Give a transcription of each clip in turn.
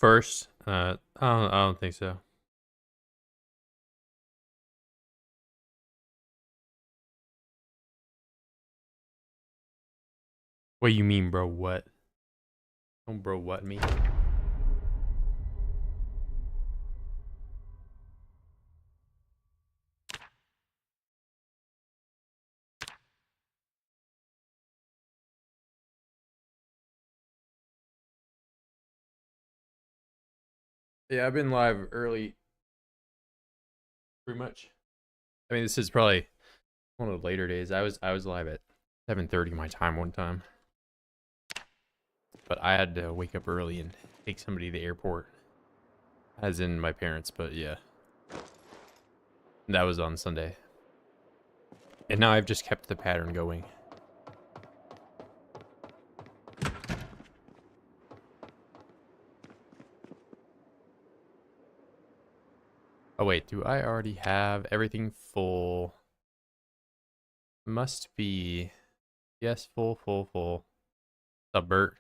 first. I don't think so. What do you mean, bro? What? Don't bro what me? Yeah, I've been live early, pretty much. I mean, this is probably one of the later days. I was live at 7:30 my time one time, but I had to wake up early and take somebody to the airport, as in my parents. But yeah, that was on Sunday, and now I've just kept the pattern going. Oh wait, do I already have everything full? Must be. Yes, full. What's up, Bert?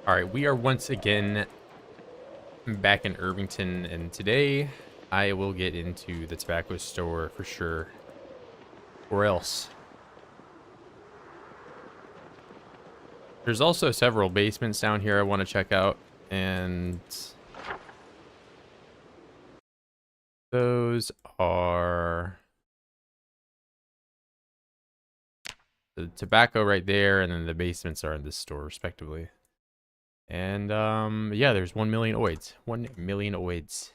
Alright, we are once again back in Irvington, and today I will get into the tobacco store for sure. Or else. There's also several basements down here I want to check out, and those are the tobacco right there, and then the basements are in this store respectively. And yeah, there's 1 million OIDS. 1 million OIDS.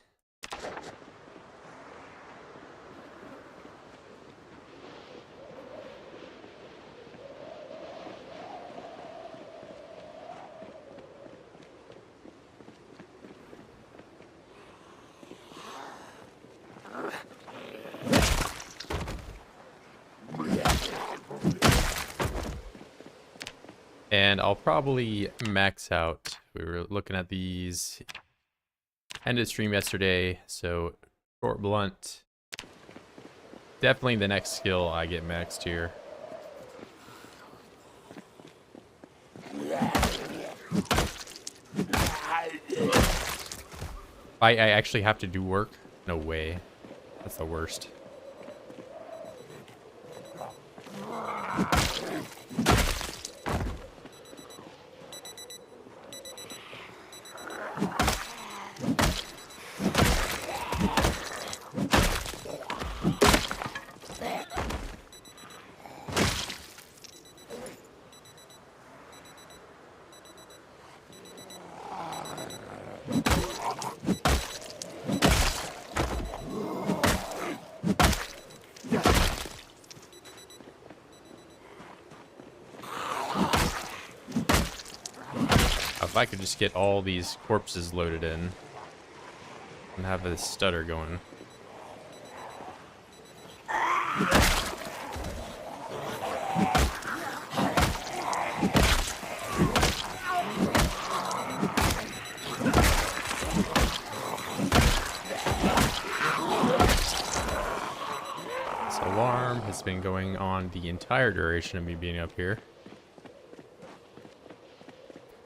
And I'll probably max out. We were looking at these. Ended stream yesterday, so short blunt. Definitely the next skill I get maxed here. I actually have to do work? No way. That's the worst. If I could just get all these corpses loaded in and have a stutter going. This alarm has been going on the entire duration of me being up here.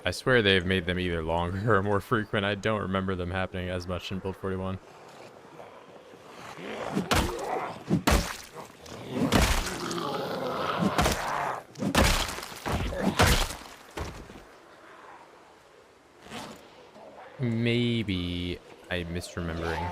I swear they've made them either longer or more frequent. I don't remember them happening as much in Build 41. Maybe I'm misremembering.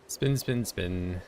Spin, spin, spin.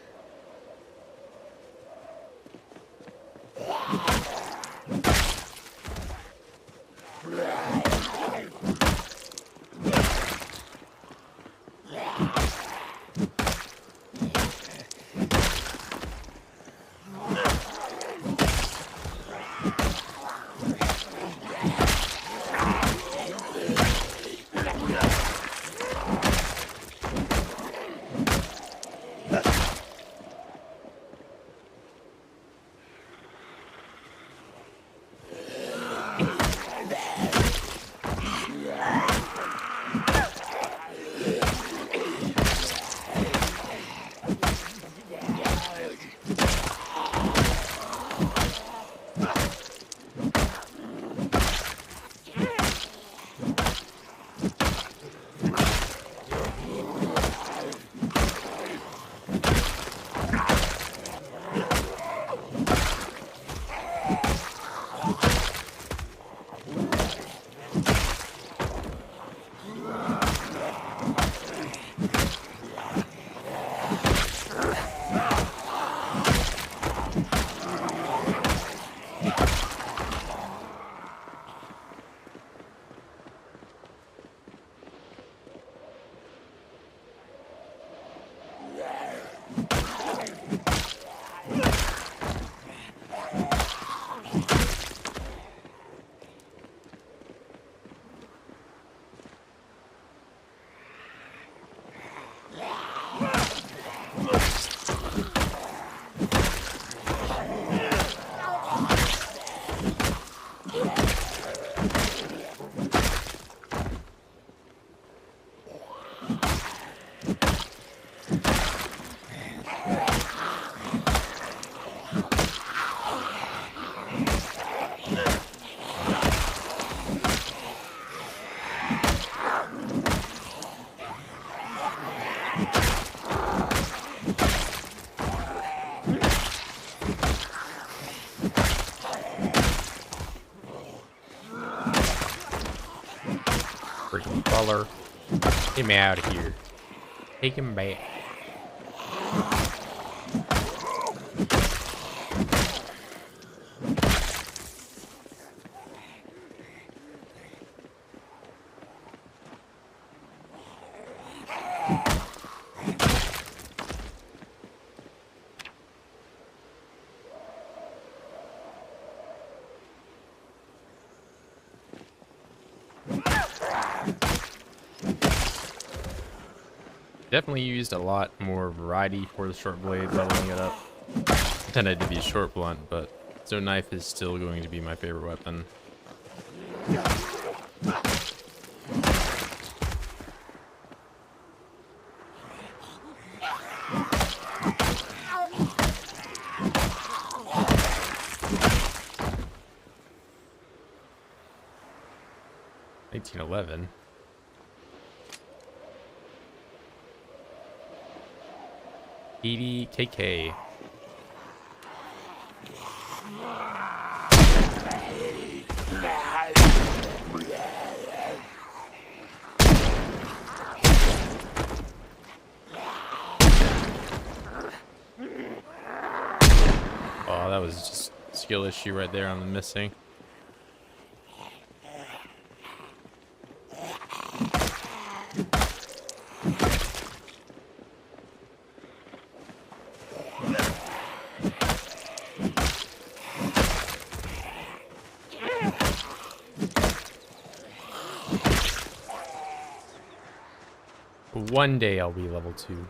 feller. Get him out of here. Take him back. Definitely used a lot more variety for the short blade, leveling it up. Intended to be short blunt, but so knife is still going to be my favorite weapon. $1911. KK. Oh, that was just a skill issue right there on the missing. One day I'll be level 2.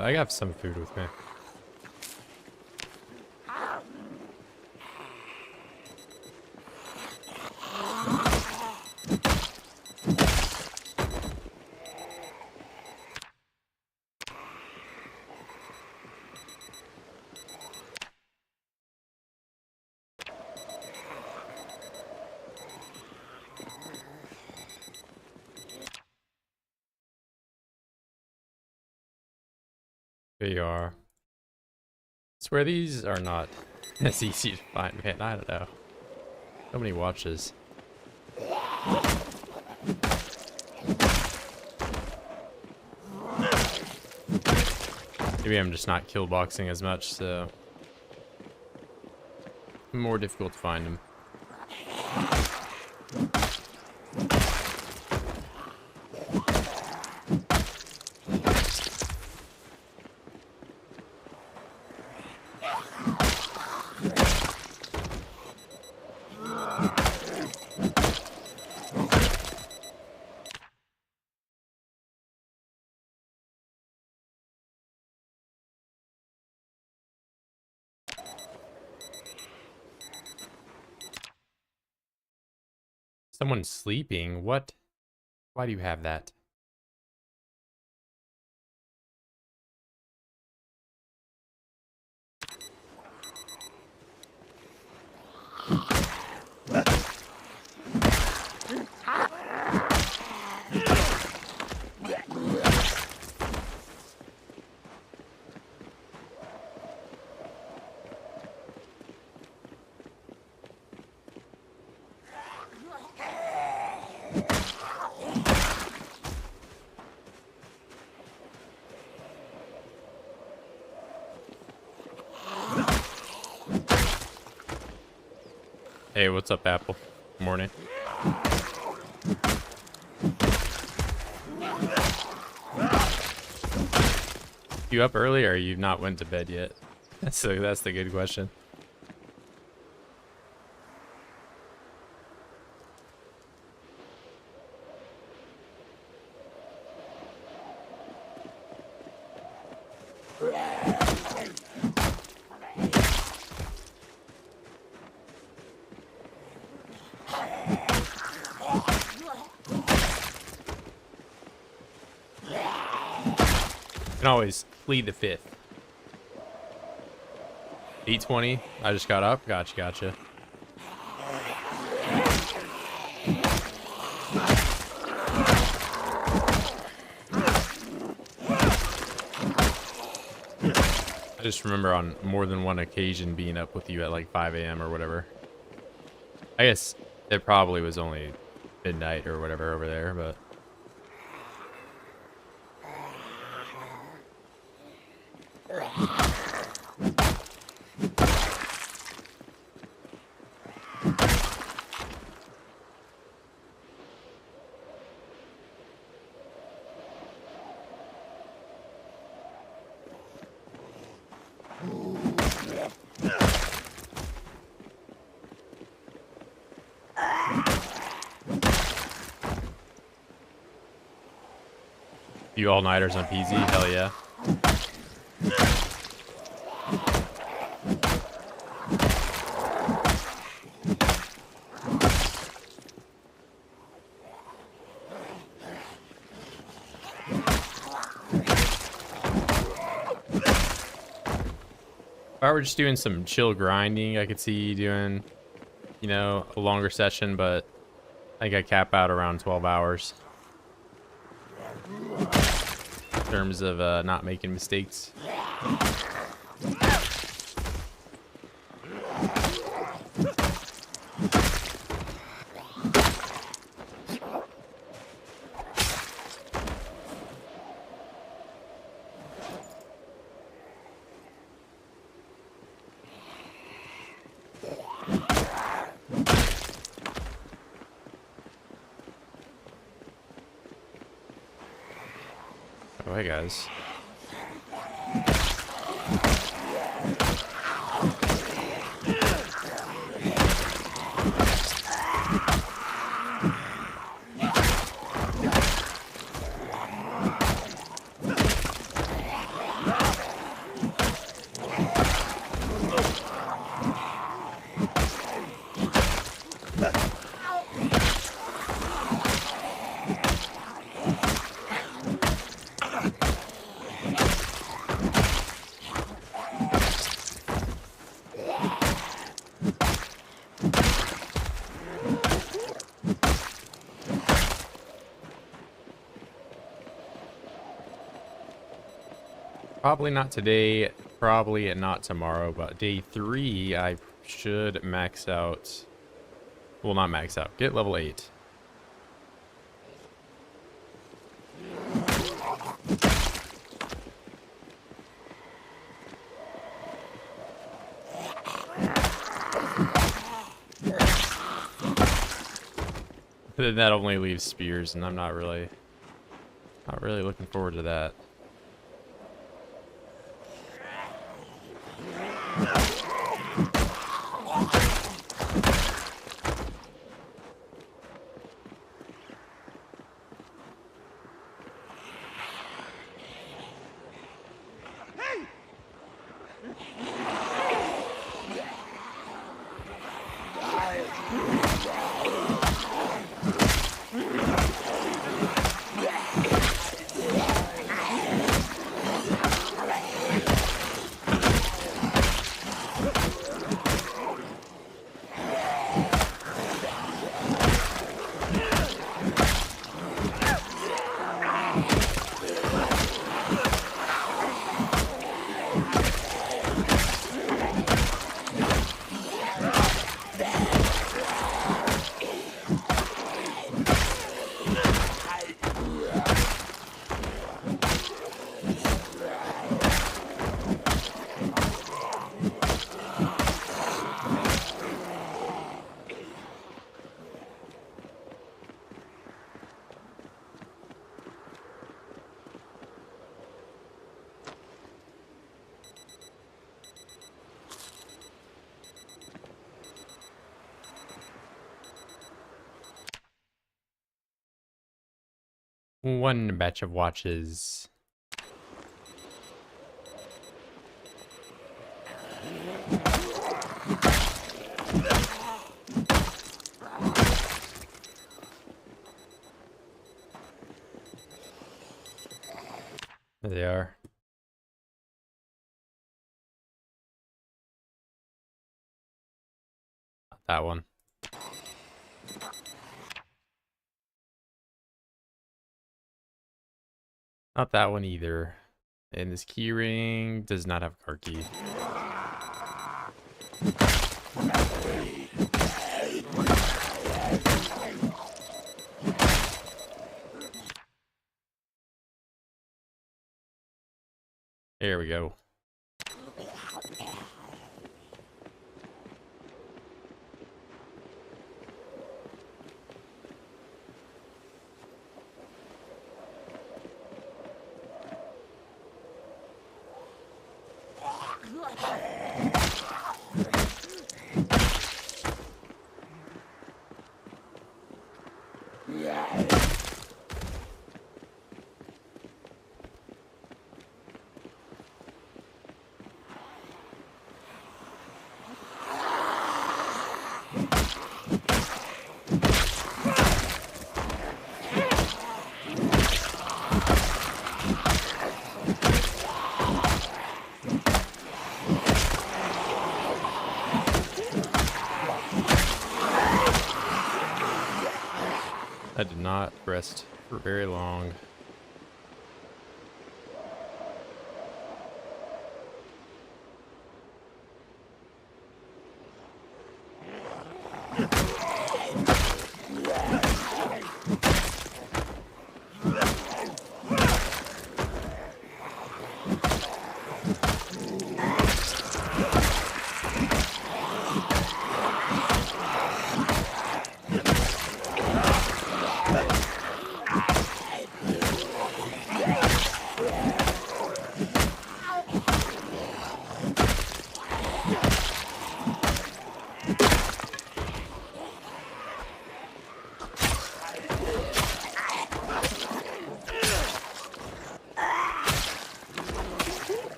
I have some food with me. Here you are. I swear these are not as easy to find, man. I don't know. So many watches. Maybe I'm just not kill boxing as much, so more difficult to find them. Someone's sleeping? What? Why do you have that? Hey, what's up, Apple? Morning. You up early, or you not went to bed yet? That's the good question. You can always plead the fifth. 8:20. I just got up. Gotcha. I just remember on more than one occasion being up with you at like 5 a.m. or whatever. I guess it probably was only midnight or whatever over there, but. You all-nighters on PZ? Hell yeah. If I were just doing some chill grinding, I could see you doing, you know, a longer session, but I think I cap out around 12 hours. In terms of not making mistakes. Oh, hey guys. Probably not today, probably not tomorrow, but day 3 I should max out. Well, not max out, get level 8. But then that only leaves spears, and I'm not really looking forward to that. one batch of watches. There they are. Not that one. Not that one either. And this key ring does not have a car key. There we go. I did not rest for very long.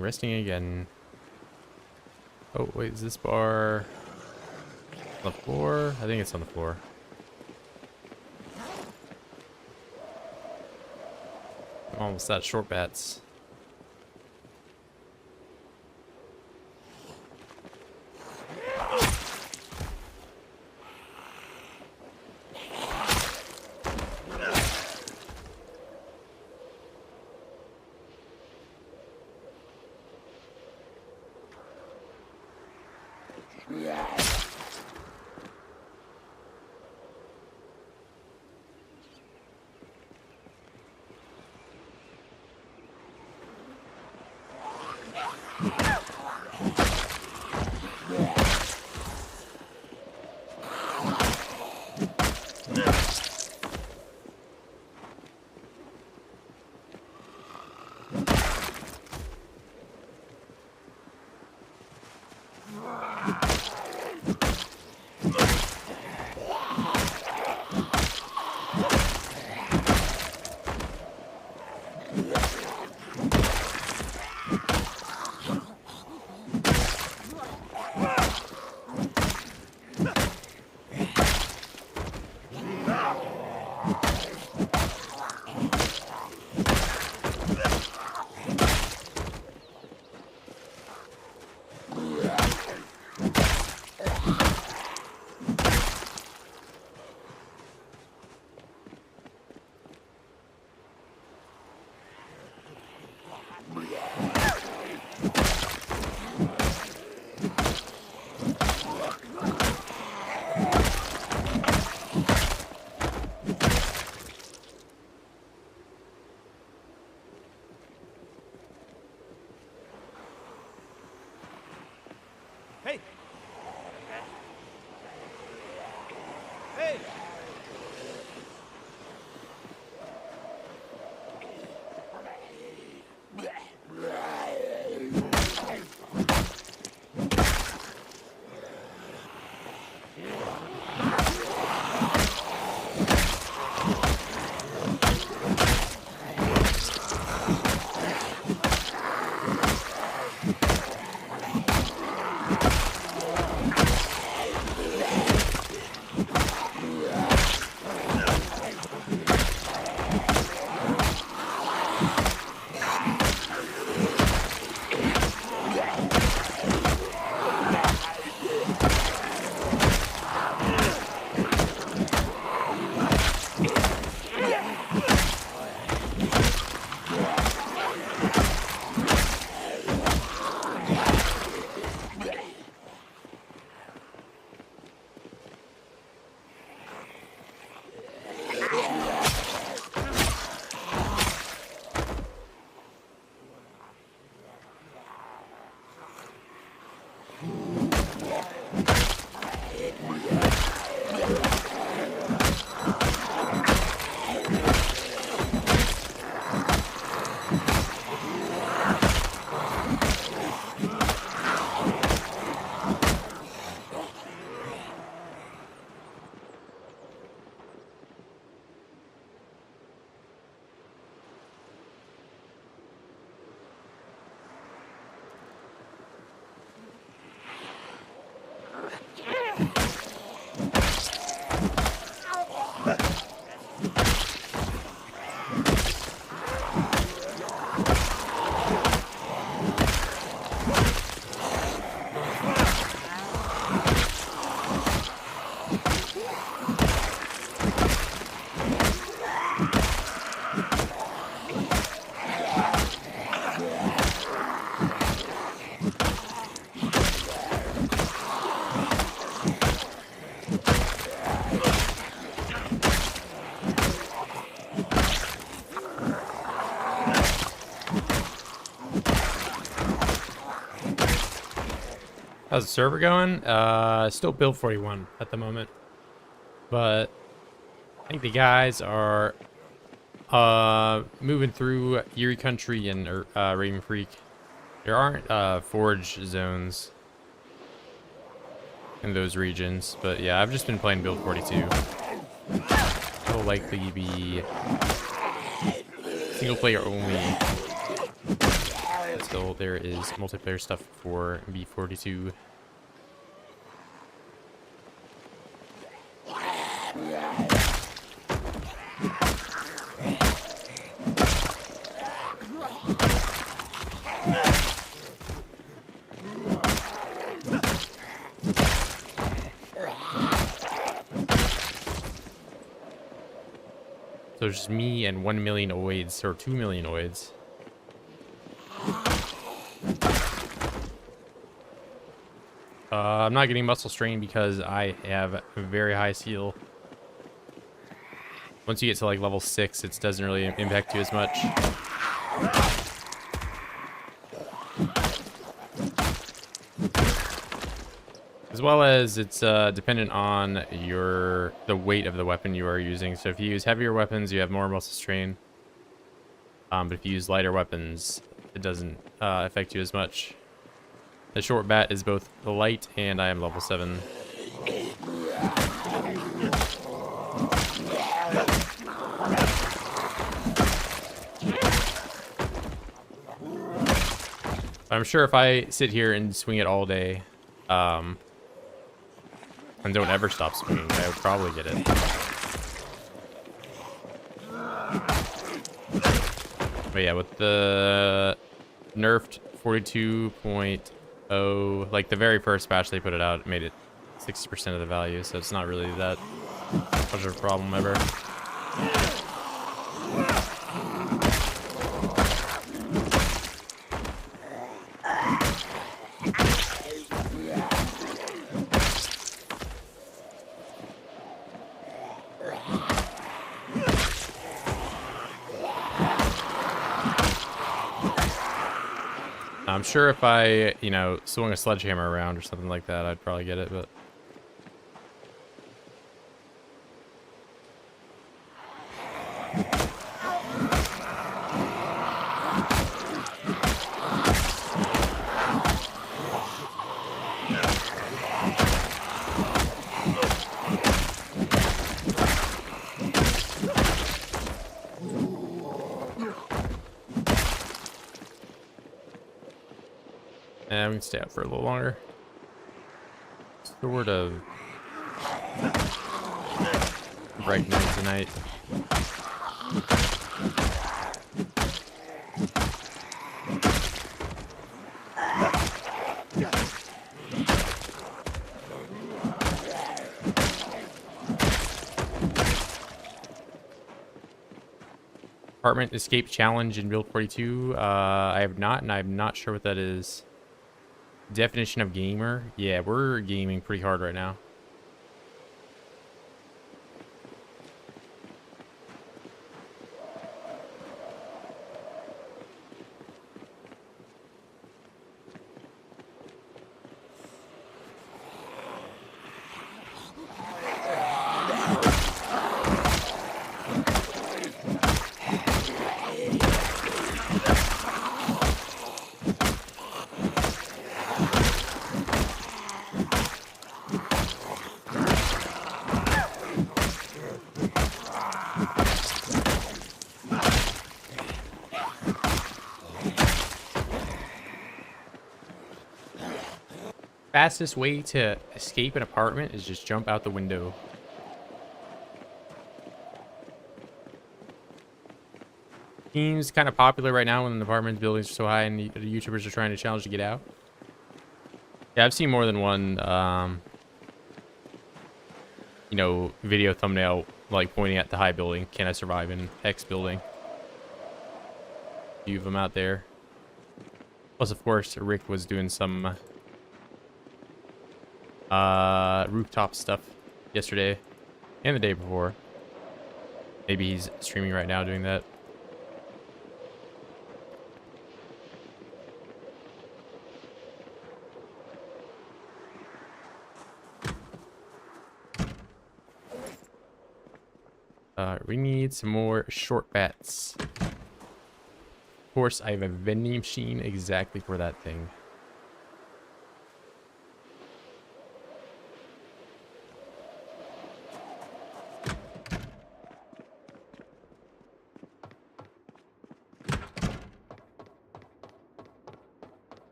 Resting again. Oh, wait, is this bar on the floor? I think it's on the floor. I'm almost at short bats. How's the server going? Still build 41 at the moment, but I think the guys are moving through Erie Country and Raven Creek. There aren't forge zones in those regions, but yeah, I've just been playing build 42. It'll likely be single player only. Still, there is multiplayer stuff for B42. So it's just me and 1 million OIDS, or 2 million OIDS. I'm not getting muscle strain because I have a very high seal. Once you get to like level 6, it doesn't really impact you as much. As well as it's dependent on the weight of the weapon you are using. So if you use heavier weapons, you have more muscle strain. But if you use lighter weapons, it doesn't affect you as much. The short bat is both light, and I am level 7. I'm sure if I sit here and swing it all day, and don't ever stop swinging, I would probably get it. But yeah, with the nerfed 42.0, like the very first patch they put it out, it made it 60% of the value, so it's not really that much of a problem ever. I'm sure if I, swung a sledgehammer around or something like that, I'd probably get it, but... Yeah, we can stay out for a little longer. Sort of bright night tonight. Apartment escape challenge in build 42. I have not, and I'm not sure what that is. Definition of gamer. Yeah, we're gaming pretty hard right now. Fastest way to escape an apartment is just jump out the window. Seems kind of popular right now when the apartment buildings are so high and the YouTubers are trying to challenge to get out. Yeah, I've seen more than one, video thumbnail like pointing at the high building. Can I survive in X building? A few of them out there. Plus, of course, Rick was doing some rooftop stuff yesterday and the day before. Maybe he's streaming right now doing that. need some more short bats. Of course, I have a vending machine exactly for that thing.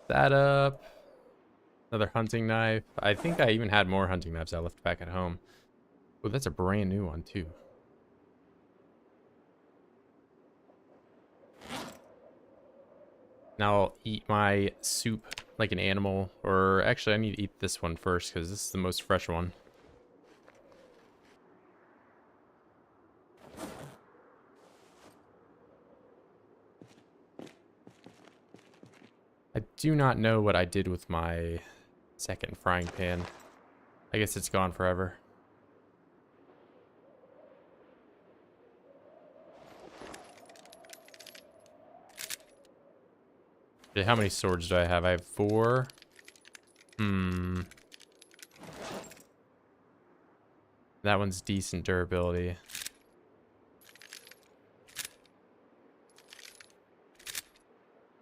That up. Another hunting knife. I think I even had more hunting knives I left back at home. Oh, that's a brand new one too. Now I'll eat my soup like an animal. Or actually I need to eat this one first because this is the most fresh one. I do not know what I did with my second frying pan. I guess it's gone forever. Okay, how many swords do I have? I have 4. That one's decent durability.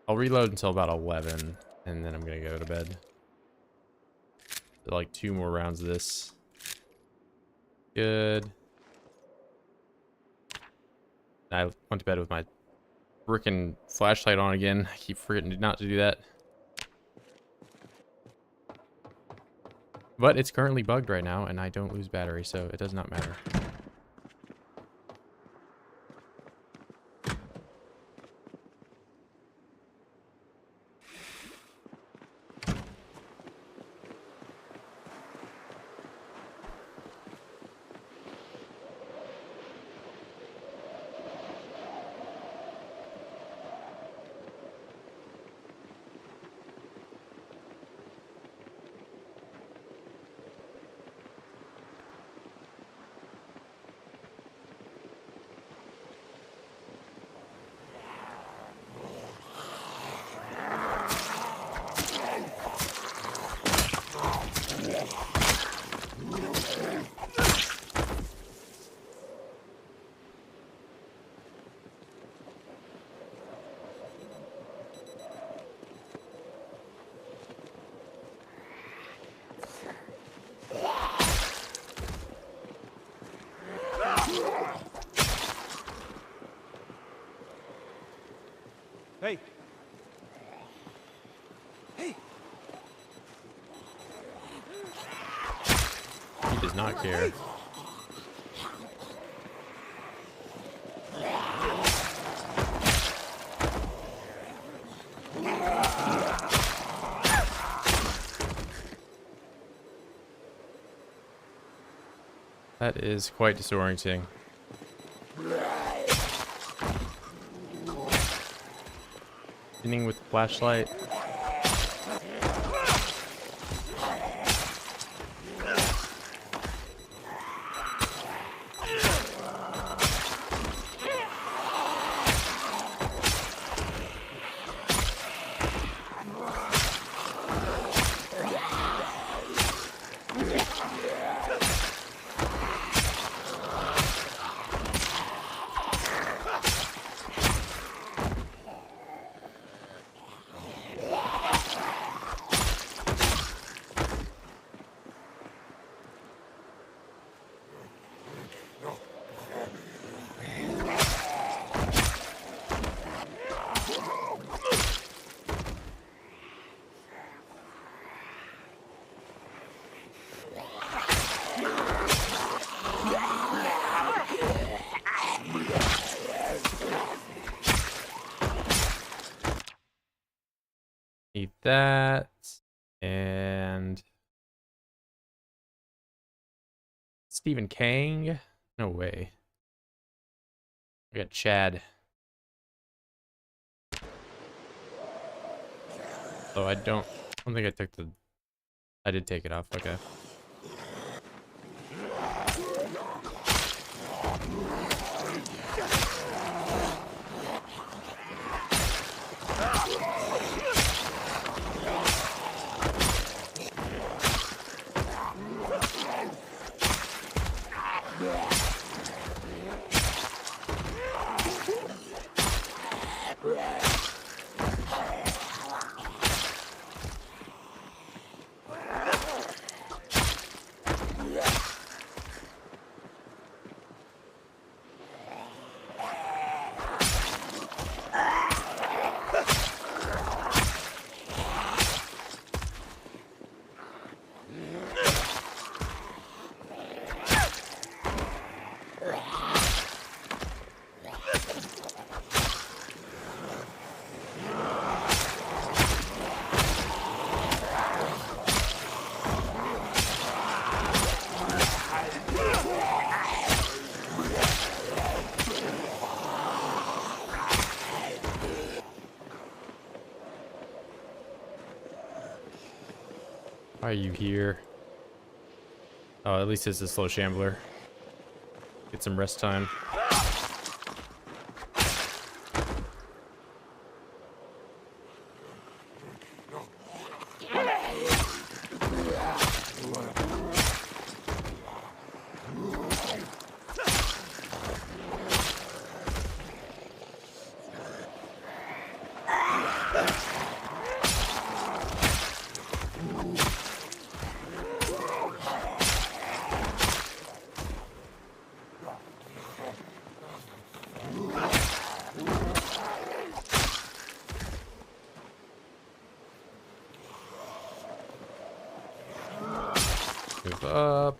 I'll reload until about 11, and then I'm gonna go to bed. Like 2 more rounds of this. Good. I went to bed with my frickin' flashlight on again. I keep forgetting not to do that. But it's currently bugged right now, and I don't lose battery, so it does not matter. Hey. Hey. He does not care. That is quite disorienting. Spinning with the flashlight. Need that. And Stephen Kang? No way. I got Chad. Oh, I don't think I took the... I did take it off, okay. Why are you here? Oh, at least it's a slow shambler. Get some rest time. Move up.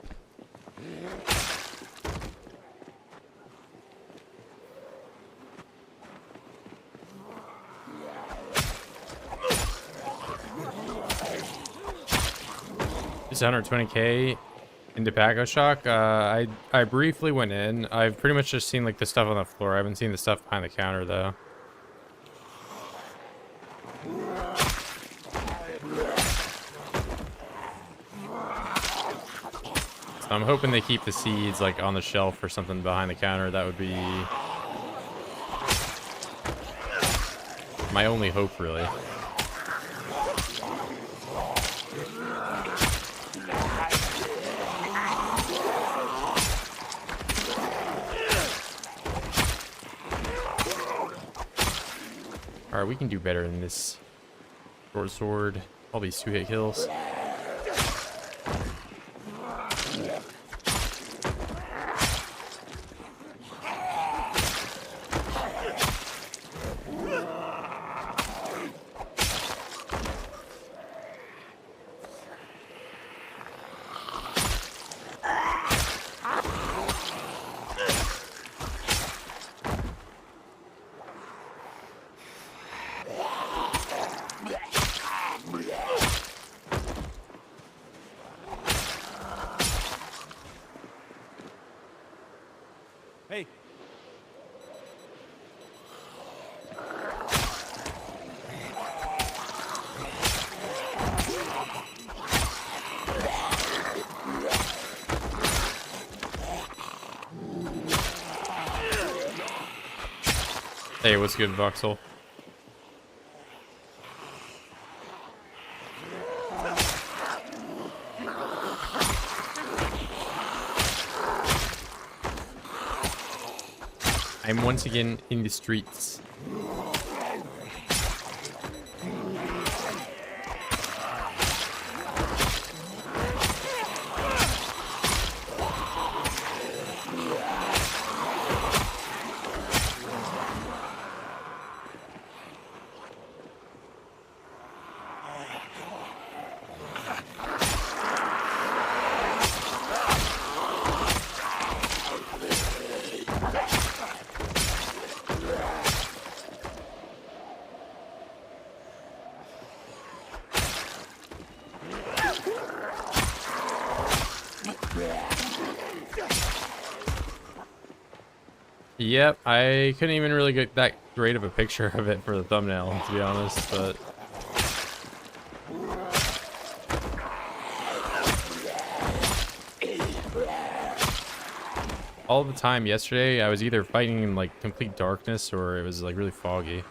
It's 120k in tobacco shock. I briefly went in. I've pretty much just seen like the stuff on the floor. I haven't seen the stuff behind the counter though. So I'm hoping they keep the seeds like on the shelf or something behind the counter. That would be my only hope, really. Alright, we can do better than this. Short sword. All these 2-hit kills. Hey. Hey, what's good, Voxel? I'm once again in the streets. Yep, I couldn't even really get that great of a picture of it for the thumbnail, to be honest, but all the time yesterday, I was either fighting in like complete darkness or it was like really foggy.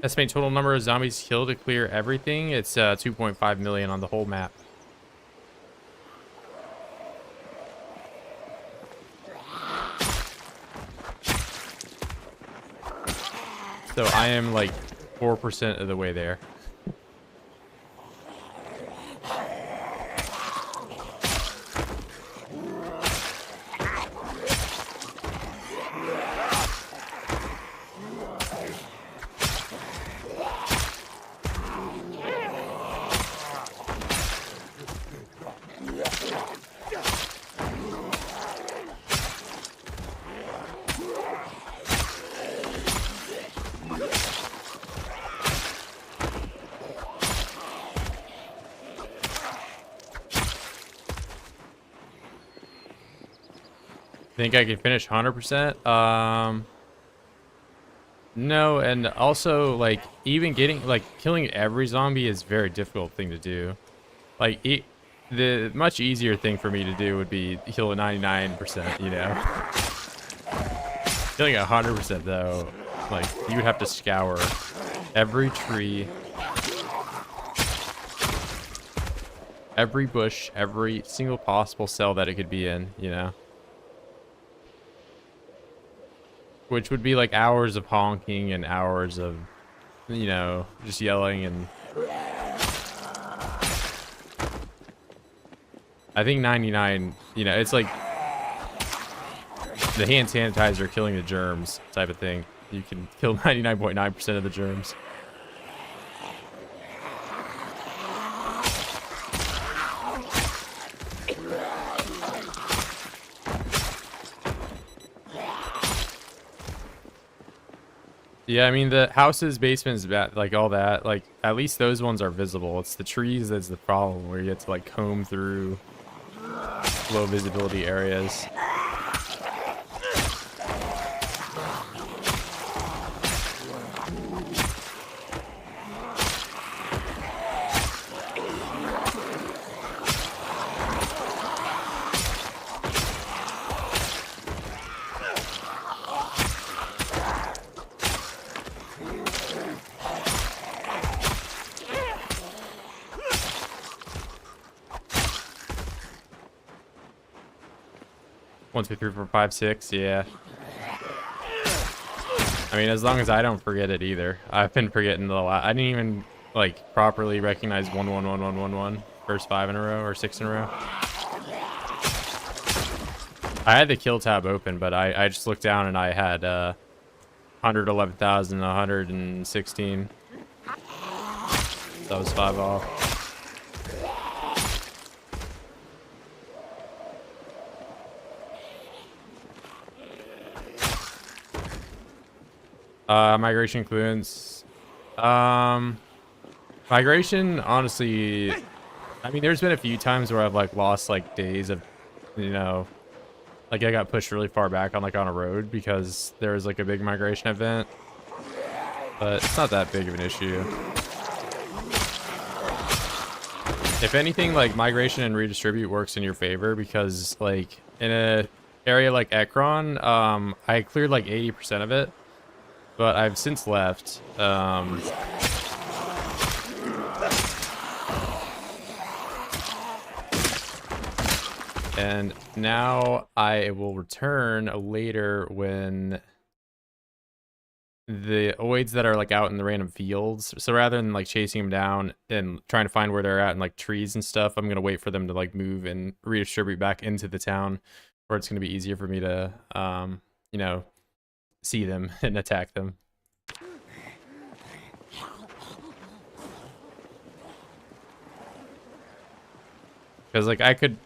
Estimate total number of zombies killed to clear everything. It's 2.5 million on the whole map. So I am like 4% of the way there. Think I can finish 100%? No, and also, like, even getting, like, killing every zombie is a very difficult thing to do. Like, the much easier thing for me to do would be kill a 99%, you know? Killing 100%, though, like, you would have to scour every tree, every bush, every single possible cell that it could be in, you know? Which would be, like, hours of honking and hours of, you know, just yelling. And I think 99, you know, it's like the hand sanitizer killing the germs type of thing. You can kill 99.9% of the germs. Yeah, I mean, the houses, basements, like all that, like at least those ones are visible. It's the trees that's the problem, where you have to like comb through low visibility areas. One, two, three, four, five, six. Yeah. I mean, as long as I don't forget it either. I've been forgetting the lot. I didn't even like properly recognize 1 1 1 1 1 1 first 5 in a row or 6 in a row. I had the kill tab open, but I just looked down and I had 111,116. That was 5 off. Migration influence. Migration, honestly, I mean, there's been a few times where I've like lost like days of, you know, like I got pushed really far back on like on a road because there was like a big migration event, but it's not that big of an issue. If anything, like migration and redistribute works in your favor because like in a area like Ekron, I cleared like 80% of it, but I've since left. And now I will return later when the OIDS that are like out in the random fields. So rather than like chasing them down and trying to find where they're at in like trees and stuff, I'm gonna wait for them to like move and redistribute back into the town, where it's gonna be easier for me to you know, see them and attack them. Because like I could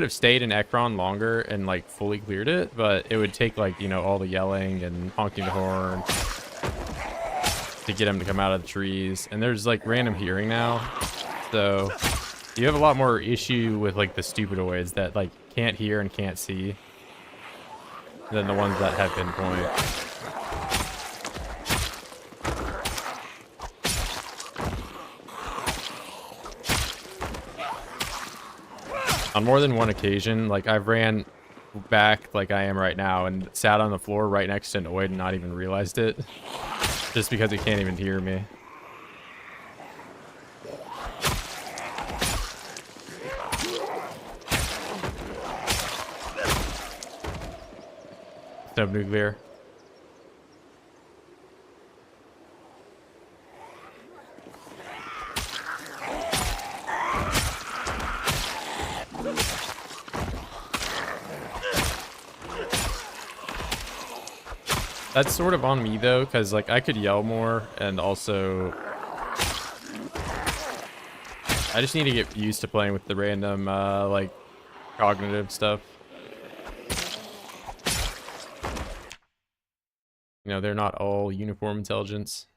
have stayed in Ekron longer and like fully cleared it, but it would take like, you know, all the yelling and honking the horn to get them to come out of the trees. And there's like random hearing now, so you have a lot more issue with like the stupidoids that like can't hear and can't see than the ones that have pinpoint. On more than one occasion, like I've ran back like I am right now and sat on the floor right next to an OID and not even realized it, just because it can't even hear me. Subnuclear. That's sort of on me though, because like I could yell more, and also I just need to get used to playing with the random like cognitive stuff. You know, they're not all uniform intelligence.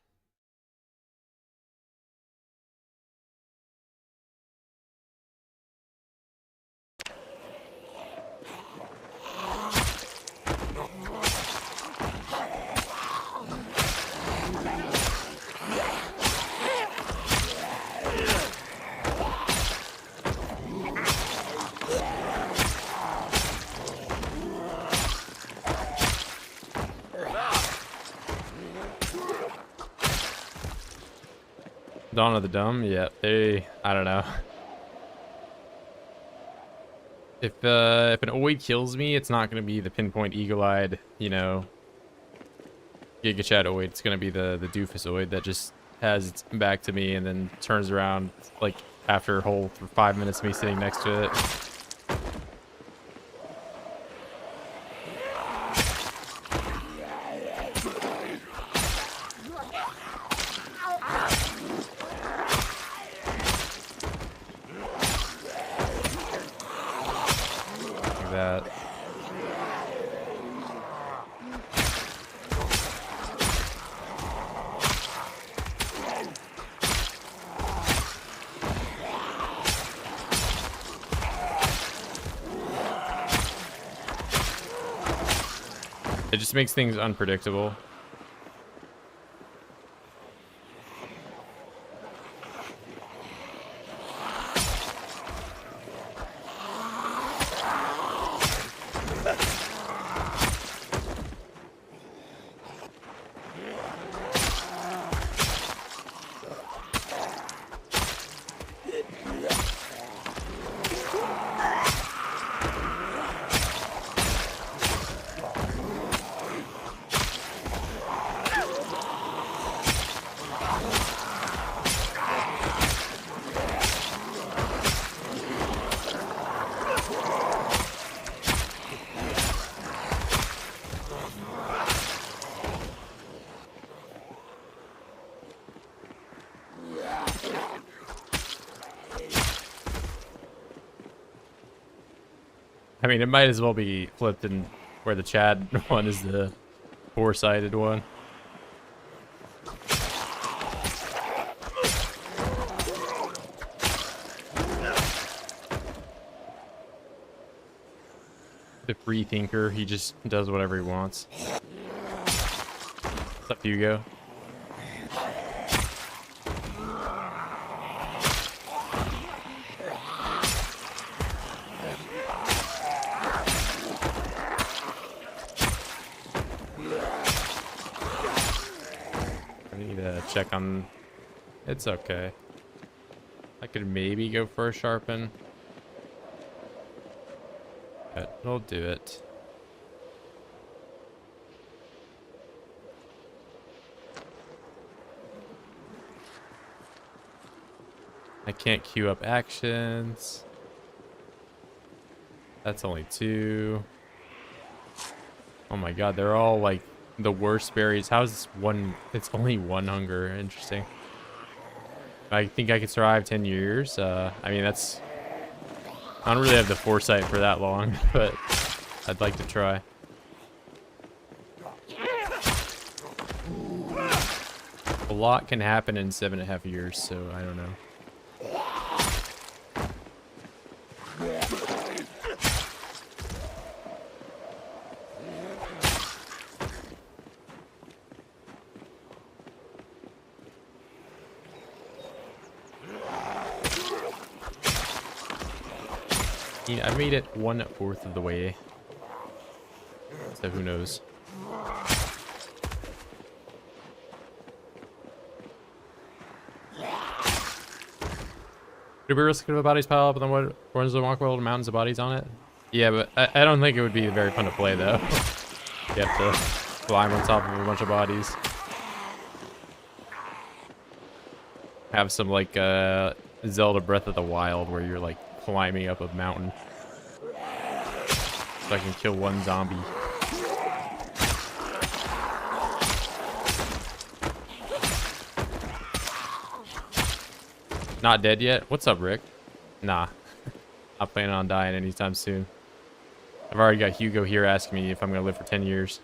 Dawn of the Dumb? Yeah, I don't know. If an OID kills me, it's not gonna be the pinpoint eagle-eyed, you know, Giga Chat OID. It's gonna be the doofus OID that just has its back to me and then turns around like after a whole 5 minutes of me sitting next to it. That. It just makes things unpredictable. I mean, it might as well be flipped in where the Chad one is the four-sided one. The free thinker, he just does whatever he wants. What's up, Hugo? Check on. It's okay. I could maybe go for a sharpen, but we'll do it. I can't queue up actions. That's only 2. Oh my god, they're all like the worst berries. How is this one? It's only 1 hunger. Interesting. I think I could survive 10 years. I mean, that's... I don't really have the foresight for that long, but I'd like to try. A lot can happen in 7.5 years, so I don't know. I made it 1/4 of the way, so who knows. Could we risk a bodies pile up and then what runs the walkway with mountains of bodies on it? Yeah, but I don't think it would be very fun to play though. You have to climb on top of a bunch of bodies. Have some like Zelda Breath of the Wild where you're like climbing up a mountain. So I can kill one zombie. Not dead yet? What's up, Rick? Nah. Not planning on dying anytime soon. I've already got Hugo here asking me if I'm gonna live for 10 years.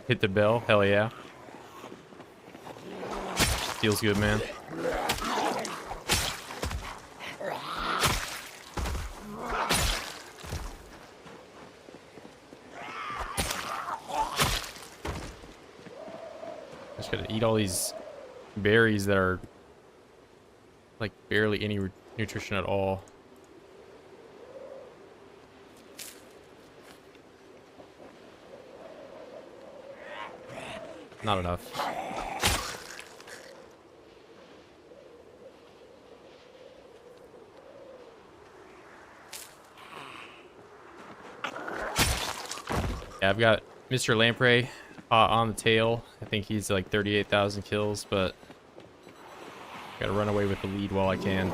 Hit the bell. Hell yeah. Feels good, man. Just gotta eat all these berries that are like barely any nutrition at all. Not enough. Yeah, I've got Mr. Lamprey on the tail. I think he's like 38,000 kills, but gotta run away with the lead while I can.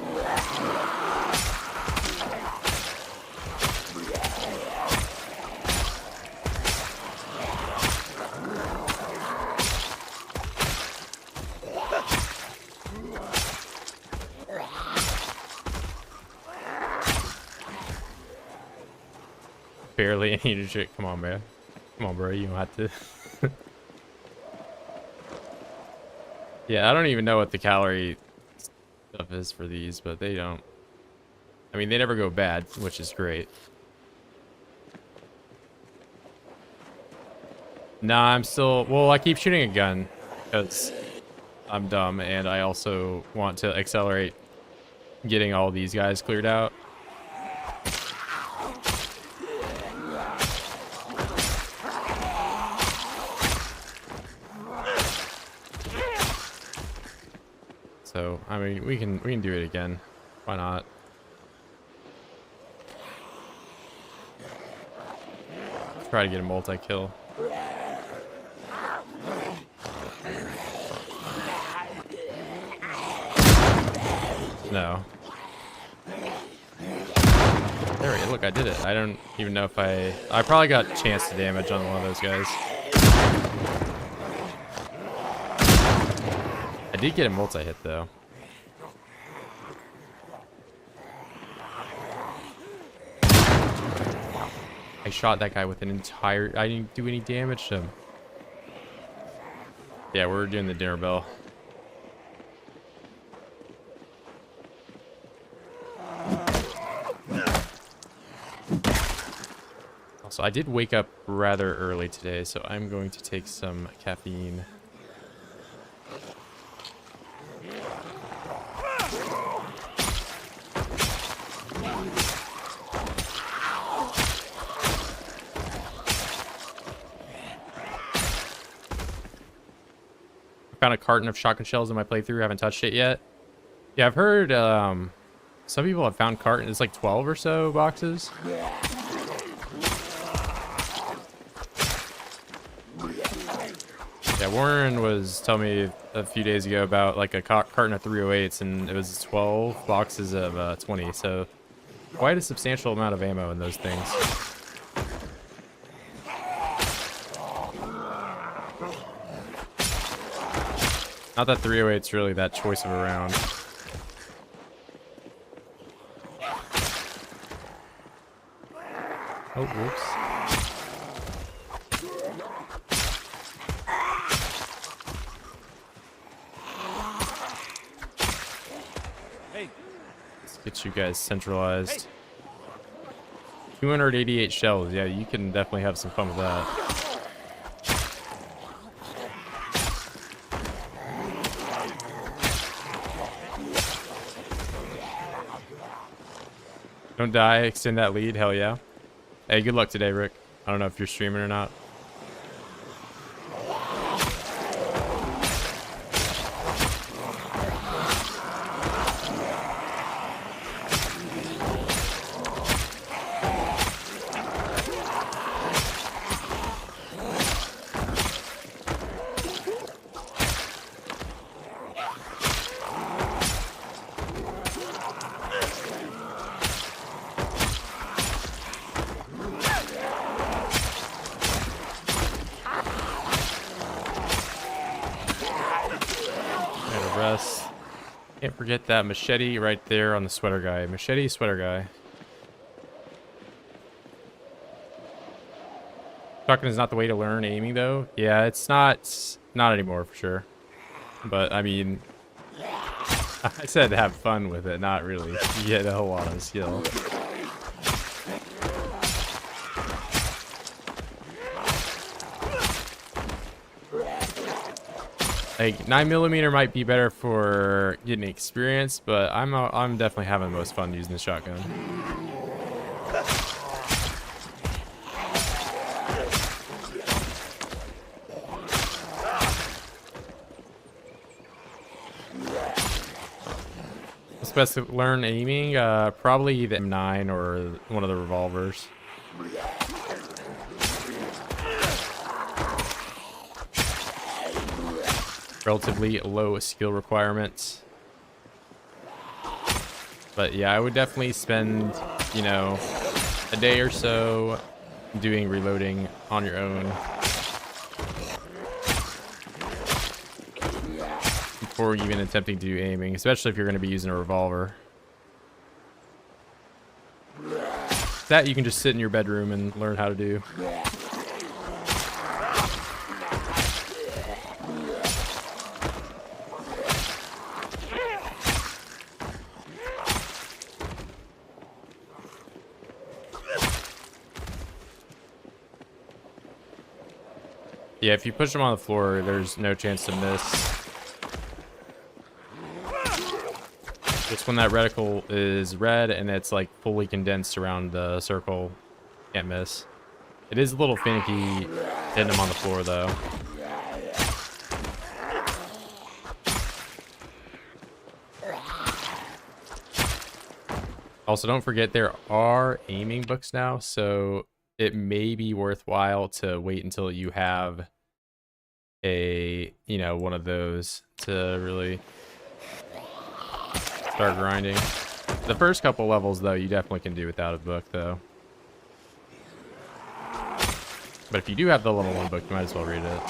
Barely any nutrition. Come on, man. Come on, bro. You don't have to. Yeah, I don't even know what the calorie stuff is for these, but they don't. I mean, they never go bad, which is great. Nah, I'm still... Well, I keep shooting a gun because I'm dumb, and I also want to accelerate getting all these guys cleared out. So, I mean, we can do it again. Why not? Try to get a multi-kill. No. There we go. Look, I did it. I don't even know if I probably got chance to damage on one of those guys. I did get a multi-hit, though. I shot that guy with an entire... I didn't do any damage to him. Yeah, we're doing the dinner bell. Also, I did wake up rather early today, so I'm going to take some caffeine. Found a carton of shotgun shells in my playthrough. Haven't touched it yet. Yeah, I've heard some people have found carton. It's like 12 or so boxes. Yeah, Warren was telling me a few days ago about like a carton of 308s, and it was 12 boxes of 20. So quite a substantial amount of ammo in those things. Not that 308's really that choice of a round. Oh, whoops. Hey. Let's get you guys centralized. Hey. 288 shells. Yeah, you can definitely have some fun with that. Don't die, extend that lead, hell yeah. Hey, good luck today, Rick. I don't know if you're streaming or not. Can't forget that machete right there on the sweater guy. Machete, sweater guy. Shotgun is not the way to learn aiming, though. Yeah, it's not anymore for sure. But I mean, I said have fun with it, not really. You get a whole lot of skill. Like 9mm might be better for getting experience, but I'm definitely having the most fun using the shotgun. Best to learn aiming, probably the M9 or one of the revolvers. Relatively low skill requirements. But yeah, I would definitely spend, you know, a day or so doing reloading on your own before even attempting to do aiming, especially if you're going to be using a revolver. That you can just sit in your bedroom and learn how to do. Yeah, if you push them on the floor, there's no chance to miss. Just when that reticle is red and it's like fully condensed around the circle, can't miss. It is a little finicky hitting them on the floor though. Also, don't forget there are aiming books now, so it may be worthwhile to wait until you have a, you know, one of those to really start grinding. The first couple levels, though, you definitely can do without a book, though. But if you do have the level 1 book, you might as well read it.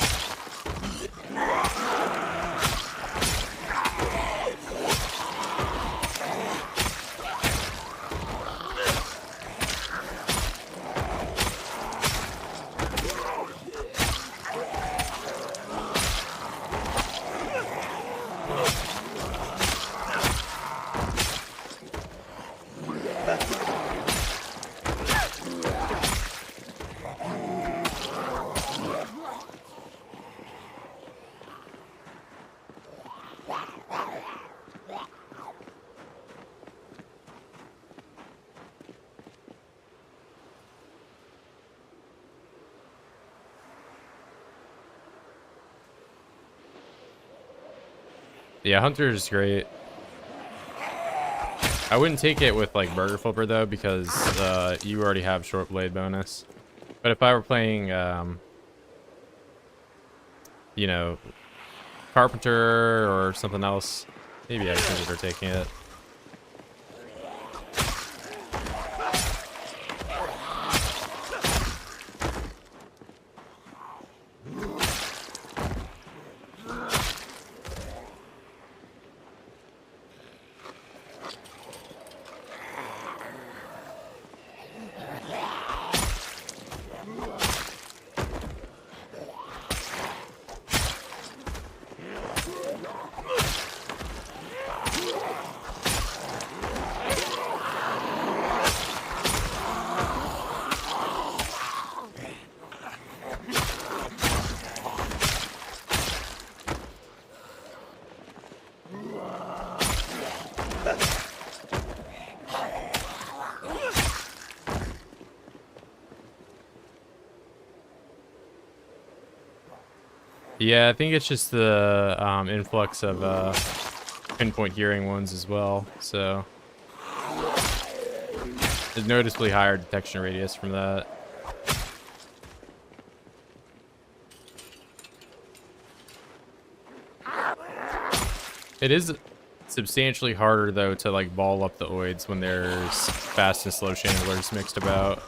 Yeah, Hunter is great. I wouldn't take it with like Burger Flipper though, because you already have short blade bonus. But if I were playing, you know, Carpenter or something else, maybe I'd consider taking it. Yeah, I think it's just the influx of pinpoint hearing ones as well. So there's noticeably higher detection radius from that. It is substantially harder though to like ball up the OIDS when there's fast and slow chandlers mixed about.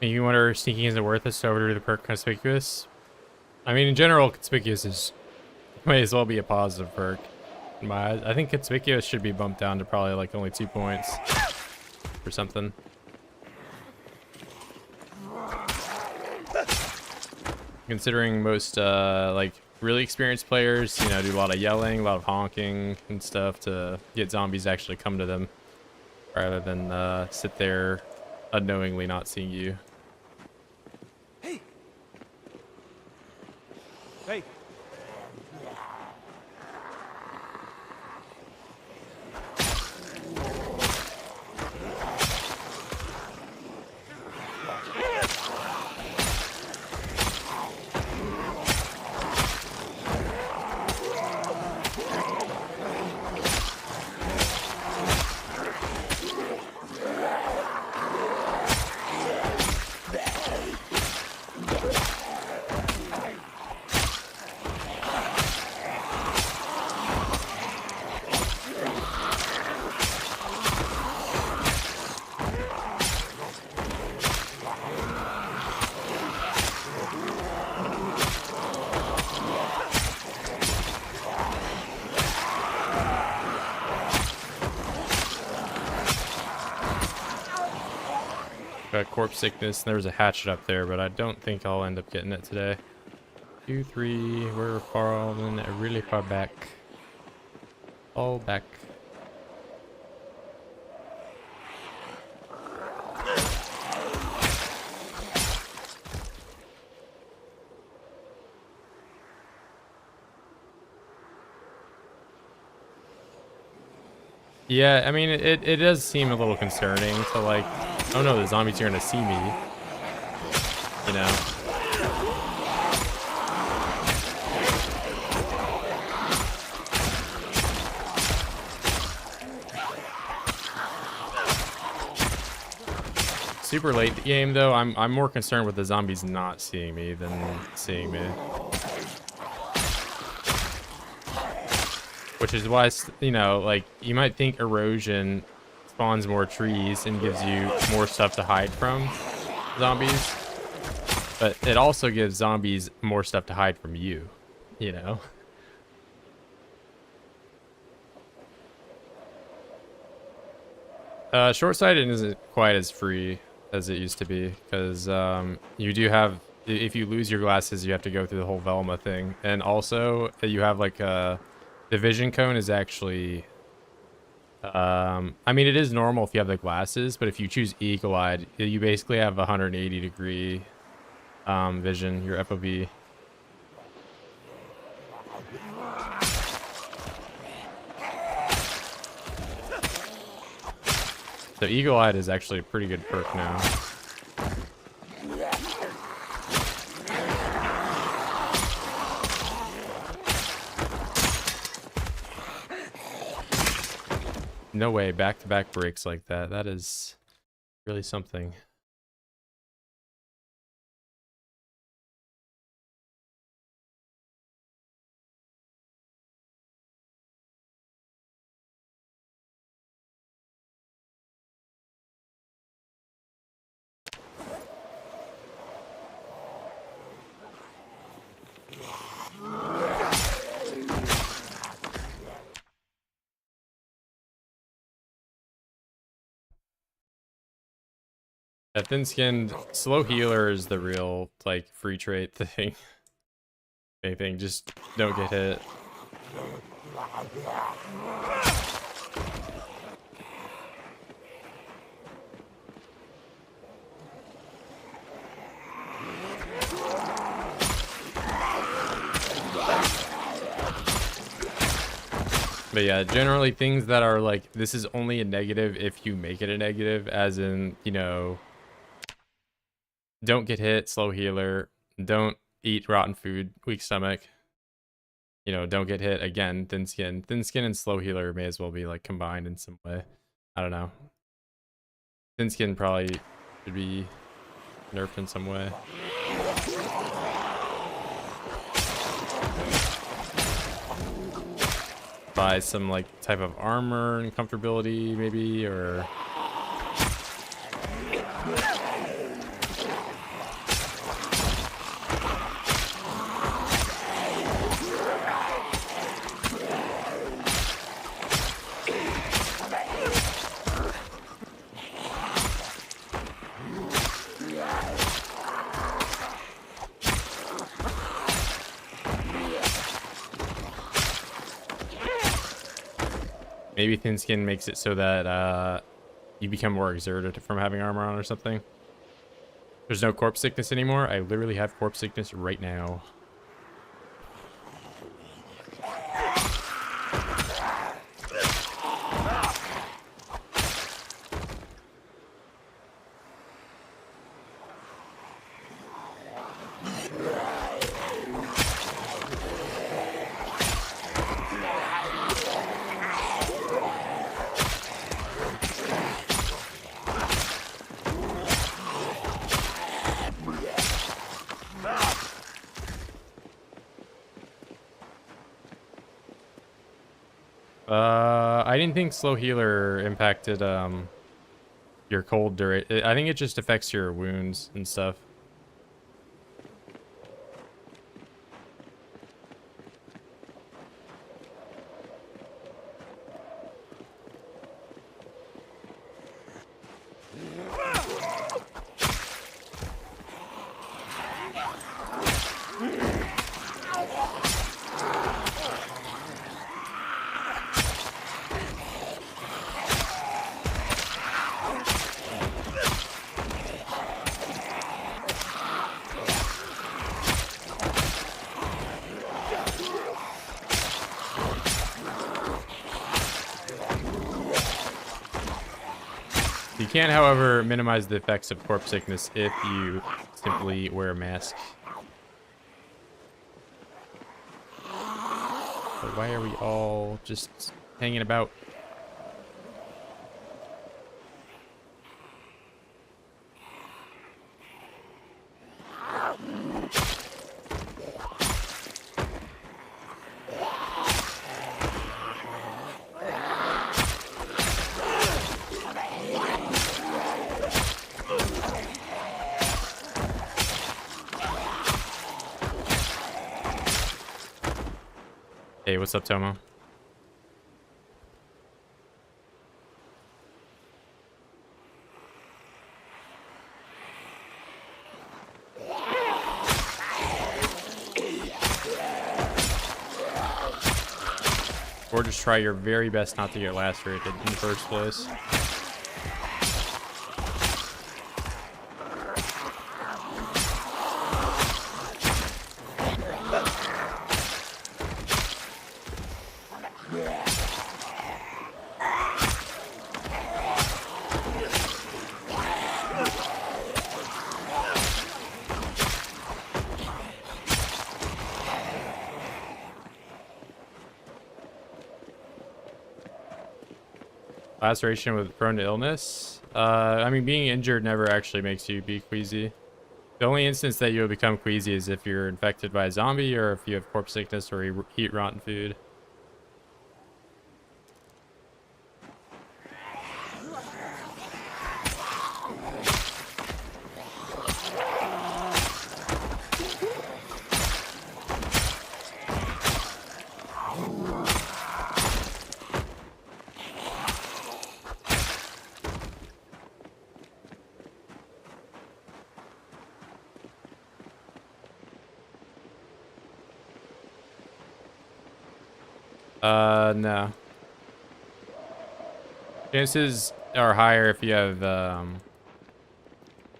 You wonder if sneaking isn't worth it, so over to the perk conspicuous. I mean, in general, conspicuous is may as well be a positive perk. In my eyes. I think conspicuous should be bumped down to probably like only 2 points or something. Considering most like really experienced players, you know, do a lot of yelling, a lot of honking and stuff to get zombies to actually come to them, rather than sit there unknowingly not seeing you. Hey. Hey. Got corpse sickness. There's a hatchet up there, but I don't think I'll end up getting it today. 2, 3. We're falling really far back. All back. Yeah, I mean, it does seem a little concerning to like, oh no, the zombies are gonna see me, you know? Super late game though, I'm more concerned with the zombies not seeing me than seeing me. Which is why, you know, like, you might think erosion spawns more trees and gives you more stuff to hide from zombies. But it also gives zombies more stuff to hide from you, you know? Short-sighted isn't quite as free as it used to be, because you do have, if you lose your glasses, you have to go through the whole Velma thing. And also, you have like a... The vision cone is actually, I mean, it is normal if you have the glasses, but if you choose eagle-eyed, you basically have 180-degree vision, your FOV. So eagle-eyed is actually a pretty good perk now. No way, back-to-back breaks like that. That is really something. That thin-skinned slow healer is the real, like, free trait thing. Anything, just don't get hit. But yeah, generally things that are like, this is only a negative if you make it a negative, as in, you know, don't get hit, slow healer, don't eat rotten food, weak stomach, you know, don't get hit, again, thin skin. Thin skin and slow healer may as well be like combined in some way. I don't know. Thin skin probably should be nerfed in some way. Buy some like type of armor and comfortability maybe, or Maybe thin skin makes it so that you become more exerted from having armor on or something. There's no corpse sickness anymore. I literally have corpse sickness right now. I didn't think slow healer impacted your cold duration. I think it just affects your wounds and stuff. You can, however, minimize the effects of corpse sickness if you simply wear a mask. But why are we all just hanging about? Hey, what's up, Tomo? Or just try your very best not to get lacerated in the first place. Laceration with prone to illness. I mean, being injured never actually makes you be queasy. The only instance that you'll become queasy is if you're infected by a zombie or if you have corpse sickness or you eat rotten food. No. Chances are higher if you have,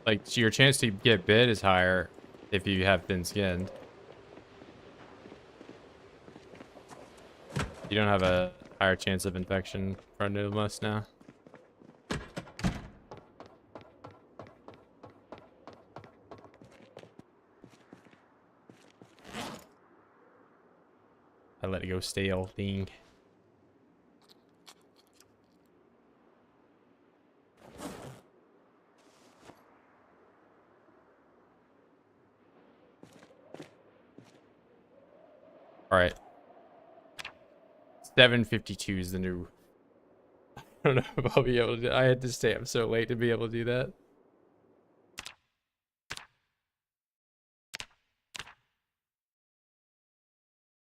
like, your chance to get bit is higher if you have thin skinned. You don't have a higher chance of infection prone to illness now. I let it go stale, ding. All right. 7:52 is the new. I don't know if I'll be able to do. I had to stay up so late to be able to do that.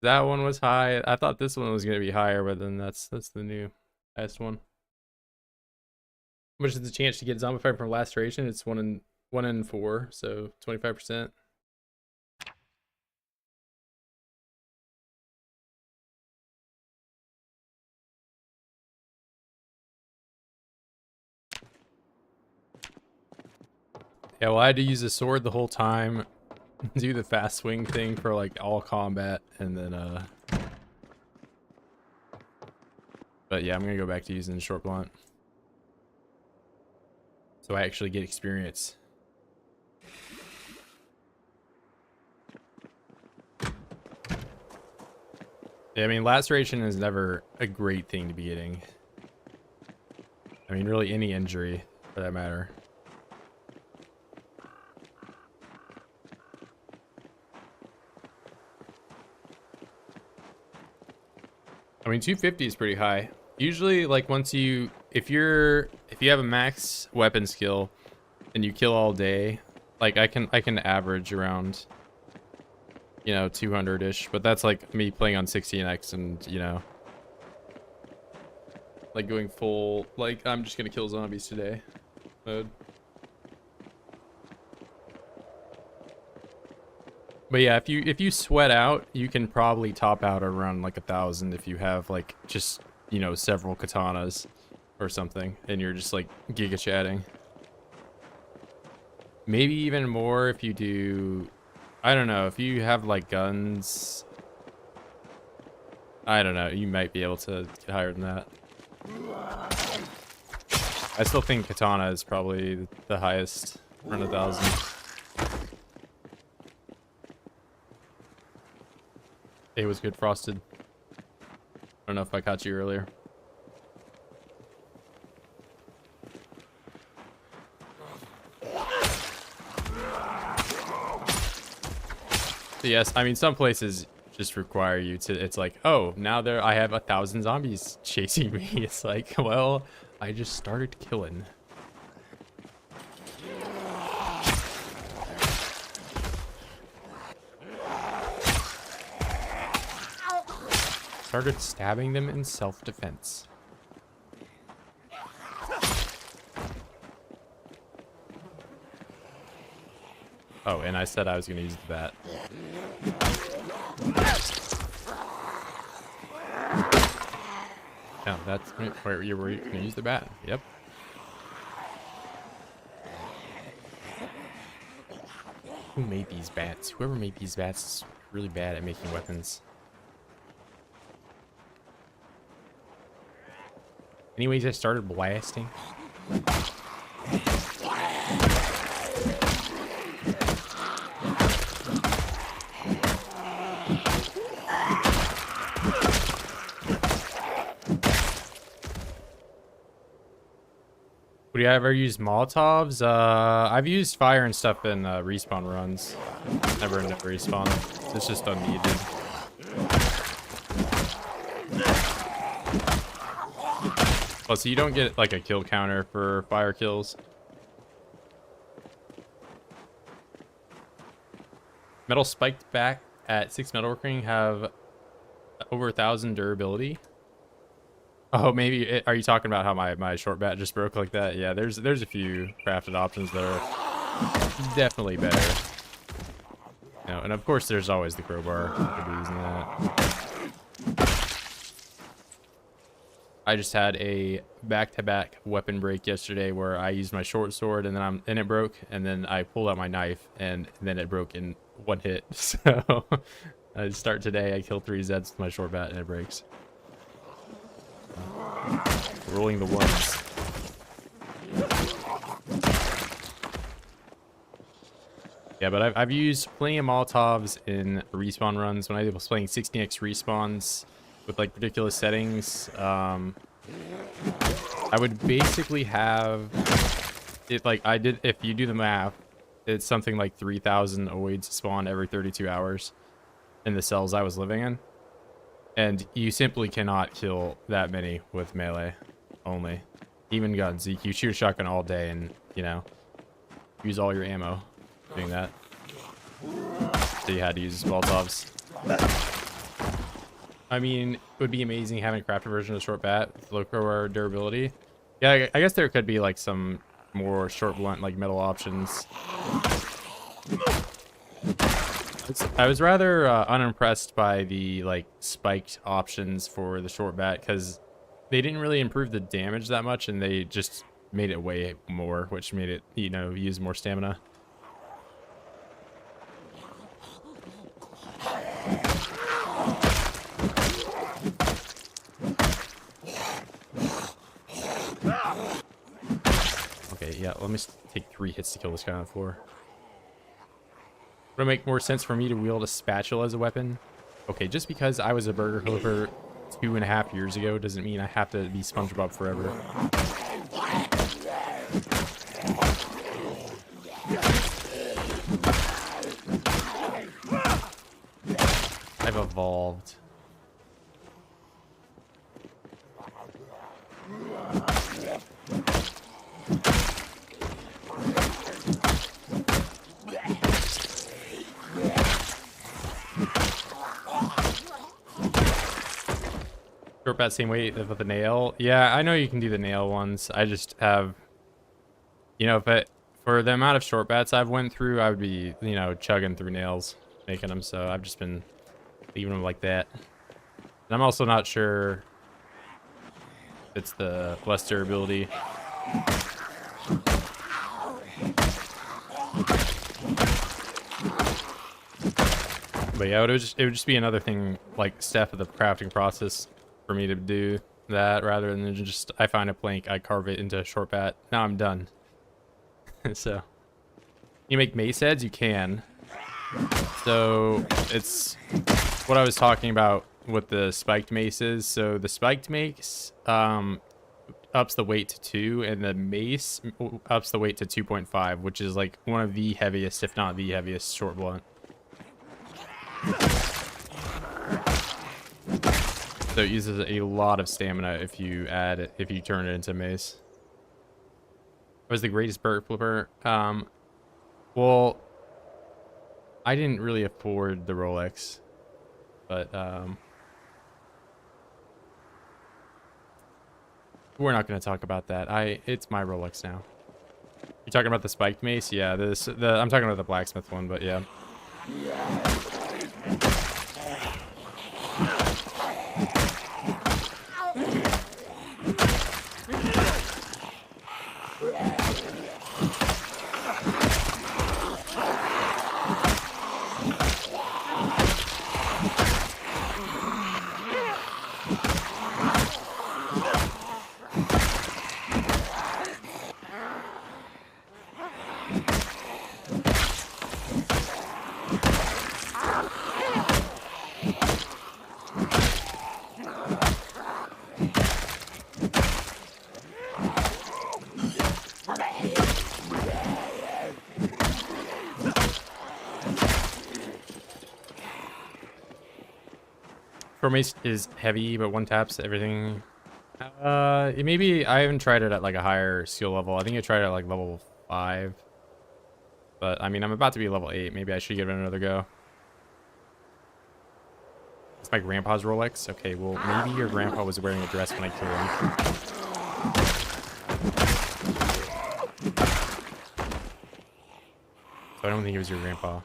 That one was high. I thought this one was gonna be higher, but then that's the new highest one. How much is the chance to get zombified from laceration? It's 1 in 4, so 25%. Yeah, well, I had to use a sword the whole time, do the fast swing thing for like all combat, and then but yeah, I'm gonna go back to using the short blunt, so I actually get experience. Yeah, I mean, laceration is never a great thing to be getting. I mean, really any injury for that matter. I mean, 250 is pretty high. Usually, like if you have a max weapon skill and you kill all day, like I can average around, you know, 200-ish, but that's like me playing on 16x and, you know, like going full, like I'm just gonna kill zombies today mode. But yeah, if you sweat out, you can probably top out around like 1,000 if you have like just, you know, several katanas or something, and you're just like giga chatting. Maybe even more if you do, I don't know, if you have like guns. I don't know, you might be able to get higher than that. I still think katana is probably the highest, around 1,000. It was good frosted. I don't know if I caught you earlier. So yes, I mean, some places just require you to, it's like, oh, now I have 1,000 zombies chasing me. It's like, well, I just started killing. Started stabbing them in self-defense. Oh, and I said I was going to use the bat. No, that's where you were going to use the bat. Yep. Who made these bats? Whoever made these bats is really bad at making weapons. Anyways, I started blasting. Would you ever use Molotovs? I've used fire and stuff in respawn runs. Never in a respawn. It's just unneeded. Plus, you don't get like a kill counter for fire kills. Metal spiked back at 6 metalworking have over 1,000 durability. Oh, maybe are you talking about how my short bat just broke like that? Yeah, there's a few crafted options that are definitely better. You know, and of course there's always the crowbar. I could be using that. I just had a back-to-back weapon break yesterday where I used my short sword and then it broke, and then I pulled out my knife and then it broke in one hit. So I start today, I kill 3 Zeds with my short bat and it breaks. Rolling the ones. Yeah, but I've used plenty of Molotovs in respawn runs when I was playing 16x respawns with like ridiculous settings. I would basically have it like I did. If you do the math, it's something like 3,000 OIDS spawn every 32 hours in the cells I was living in. And you simply cannot kill that many with melee only. Even guns. You shoot a shotgun all day and, you know, use all your ammo doing that. So you had to use Molotovs. I mean, it would be amazing having a crafted version of the short bat with low crowbar durability. Yeah, I guess there could be like some more short blunt, like metal options. I was rather unimpressed by the like spiked options for the short bat because they didn't really improve the damage that much, and they just made it way more, which made it, you know, use more stamina. Okay, yeah, let me take 3 hits to kill this guy on the floor. Would it make more sense for me to wield a spatula as a weapon? Okay, just because I was a burger flipper 2.5 years ago doesn't mean I have to be SpongeBob forever. I've evolved. Short bat same weight with the nail. Yeah, I know you can do the nail ones. I just have, you know, for the amount of short bats I've went through, I would be, you know, chugging through nails, making them. So I've just been leaving them like that. And I'm also not sure if it's the less durability. But yeah, it would just be another thing, like step of the crafting process for me to do that rather than just I find a plank, I carve it into a short bat. Now I'm done. So you make mace heads, you can. So it's what I was talking about with the spiked maces. So the spiked mace ups the weight to 2, and the mace ups the weight to 2.5, which is like one of the heaviest, if not the heaviest, short blunt. So it uses a lot of stamina if you turn it into mace. I was the greatest bird flipper. Well, I didn't really afford the Rolex, but we're not going to talk about that. It's my Rolex now. You're talking about the spiked mace? Yeah, I'm talking about the blacksmith one, but yeah. Mace is heavy, but one taps everything. Maybe I haven't tried it at like a higher skill level. I think I tried it at like level 5. But I mean, I'm about to be level 8. Maybe I should give it another go. It's my grandpa's Rolex. Okay, well, maybe your grandpa was wearing a dress when I killed him. So I don't think it was your grandpa.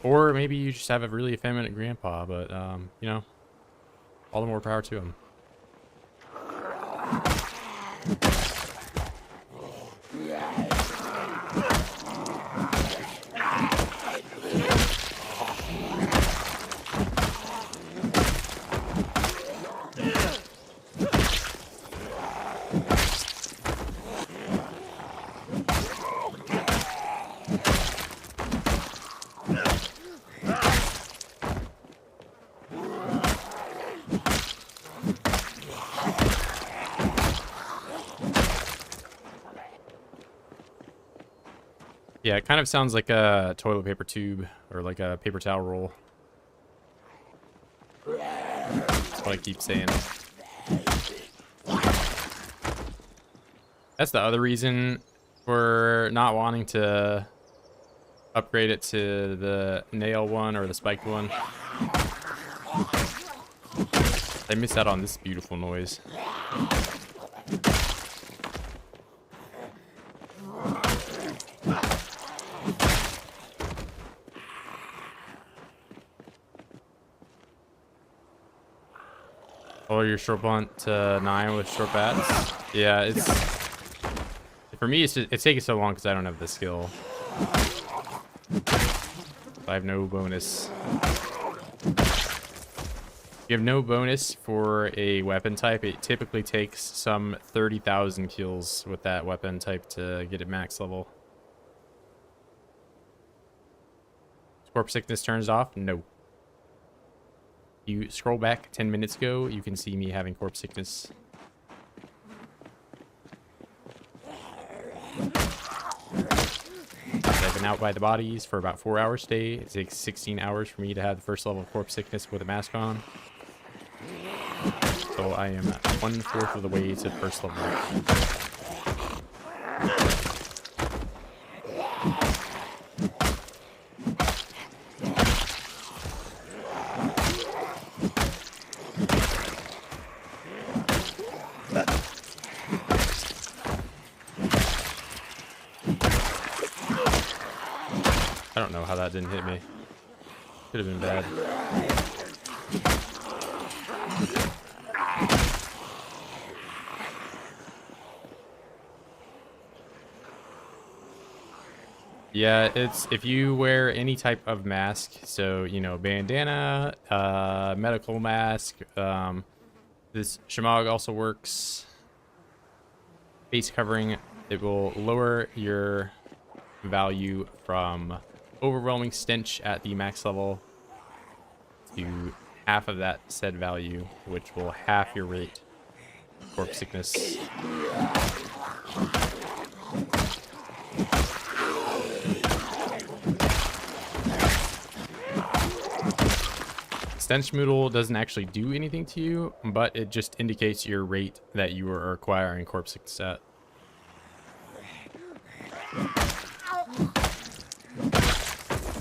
Or maybe you just have a really effeminate grandpa, but, you know, all the more power to him. Yeah, it kind of sounds like a toilet paper tube or like a paper towel roll. That's what I keep saying. That's the other reason for not wanting to upgrade it to the nail one or the spiked one. I missed out on this beautiful noise. Or your short blunt to 9 with short bats. Yeah, it's for me. It's taking so long because I don't have the skill. I have no bonus. You have no bonus for a weapon type. It typically takes some 30,000 kills with that weapon type to get it max level. Corpse sickness turns off? No. You scroll back 10 minutes ago, you can see me having corpse sickness. I've been out by the bodies for about 4 hours today. It takes 16 hours for me to have the first level of corpse sickness with a mask on. So I am 1/4 of the way to first level. I don't know how that didn't hit me. Could have been bad. Yeah, it's if you wear any type of mask, so you know, bandana, medical mask, this Shemagh also works. Face covering, it will lower your value from overwhelming stench at the max level to half of that said value, which will half your rate of corpse sickness. Stench Moodle doesn't actually do anything to you, but it just indicates your rate that you are acquiring corpse sickness at.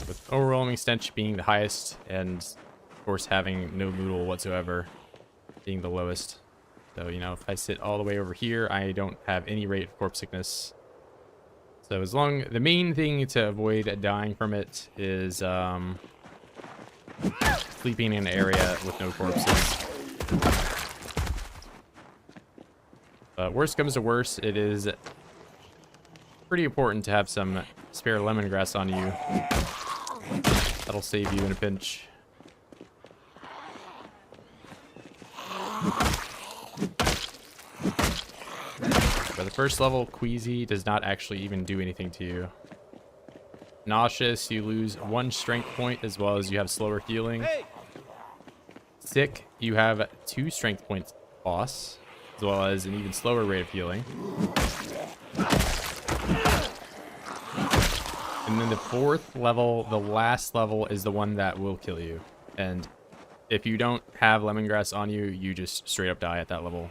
With overwhelming stench being the highest, and of course having no Moodle whatsoever being the lowest. So, you know, if I sit all the way over here, I don't have any rate of corpse sickness. So the main thing to avoid dying from it is sleeping in an area with no corpses. But worst comes to worst, it is pretty important to have some spare lemongrass on you. That'll save you in a pinch. But the first level, Queasy does not actually even do anything to you. Nauseous, you lose 1 strength point as well as you have slower healing. Hey! Sick, you have 2 strength points loss, as well as an even slower rate of healing. And then the 4th level, the last level, is the one that will kill you. And if you don't have lemongrass on you, you just straight up die at that level.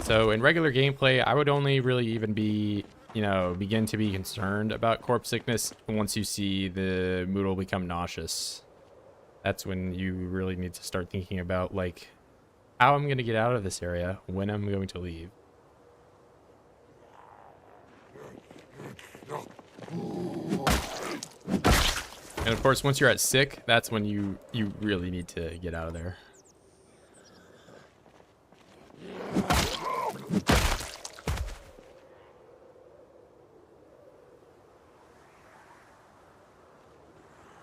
So in regular gameplay, I would only really even be, you know, begin to be concerned about corpse sickness once you see the Moodle become nauseous. That's when you really need to start thinking about, like, how I'm going to get out of this area, when I'm going to leave. And of course, once you're at sick, that's when you really need to get out of there.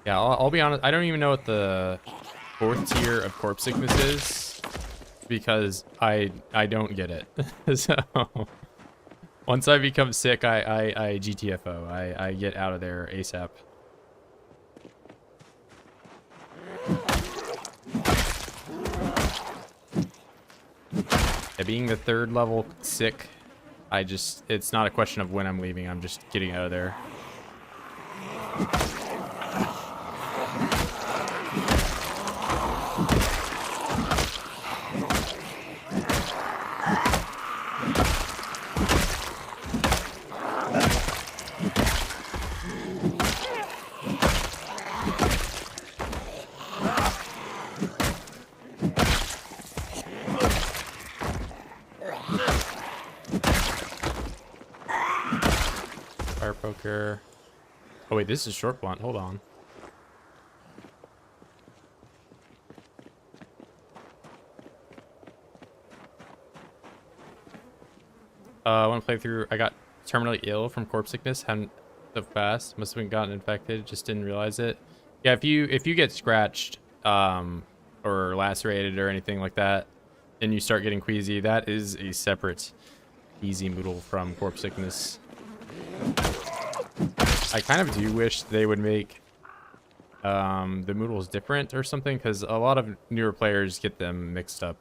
Yeah, I'll be honest, I don't even know what the 4th tier of corpse sickness is, because I don't get it. So once I become sick, I GTFO. I get out of there ASAP. Yeah, being the 3rd level sick, it's not a question of when I'm leaving, I'm just getting out of there. Fire poker. Oh wait, this is short blunt. Hold on. One playthrough, I got terminally ill from corpse sickness. Hadn't so fast. Must have been gotten infected. Just didn't realize it. Yeah, if you get scratched, or lacerated or anything like that, and you start getting queasy, that is a separate easy moodle from corpse sickness. I kind of do wish they would make the moodles different or something, because a lot of newer players get them mixed up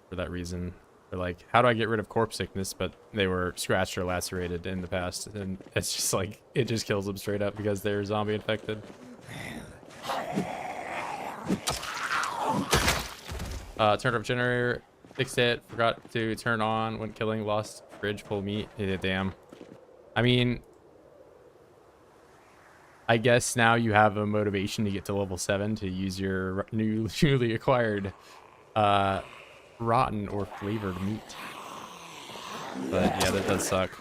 for that reason. They're like, how do I get rid of corpse sickness? But they were scratched or lacerated in the past, and it's just like, it just kills them straight up because they're zombie infected. Turned off generator, fixed it, forgot to turn on when killing, lost fridge full of meat. Yeah, damn. I mean, I guess now you have a motivation to get to level 7 to use your newly acquired rotten or flavored meat. But yeah, that does suck.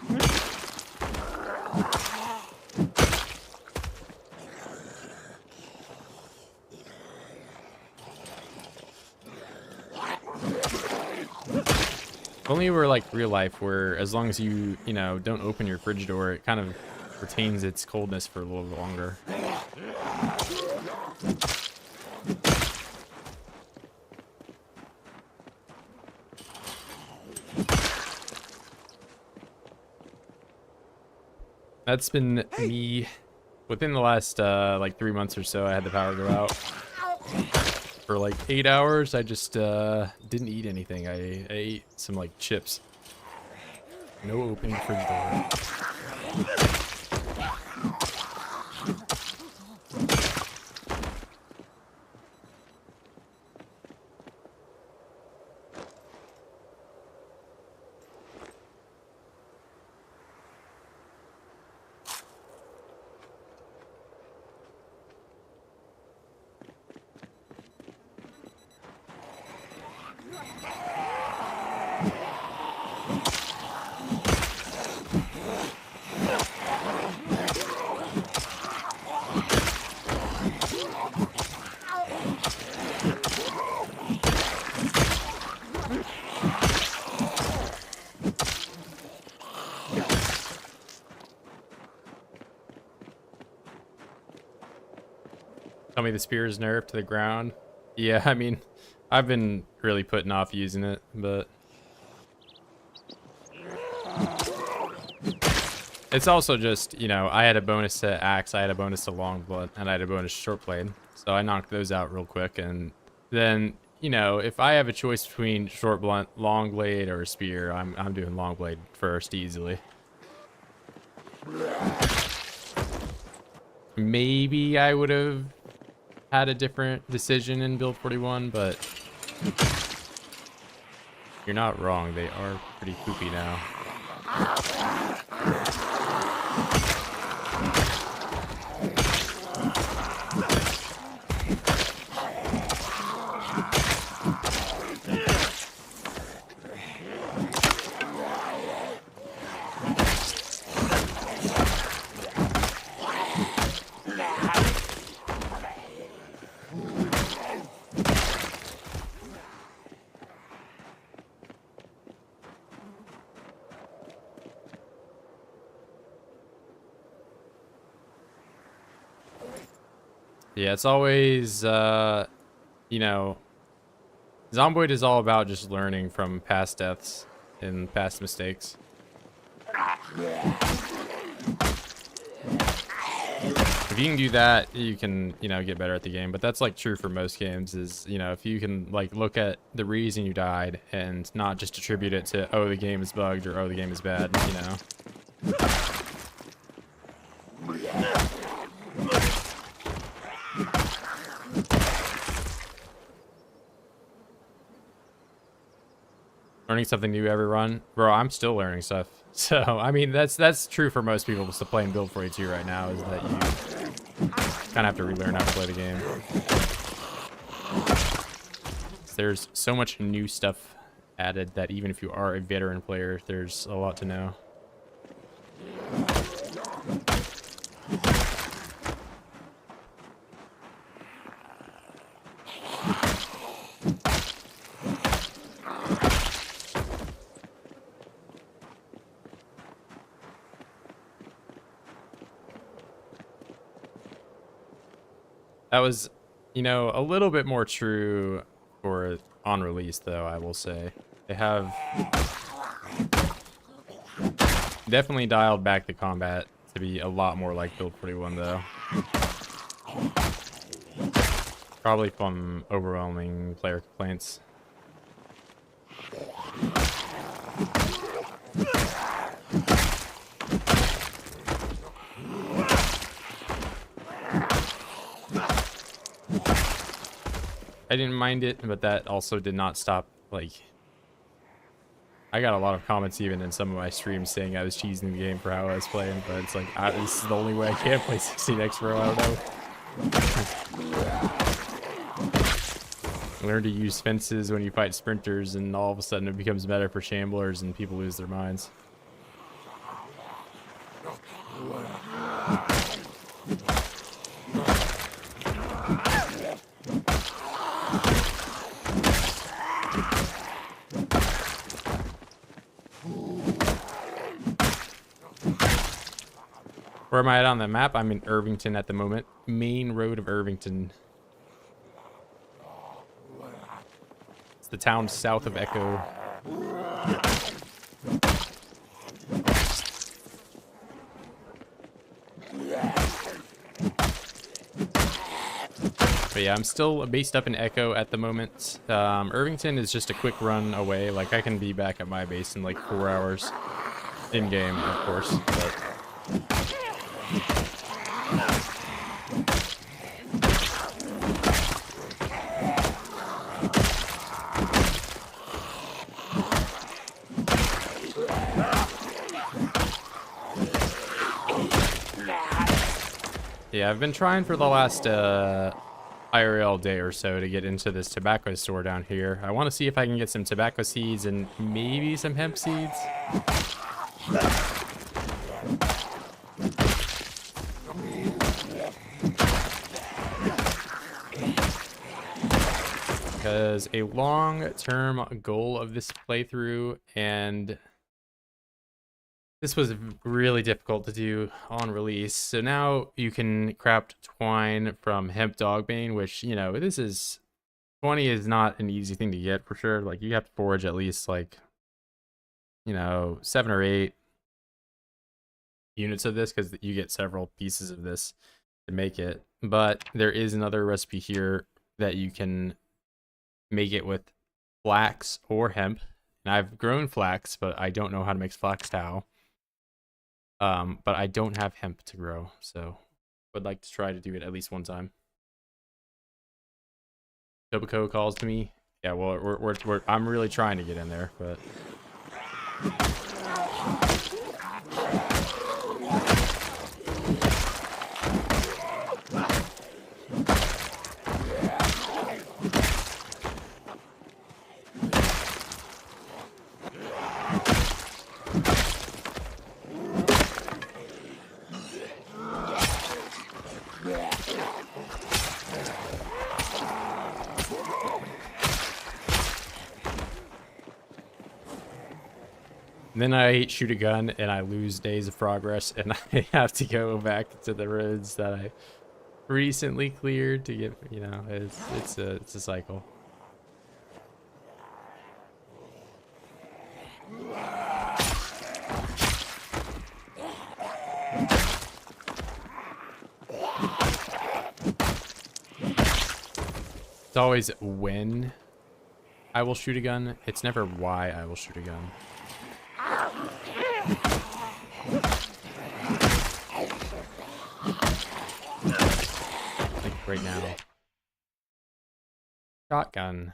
If only we're like real life, where as long as you know, don't open your fridge door, it kind of retains its coldness for a little bit longer. That's been me within the last like 3 months or so. I had the power go out for like 8 hours. I just didn't eat anything. I ate some like chips. No opening fridge door. Tell me the spear is nerfed to the ground. Yeah, I mean, I've been really putting off using it, but it's also just, you know, I had a bonus to axe, I had a bonus to long blunt, and I had a bonus to short blade. So I knocked those out real quick, and then, you know, if I have a choice between short blunt, long blade, or a spear, I'm doing long blade first easily. Maybe I would have had a different decision in build 41, but you're not wrong. They are pretty poopy now. Yeah, it's always, you know, Zomboid is all about just learning from past deaths and past mistakes. If you can do that, you can, you know, get better at the game. But that's like true for most games is, you know, if you can like look at the reason you died and not just attribute it to, oh, the game is bugged or, oh, the game is bad, you know. Learning something new every run, bro. I'm still learning stuff. So I mean, that's true for most people just to play in build 42 right now, is that you kind of have to relearn how to play the game. There's so much new stuff added that even if you are a veteran player, there's a lot to know. That was, you know, a little bit more true for on release, though, I will say. They have definitely dialed back the combat to be a lot more like Build 41, though. Probably from overwhelming player complaints. I didn't mind it, but that also did not stop, like... I got a lot of comments even in some of my streams saying I was cheesing the game for how I was playing, but it's like, this is the only way I can play 16x Pro, I don't know. Learn to use fences when you fight sprinters, and all of a sudden it becomes better for shamblers and people lose their minds. Where am I at on the map? I'm in Irvington at the moment. Main road of Irvington. It's the town south of Echo. But yeah, I'm still based up in Echo at the moment. Irvington is just a quick run away. Like, I can be back at my base in like 4 hours. In-game, of course, but... Yeah, I've been trying for the last IRL day or so to get into this tobacco store down here. I want to see if I can get some tobacco seeds and maybe some hemp seeds. Because a long-term goal of this playthrough, and this was really difficult to do on release. So now you can craft twine from hemp dogbane, which, you know, 20 is not an easy thing to get for sure. Like, you have to forage at least, like, you know, 7 or 8 units of this, because you get several pieces of this to make it. But there is another recipe here that you can make it with flax or hemp. And I've grown flax, but I don't know how to make flax tow. But I don't have hemp to grow, so would like to try to do it at least one time. Tobacco calls to me. Yeah, well, I'm really trying to get in there, but... Then I shoot a gun and I lose days of progress, and I have to go back to the roads that I recently cleared to get, you know, it's a cycle. It's always when I will shoot a gun. It's never why I will shoot a gun. Like right now. Shotgun.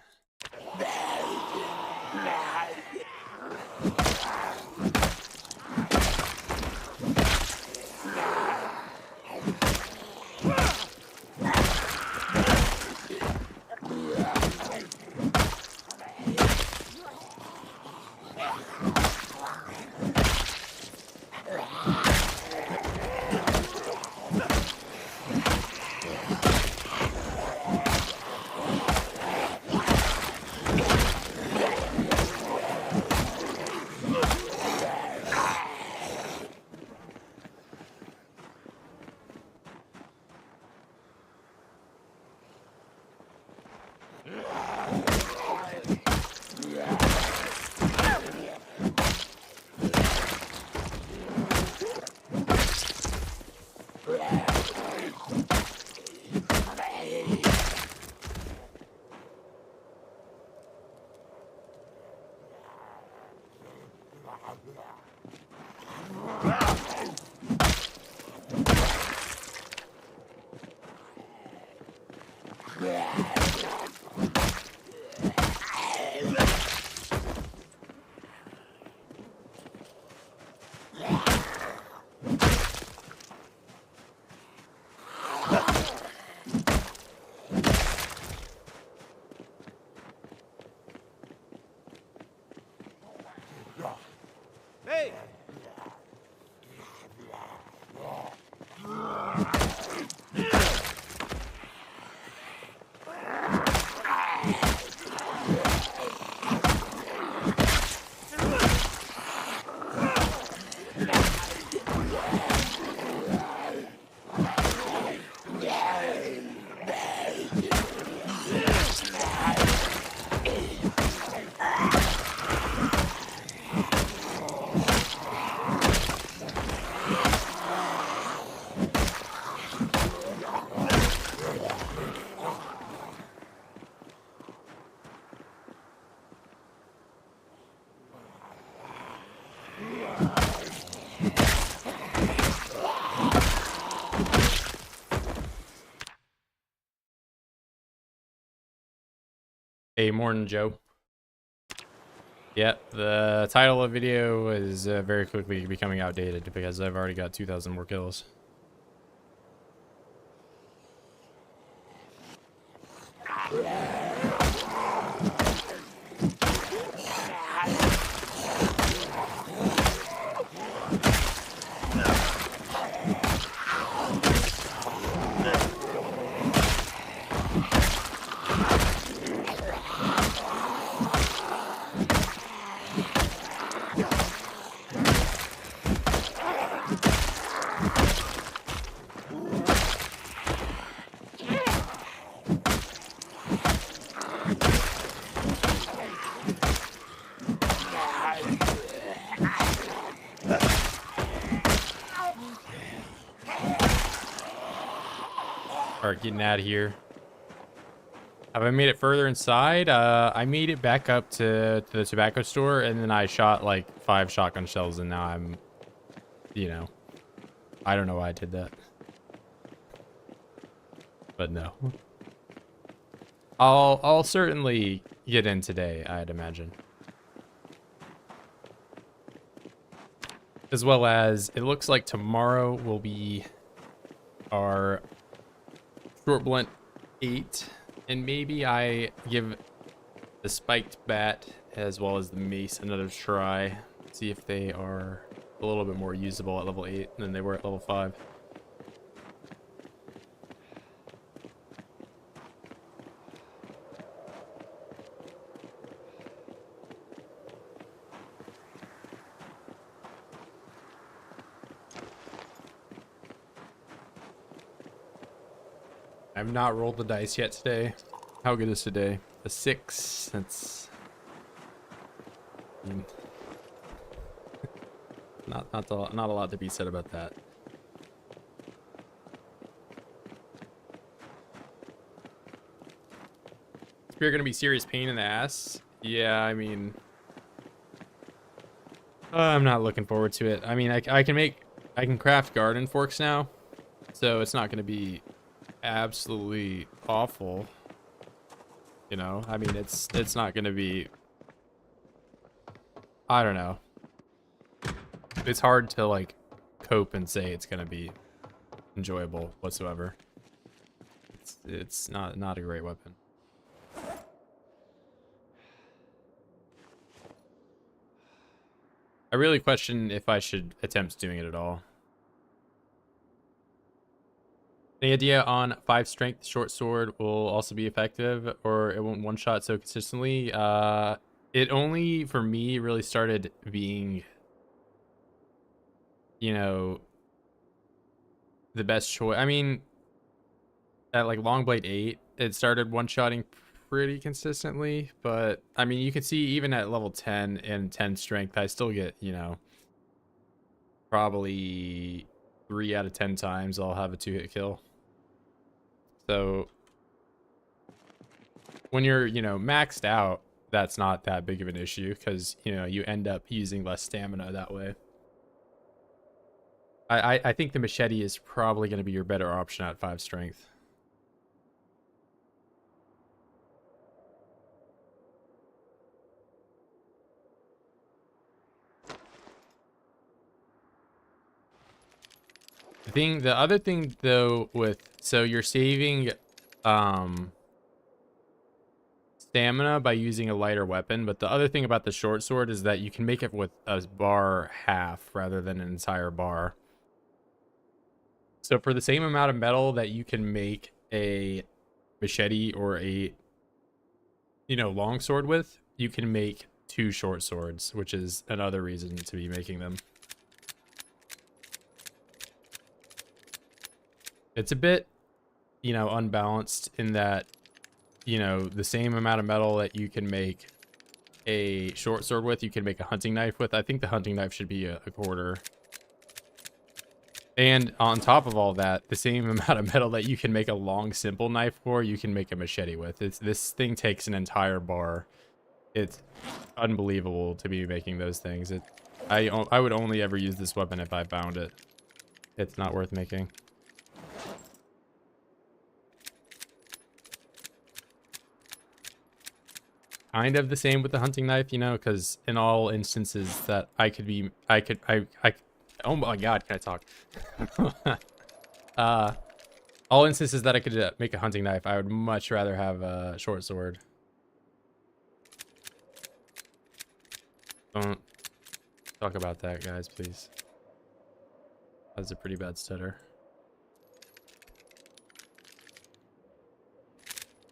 Hey! Hey, morning, Joe. Yep, the title of the video is very quickly becoming outdated because I've already got 2,000 more kills. Alright, getting out of here. Have I made it further inside? I made it back up to the tobacco store, and then I shot like 5 shotgun shells, and now I'm, you know, I don't know why I did that. But no. I'll certainly get in today, I'd imagine. As well as, it looks like tomorrow will be our short blunt 8, and maybe I give the spiked bat as well as the mace another try, see if they are a little bit more usable at level 8 than they were at level 5. I've not rolled the dice yet today. How good is today? A 6. That's not a lot to be said about that. You're gonna be serious pain in the ass. Yeah, I mean, I'm not looking forward to it. I mean, I can craft garden forks now, so it's not gonna be absolutely awful. You know, I mean, it's not gonna be, I don't know. It's hard to like cope and say it's gonna be enjoyable whatsoever. It's not a great weapon. I really question if I should attempt doing it at all. Any idea on 5 strength short sword will also be effective, or it won't one shot so consistently? It only for me really started being, you know, the best choice. I mean, at like Longblade 8, it started one-shotting pretty consistently, but I mean, you can see even at level 10 and 10 strength, I still get, you know, probably 3 out of 10 times I'll have a 2-hit kill. So when you're, you know, maxed out, that's not that big of an issue because, you know, you end up using less stamina that way. I think the machete is probably going to be your better option at 5 strength. The other thing though so you're saving stamina by using a lighter weapon, but the other thing about the short sword is that you can make it with a bar half rather than an entire bar. So for the same amount of metal that you can make a machete or a long sword with, you can make 2 short swords, which is another reason to be making them. It's a bit unbalanced in that the same amount of metal that you can make a short sword with, you can make a hunting knife with. I think the hunting knife should be a quarter. And on top of all that, the same amount of metal that you can make a long simple knife for, you can make a machete with. This thing takes an entire bar. It's unbelievable to be making those things. I would only ever use this weapon if I found it. It's not worth making. Kind of the same with the hunting knife, because in all instances that oh my god, can I talk? All instances that I could make a hunting knife, I would much rather have a short sword. Don't talk about that, guys, please. That's a pretty bad stutter.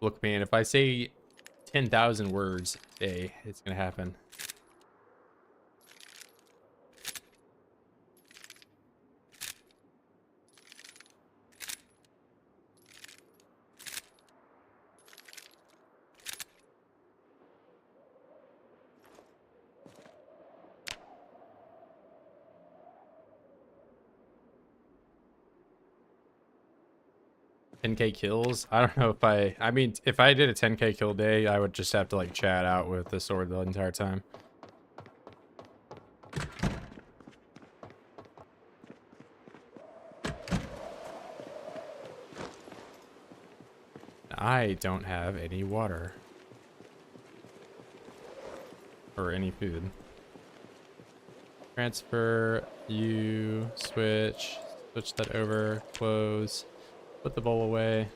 Look, man, if I say 10,000 words a day, it's gonna happen. $10K kills. I don't know if I mean, if I did a 10K kill day, I would just have to like chat out with the sword the entire time. I don't have any water. Or any food. Transfer, switch that over, close, put the bowl away.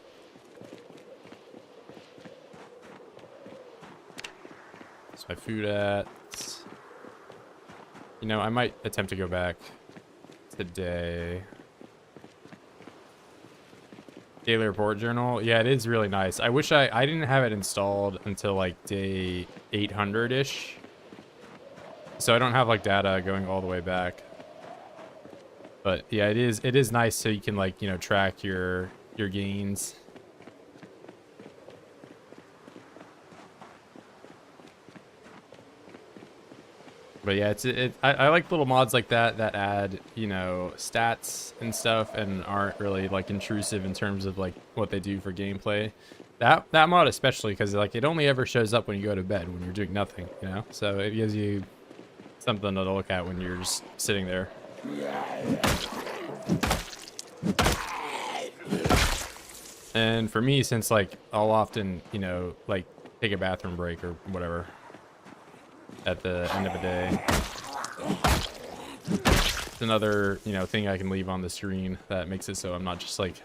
That's my food at. I might attempt to go back today. Daily report journal. Yeah, it is really nice. I wish I didn't have it installed until like day 800-ish. So I don't have like data going all the way back. But yeah, it is nice so you can like, track your gains. But yeah, I like little mods like that add, stats and stuff and aren't really like intrusive in terms of like what they do for gameplay. That mod especially, because like it only ever shows up when you go to bed, when you're doing nothing, So it gives you something to look at when you're just sitting there. And for me, since like I'll often, like take a bathroom break or whatever at the end of the day, it's another, thing I can leave on the screen that makes it so I'm not just like,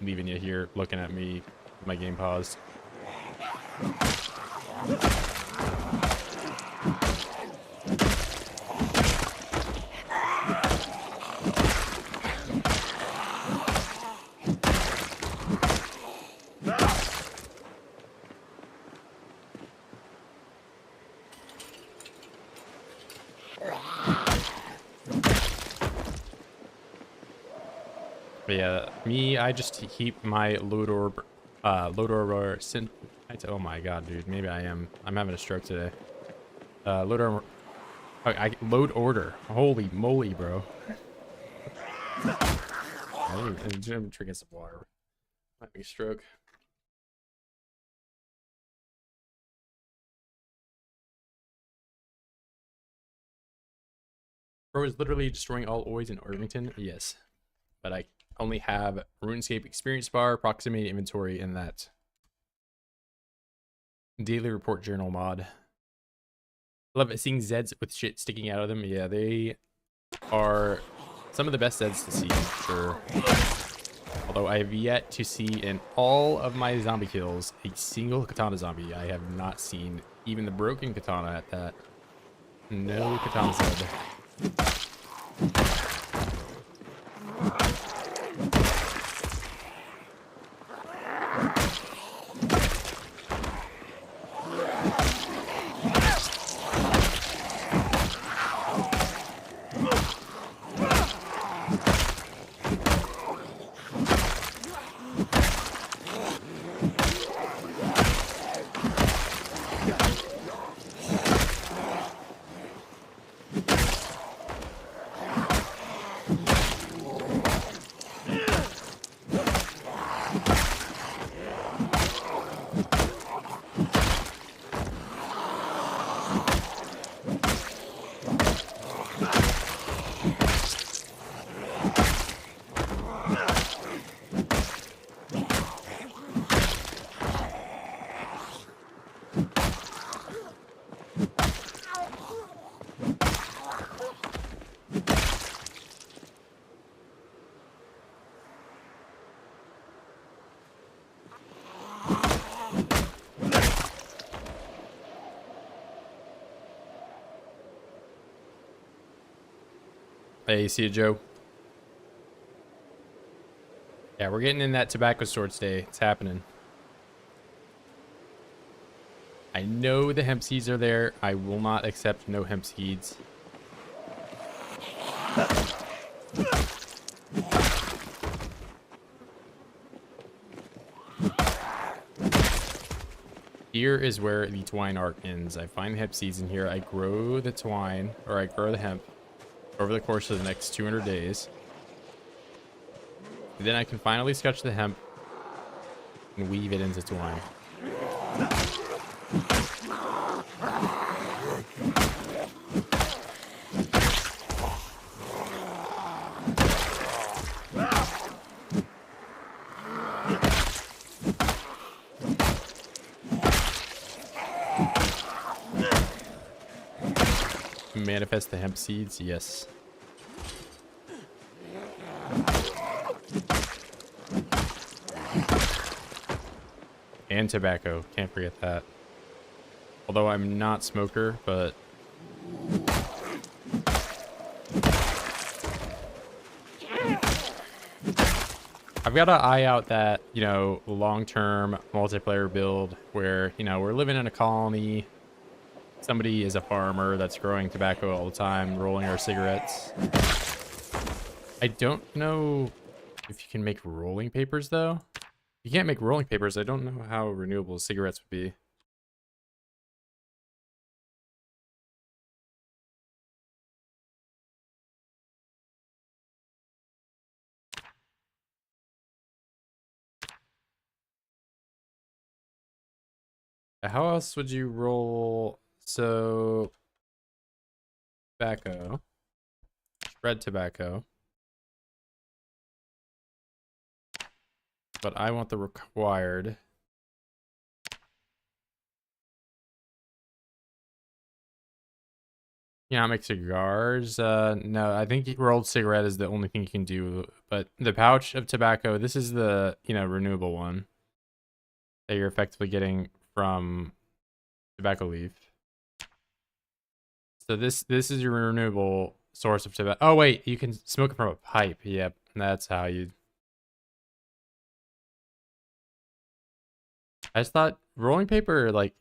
leaving you here looking at me with my game paused. But yeah, I just keep my load orb, oh my god, dude, maybe I'm having a stroke today. Load order. Holy moly, bro. I'm drinking some water. Might be a stroke. Bro is literally destroying all OIDS in Irvington. Yes, but I only have RuneScape experience bar, proximity inventory, and that daily report journal mod. Love it, seeing Zeds with shit sticking out of them. Yeah, they are some of the best Zeds to see, for sure. Although I have yet to see in all of my zombie kills a single katana zombie. I have not seen even the broken katana at that. No katana Zed. Hey, see you, Joe. Yeah, we're getting in that tobacco sword today. It's happening. I know the hemp seeds are there. I will not accept no hemp seeds. Here is where the twine arc ends. I find the hemp seeds in here. I grow the twine, or I grow the hemp over the course of the next 200 days. And then I can finally sketch the hemp and weave it into twine. Manifest the hemp seeds, yes. And tobacco, can't forget that. Although I'm not smoker, but I've got to eye out that, you know, long-term multiplayer build where, you know, we're living in a colony. Somebody is a farmer that's growing tobacco all the time, rolling our cigarettes. I don't know if you can make rolling papers, though. You can't make rolling papers. I don't know how renewable cigarettes would be. How else would you roll? So, tobacco, red tobacco. But I want the required. Yeah, make cigars. No, I think rolled cigarette is the only thing you can do. But the pouch of tobacco, this is the, you know, renewable one that you're effectively getting from tobacco leaf. So this is your renewable source of tobacco. Oh wait, you can smoke it from a pipe. Yep, that's how you. I just thought rolling paper, like,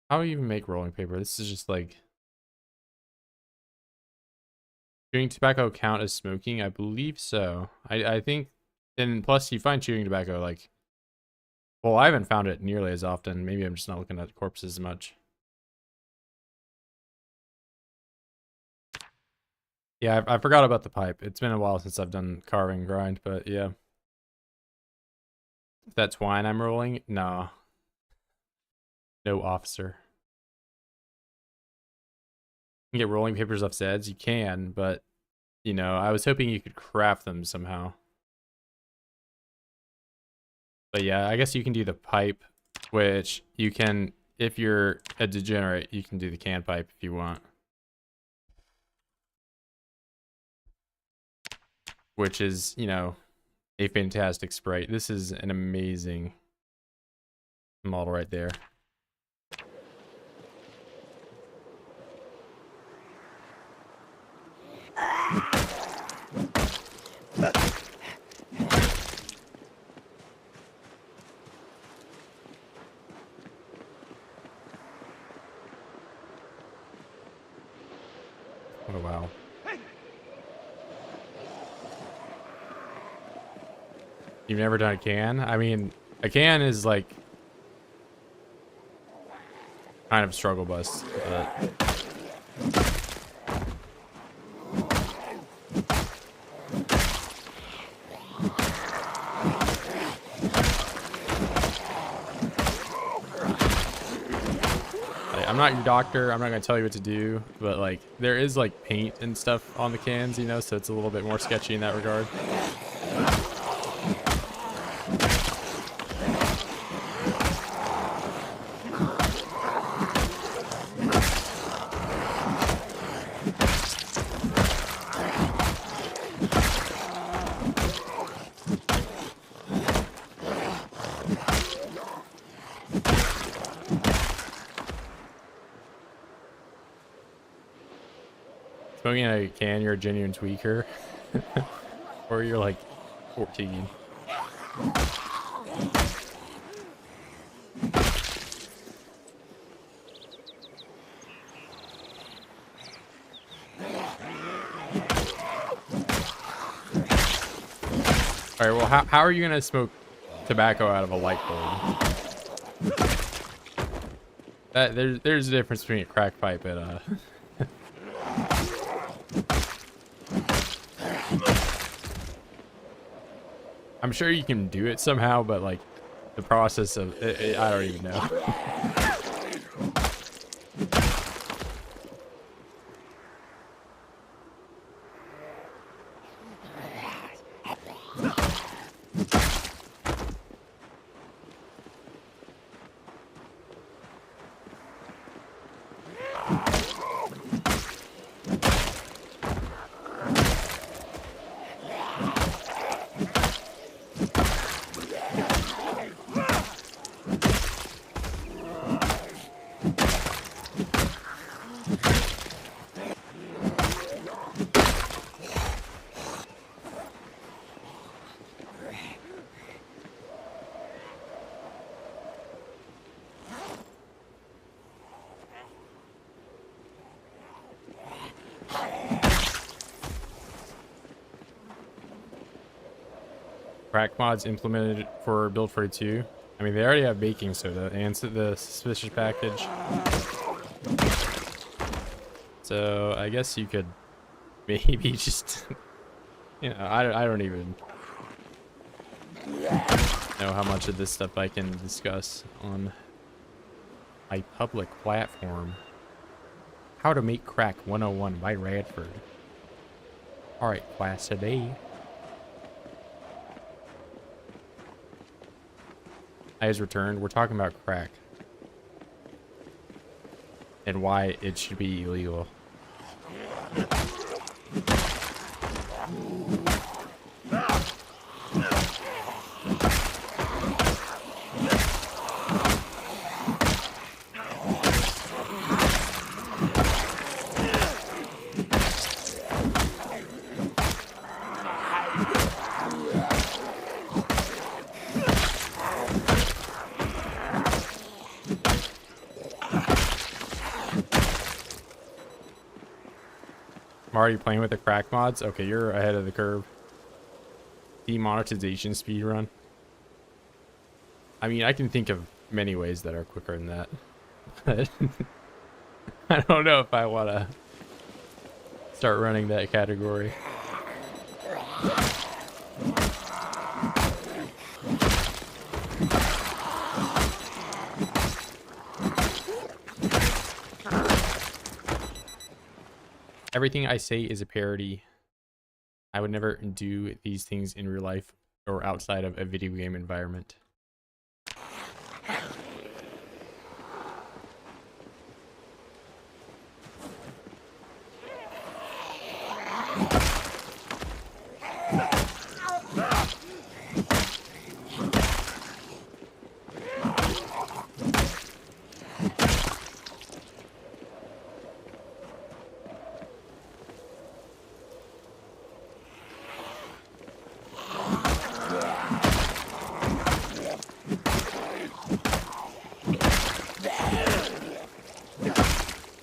how do you even make rolling paper? This is just like. Chewing tobacco count as smoking? I believe so. I think, and plus you find chewing tobacco like, well, I haven't found it nearly as often. Maybe I'm just not looking at corpses as much. Yeah, I forgot about the pipe. It's been a while since I've done carving grind, but yeah. If that's twine I'm rolling, no. No, officer. You can get rolling papers off Zeds, you can, but You know, I was hoping you could craft them somehow. But yeah, I guess you can do the pipe, which you can, if you're a degenerate, you can do the can pipe if you want. Which is, you know, a fantastic sprite. This is an amazing model right there. Oh, wow. You've never done a can? I mean, a can is like kind of struggle bus. I'm not your doctor. I'm not going to tell you what to do, but like there is like paint and stuff on the cans, you know, so it's a little bit more sketchy in that regard. Smoking a can, you're a genuine tweaker. Or you're like 14. Alright, well, how are you going to smoke tobacco out of a light bulb? There's a difference between a crack pipe and a... I'm sure you can do it somehow, but like the process of it, I don't even know. Crack mods implemented for build 42. I mean, they already have baking soda and the suspicious package. So I guess you could maybe just, you know, I don't even know how much of this stuff I can discuss on a public platform. How to Make Crack 101 by Radford. Alright, class today. Eyes returned. We're talking about crack. And why it should be illegal. I'm already playing with the crack mods. Okay, you're ahead of the curve. Demonetization speedrun. I mean, I can think of many ways that are quicker than that. But I don't know if I want to start running that category. Everything I say is a parody I would never do these things in real life or outside of a video game environment.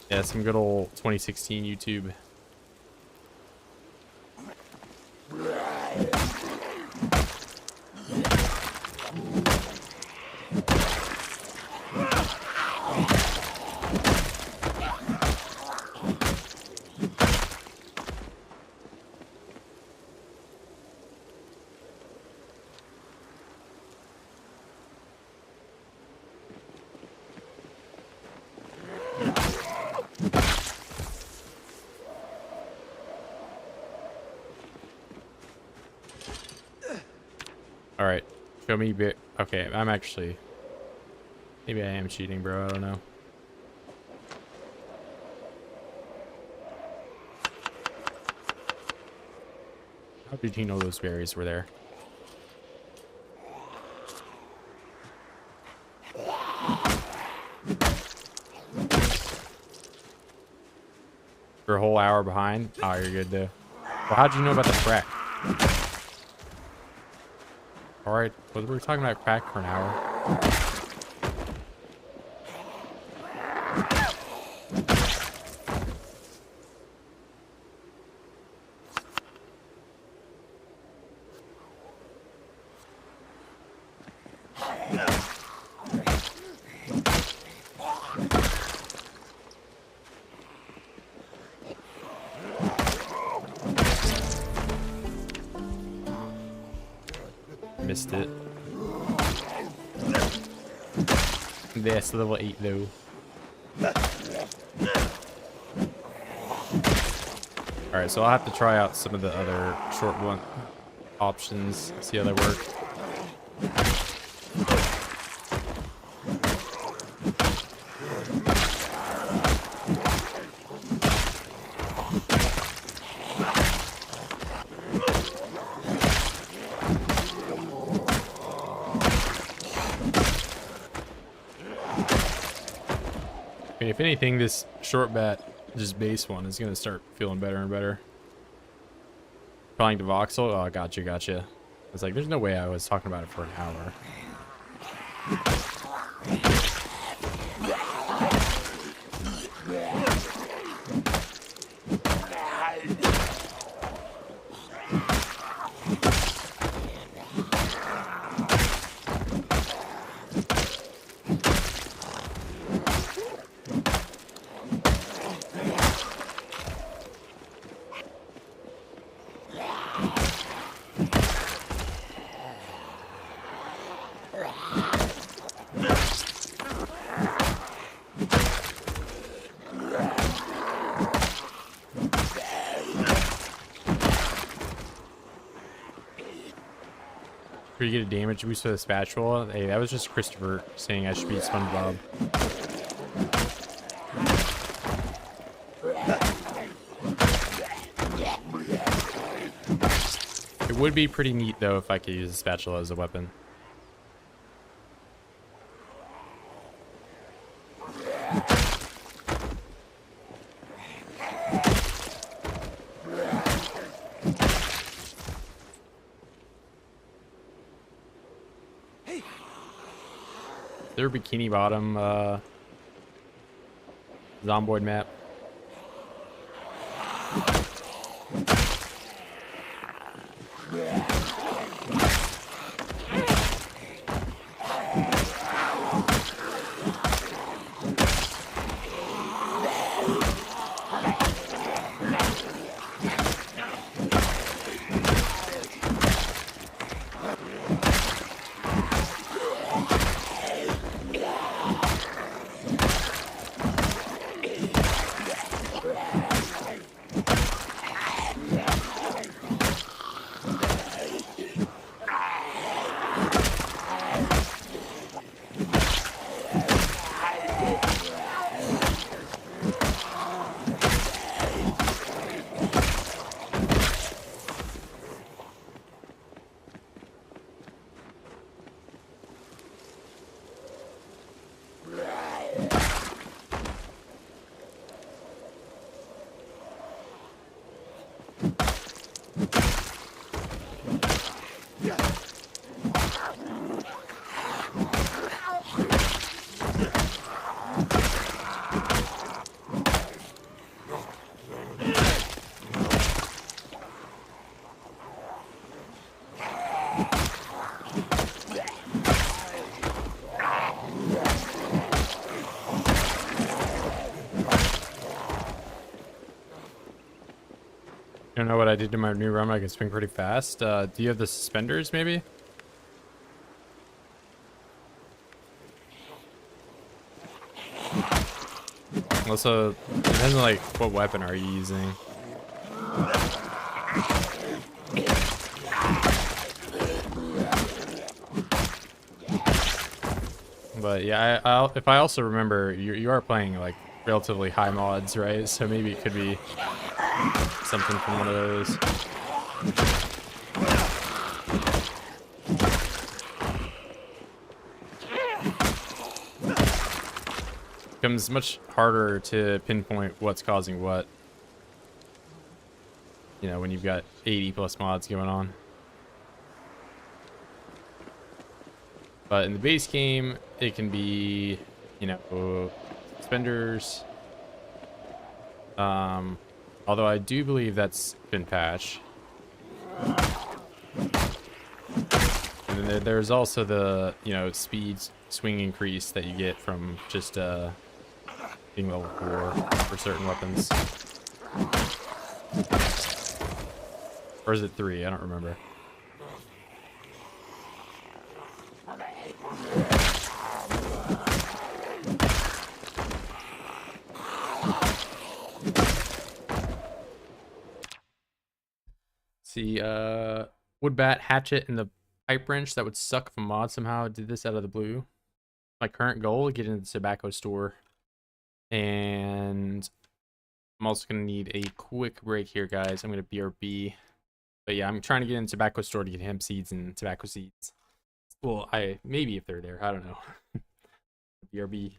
Yeah, some good old 2016 YouTube. All right, show me. Okay, I'm actually. Maybe I am cheating, bro. I don't know. How did he know those berries were there? You're a whole hour behind? Oh, you're good though. Well, how'd you know about the crack? Alright, well, we were talking about crack for an hour. Missed it. That's level 8 though. Alright, so I'll have to try out some of the other short blunt options, see how they work. If anything, this short bat, just base one, is going to start feeling better and better. Calling to voxel? Oh, gotcha. I was like, there's no way I was talking about it for an hour. You get a damage boost with a spatula. Hey, that was just Christopher saying I should be SpongeBob. It would be pretty neat though if I could use a spatula as a weapon. Their Bikini Bottom Zomboid map. I don't know what I did to my new run. I can swing pretty fast. Do you have the suspenders, maybe? Also, depends on like what weapon are you using. But yeah, if I also remember, you are playing like relatively high mods, right? So maybe it could be something from one of those. Becomes much harder to pinpoint what's causing what. You know, when you've got 80 plus mods going on. But in the base game, it can be, you know, suspenders. Although I do believe that's been patched. And then there's also the, you know, speed swing increase that you get from just being level 4 for certain weapons. Or is it 3? I don't remember. See, wood bat, hatchet, and the pipe wrench. That would suck if a mod somehow did this out of the blue. My current goal, get into the tobacco store. And I'm also going to need a quick break here, guys. I'm going to BRB. But yeah, I'm trying to get in the tobacco store to get hemp seeds and tobacco seeds. Well, maybe if they're there. I don't know. BRB.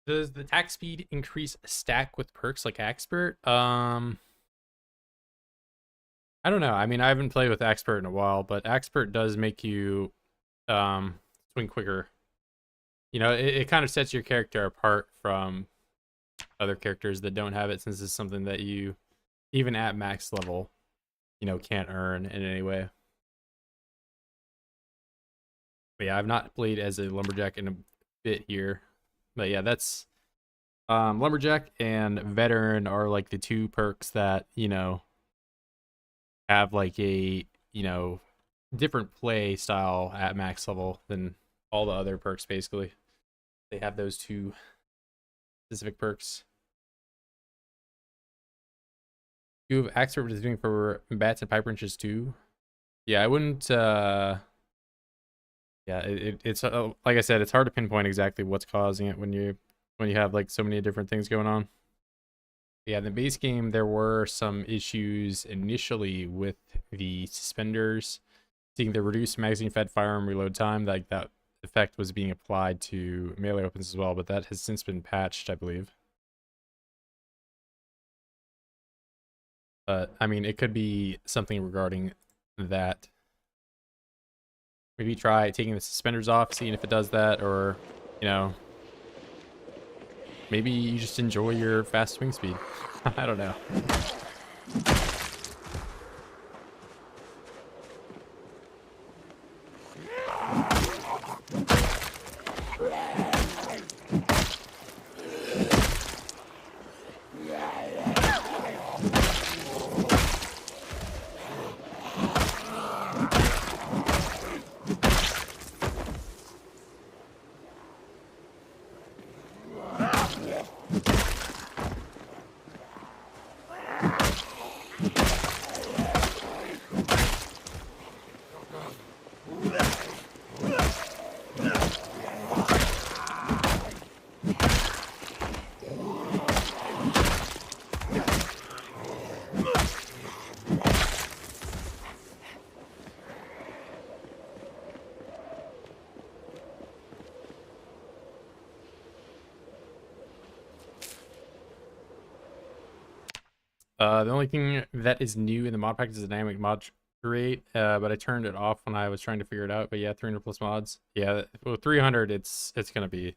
Does the attack speed increase stack with perks like Expert? I don't know. I mean, I haven't played with Expert in a while, but Expert does make you swing quicker. you know, it kind of sets your character apart from other characters that don't have it, since it's something that you, even at max level, you know, can't earn in any way. But yeah, I've not played as a lumberjack in a bit here. But yeah, that's lumberjack and veteran are like the two perks that, you know, have like a, you know, different play style at max level than all the other perks. Basically, they have those two specific perks. You have Axford is doing for bats and pipe wrenches too. Yeah, I wouldn't. Yeah, it's like I said, it's hard to pinpoint exactly what's causing it when you have like so many different things going on. Yeah, in the base game there were some issues initially with the suspenders, seeing the reduced magazine fed firearm reload time. Like that effect was being applied to melee weapons as well, but that has since been patched, I believe. But I mean, it could be something regarding that. Maybe try taking the suspenders off, seeing if it does that, or, you know, maybe you just enjoy your fast swing speed. I don't know. The only thing that is new in the mod pack is the dynamic mod rate, but I turned it off when I was trying to figure it out. But yeah, 300 plus mods. Yeah, with 300, it's gonna be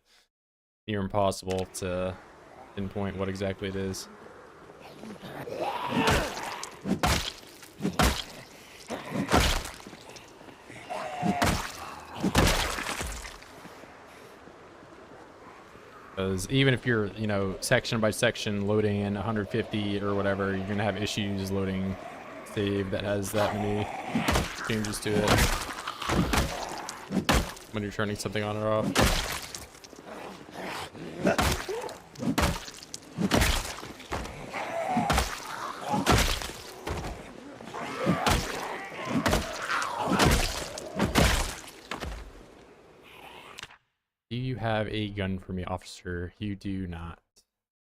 near impossible to pinpoint what exactly it is. Because even if you're, you know, section by section loading in 150 or whatever, you're gonna have issues loading save that has that many changes to it when you're turning something on or off. Do you have a gun for me, officer? You do not.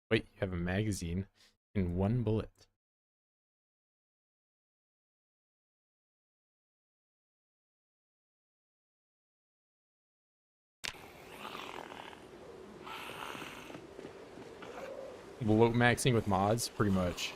Wait, you have a magazine and one bullet. Bloat maxing with mods, pretty much.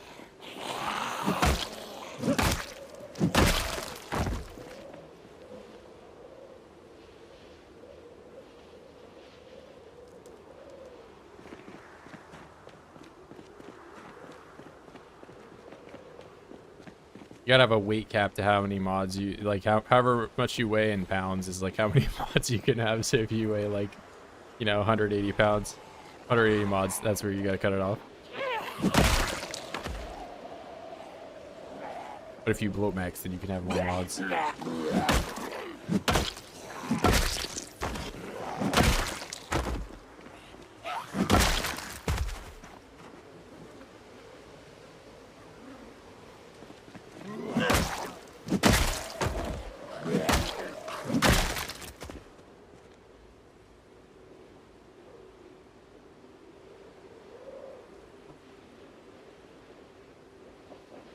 You gotta have a weight cap to how many mods you like. However much you weigh in pounds is like how many mods you can have. So if you weigh like, you know, 180 pounds, 180 mods, that's where you gotta cut it off. But if you bloat max, then you can have more mods.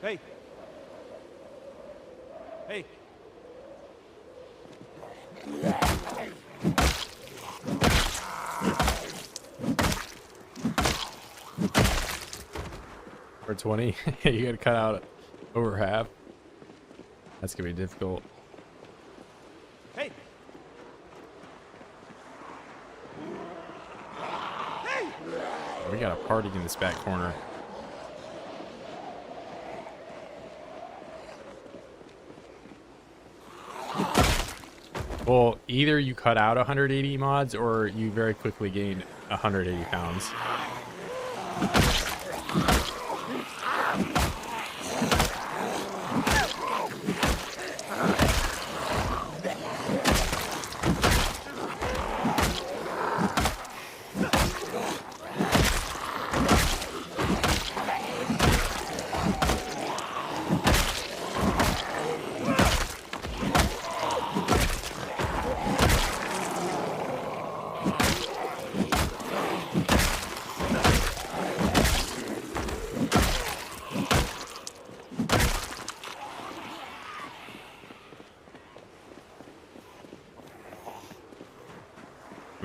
Hey. Hey. For 20, you gotta cut out over half. That's gonna be difficult. Hey. We got a party in this back corner. Well, either you cut out 180 mods or you very quickly gain 180 pounds.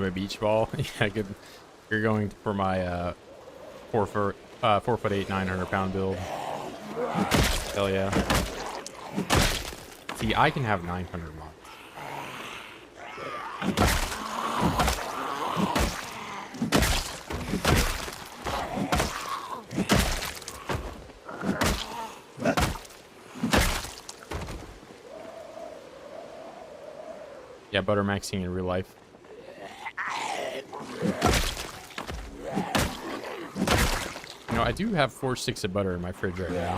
A beach ball. Yeah, good. You're going for my 4'8", 900-pound build. Hell yeah. See, I can have 900 mods. Yeah, butter maxing in real life. You know, I do have 4 sticks of butter in my fridge right now.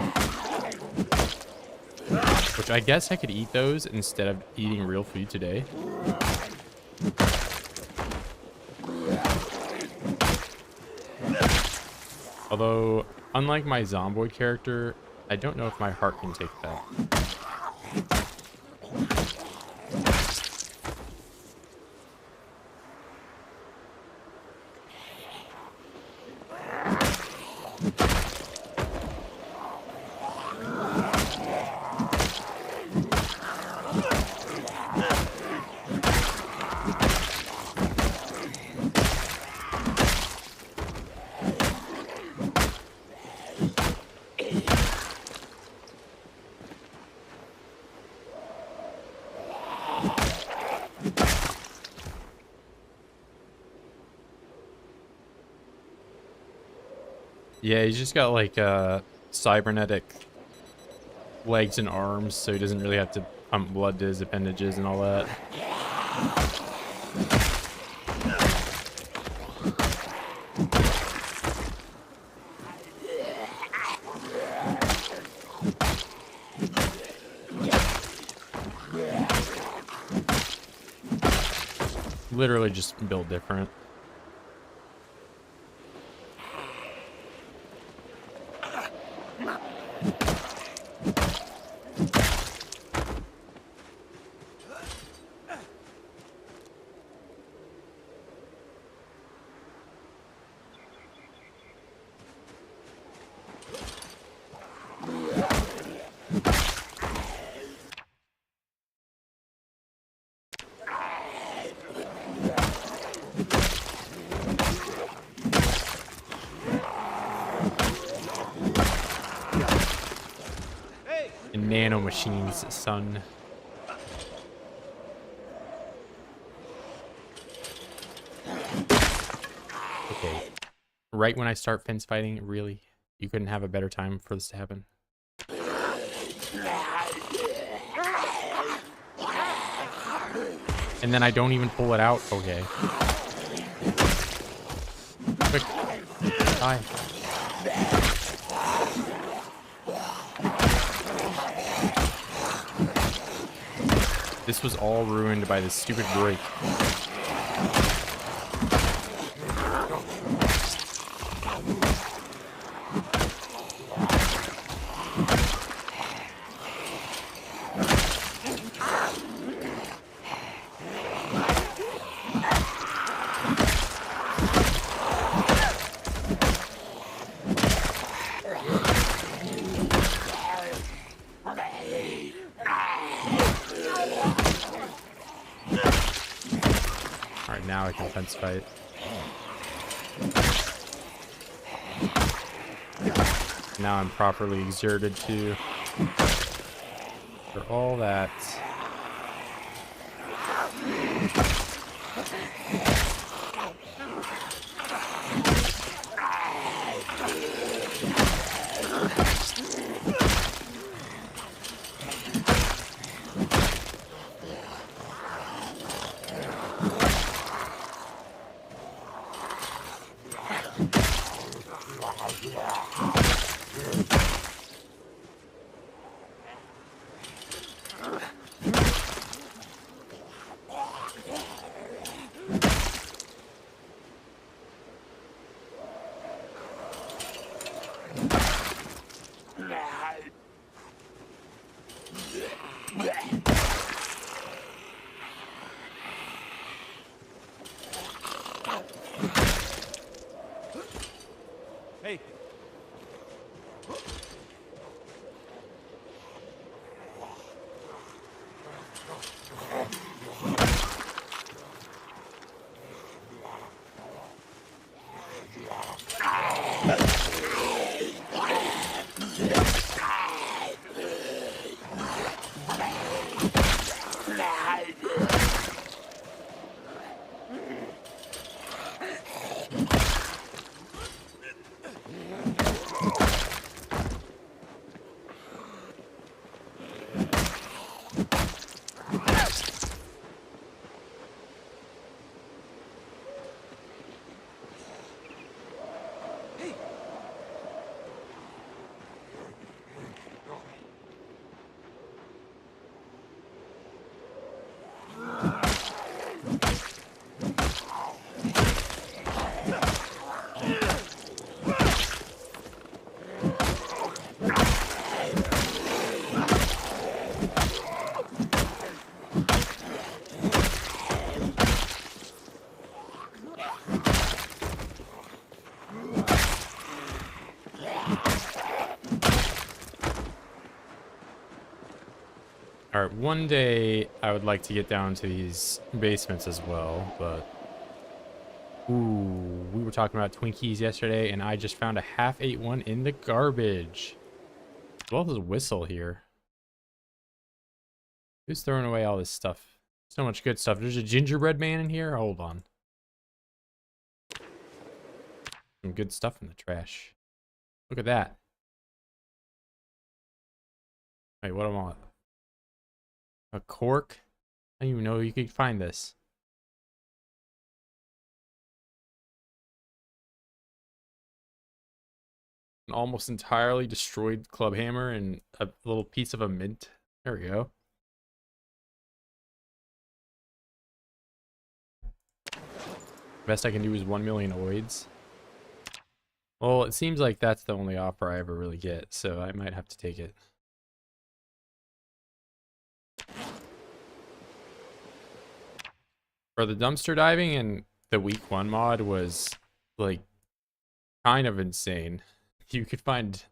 Which I guess I could eat those instead of eating real food today. Although, unlike my Zomboid character, I don't know if my heart can take that. Yeah, he's just got like cybernetic legs and arms, so he doesn't really have to pump blood to his appendages and all that. Literally just built different. Nano machines, son. Okay. Right when I start fence fighting, really? You couldn't have a better time for this to happen? And then I don't even pull it out? Okay. Quick. Die. This was all ruined by this stupid break. Now I can fence fight. Now I'm properly exerted too. For all that. Hey. All right, one day I would like to get down to these basements as well, but ooh, we were talking about Twinkies yesterday, and I just found a half-ate one in the garbage. As well as a whistle here. Who's throwing away all this stuff? So much good stuff. There's a gingerbread man in here. Hold on. Some good stuff in the trash. Look at that. Wait, what do I want? A cork? I didn't even know you could find this. An almost entirely destroyed club hammer and a little piece of a mint. There we go. Best I can do is 1 million OIDS. Well, it seems like that's the only offer I ever really get, so I might have to take it. For the dumpster diving, and the week 1 mod was like kind of insane. You could find,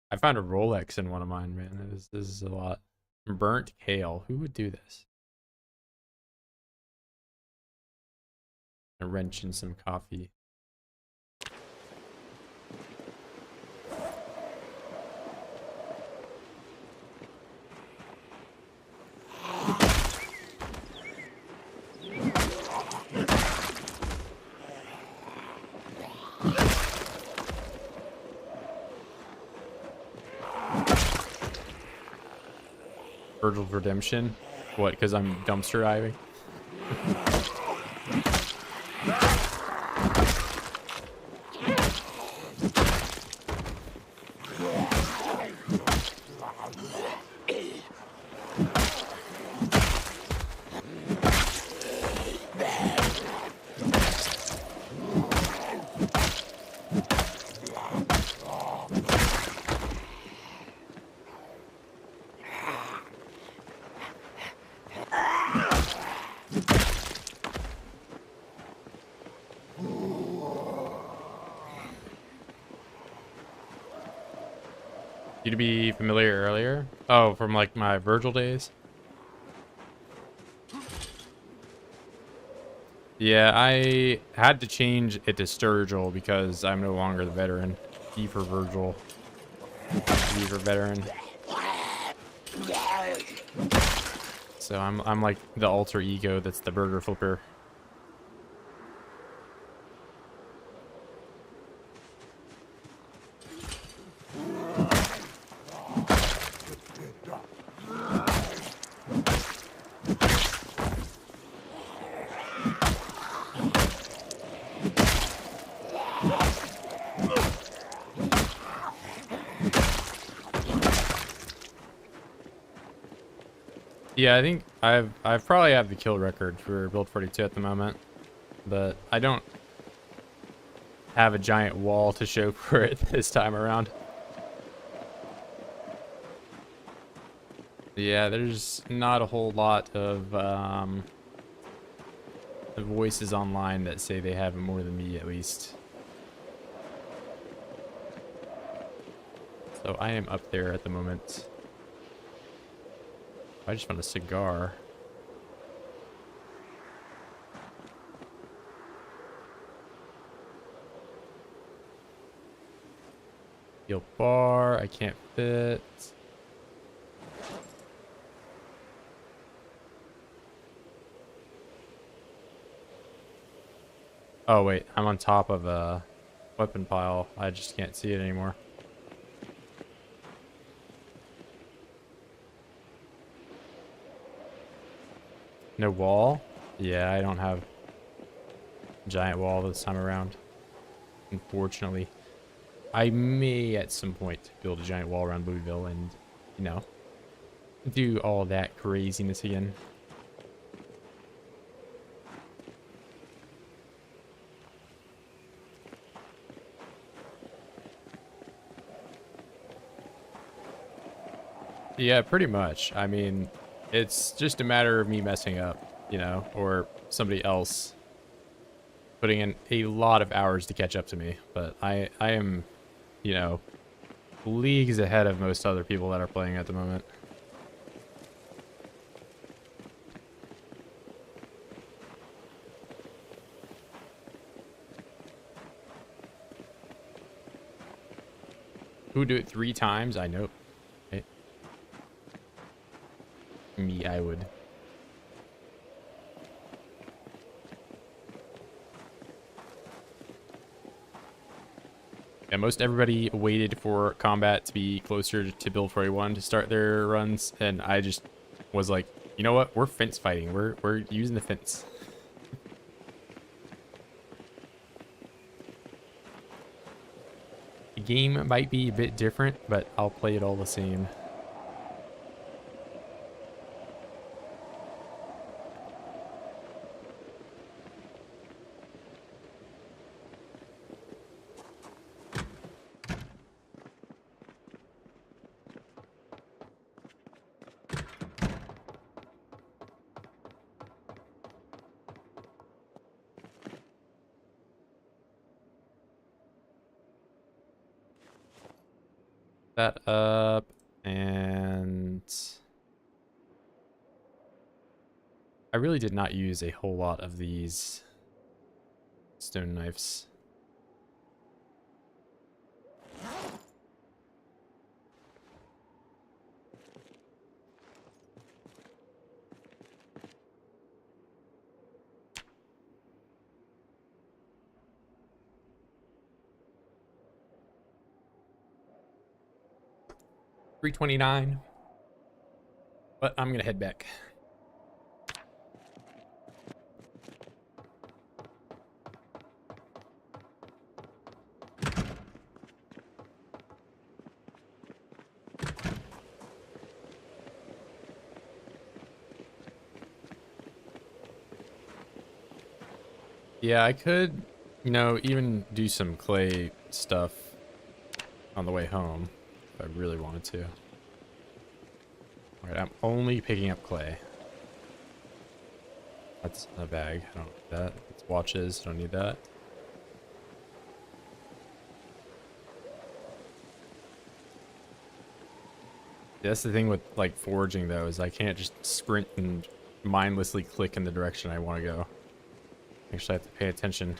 I found a Rolex in one of mine, man. This is a lot. Burnt kale. Who would do this? A wrench and some coffee. Virgil's Redemption? What, because I'm dumpster diving? You to be familiar earlier? Oh, from like my Virgil days? Yeah, I had to change it to Sturgill because I'm no longer the veteran. V for Virgil. V for veteran. So I'm like the alter ego that's the burger flipper. Yeah, I think I've probably have the kill record for build 42 at the moment, but I don't have a giant wall to show for it this time around. Yeah, there's not a whole lot of voices online that say they have more than me, at least. So I am up there at the moment. I just found a cigar. Steel bar, I can't fit. Oh wait, I'm on top of a weapon pile. I just can't see it anymore. No wall? Yeah, I don't have a giant wall this time around. Unfortunately. I may at some point build a giant wall around Louisville and, you know, do all that craziness again. Yeah, pretty much. I mean, it's just a matter of me messing up, you know, or somebody else putting in a lot of hours to catch up to me. But I am, you know, leagues ahead of most other people that are playing at the moment. Who do it 3 times? I know. Right? Me, I would. Yeah, most everybody waited for combat to be closer to build 41 to start their runs, and I just was like, you know what? We're fence fighting. We're using the fence. The game might be a bit different, but I'll play it all the same. That up, and I really did not use a whole lot of these stone knives. $3.29, but I'm gonna head back. Yeah, I could, you know, even do some clay stuff on the way home if I really wanted to. Alright, I'm only picking up clay. That's a bag. I don't need that. It's watches. I don't need that. Yeah, that's the thing with like foraging though, is I can't just sprint and mindlessly click in the direction I want to go. Actually, I have to pay attention.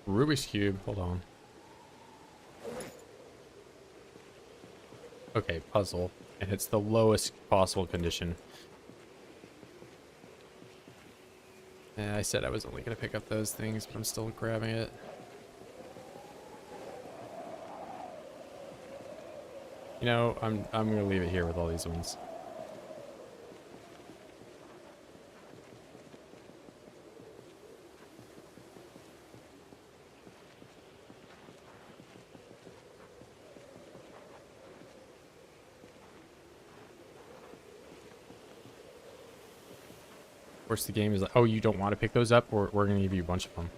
Rubik's Cube. Hold on. Okay, puzzle. And it's the lowest possible condition. Yeah, I said I was only going to pick up those things, but I'm still grabbing it. You know, I'm going to leave it here with all these ones. Of course, the game is like, oh, you don't want to pick those up? We're going to give you a bunch of them.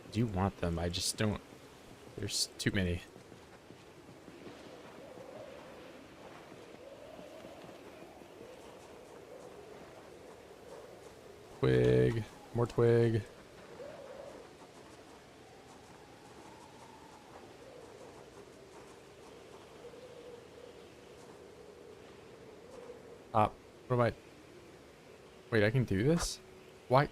I do want them. I just don't. There's too many. Twig. More twig. What am I? Wait, I can do this? Why?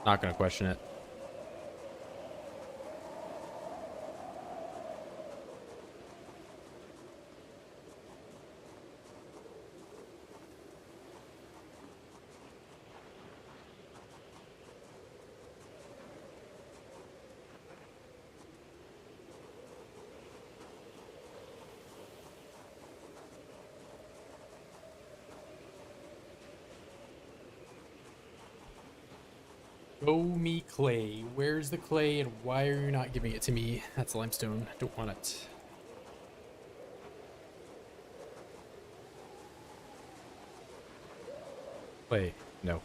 Not gonna question it. Show me clay. Where's the clay and why are you not giving it to me? That's limestone. I don't want it. Clay. No.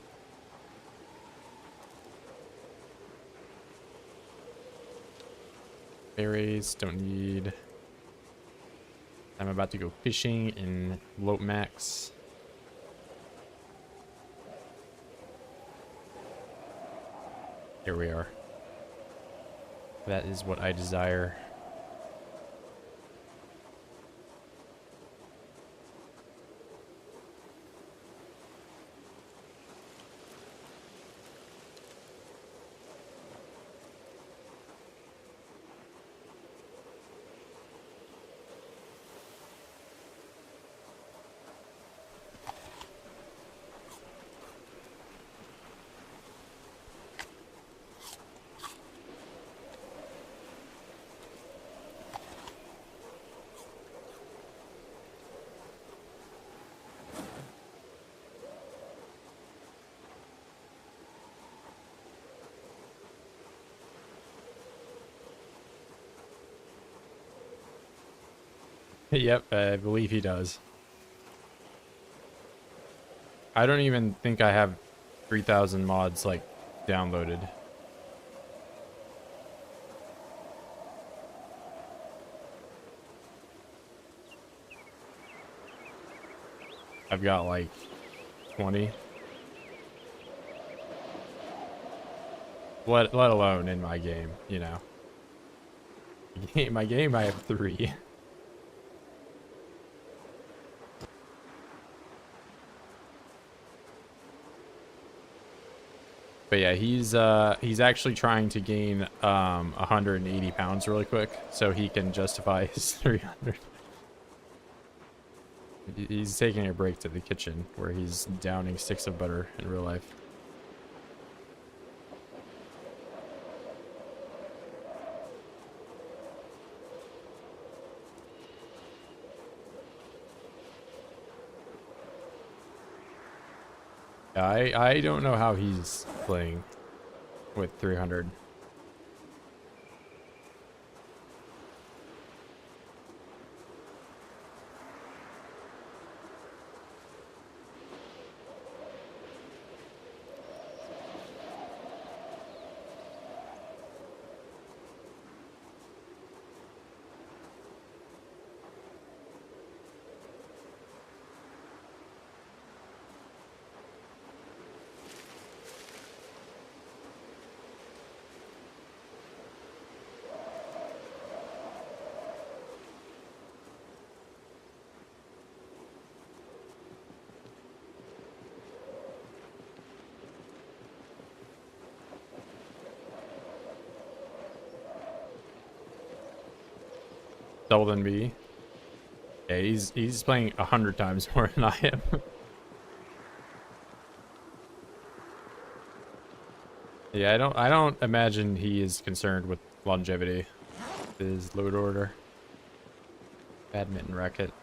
Berries. Don't need. I'm about to go fishing in Lope Max. Here we are. That is what I desire. Yep, I believe he does. I don't even think I have 3,000 mods like downloaded. I've got like 20. Let alone in my game, you know. In my game I have 3. But yeah, he's actually trying to gain 180 pounds really quick so he can justify his 300. He's taking a break to the kitchen where he's downing sticks of butter in real life. I don't know how he's playing with 300. Double than me. Yeah, he's playing 100 times more than I am. Yeah, I don't imagine he is concerned with longevity. His load order. Badminton racket.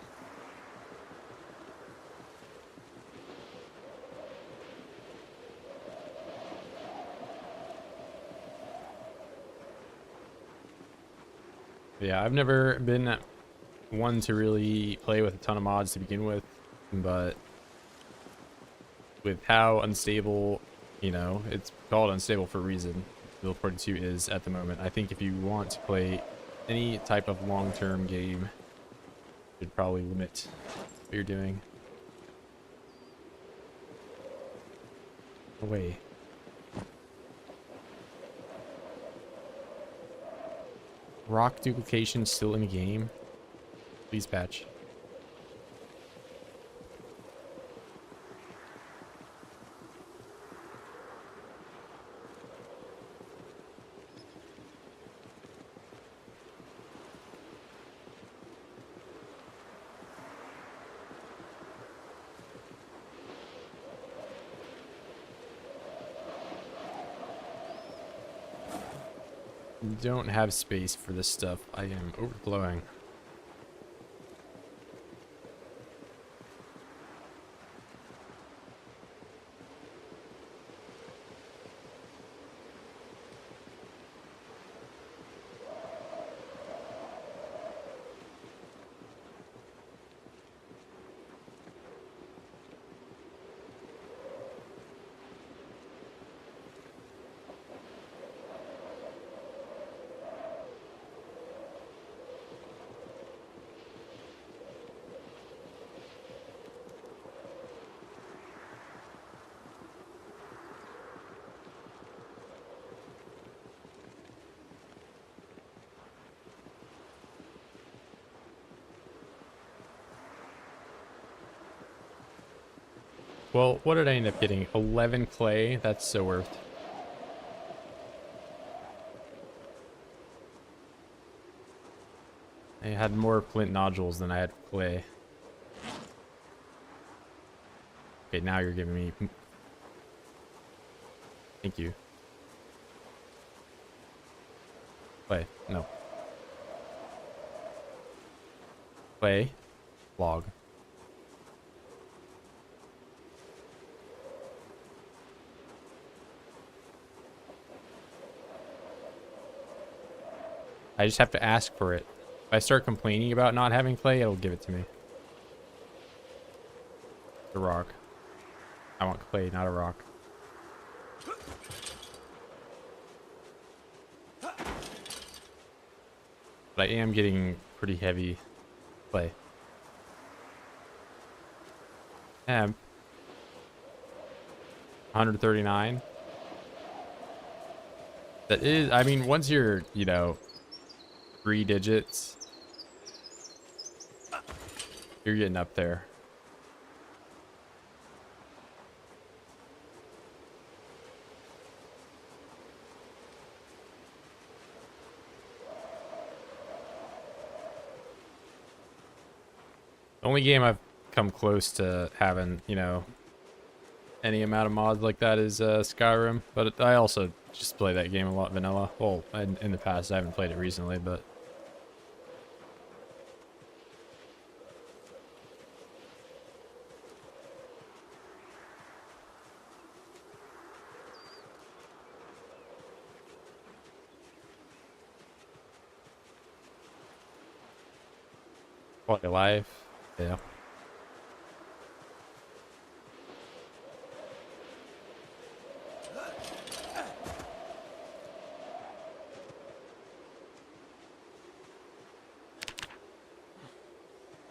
Yeah, I've never been one to really play with a ton of mods to begin with, but with how unstable, you know, it's called unstable for a reason, Build 42 is at the moment. I think if you want to play any type of long-term game, you should probably limit what you're doing. Away. Rock duplication still in the game? Please patch. Don't have space for this stuff. I am overflowing. Well, what did I end up getting? 11 clay? That's so worth. I had more flint nodules than I had clay. Okay, now you're giving me... Thank you. Clay. No. Clay. Log. I just have to ask for it. If I start complaining about not having clay, it'll give it to me. The rock. I want clay, not a rock. But I am getting pretty heavy clay. Yeah. 139. That is, I mean, once you're, you know, 3 digits, you're getting up there. The only game I've come close to having, you know, any amount of mods like that is Skyrim, but I also just play that game a lot vanilla. Well, in the past, I haven't played it recently, but quality of life, yeah.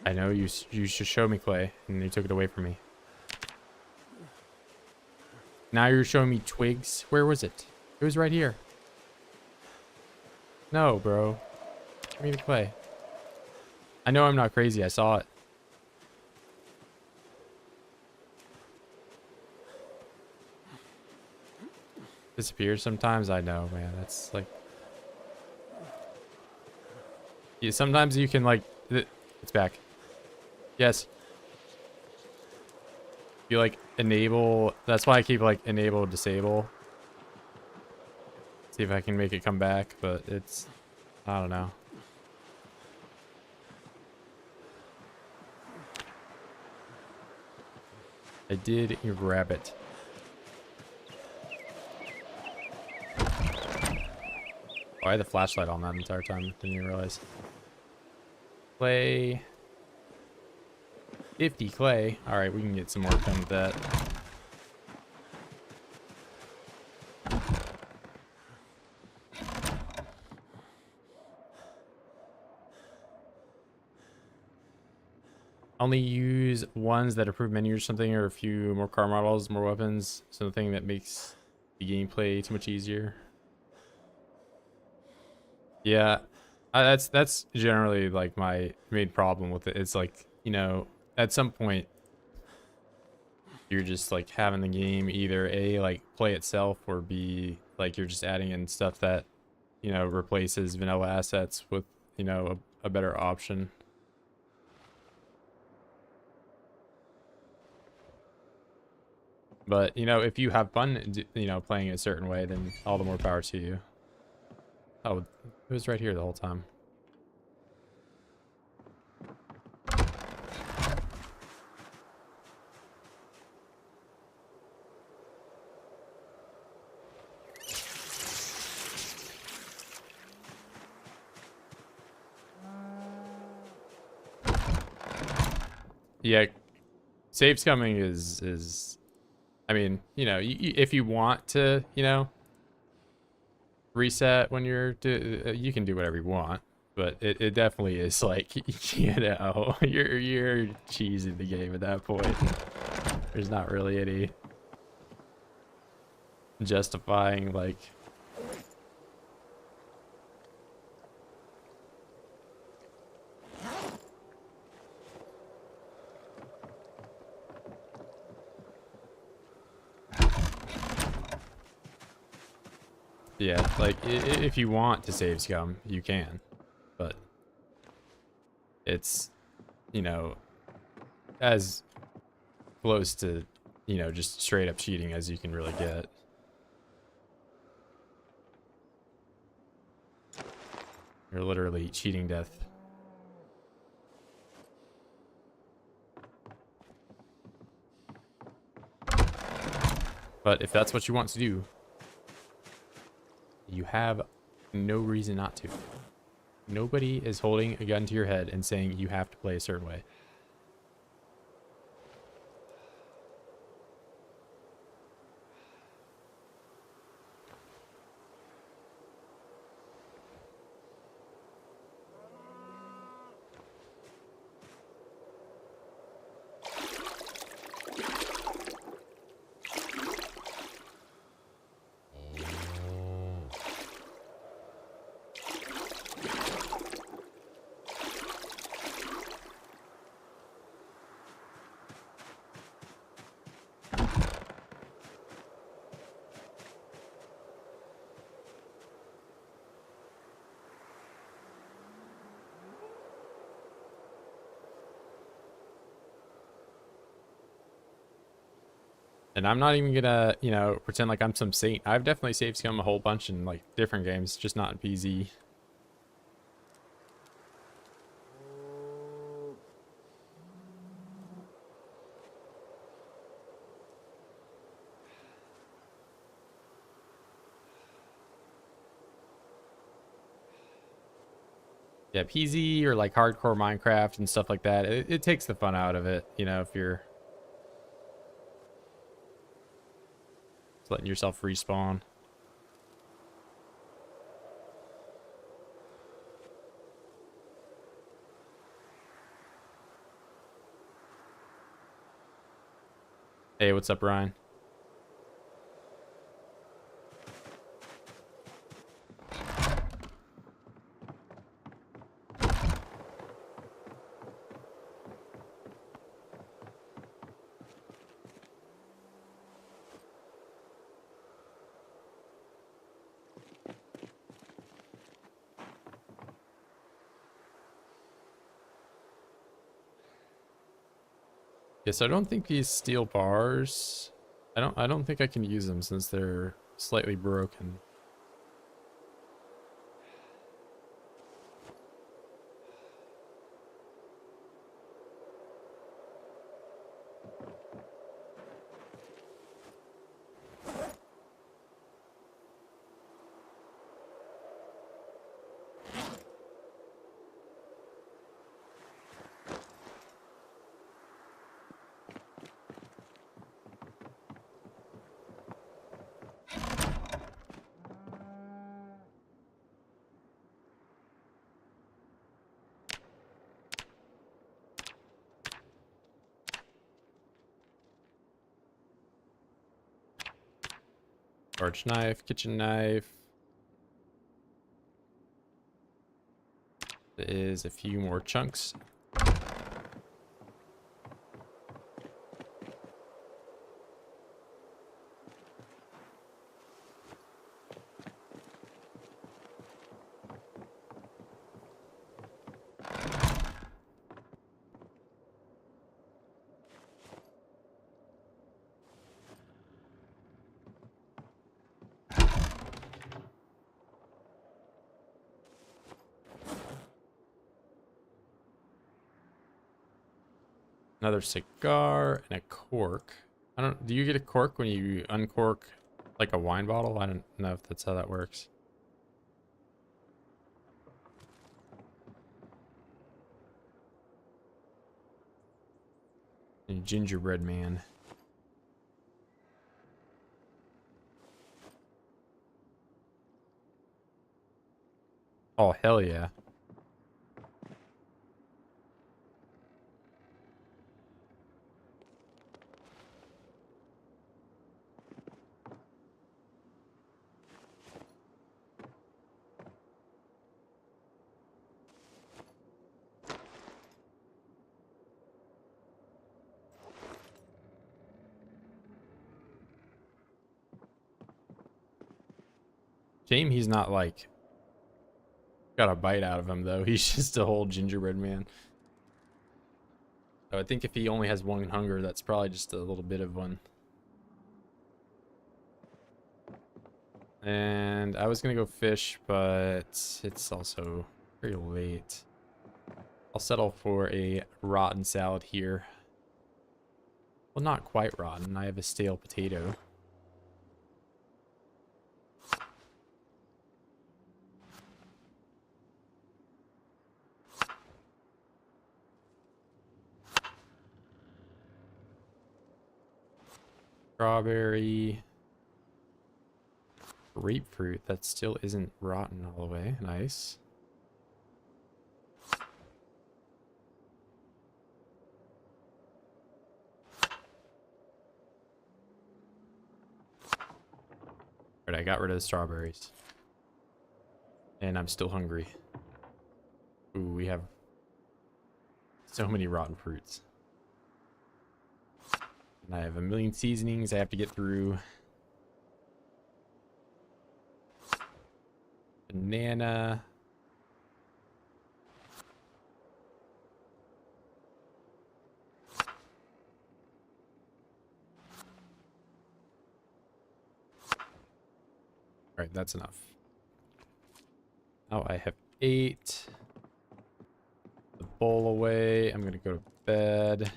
I know you should show me clay, and you took it away from me. Now you're showing me twigs. Where was it? It was right here. No, bro. Give me the clay. I know I'm not crazy. I saw it. Disappears sometimes. I know, man. That's like... Yeah, sometimes you can like, it's back. Yes. You like enable, that's why I keep like enable, disable. See if I can make it come back, but it's, I don't know. I did grab it. Oh, I had the flashlight on that entire time. Didn't even realize. Clay. 50 clay. Alright, we can get some more done with that. Only use ones that approve menus or something, or a few more car models, more weapons, something that makes the gameplay too much easier. Yeah, that's generally like my main problem with it. It's like, you know, at some point you're just like having the game either A, like play itself, or B, like you're just adding in stuff that, you know, replaces vanilla assets with, you know, a better option. But, you know, if you have fun, you know, playing it a certain way, then all the more power to you. Oh, it was right here the whole time. Yeah, saves coming is I mean, you know, if you want to, you know, reset when you're you can do whatever you want, but it definitely is like, you know, you're cheesing the game at that point. There's not really any justifying like, yeah, like if you want to save scum, you can, but it's, you know, as close to, you know, just straight up cheating as you can really get. You're literally cheating death. But if that's what you want to do, you have no reason not to. Nobody is holding a gun to your head and saying you have to play a certain way. And I'm not even gonna, you know, pretend like I'm some saint. I've definitely saved scum a whole bunch in like different games, just not in PZ. Yeah, PZ or like hardcore Minecraft and stuff like that, it takes the fun out of it, you know, if you're just letting yourself respawn. Hey, what's up, Ryan? Yes, I don't think these steel bars, I don't think I can use them since they're slightly broken. Large knife, kitchen knife. There is a few more chunks. Another cigar and a cork. Do you get a cork when you uncork like a wine bottle? I don't know if that's how that works. And gingerbread man. Oh, hell yeah. Shame he's not like got a bite out of him though. He's just a whole gingerbread man. So I think if he only has one hunger, that's probably just a little bit of one. And I was gonna go fish, but it's also very late. I'll settle for a rotten salad here. Well, not quite rotten. I have a stale potato. Strawberry. Grapefruit. That still isn't rotten all the way. Nice. Alright, I got rid of the strawberries. And I'm still hungry. Ooh, we have so many rotten fruits. And I have a million seasonings I have to get through. Banana. Alright, that's enough. Now I have 8. The bowl away. I'm gonna go to bed.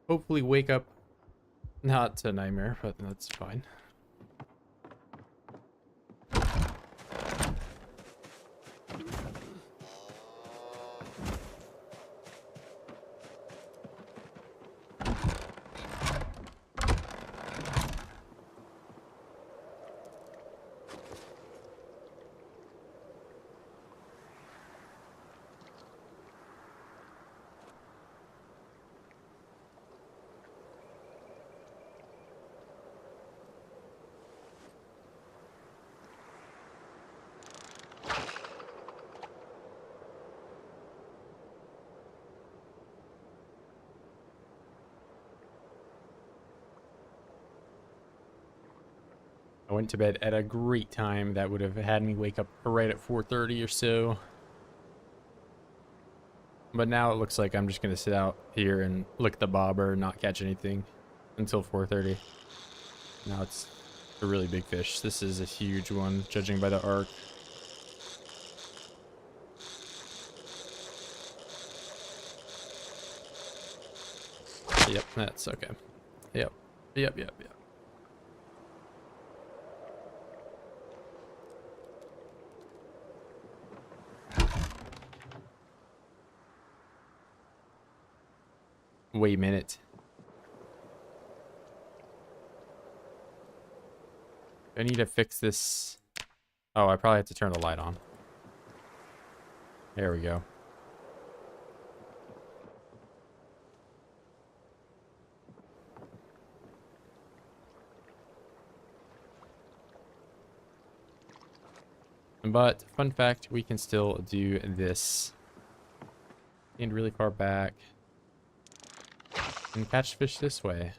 Hopefully wake up. Not to nightmare, but that's fine. I went to bed at a great time. That would have had me wake up right at 4:30 or so. But now it looks like I'm just gonna sit out here and lick the bobber and not catch anything until 4:30. Now it's a really big fish. This is a huge one, judging by the arc. Yep, that's okay. Yep. Yep. Wait a minute. I need to fix this. Oh, I probably have to turn the light on. There we go. But fun fact, we can still do this. And really far back. And catch fish this way.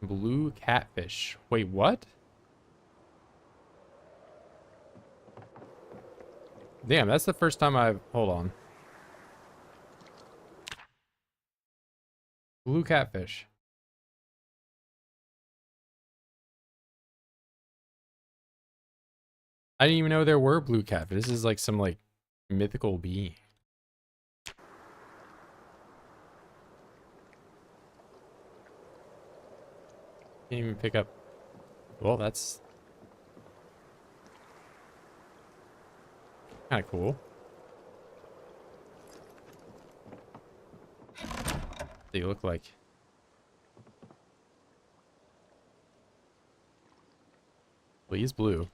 Blue catfish. Wait, what? Damn, that's the first time I've... Hold on. Blue catfish. I didn't even know there were blue catfish. This is like some like mythical being. Can't even pick up. Well, that's kind of cool. What do you look like? Well, he's blue.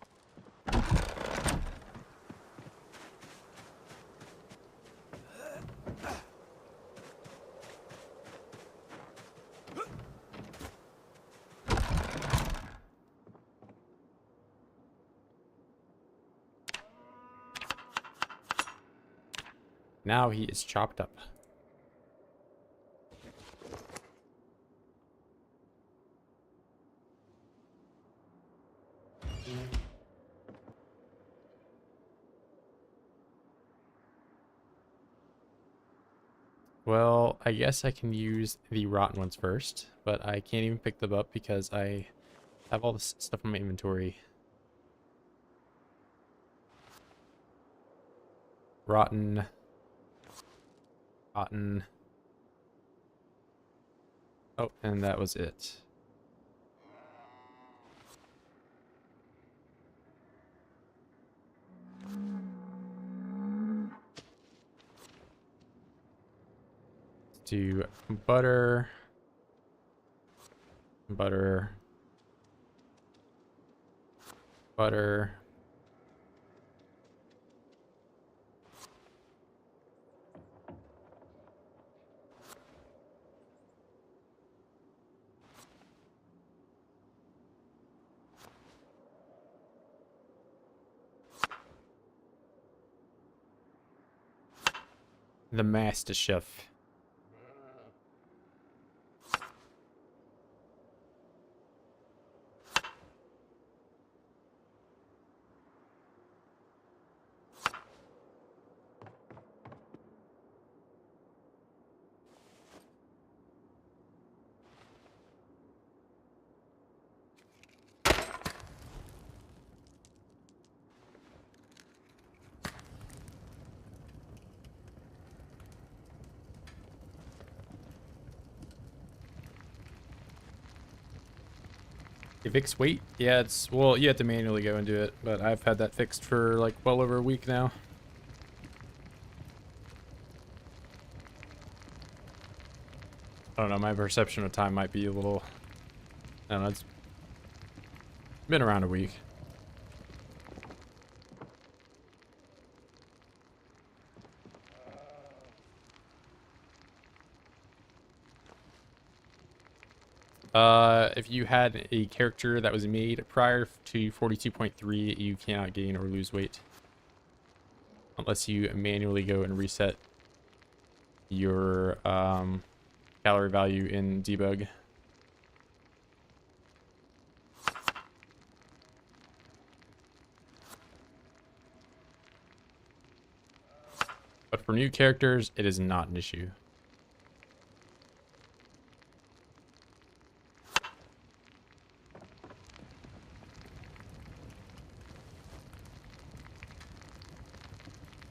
Now he is chopped up. Well, I guess I can use the rotten ones first, but I can't even pick them up because I have all this stuff in my inventory. Rotten. Rotten. Oh, and that was it. Let's do butter. Butter. Butter. The Master Chef. Fix weight? Yeah, it's, well, you have to manually go and do it, but I've had that fixed for like well over a week now. I don't know, my perception of time might be a little, I don't know, it's been around a week. If you had a character that was made prior to 42.3, you cannot gain or lose weight. unless you manually go and reset your calorie value in debug. But for new characters, it is not an issue.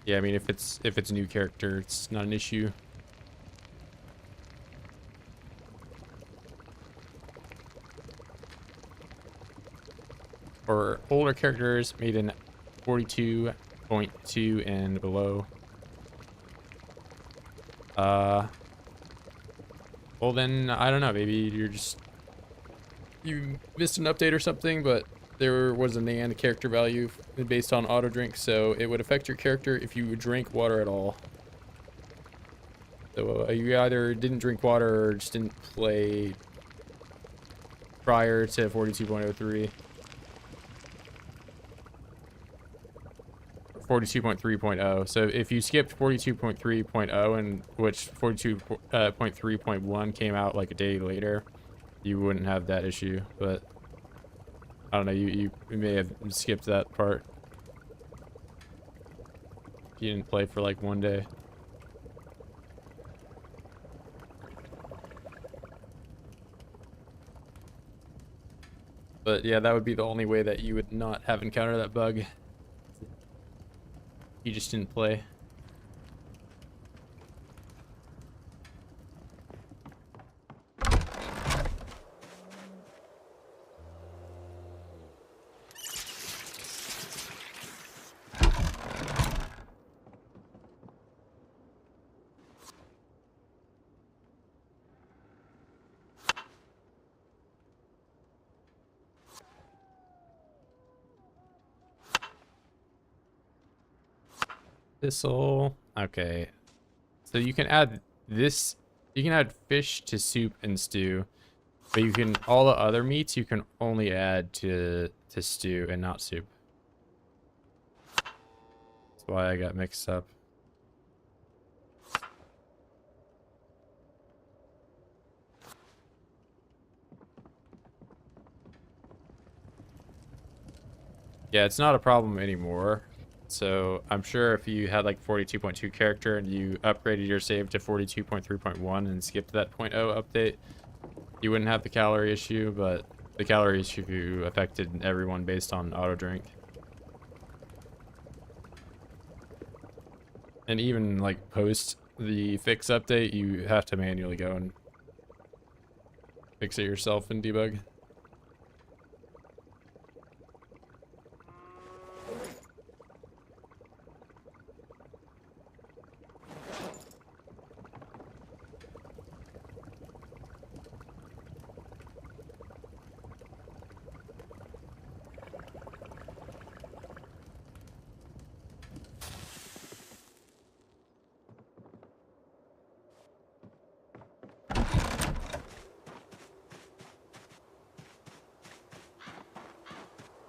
Yeah, I mean, if it's a new character, it's not an issue. For older characters made in 42.2 and below, well then, I don't know, maybe you missed an update or something, but there was a NAND character value based on auto drink, so it would affect your character if you drink water at all. So you either didn't drink water or just didn't play prior to 42.03. 42.3.0. So if you skipped 42.3.0, and which 42.3.1 came out like a day later, you wouldn't have that issue. But I don't know, you may have skipped that part if you didn't play for like one day. But yeah, that would be the only way that you would not have encountered that bug. You just didn't play. This'll... Okay. So you can add this... You can add fish to soup and stew. But you can... All the other meats you can only add to stew and not soup. That's why I got mixed up. Yeah, it's not a problem anymore. So I'm sure if you had like 42.2 character and you upgraded your save to 42.3.1 and skipped that 0.0 update, you wouldn't have the calorie issue, but the calorie issue affected everyone based on auto drink. And even like post the fix update, you have to manually go and fix it yourself in debug.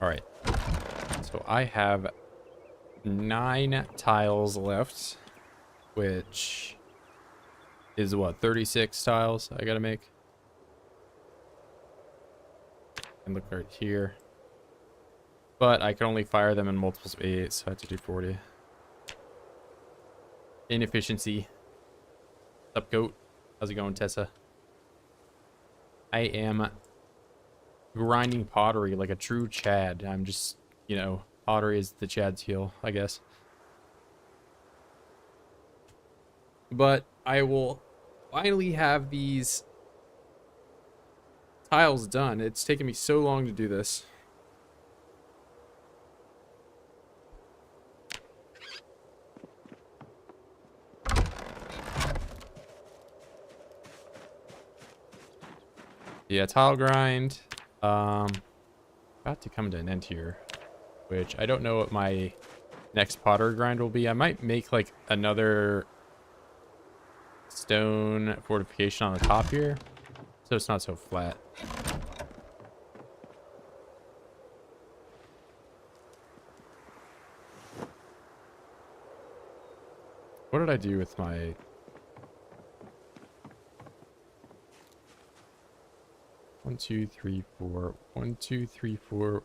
All right, so I have 9 tiles left, which is what, 36 tiles I gotta make. And look right here. But I can only fire them in multiples of 8, so I have to do 40. Inefficiency. What's up, goat? How's it going, Tessa? I am grinding pottery like a true Chad. I'm just, you know, pottery is the Chad's heel, I guess. But I will finally have these tiles done. It's taken me so long to do this. Yeah, tile grind. About to come to an end here, which I don't know what my next pottery grind will be. I might make like another stone fortification on the top here, so it's not so flat. What did I do with my... One, two, three, four. 1, 2, 3, 4.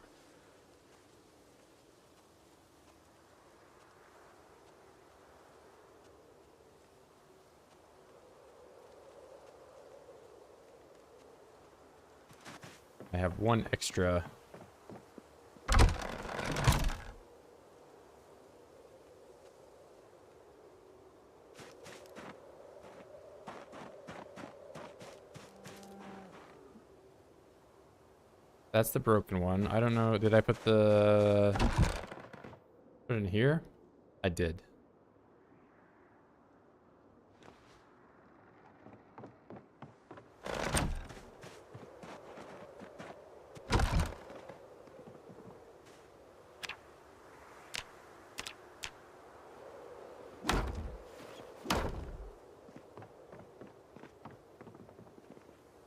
I have 1 extra. That's the broken one. I don't know. Did I put it in here? I did.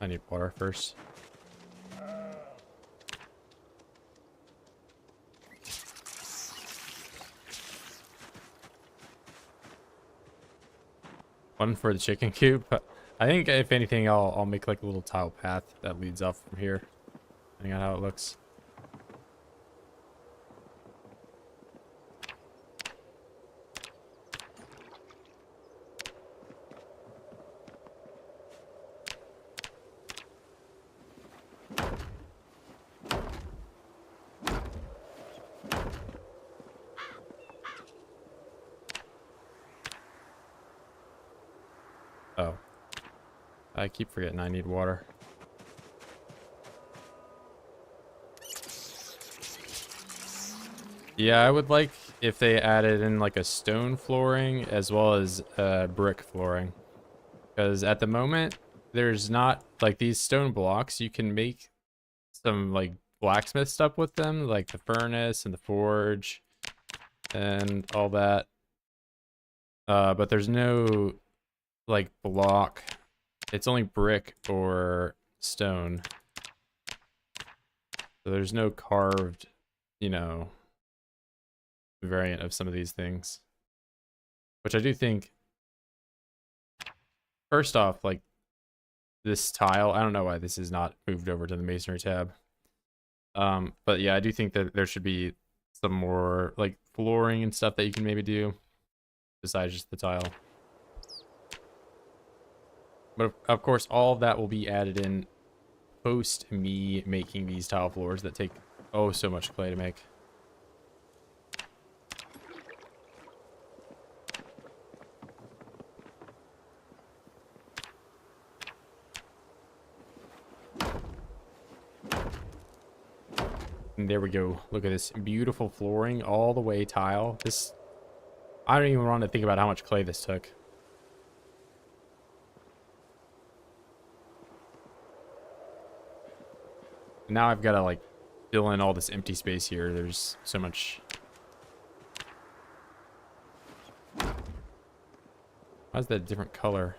I need water first. One for the chicken coop. I think if anything, I'll make like a little tile path that leads off from here, depending on how it looks. Oh. I keep forgetting I need water. Yeah, I would like if they added in like a stone flooring as well as brick flooring. Because at the moment, there's not like these stone blocks. You can make some like blacksmith stuff with them, like the furnace and the forge and all that. But there's no like block. It's only brick or stone. So there's no carved, you know, variant of some of these things. Which I do think, first off, like this tile, I don't know why this is not moved over to the masonry tab. But yeah, I do think that there should be some more like flooring and stuff that you can maybe do besides just the tile. But of course, all of that will be added in post me making these tile floors that take oh so much clay to make. And there we go. Look at this beautiful flooring, all the way tile. This, I don't even want to think about how much clay this took. Now I've got to like fill in all this empty space here. There's so much. Why is that a different color?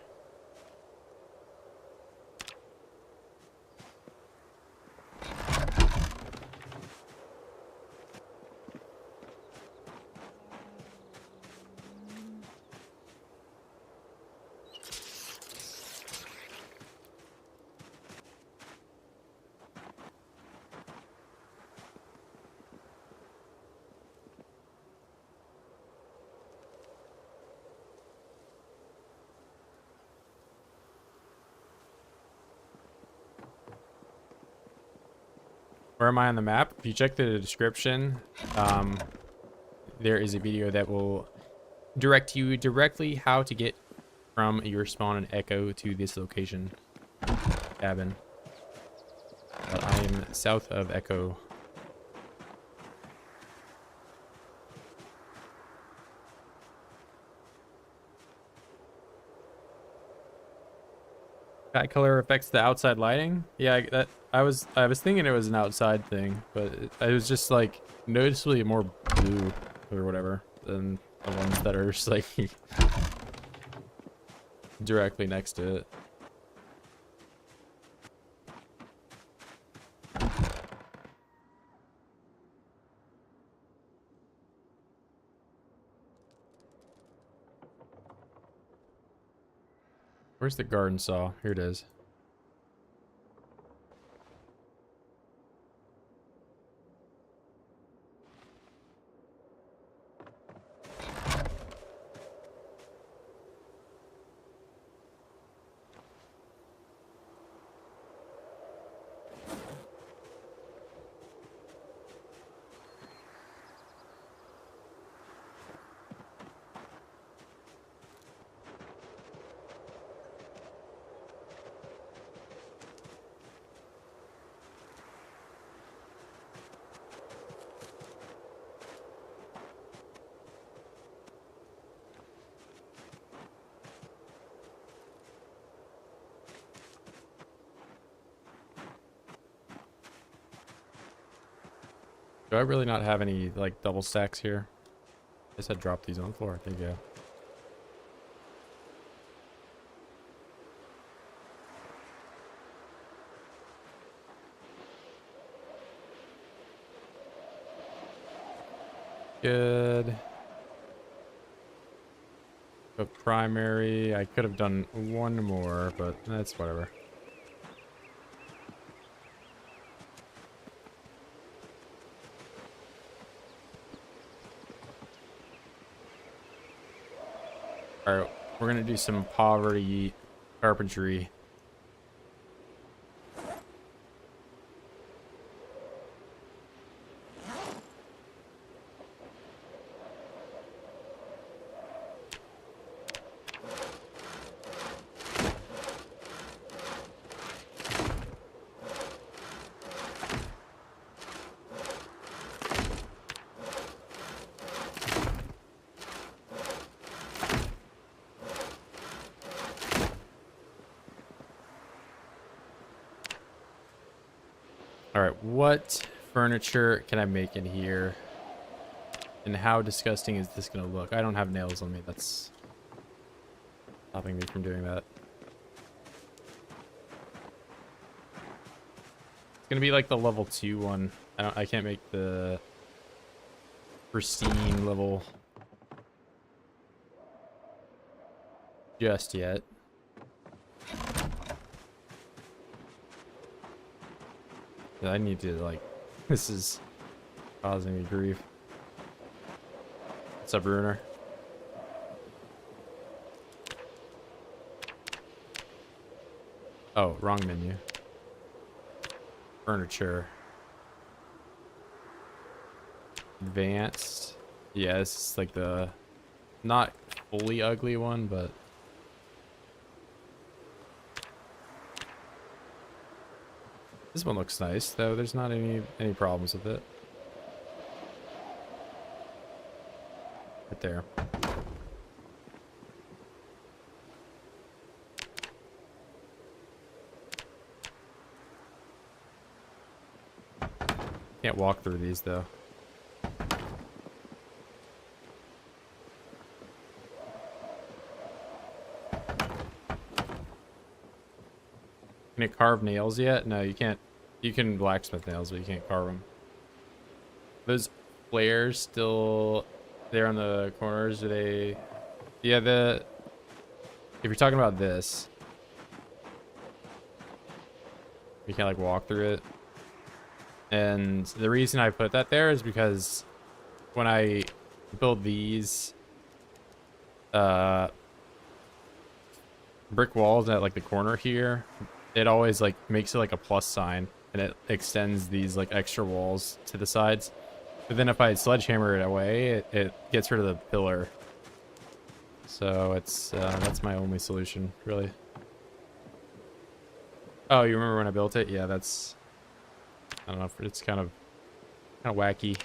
Where am I on the map? If you check the description, there is a video that will direct you directly how to get from your spawn and echo to this location cabin. But I am south of Echo. That color affects the outside lighting. Yeah, I was thinking it was an outside thing, but it was just like noticeably more blue or whatever than the ones that are just like directly next to it. Where's the garden saw? Here it is. Do I really not have any like double stacks here? I guess I'd drop these on the floor. There you go. Good. The primary, I could have done one more, but that's whatever. Alright, we're gonna do some poverty carpentry. Alright, what furniture can I make in here? And how disgusting is this gonna look? I don't have nails on me, that's stopping me from doing that. It's gonna be like the level 2 one. I can't make the pristine level just yet. I need to, like, this is causing me grief. What's up, Ruiner? Oh, wrong menu. Furniture. Advanced. Yeah, this is like the not fully ugly one, but this one looks nice, though. There's not any problems with it. Right there. Can't walk through these, though. Can it carve nails yet? No, you can't. You can blacksmith nails, but you can't carve them. Those flares still there on the corners, are they? Yeah, if you're talking about this, you can't like walk through it. And the reason I put that there is because when I build these brick walls at like the corner here, it always like makes it like a plus sign, and it extends these like extra walls to the sides. But then if I sledgehammer it away, it gets rid of the pillar. So it's that's my only solution, really. Oh, you remember when I built it? Yeah, that's, I don't know, it's kind of wacky.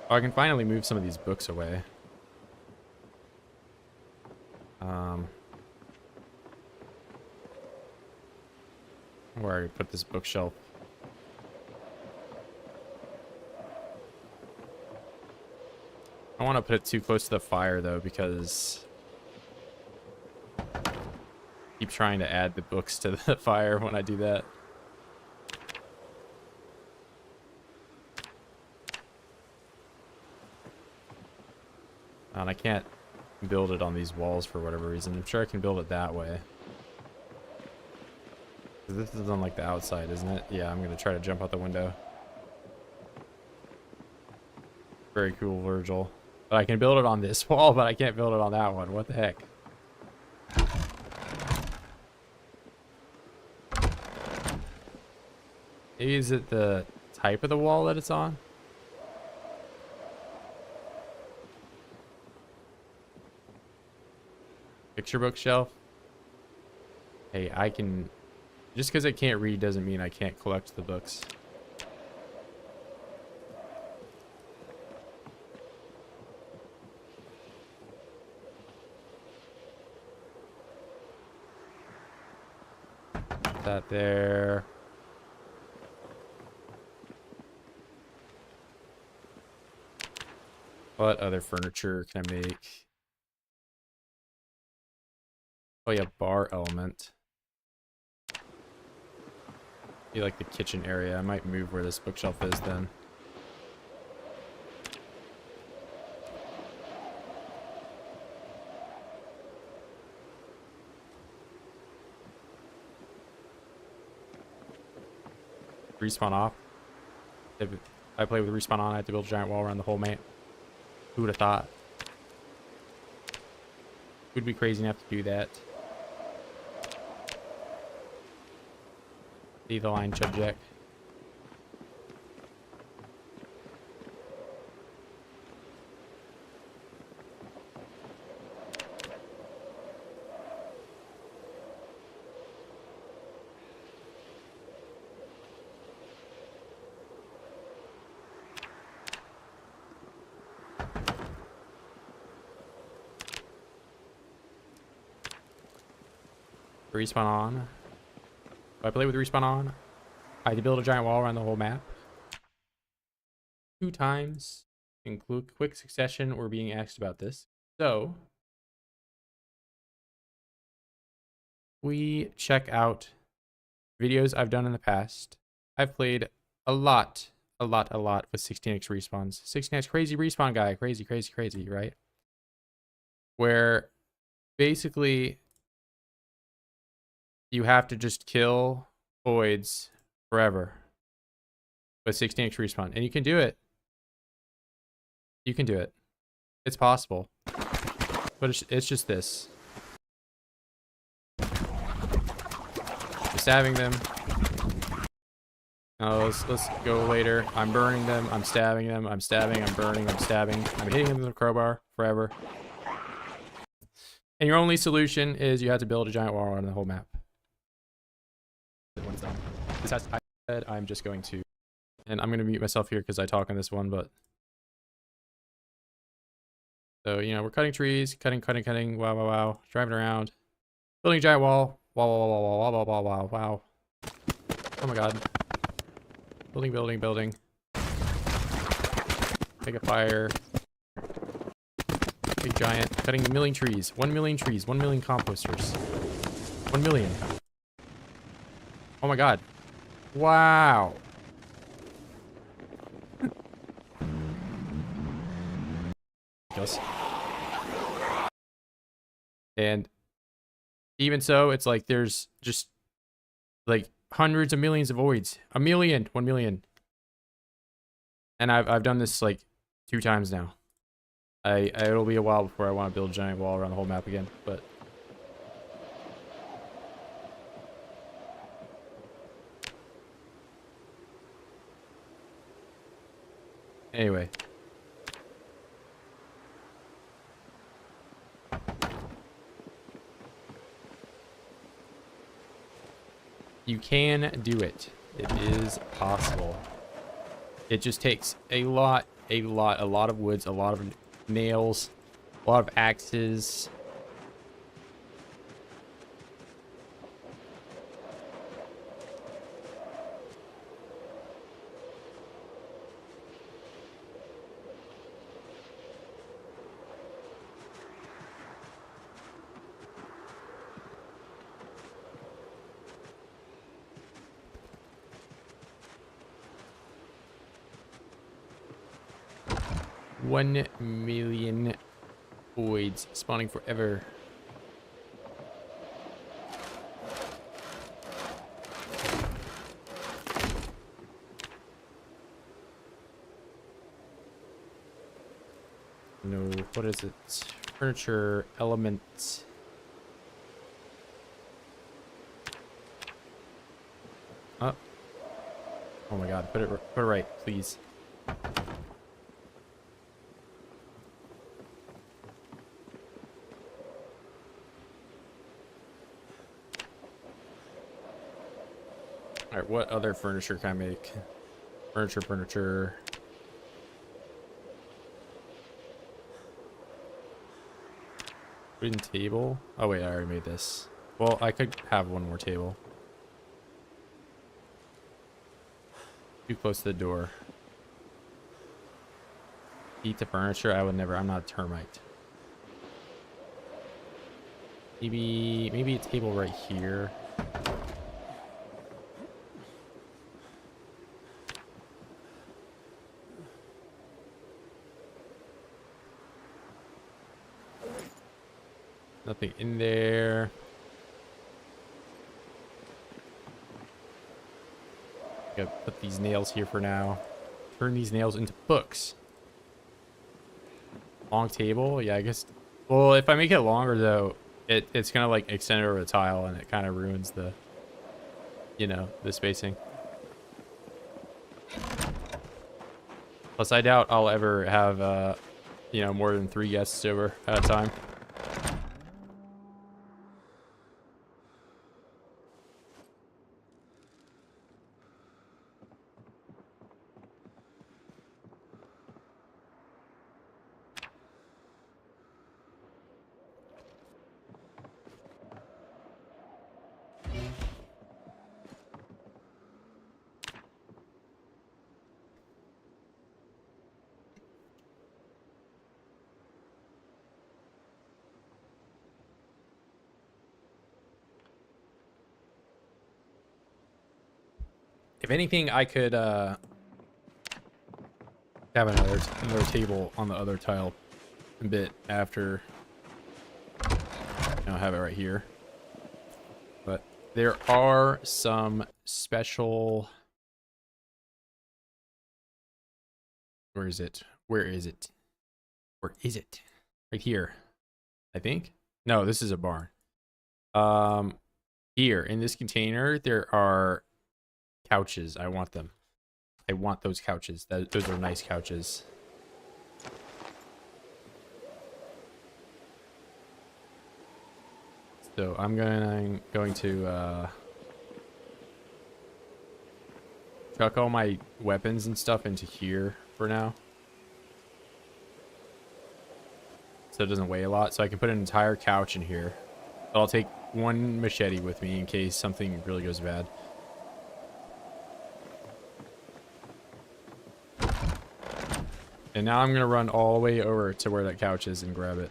Oh, I can finally move some of these books away. Where I put this bookshelf. I don't want to put it too close to the fire, though, because I keep trying to add the books to the fire when I do that. And I can't build it on these walls for whatever reason. I'm sure I can build it that way. This is on like the outside, isn't it? Yeah, I'm gonna try to jump out the window. Very cool, Virgil. But I can build it on this wall, but I can't build it on that one. What the heck? Maybe is it the type of the wall that it's on? Picture bookshelf. Hey, I can... Just because I can't read doesn't mean I can't collect the books. Put that there. What other furniture can I make? Oh yeah, bar element. Be like the kitchen area. I might move where this bookshelf is then. Respawn off. If I play with respawn on, I have to build a giant wall around the whole map. Who would have thought? Would be crazy enough to do that. See the line, Chud Jack. Respawn on. If I play with respawn on, I had to build a giant wall around the whole map. 2 times in quick succession we're being asked about this. So we check out videos I've done in the past. I've played a lot with 16x respawns. 16x crazy respawn guy. Crazy, right? Where basically you have to just kill OIDS forever with 16x respawn. And you can do it. You can do it. It's possible. But it's just this. Stabbing them. Oh, let's go later. I'm burning them. I'm stabbing them. I'm stabbing. I'm burning. I'm stabbing. I'm hitting them with a crowbar forever. And your only solution is you have to build a giant wall around the whole map. This has I said I'm just going to, and I'm going to mute myself here because I talk on this one, but so you know we're cutting trees, cutting, wow, driving around, building a giant wall, wow. Oh my god, building, make a fire, big giant, cutting 1 million trees, 1 million trees, 1 million composters, 1 million. Oh my god. Wow. And even so, it's like there's just like hundreds of millions of voids. 1 million, 1 million. And I've done this like 2 times now. It'll be a while before I want to build a giant wall around the whole map again, but anyway. You can do it. It is possible. It just takes a lot of woods, a lot of nails, a lot of axes. $1 million OIDS spawning forever. No, what is it? Furniture elements. Oh. Oh my god, put it right, please. Alright, what other furniture can I make? Furniture. Wooden table? Oh wait, I already made this. Well, I could have one more table. Too close to the door. Eat the furniture? I would never. I'm not a termite. Maybe a table right here. Nothing in there. Gotta put these nails here for now. Turn these nails into books. Long table? Yeah, I guess. Well, if I make it longer though, it's gonna like extend over the tile and it kind of ruins the, you know, the spacing. Plus, I doubt I'll ever have, you know, more than 3 guests over at a time. If anything, I could have another table on the other tile a bit after. I'll have it right here. But there are some special. Where is it? Where is it? Where is it? Right here, I think. No, this is a barn. Here in this container, there are couches. I want them. I want those couches. Those are nice couches. So I'm going to chuck all my weapons and stuff into here for now. So it doesn't weigh a lot. So I can put an entire couch in here. But I'll take one machete with me in case something really goes bad. And now I'm going to run all the way over to where that couch is and grab it.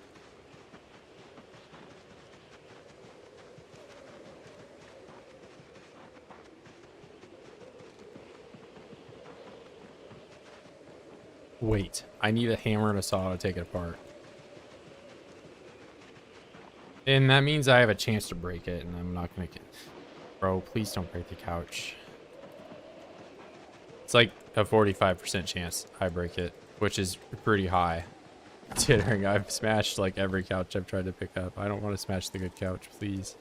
Wait, I need a hammer and a saw to take it apart. And that means I have a chance to break it, and I'm not going to get... Bro, please don't break the couch. It's like a 45% chance I break it, which is pretty high. Considering I've smashed like every couch I've tried to pick up. I don't want to smash the good couch, please.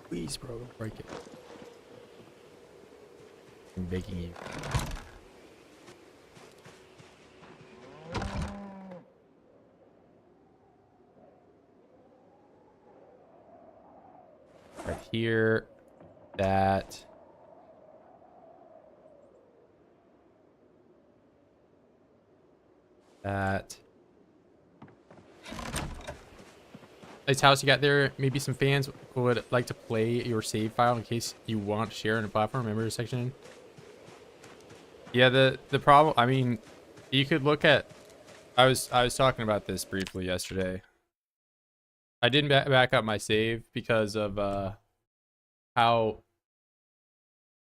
Please, bro, don't break it. I'm begging you. Right here. That. That. Nice house you got there. Maybe some fans would like to play your save file in case you want to share in a platform. Remember section. Yeah, the problem. I mean, you could look at. I was talking about this briefly yesterday. I didn't back up my save because of how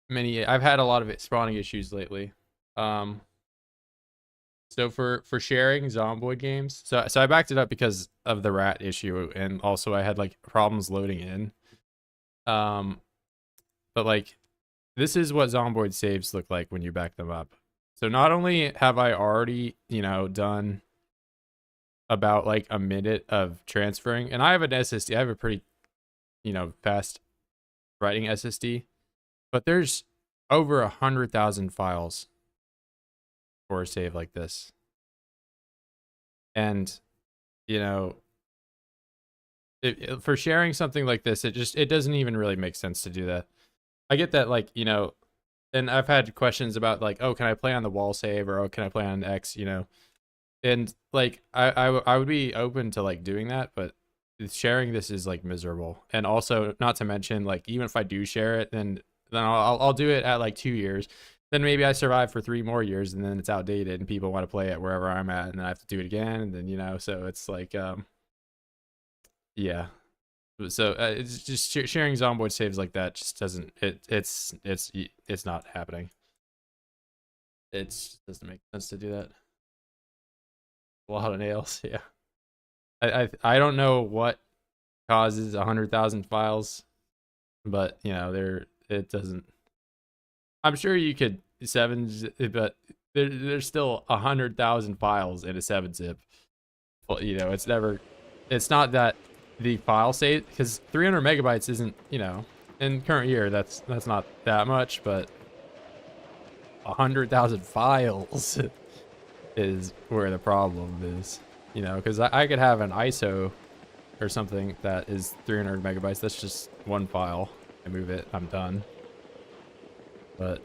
many. I've had a lot of spawning issues lately. So for sharing Zomboid games, so I backed it up because of the rat issue, and also I had like problems loading in. Um, but like this is what Zomboid saves look like when you back them up. So not only have I already, done about like a minute of transferring, and I have an SSD, I have a pretty, fast writing SSD, but there's over 100,000 files for a save like this. And, you know, for sharing something like this, it doesn't even really make sense to do that. I get that, like, and I've had questions about like, oh, can I play on the wall save, or oh, can I play on X, and like I would be open to like doing that, but sharing this is like miserable. And also, not to mention, like, even if I do share it, then I'll do it at like 2 years. Then maybe I survive for 3 more years, and then it's outdated, and people want to play it wherever I'm at, and then I have to do it again, and then so it's like yeah. So it's just sharing Zomboid saves like that just doesn't it's not happening. It just doesn't make sense to do that. A lot of nails, yeah. I don't know what causes 100,000 files, but it doesn't. I'm sure you could but there's still 100,000 files in a 7-zip. Well, it's not that the file save, because 300 megabytes isn't, in current year that's not that much, but 100,000 files is where the problem is, because I could have an ISO or something that is 300 megabytes. That's just one file. I move it, I'm done. But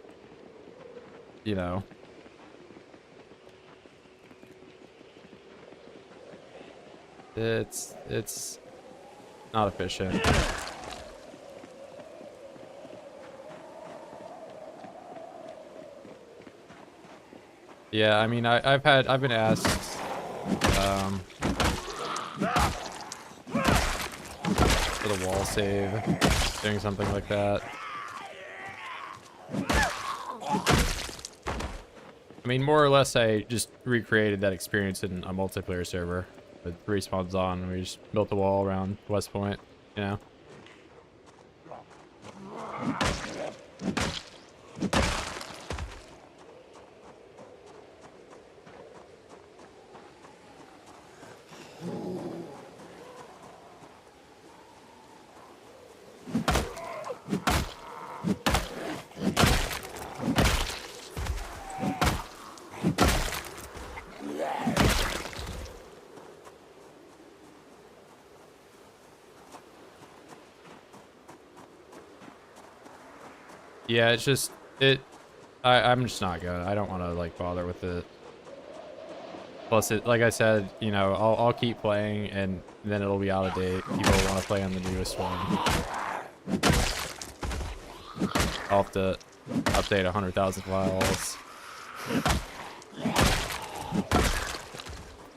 it's not efficient. Yeah, I mean, I've been asked for the wall save, doing something like that. I mean, more or less, I just recreated that experience in a multiplayer server with respawns on. We just built a wall around West Point, Yeah, it's just I'm just not good. I don't want to like bother with it. Plus, like I said, I'll keep playing, and then it'll be out of date. People want to play on the newest one. I'll have to update 100,000 files.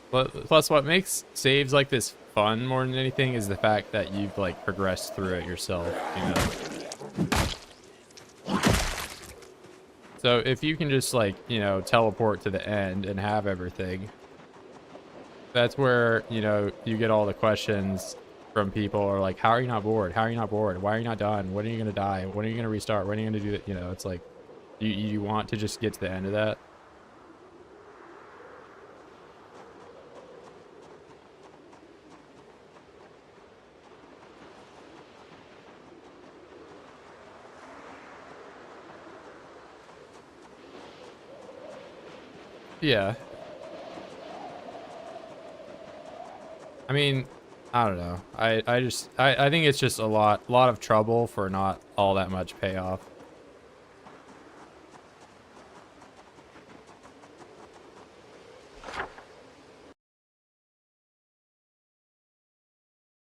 Plus, what makes saves like this fun more than anything is the fact that you've like progressed through it yourself. So if you can just like, teleport to the end and have everything, that's where, you get all the questions from people, or like, how are you not bored? How are you not bored? Why are you not done? When are you going to die? When are you going to restart? When are you going to do that? It's like, you want to just get to the end of that. Yeah. I mean, I don't know. I think it's just a lot of trouble for not all that much payoff.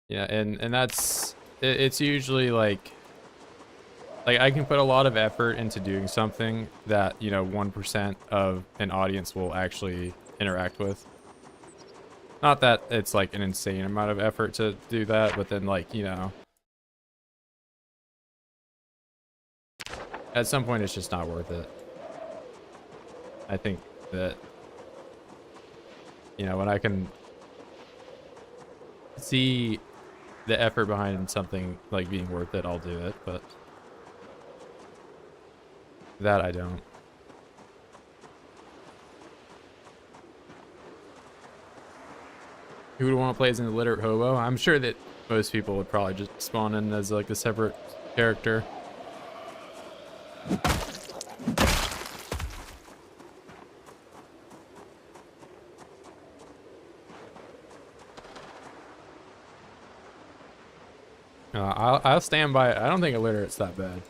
Yeah, and it's usually like I can put a lot of effort into doing something that 1% of an audience will actually interact with. Not that it's like an insane amount of effort to do that, but then like at some point it's just not worth it. I think that You know, when I can see the effort behind something like being worth it, I'll do it, but that I don't. Who would want to play as an illiterate hobo? I'm sure that most people would probably just spawn in as like a separate character. I'll stand by it. I don't think illiterate's that bad.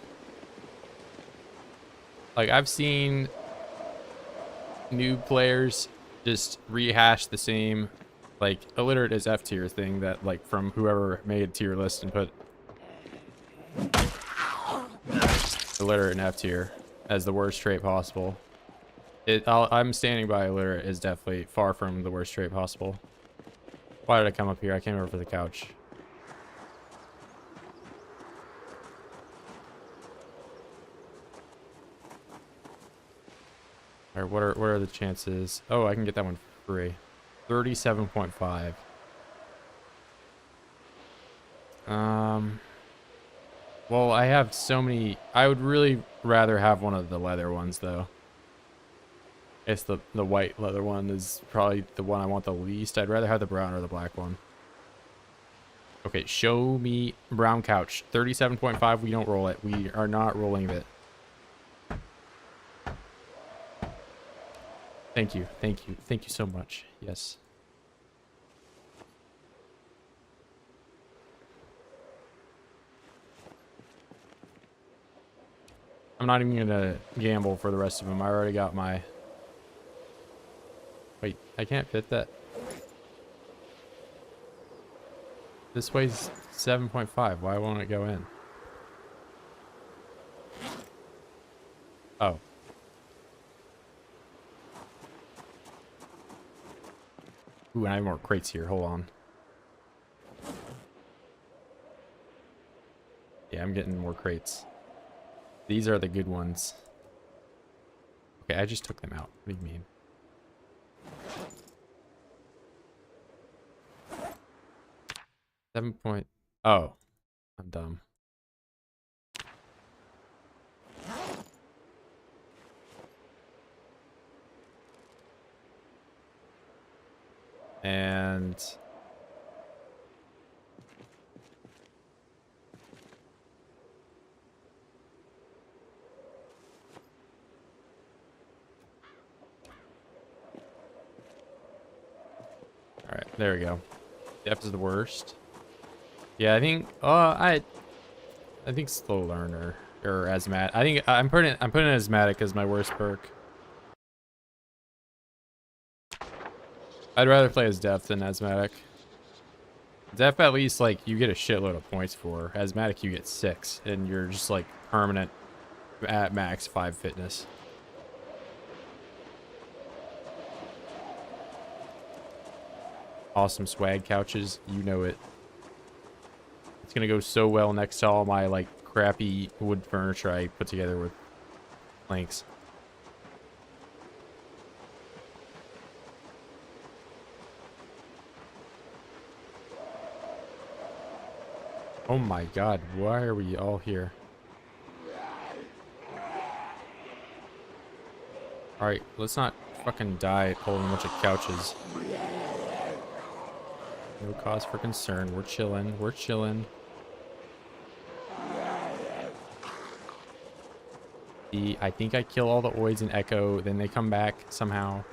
Like, I've seen new players just rehash the same, like, illiterate is F tier thing that, like, from whoever made tier list and put illiterate in F tier as the worst trait possible. I'm standing by illiterate is definitely far from the worst trait possible. Why did I come up here? I came over for the couch. Or what are the chances? Oh, I can get that one for free. 37.5. Well, I have so many. I would really rather have one of the leather ones though. It's the white leather one is probably the one I want the least. I'd rather have the brown or the black one. Okay, show me brown couch. 37.5. We don't roll it. We are not rolling it. Thank you. Thank you. Thank you so much. Yes. I'm not even going to gamble for the rest of them. I already got my... Wait, I can't fit that. This weighs 7.5. Why won't it go in? Oh. Ooh, and I have more crates here. Hold on. Yeah, I'm getting more crates. These are the good ones. Okay, I just took them out. What do you mean? Oh, I'm dumb. And all right, there we go. Depth is the worst. Yeah, I think I think slow learner or asthmatic. I think I'm putting asthmatic as my worst perk. I'd rather play as Depth than asthmatic. Depth at least like you get a shitload of points for. Asthmatic you get 6 and you're just like permanent at max 5 fitness. Awesome swag couches, you know it. It's gonna go so well next to all my like crappy wood furniture I put together with planks. Oh my god, why are we all here? Alright, let's not fucking die holding a bunch of couches. No cause for concern. We're chilling. We're chilling. I think I kill all the OIDS and Echo, then they come back somehow.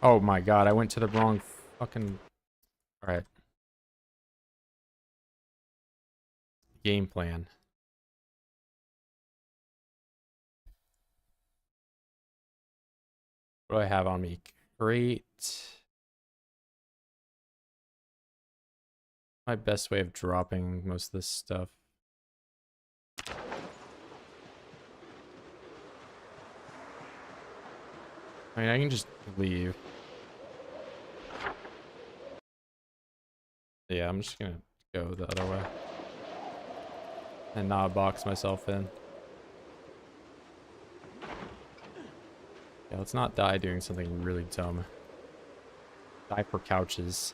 Oh my god, I went to the wrong fucking... Alright. Game plan. What do I have on me? Great. My best way of dropping most of this stuff. I mean, I can just leave. Yeah, I'm just gonna go the other way. And not box myself in. Yeah, let's not die doing something really dumb. Die for couches.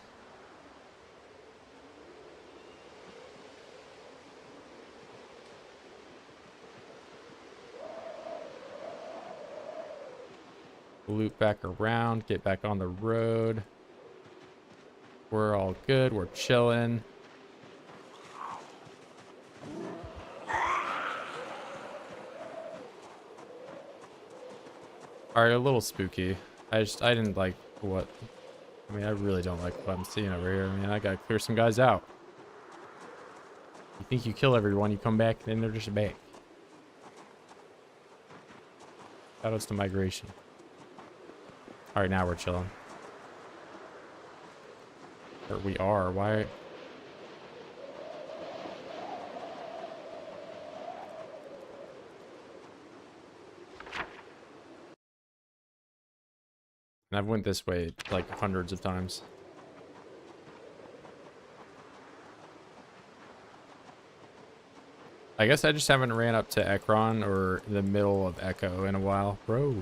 Loop back around, get back on the road. We're all good, we're chilling. Alright, a little spooky. I didn't like what, I mean, I really don't like what I'm seeing over here. I mean, I gotta clear some guys out. You think you kill everyone, you come back, then they're just back. Shout outs to migration. Alright, now we're chilling. Or we are, why? And I've went this way like hundreds of times. I guess I just haven't ran up to Ekron or the middle of Echo in a while. Bro.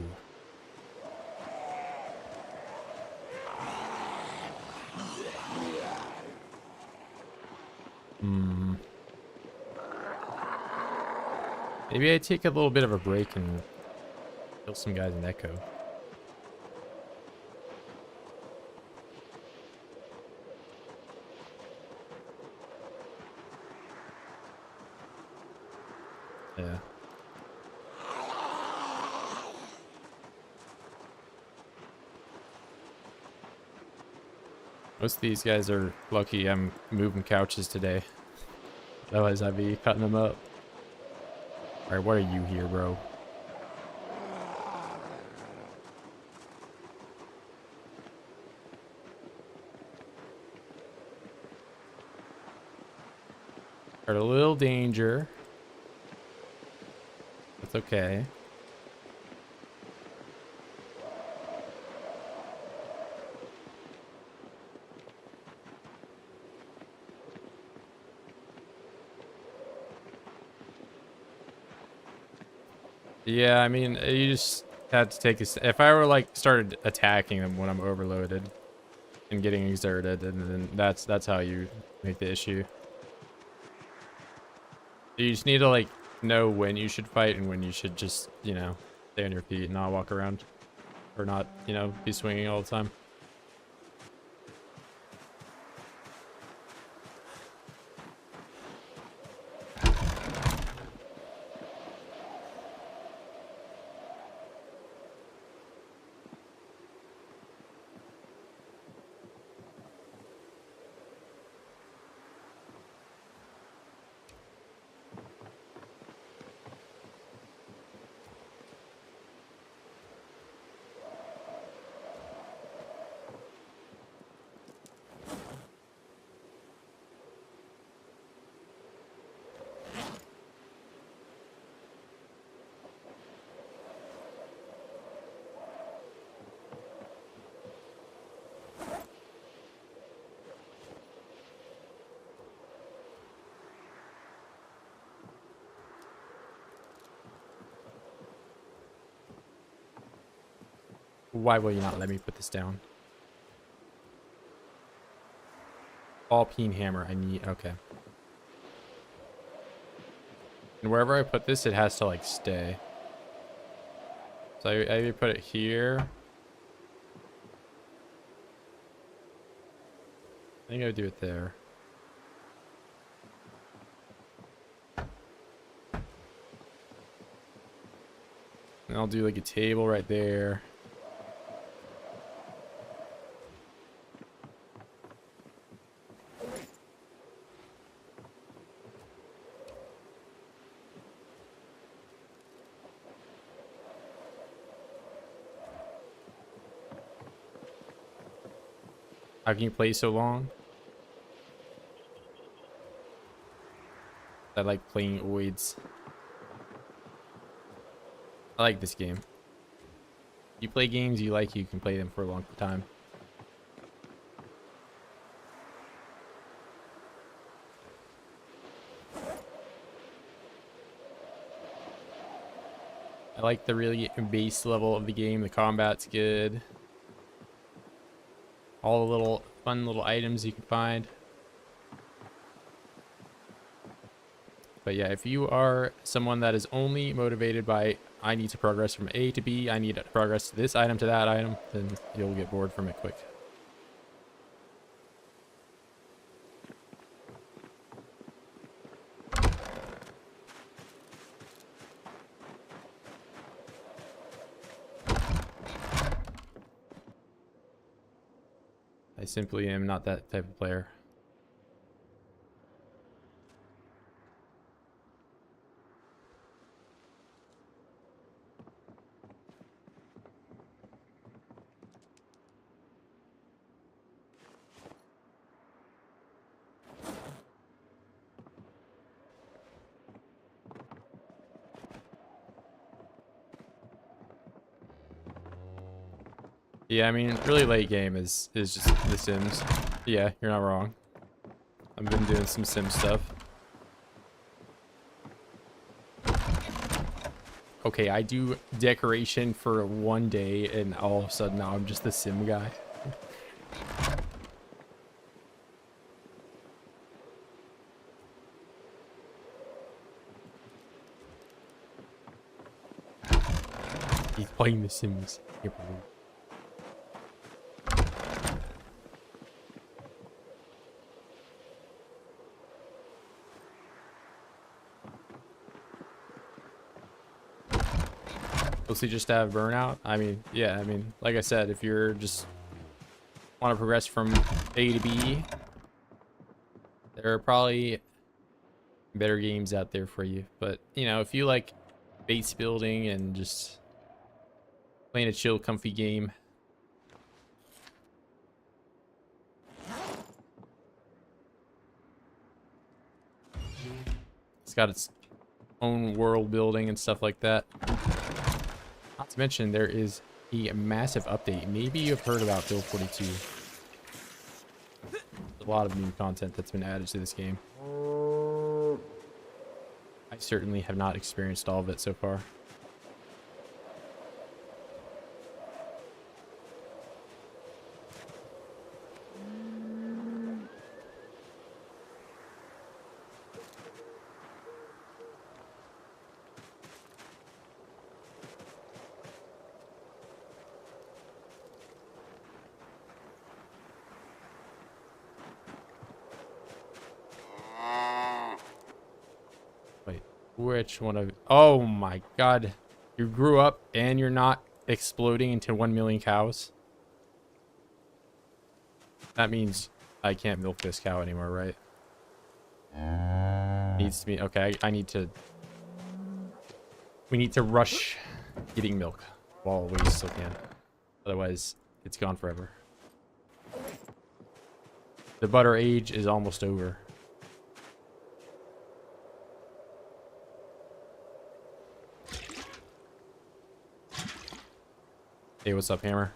Maybe I take a little bit of a break and kill some guys in Echo. Yeah. Most of these guys are lucky I'm moving couches today. Otherwise I'd be cutting them up. Alright, what are you here, bro? Got a little danger. That's okay. Yeah, I mean, you just had to take a... If I were, like, started attacking them when I'm overloaded and getting exerted, and then that's how you make the issue. You just need to, like, know when you should fight and when you should just, you know, stay on your feet and not walk around. Or not, you know, be swinging all the time. Why will you not let me put this down? Ball peen hammer, I need... Okay. And wherever I put this, it has to, like, stay. So I either put it here. I think I would do it there. And I'll do, like, a table right there. How can you play so long? I like playing OIDS. I like this game. You play games you like, you can play them for a long time. I like the really base level of the game. The combat's good. All the little fun little items you can find. But yeah, if you are someone that is only motivated by I need to progress from A to B, I need to progress this item to that item, then you'll get bored from it quick. I simply am not that type of player. Yeah, I mean, really late game is just The Sims. Yeah, you're not wrong. I've been doing some Sim stuff. Okay, I do decoration for one day, and all of a sudden now I'm just the Sim guy. He's playing The Sims. Mostly just to have burnout. I mean, yeah, I mean, like I said, if you're just want to progress from A to B, there are probably better games out there for you. But, you know, if you like base building and just playing a chill, comfy game, it's got its own world building and stuff like that. Not to mention, there is a massive update. Maybe you've heard about Build 42. There's a lot of new content that's been added to this game. I certainly have not experienced all of it so far. Wait, which one of... Oh my god. You grew up and you're not exploding into 1 million cows? That means I can't milk this cow anymore, right? Needs to be... Okay, I need to... We need to rush getting milk while we still can. Otherwise, it's gone forever. The butter age is almost over. Hey, what's up, Hammer?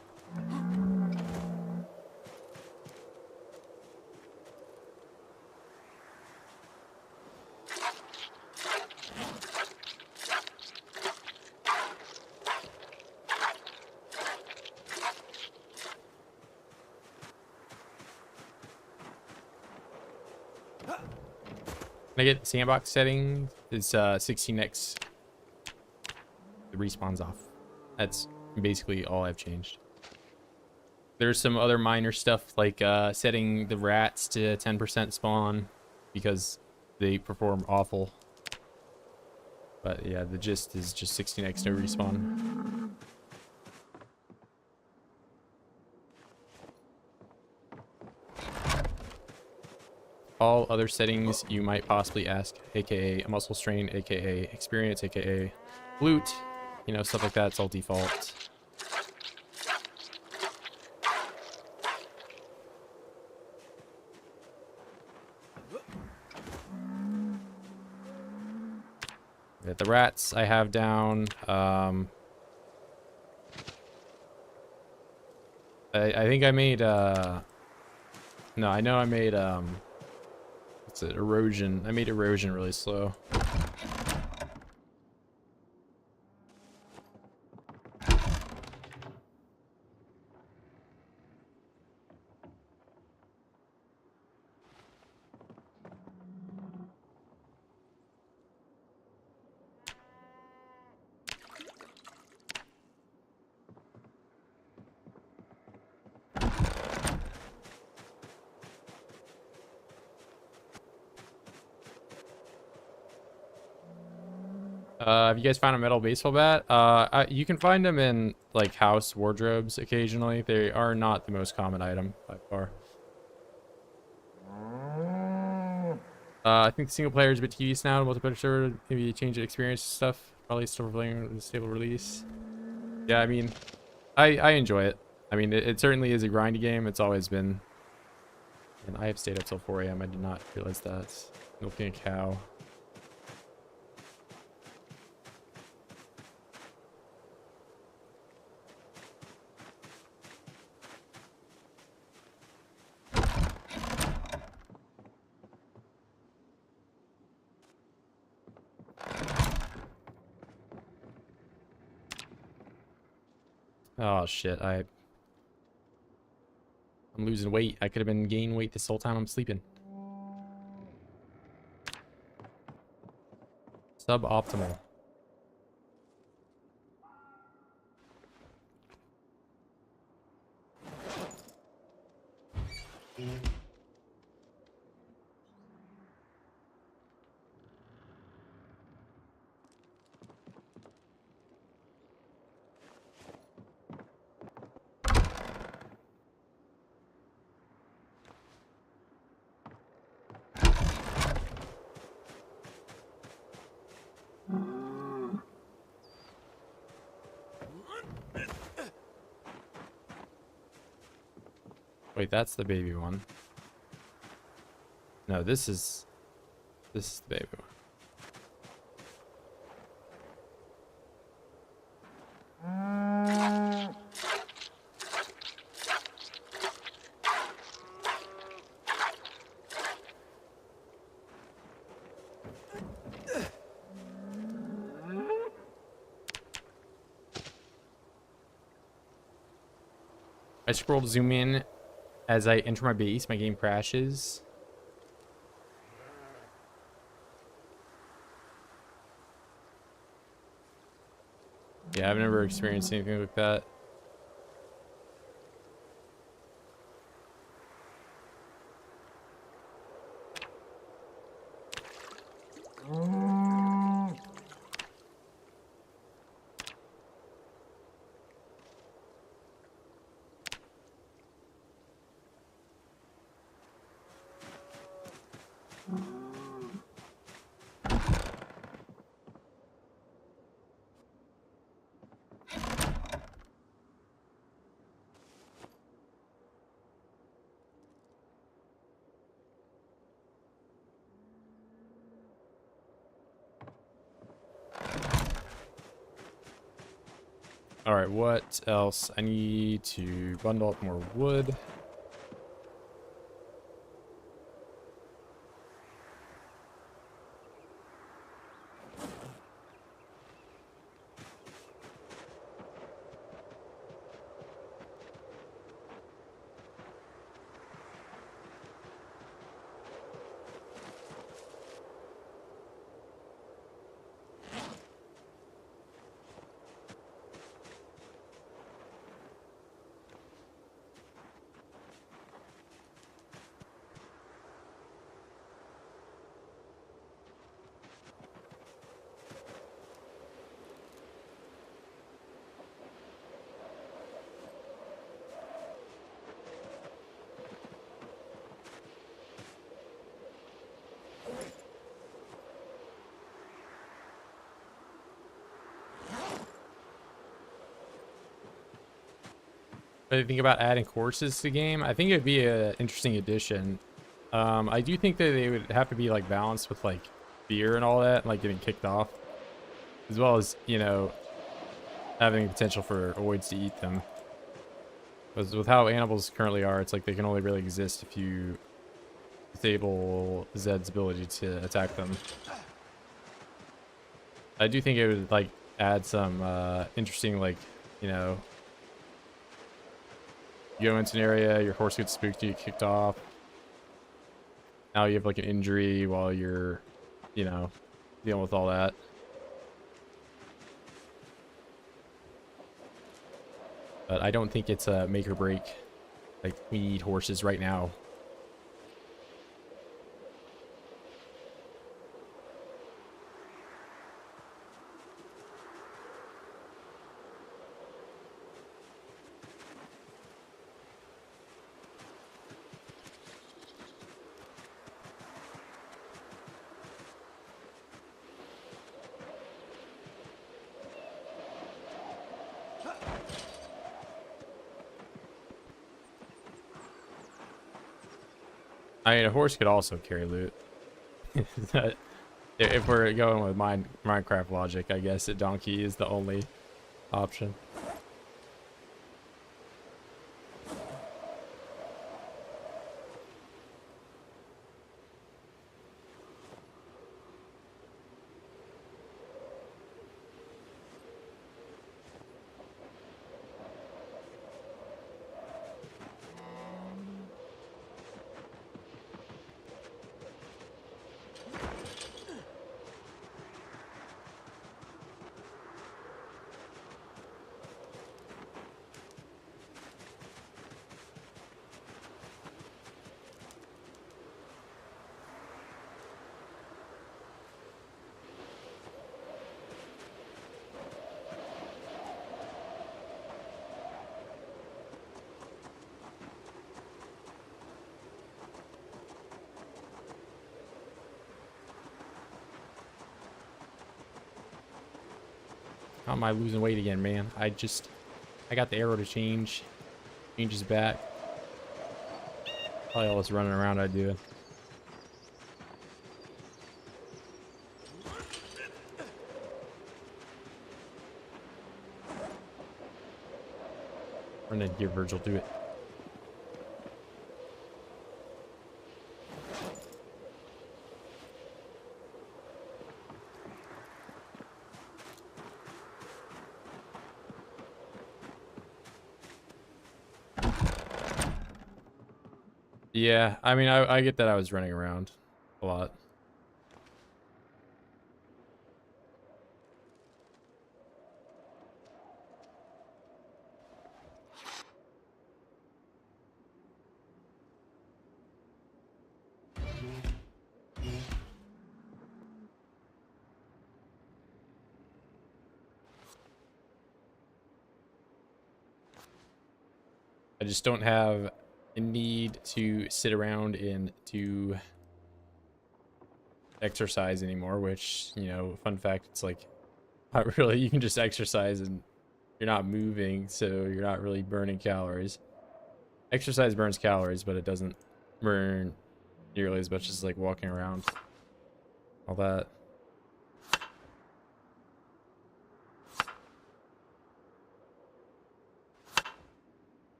Can I get sandbox setting? It's 16x. The respawn's off. That's basically all I've changed. There's some other minor stuff like setting the rats to 10% spawn because they perform awful. But yeah, the gist is just 16x no respawn. All other settings you might possibly ask, aka muscle strain, aka experience, aka loot, you know, stuff like that, it's all default. Yeah, the rats I have down. I think I made no, I know I made what's it, erosion. I made erosion really slow. Have you guys found a metal baseball bat? You can find them in like house wardrobes occasionally. They are not the most common item by far. I think the single player is a bit tedious now. Multiplayer server, maybe change the experience stuff. Probably still playing the stable release. Yeah, I mean, I enjoy it. I mean, it certainly is a grindy game. It's always been. And I have stayed up till 4 a.m. I did not realize that. Milking a cow. Oh shit, I'm losing weight. I could have been gaining weight this whole time I'm sleeping. Suboptimal. Wait, that's the baby one. No, this is the baby one. I scroll to zoom in as I enter my base. My game crashes. Yeah, I've never experienced anything like that. All right, what else? I need to bundle up more wood. What do you think about adding horses to the game? I think it'd be an interesting addition. I do think that they would have to be like balanced with like fear and all that, and, like getting kicked off, as well as, you know, having potential for OIDS to eat them. Because with how animals currently are, it's like they can only really exist if you disable Zed's ability to attack them. I do think it would like add some interesting, like, you know, you go into an area, your horse gets spooked, you get kicked off. Now you have like an injury while you're, you know, dealing with all that. But I don't think it's a make or break. Like, we need horses right now. I mean, a horse could also carry loot. If we're going with Minecraft logic, I guess a donkey is the only option. How am I losing weight again, man? I got the arrow to changes back. Probably all this running around I do. Run in here, Virgil, do it. Yeah, I mean, I get that I was running around a lot. I just don't have a need to sit around and to exercise anymore, which, you know, fun fact, it's like, not really, you can just exercise and you're not moving, so you're not really burning calories. Exercise burns calories, but it doesn't burn nearly as much as like walking around. All that.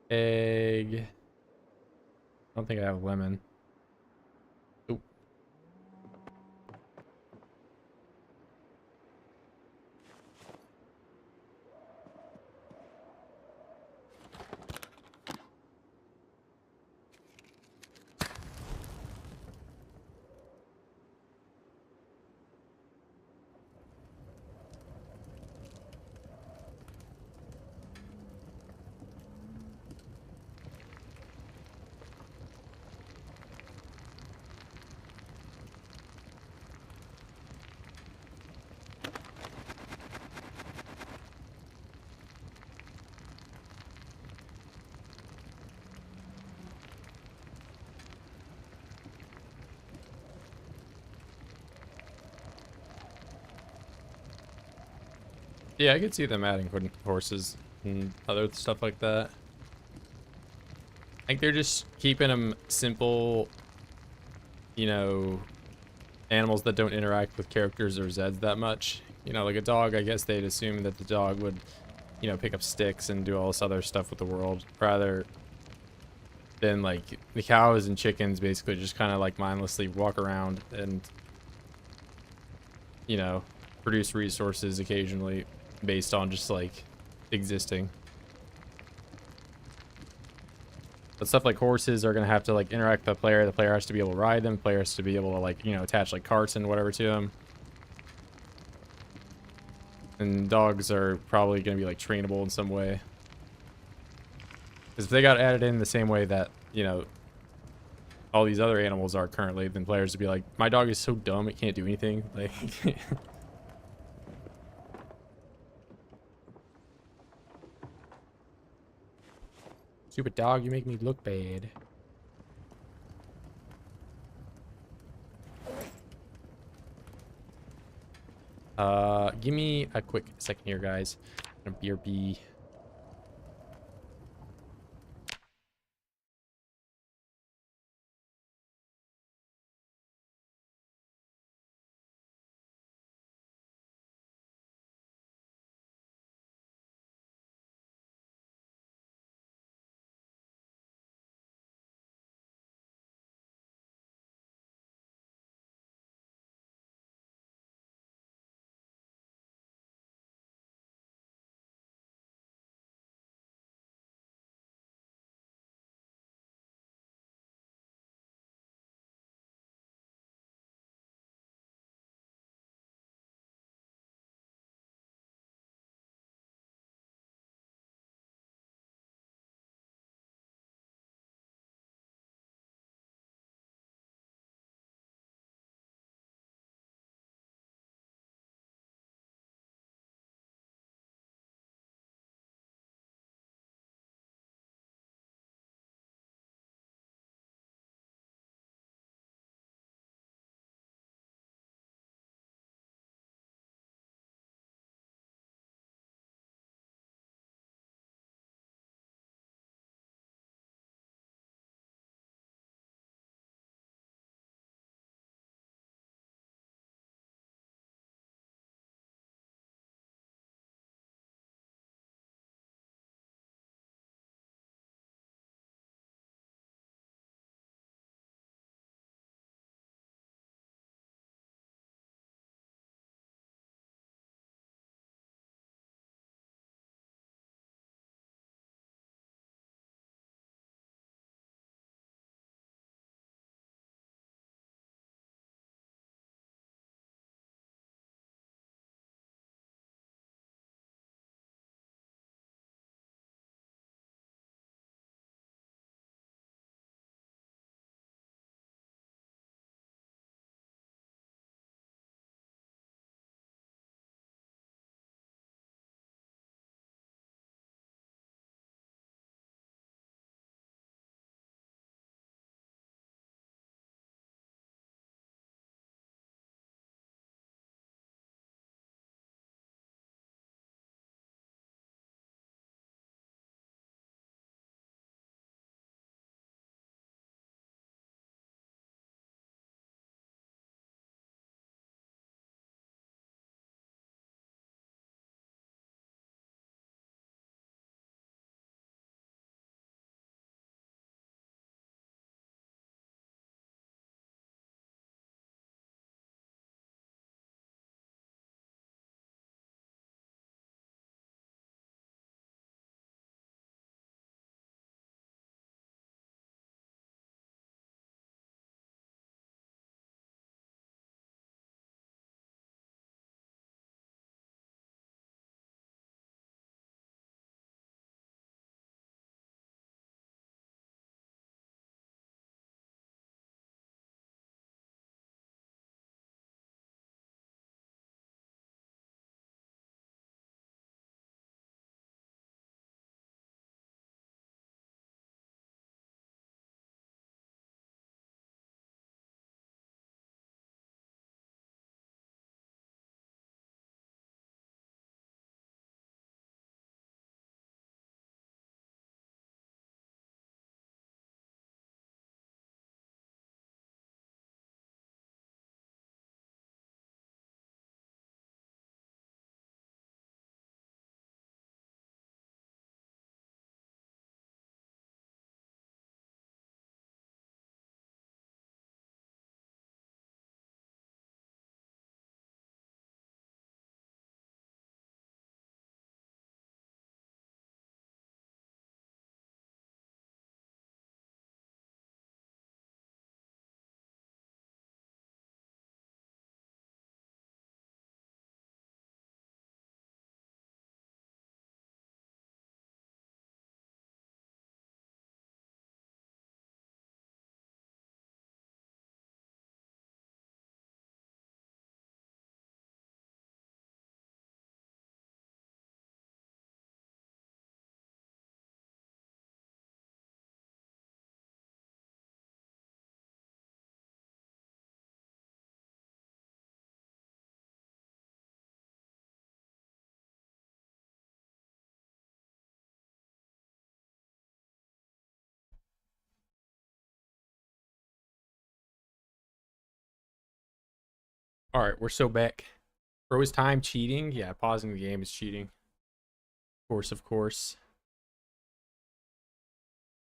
Egg. I don't think I have lemon. Oop. Yeah, I could see them adding horses and other stuff like that. I think they're just keeping them simple, you know, animals that don't interact with characters or Zeds that much. You know, like a dog, I guess they'd assume that the dog would, you know, pick up sticks and do all this other stuff with the world, rather than like the cows and chickens basically just kind of like mindlessly walk around and, you know, produce resources occasionally based on just like existing. But stuff like horses are gonna have to like interact with the player. The player has to be able to ride them. The player has to be able to like, you know, attach like carts and whatever to them. And dogs are probably gonna be like trainable in some way. Because if they got added in the same way that, you know, all these other animals are currently, then players would be like, my dog is so dumb it can't do anything. Like Stupid dog, you make me look bad. Give me a quick second here, guys. I'm gonna BRB. All right, we're so back. Froze time cheating? Yeah, pausing the game is cheating. Of course, of course.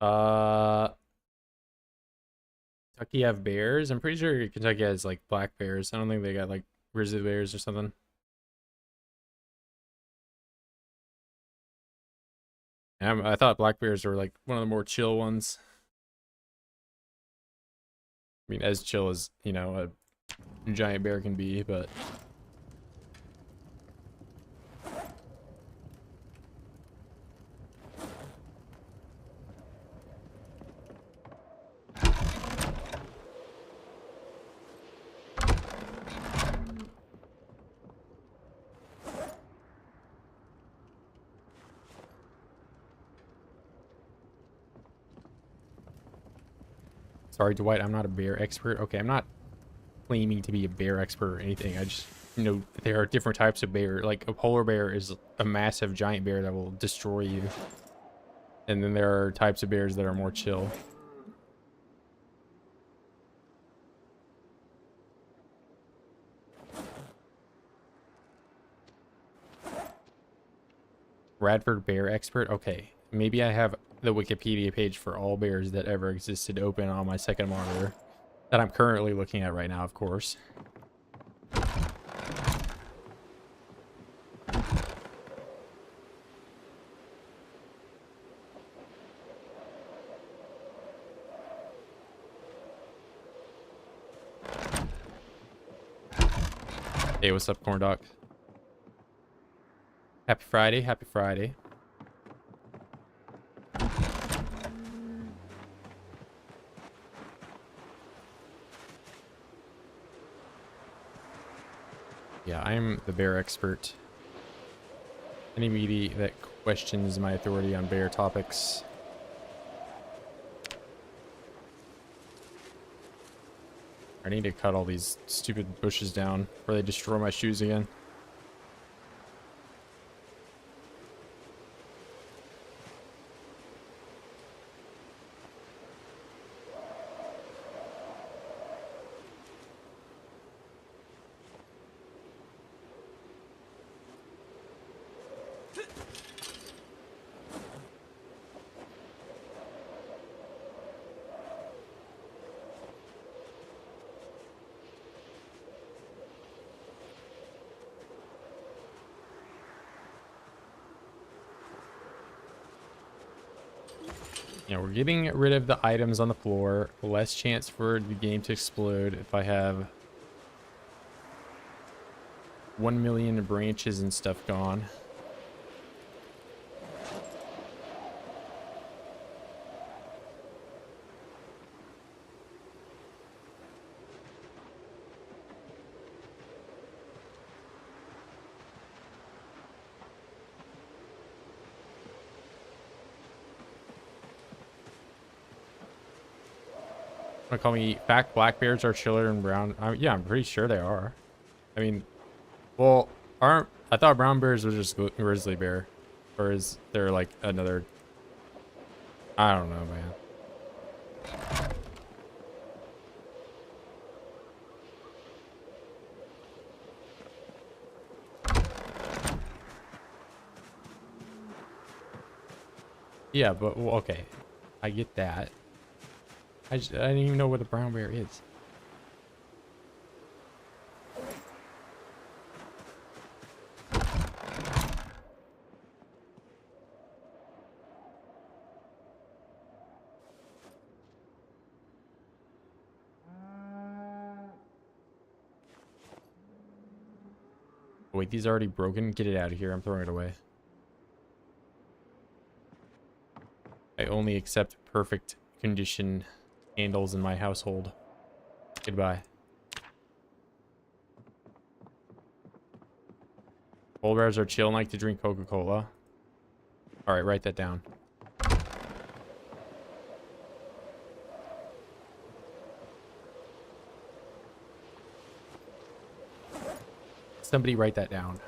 Kentucky have bears? I'm pretty sure Kentucky has like black bears. I don't think they got like grizzly bears or something. I thought black bears were like one of the more chill ones. I mean, as chill as, you know, a giant bear can be, but... Sorry, Dwight, I'm not a bear expert. Okay, I'm not claiming to be a bear expert or anything. I just, you know, there are different types of bear. Like, a polar bear is a massive giant bear that will destroy you. And then there are types of bears that are more chill. Radford bear expert? Okay, maybe I have the Wikipedia page for all bears that ever existed open on my second monitor. That I'm currently looking at right now, of course. Hey, what's up, Corn Doc? Happy Friday, happy Friday. Yeah, I'm the bear expert. Any media that questions my authority on bear topics. I need to cut all these stupid bushes down before they destroy my shoes again. You know, we're getting rid of the items on the floor. Less chance for the game to explode if I have 1 million branches and stuff gone. Want to call me fact? Black bears are chiller and brown. Yeah, I'm pretty sure they are. I mean, well, aren't I thought brown bears was just grizzly bear, or is there like another? I don't know, man. Yeah, but well, okay, I get that. I didn't even know what a brown bear is. Wait, these are already broken? Get it out of here. I'm throwing it away. I only accept perfect condition handles in my household. Goodbye. Polar bears are chill and like to drink Coca-Cola. Alright, write that down. Somebody write that down.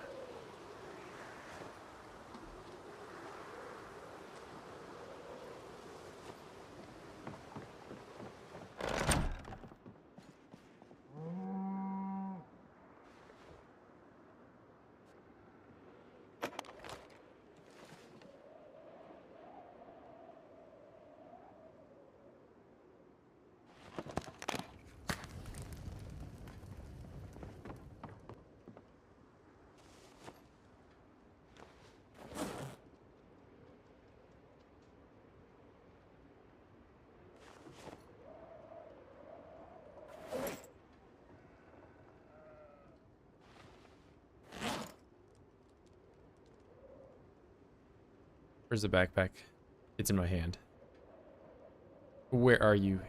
Where's the backpack? It's in my hand. Where are you?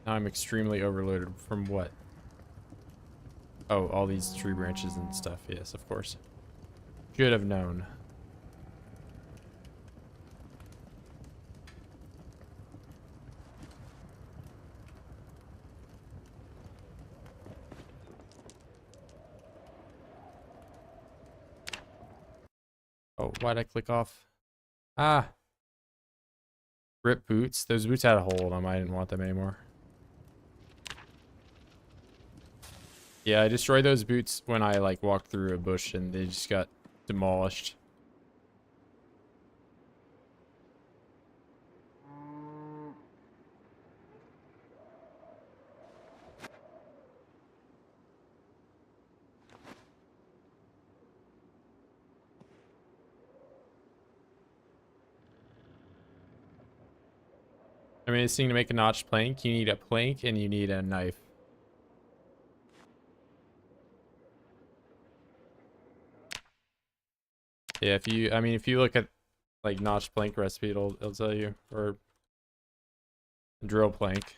Now I'm extremely overloaded from what? Oh, all these tree branches and stuff. Yes, of course. Should have known. Oh, why'd I click off? Ah. Rip boots. Those boots had a hole in them. I didn't want them anymore. Yeah, I destroyed those boots when I like walked through a bush and they just got demolished. I mean, this thing to make a notched plank, you need a plank and you need a knife. Yeah, if you look at like notched plank recipe, it'll tell you, or drill plank.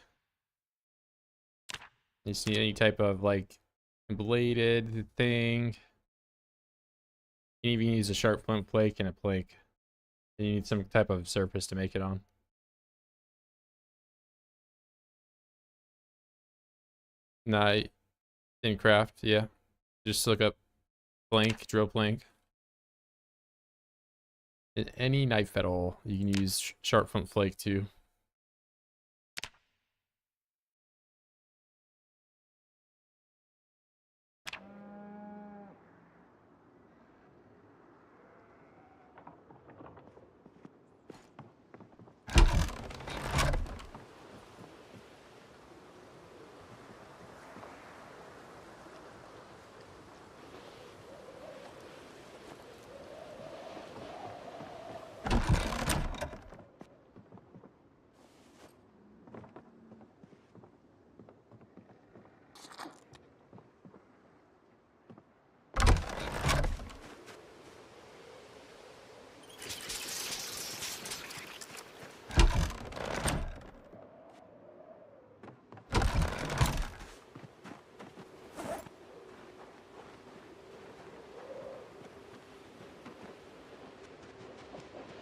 You see any type of like bladed thing. You even use a sharp flint plank and a plank. And you need some type of surface to make it on. Nah, in craft, yeah. Just look up plank, drill plank. In any knife at all, you can use sharp flint flake too.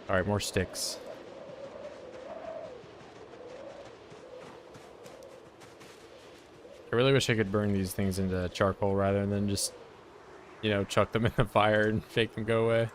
All right, more sticks. I really wish I could burn these things into charcoal rather than just, you know, chuck them in the fire and make them go away.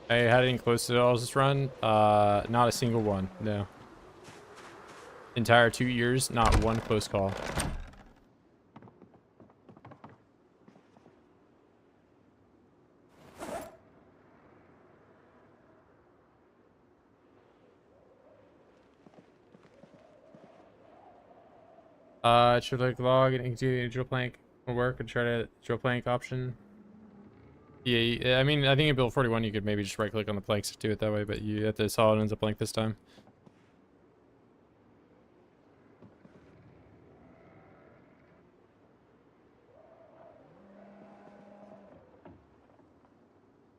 I had any close to all this run? Not a single one, no. Entire 2 years, not one close call. It should like log and do drill plank will work and try to drill plank option. Yeah, I mean, I think in build 41 you could maybe just right click on the planks to do it that way, but you have to solid ends up plank this time.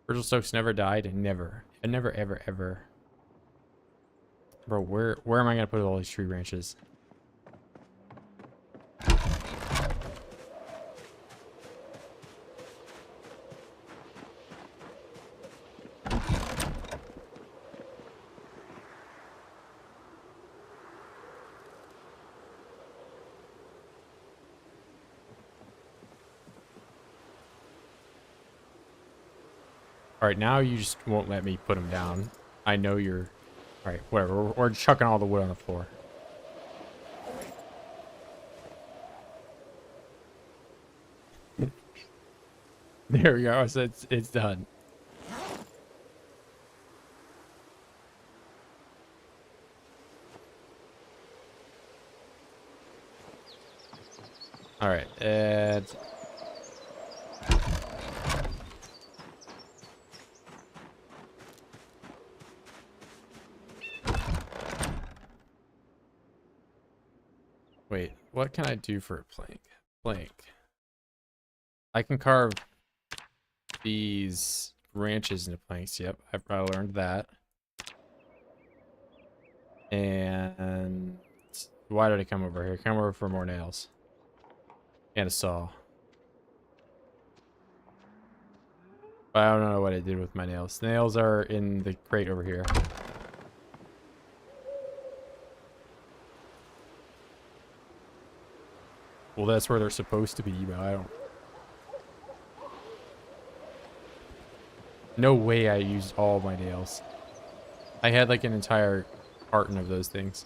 Virgil Stokes never died, never. And never, ever, ever. Bro, where am I gonna put all these tree branches? All right, now you just won't let me put them down. I know you're... All right, whatever. We're chucking all the wood on the floor. There we go. So it's done. All right, and... Wait, what can I do for a plank? Plank. I can carve these branches into planks. Yep, I've probably learned that. And why did I come over here? Come over for more nails. And a saw. I don't know what I did with my nails. Nails are in the crate over here. Well, that's where they're supposed to be, but I don't... No way I used all my nails. I had like an entire carton of those things.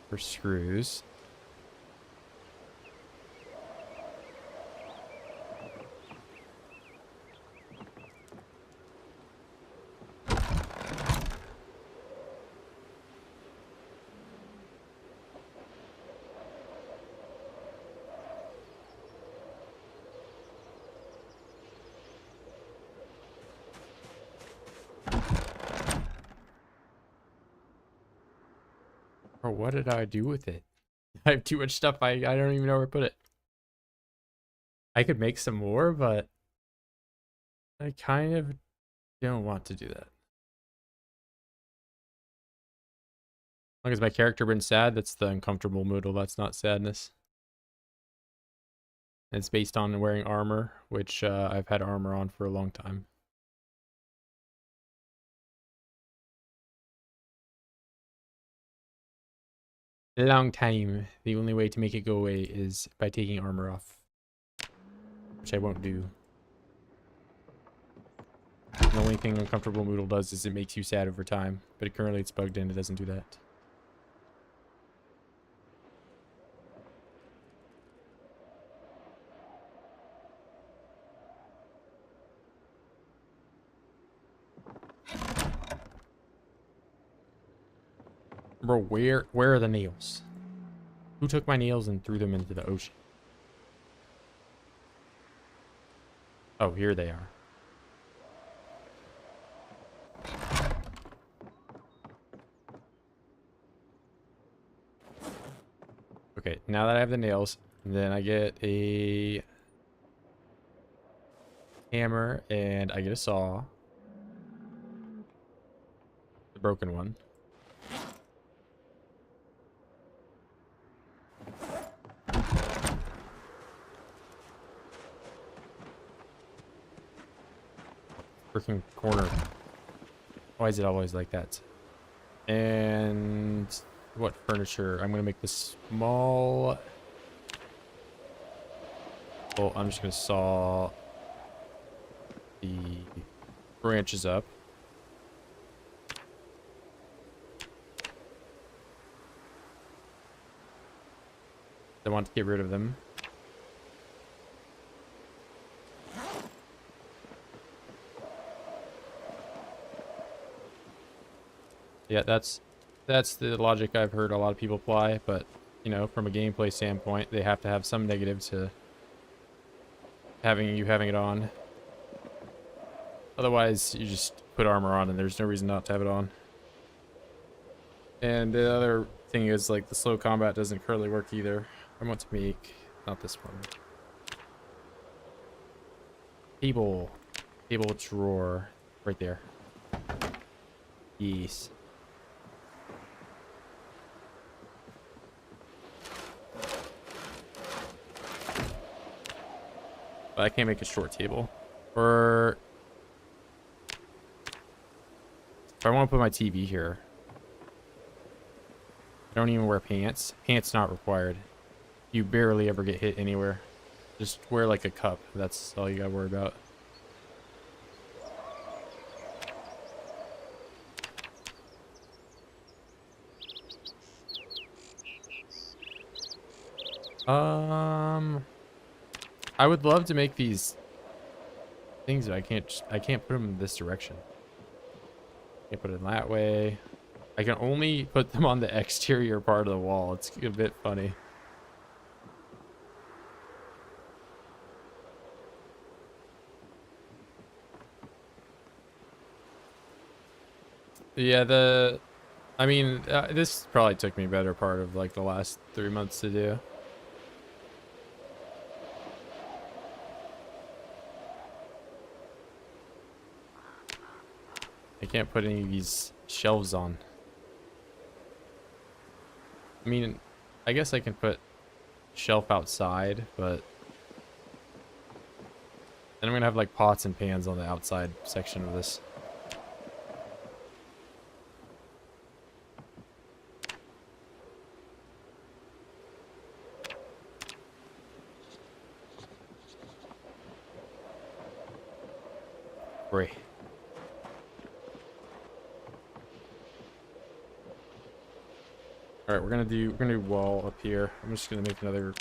For screws. Or what did I do with it? I have too much stuff. I don't even know where to put it. I could make some more, but I kind of don't want to do that. As long as my character been sad, that's the uncomfortable moodle. That's not sadness. It's based on wearing armor, which I've had armor on for a long time. A long time. The only way to make it go away is by taking armor off, which I won't do. The only thing uncomfortable moodle does is it makes you sad over time, but currently it's bugged in. It doesn't do that. Bro, where are the nails? Who took my nails and threw them into the ocean? Oh, here they are. Okay, now that I have the nails, then I get a hammer and I get a saw. The broken one. Freaking corner. Why is it always like that? And what furniture? I'm gonna make this small. Well, I'm just gonna saw the branches up. I want to get rid of them. Yeah, that's the logic I've heard a lot of people apply, but you know, from a gameplay standpoint, they have to have some negative to having it on. Otherwise, you just put armor on and there's no reason not to have it on. And the other thing is, like, the slow combat doesn't currently work either. I want to make, not this one. Table drawer right there. Yes. But I can't make a short table. Or if I want to put my TV here, I don't even wear pants. Pants not required. You barely ever get hit anywhere. Just wear like a cup. That's all you gotta worry about. I would love to make these things, but I can't put them in this direction. Can't put it that way. I can only put them on the exterior part of the wall. It's a bit funny. Yeah, I mean, this probably took me better part of like the last 3 months to do. I can't put any of these shelves on. I mean, I guess I can put shelf outside, but then I'm gonna have like pots and pans on the outside section of this. Great. All right, we're gonna do wall up here. I'm just gonna make another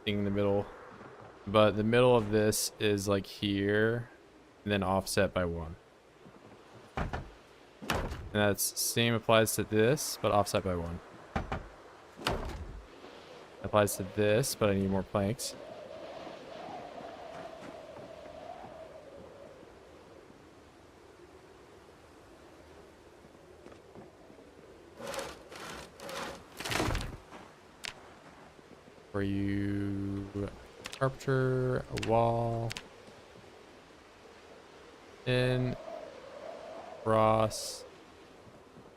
thing in the middle, but the middle of this is like here, and then offset by 1. And that's same applies to this, but offset by 1. Applies to this, but I need more planks. For you, carpenter, a wall, in, cross.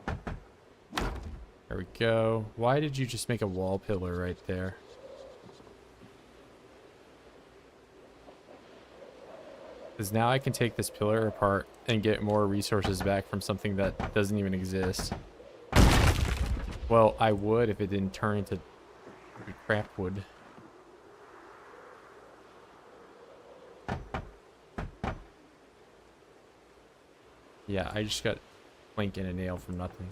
There we go. Why did you just make a wall pillar right there? Because now I can take this pillar apart and get more resources back from something that doesn't even exist. Well, I would if it didn't turn into crap wood. Yeah, I just got plank and a nail from nothing.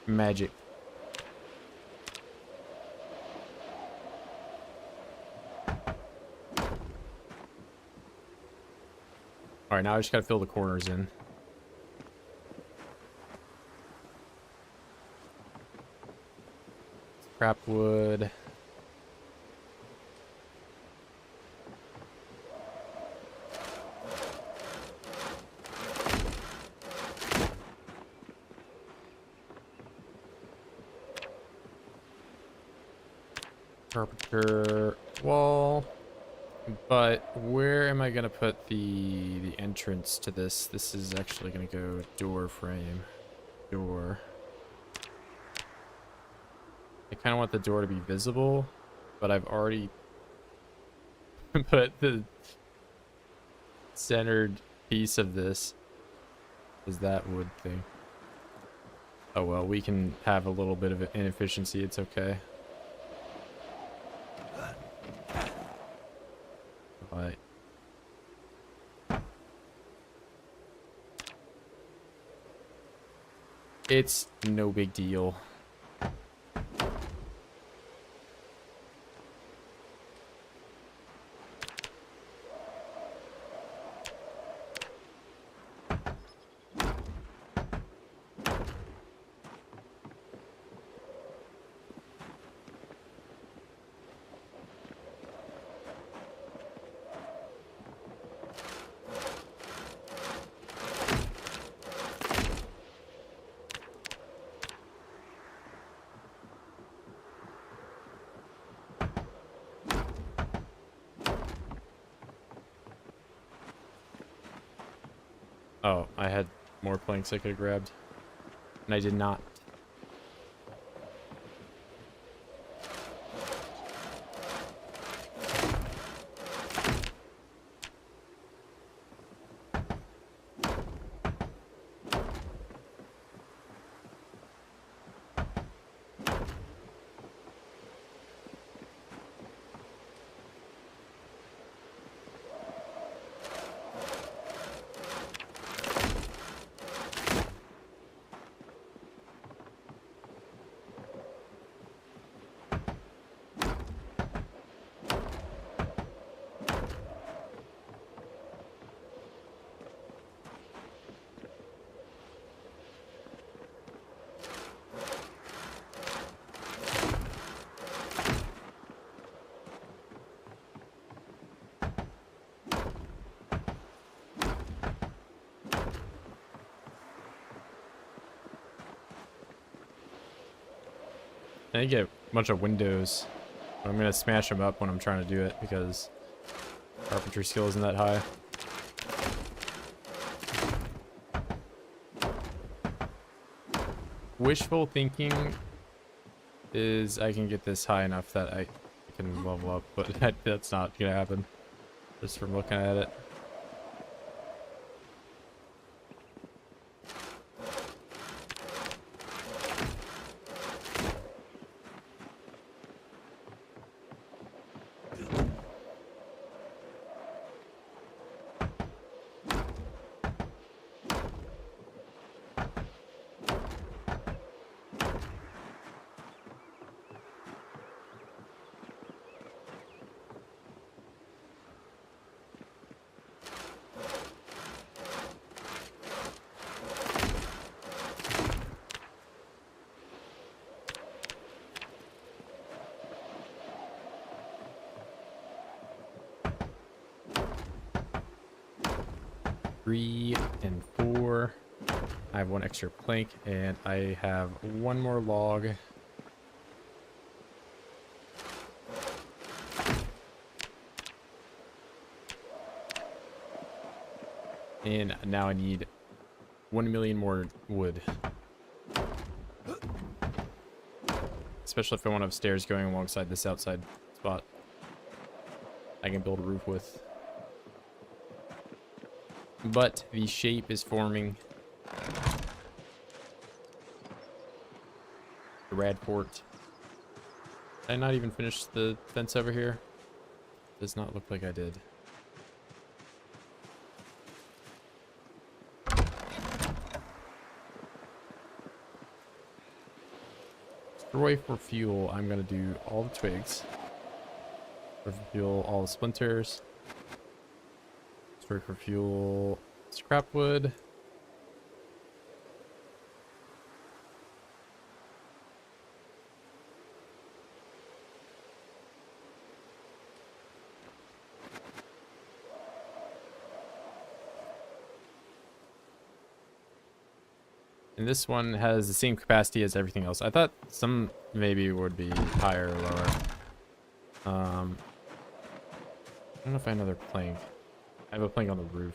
Magic. Alright, now I just gotta fill the corners in. Crap wood. Carpenter wall. But where am I gonna put the entrance to this? This is actually gonna go door frame. Door. I kind of want the door to be visible, but I've already put the centered piece of this as that wood thing. Oh well, we can have a little bit of inefficiency, it's okay. But it's no big deal. Oh, I had more planks I could have grabbed, and I did not. And I get a bunch of windows. I'm gonna smash them up when I'm trying to do it because carpentry skill isn't that high. Wishful thinking is I can get this high enough that I can level up, but that's not gonna happen just from looking at it. Three and 4. I have 1 extra plank and I have 1 more log. And now I need 1 million more wood. Especially if I want to have stairs going alongside this outside spot I can build a roof with. But the shape is forming. The rad fort. Did I not even finish the fence over here? Does not look like I did. Destroy for fuel. I'm gonna do all the twigs. For fuel, all the splinters. Destroy for fuel, scrap wood. And this one has the same capacity as everything else. I thought some maybe would be higher or lower. I don't know if I have another plank. I have a plank on the roof.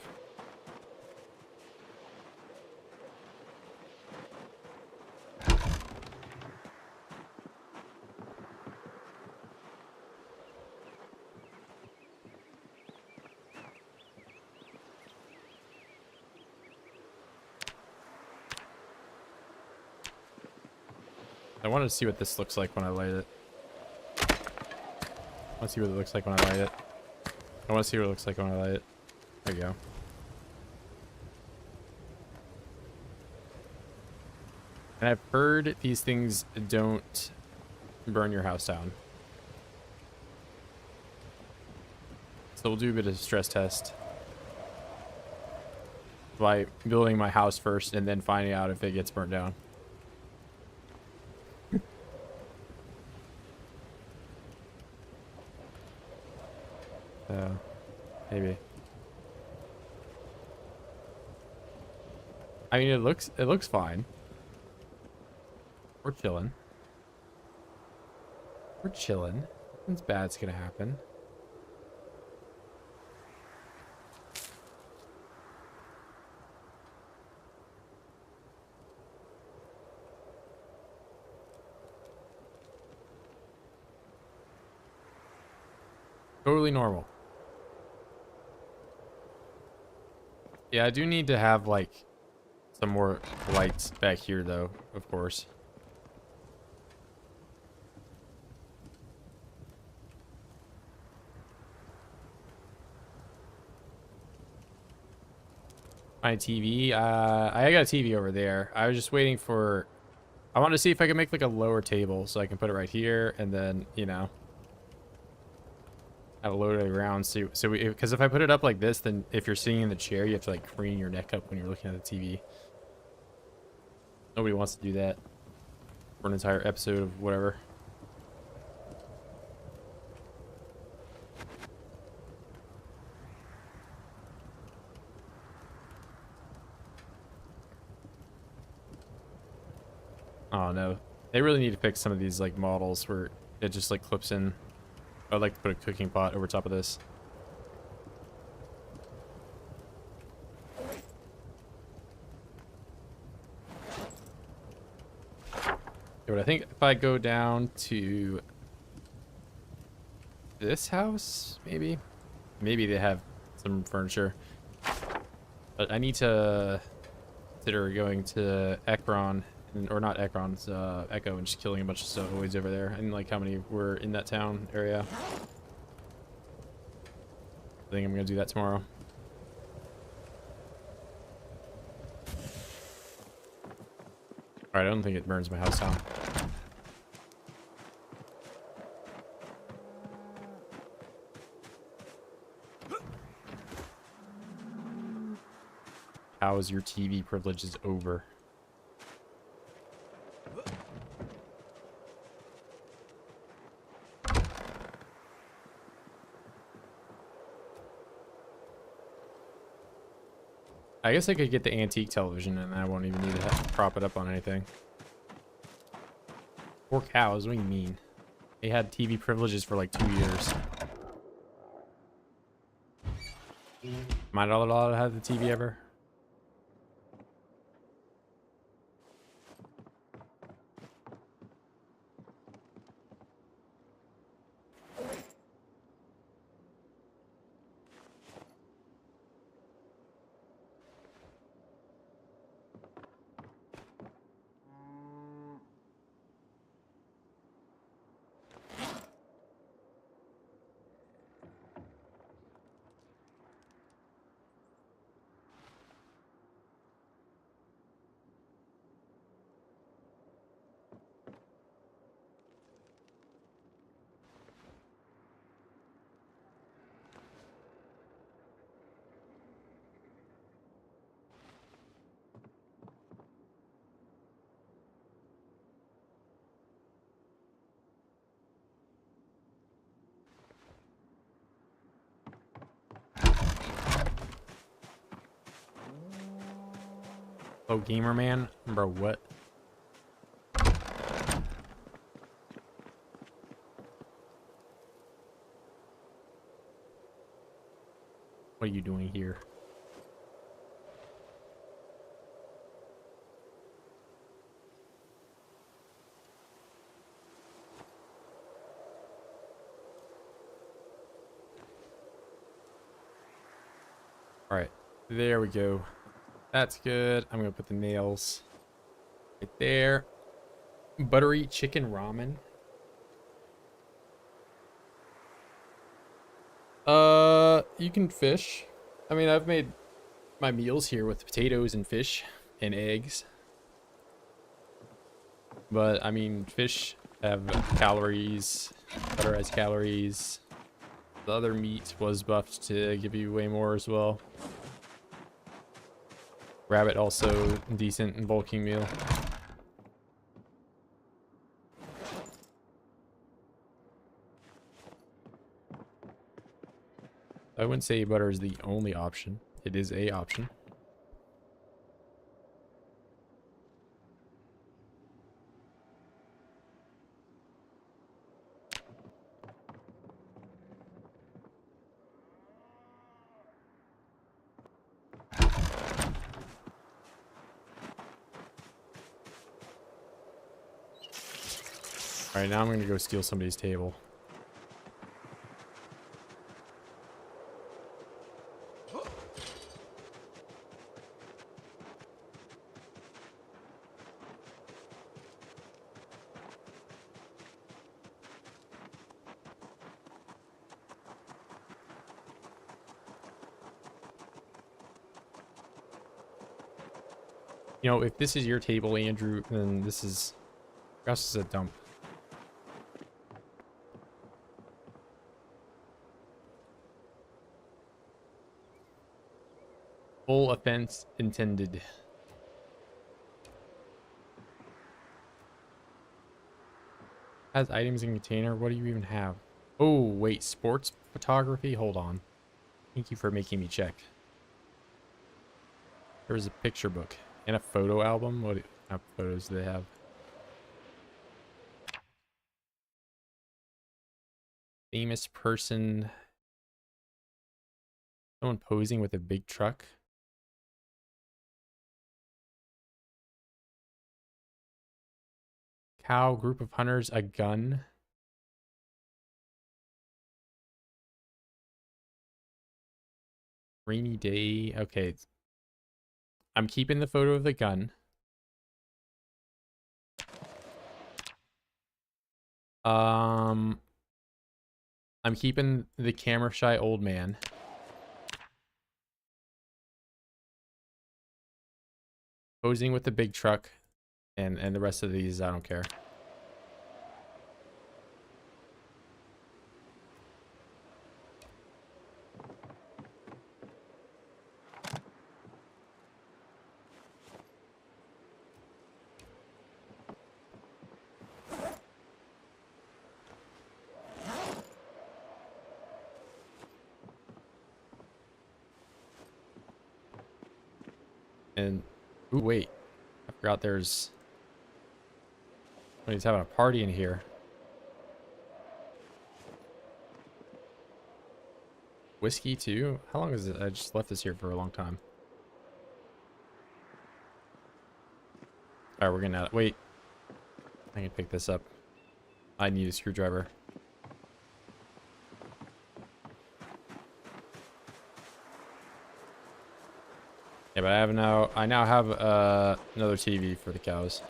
I wanted to see what this looks like when I light it. I want to see what it looks like when I light it. I want to see what it looks like when I light it. There you go. And I've heard these things don't burn your house down. So we'll do a bit of stress test by building my house first and then finding out if it gets burnt down. Maybe. I mean, it looks fine. We're chilling. We're chilling. Nothing's bad's gonna happen. Totally normal. Yeah, I do need to have like some more lights back here though, of course. My TV, I got a TV over there. I was just waiting for, I wanted to see if I could make like a lower table so I can put it right here and then, you know, have a load around. So because if I put it up like this, then if you're sitting in the chair, you have to like crane your neck up when you're looking at the TV. Nobody wants to do that for an entire episode of whatever. Oh no, They really need to fix some of these like models where it just like clips in. I'd like to put a cooking pot over top of this. But I think if I go down to this house, maybe they have some furniture. But I need to consider going to Ekron, or not Ekron, it's Echo, and just killing a bunch of stowaways over there. And like how many were in that town area. I think I'm gonna do that tomorrow. Alright, I don't think it burns my house down. How is your TV privileges over? I guess I could get the antique television and I won't even need to prop it up on anything. Poor cows, what do you mean? They had TV privileges for like 2 years. Am I not allowed to have the TV ever? Oh, gamer man? Bro, what? What are you doing here? Alright, there we go. That's good. I'm gonna put the nails right there. Buttery chicken ramen. You can fish. I mean, I've made my meals here with potatoes and fish and eggs. But I mean, fish have calories. Butter has calories. The other meat was buffed to give you way more as well. Rabbit also decent and bulking meal. I wouldn't say butter is the only option. It is a option. All right, now I'm going to go steal somebody's table. You know, if this is your table, Andrew, then this is a dump. Full offense intended. Has items in container. What do you even have? Oh, wait, sports photography? Hold on. Thank you for making me check. There's a picture book and a photo album. What kind of photos do they have? Famous person. Someone posing with a big truck. Cow, group of hunters, a gun. Rainy day. Okay. I'm keeping the photo of the gun. I'm keeping the camera shy old man. Posing with the big truck. And the rest of these, I don't care. And, ooh, wait. I forgot there's... He's having a party in here. Whiskey, too? How long is it? I just left this here for a long time. Alright, we're gonna... Wait. I can pick this up. I need a screwdriver. Yeah, but I now have another TV for the cows.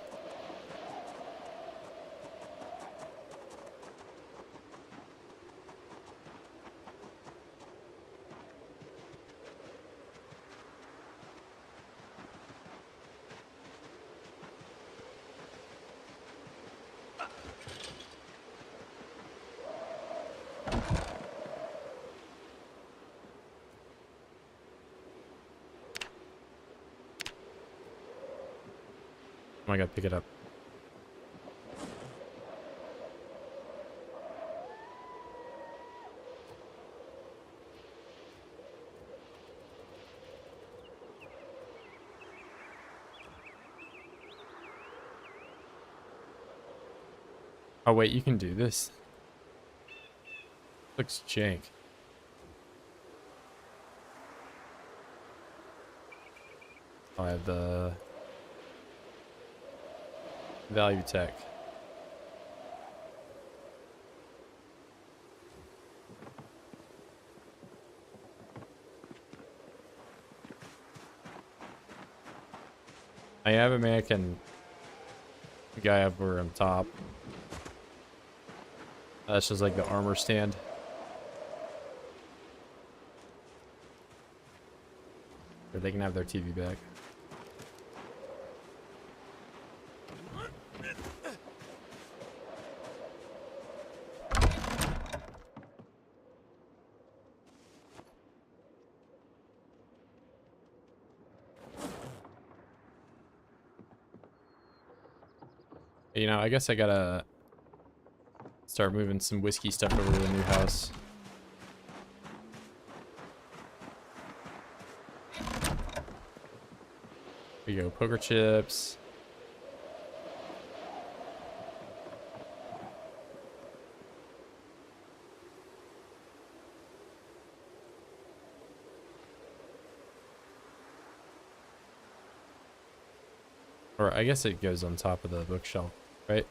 Oh, I gotta pick it up. Oh wait, you can do this. Looks jank. Oh, I have the value tech. I have a mannequin guy over on top. That's just like the armor stand. Or they can have their TV back. You know, I guess I gotta start moving some whiskey stuff over to the new house. Here you go, poker chips. Or I guess it goes on top of the bookshelf, right?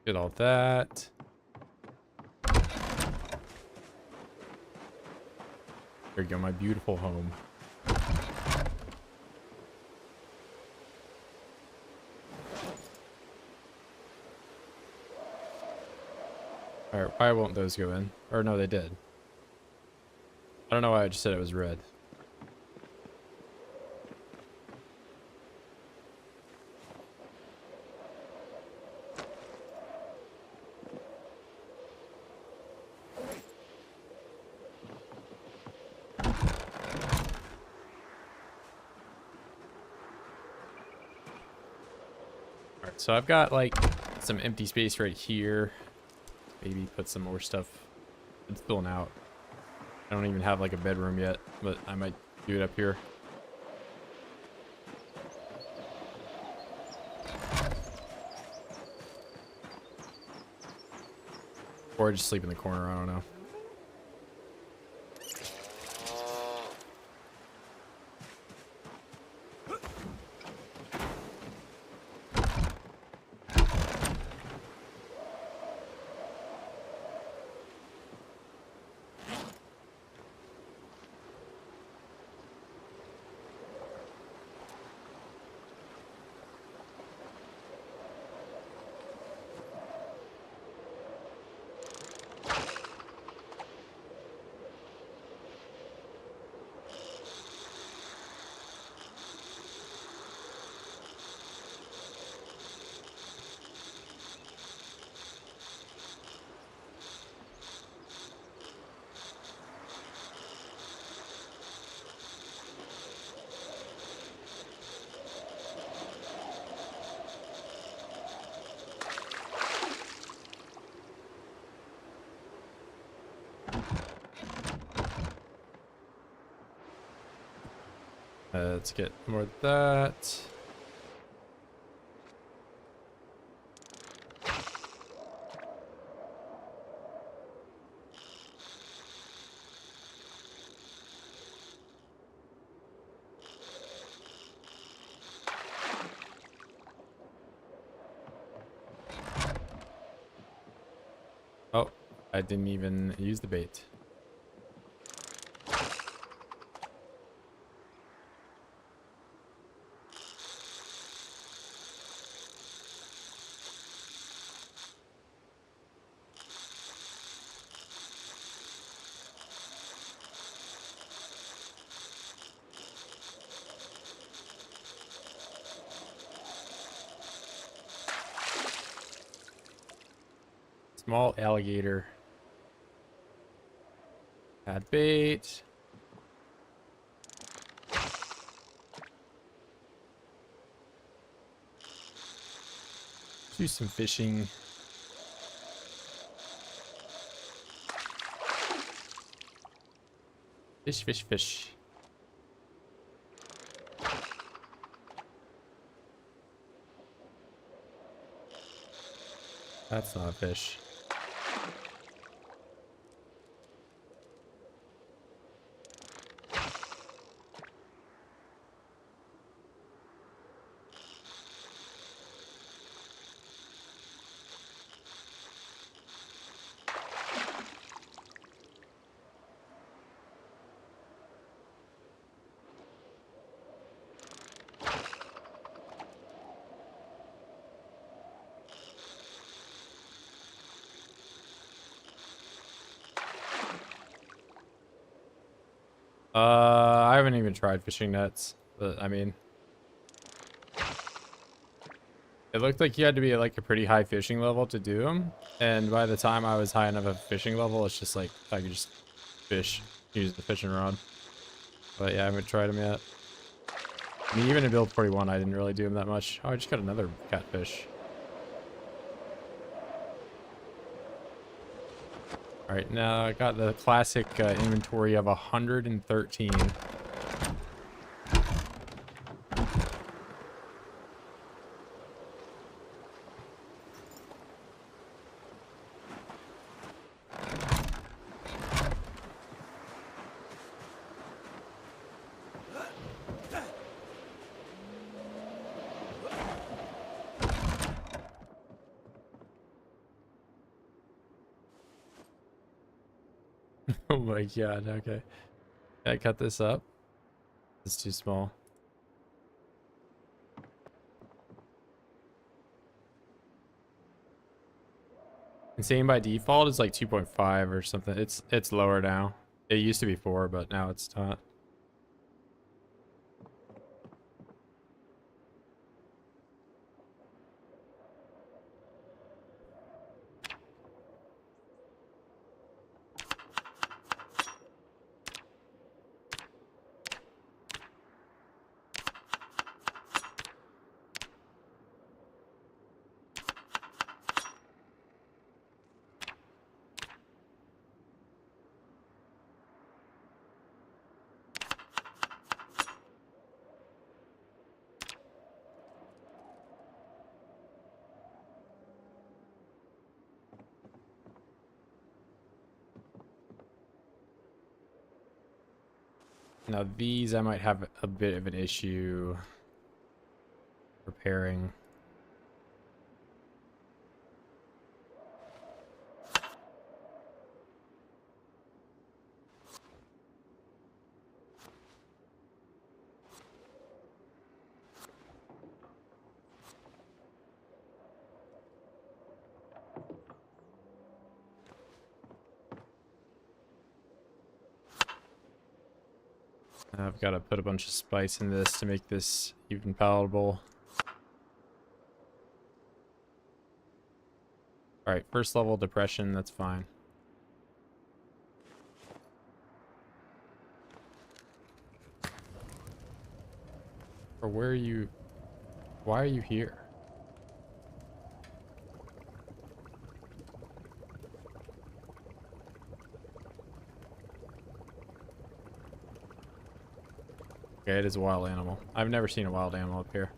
Get all that. There you go, my beautiful home. Alright, why won't those go in? Or no, they did. I don't know why I just said it was red. Alright, so I've got like some empty space right here. Maybe put some more stuff. It's filling out. I don't even have like a bedroom yet, but I might do it up here. Or just sleep in the corner, I don't know. Let's get more of that. Oh, I didn't even use the bait. Small alligator. Add bait. Do some fishing. Fish, fish, fish. That's not a fish. I haven't even tried fishing nets, but I mean, it looked like you had to be at like a pretty high fishing level to do them. And by the time I was high enough of a fishing level, it's just like I could just fish, use the fishing rod. But yeah, I haven't tried them yet. I mean, even in build 41, I didn't really do them that much. Oh, I just got another catfish. All right, now I got the classic inventory of 113. Oh my god, okay. Can I cut this up? It's too small. Insane by default is like 2.5 or something. It's lower now. It used to be 4, but now it's not. Now these I might have a bit of an issue repairing. I've got to put a bunch of spice in this to make this even palatable. Alright, first level depression, that's fine. Or where are you? Why are you here? Okay, it is a wild animal. I've never seen a wild animal up here.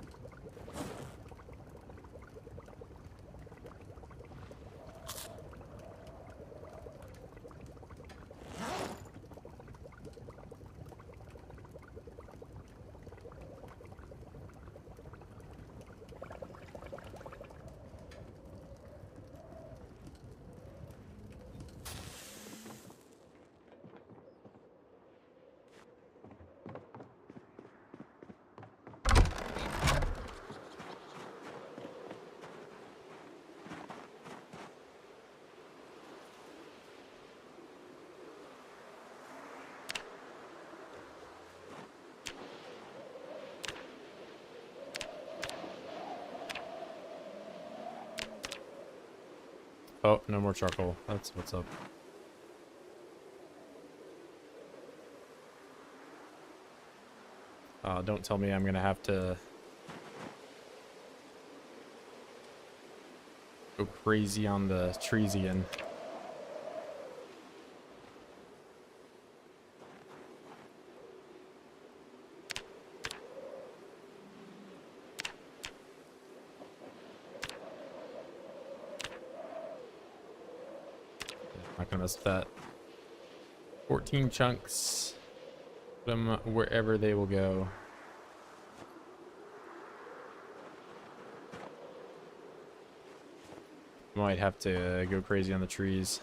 Oh, no more charcoal. That's what's up. Don't tell me I'm gonna have to go crazy on the trees again. Not gonna mess with that. 14 chunks. Put them wherever they will go. Might have to go crazy on the trees.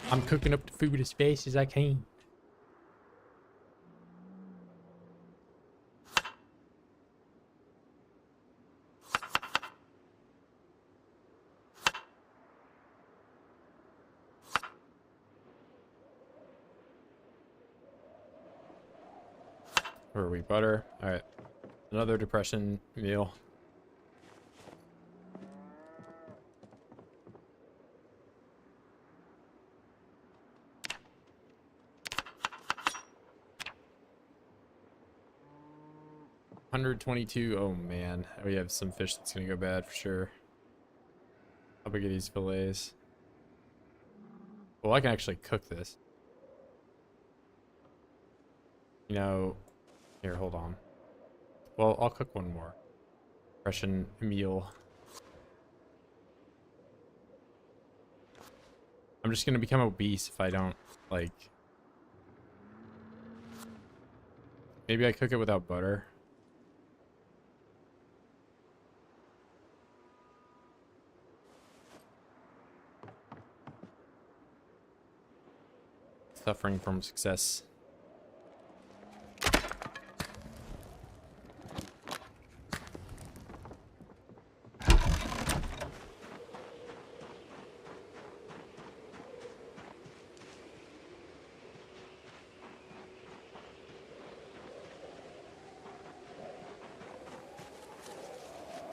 I'm cooking up the food as fast as I can. Where are we? Butter. All right. Another depression meal. 122. Oh man, we have some fish that's gonna go bad for sure. How big are these fillets? Well, I can actually cook this. You know, here, hold on. Well, I'll cook one more. Russian meal. I'm just gonna become obese if I don't, like... Maybe I cook it without butter. Suffering from success.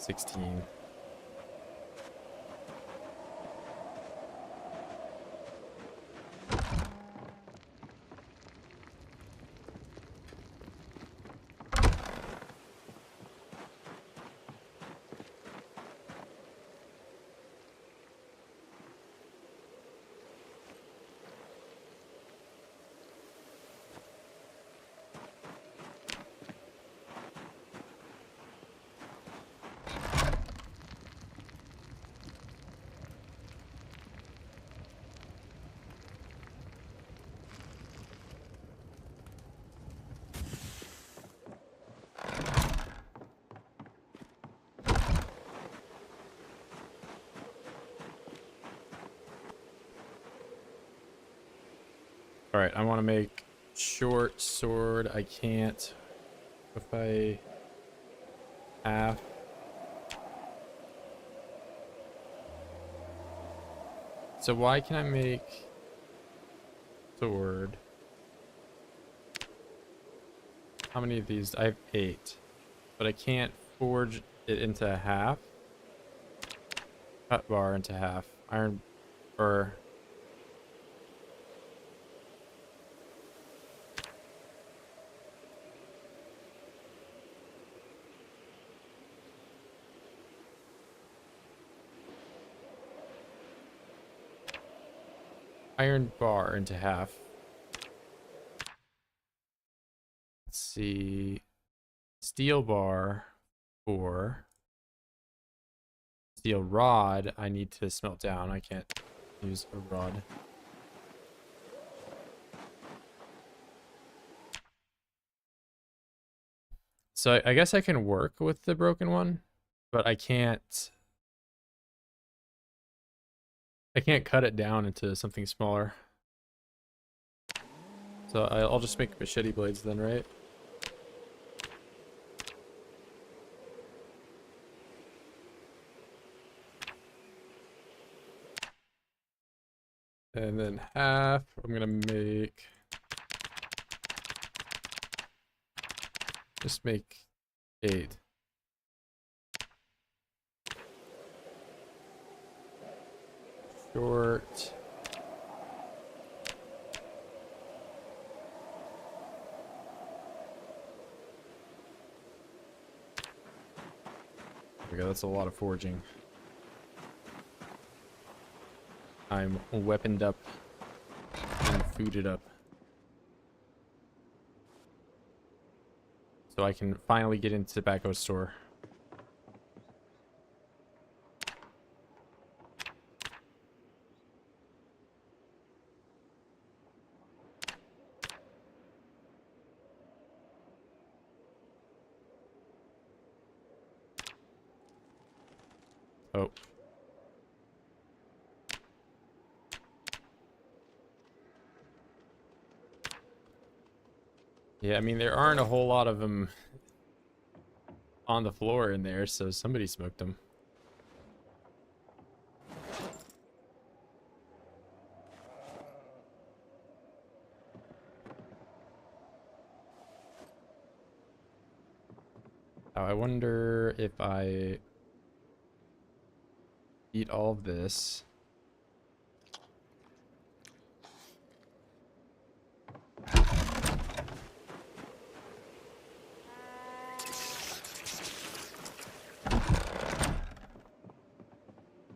$16. All right, I want to make short sword. I can't. If I half. So why can I make sword? How many of these? I have 8, but I can't forge it into half. Cut bar into half. Iron or iron bar into half. Let's see. Steel bar 4. Steel rod I need to smelt down. I can't use a rod. So I guess I can work with the broken one, but I can't cut it down into something smaller. So I'll just make machete blades then, right? And then half, I'm gonna make... Just make 8. Short. There we go, that's a lot of forging. I'm weaponed up and fooded up. So I can finally get into the tobacco store. Oh. Yeah, I mean, there aren't a whole lot of them on the floor in there, so somebody smoked them. Oh, I wonder if I eat all of this.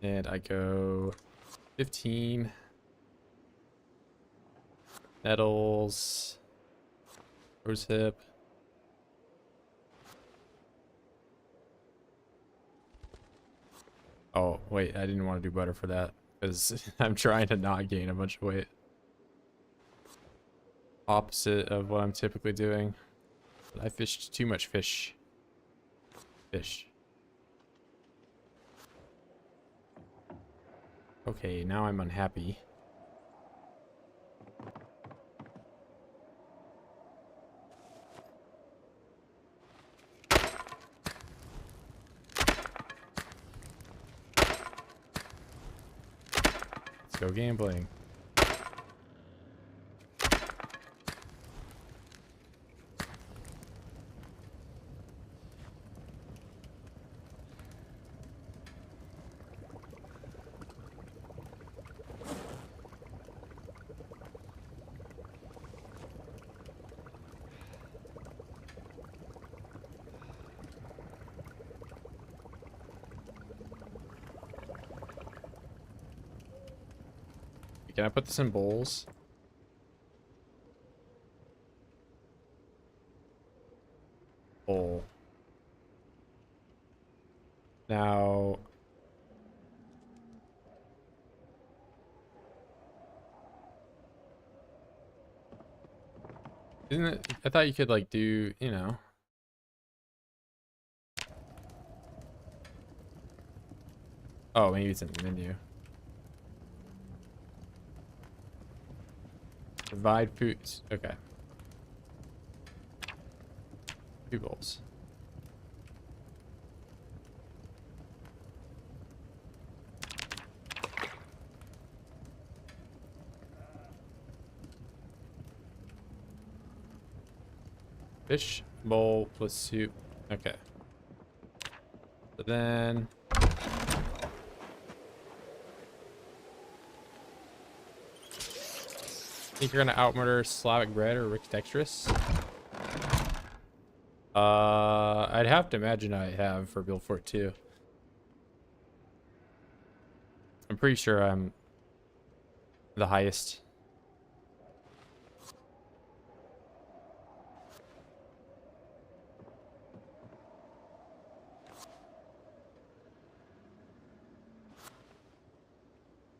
And I go 15 nettles, rose hip. Oh, wait, I didn't want to do butter for that because I'm trying to not gain a bunch of weight. Opposite of what I'm typically doing. I fished too much fish. Okay, now I'm unhappy. Let's go gambling. Can I put this in bowls? Bowl. Now, isn't it? I thought you could like do, you know. Oh, maybe it's in the menu. Provide foods. Okay. 2 bowls. Fish bowl plus soup. Okay. So then think you're gonna outmurder Slavic bread or Rick Dexterous? I'd have to imagine I have for build 42. I'm pretty sure I'm the highest.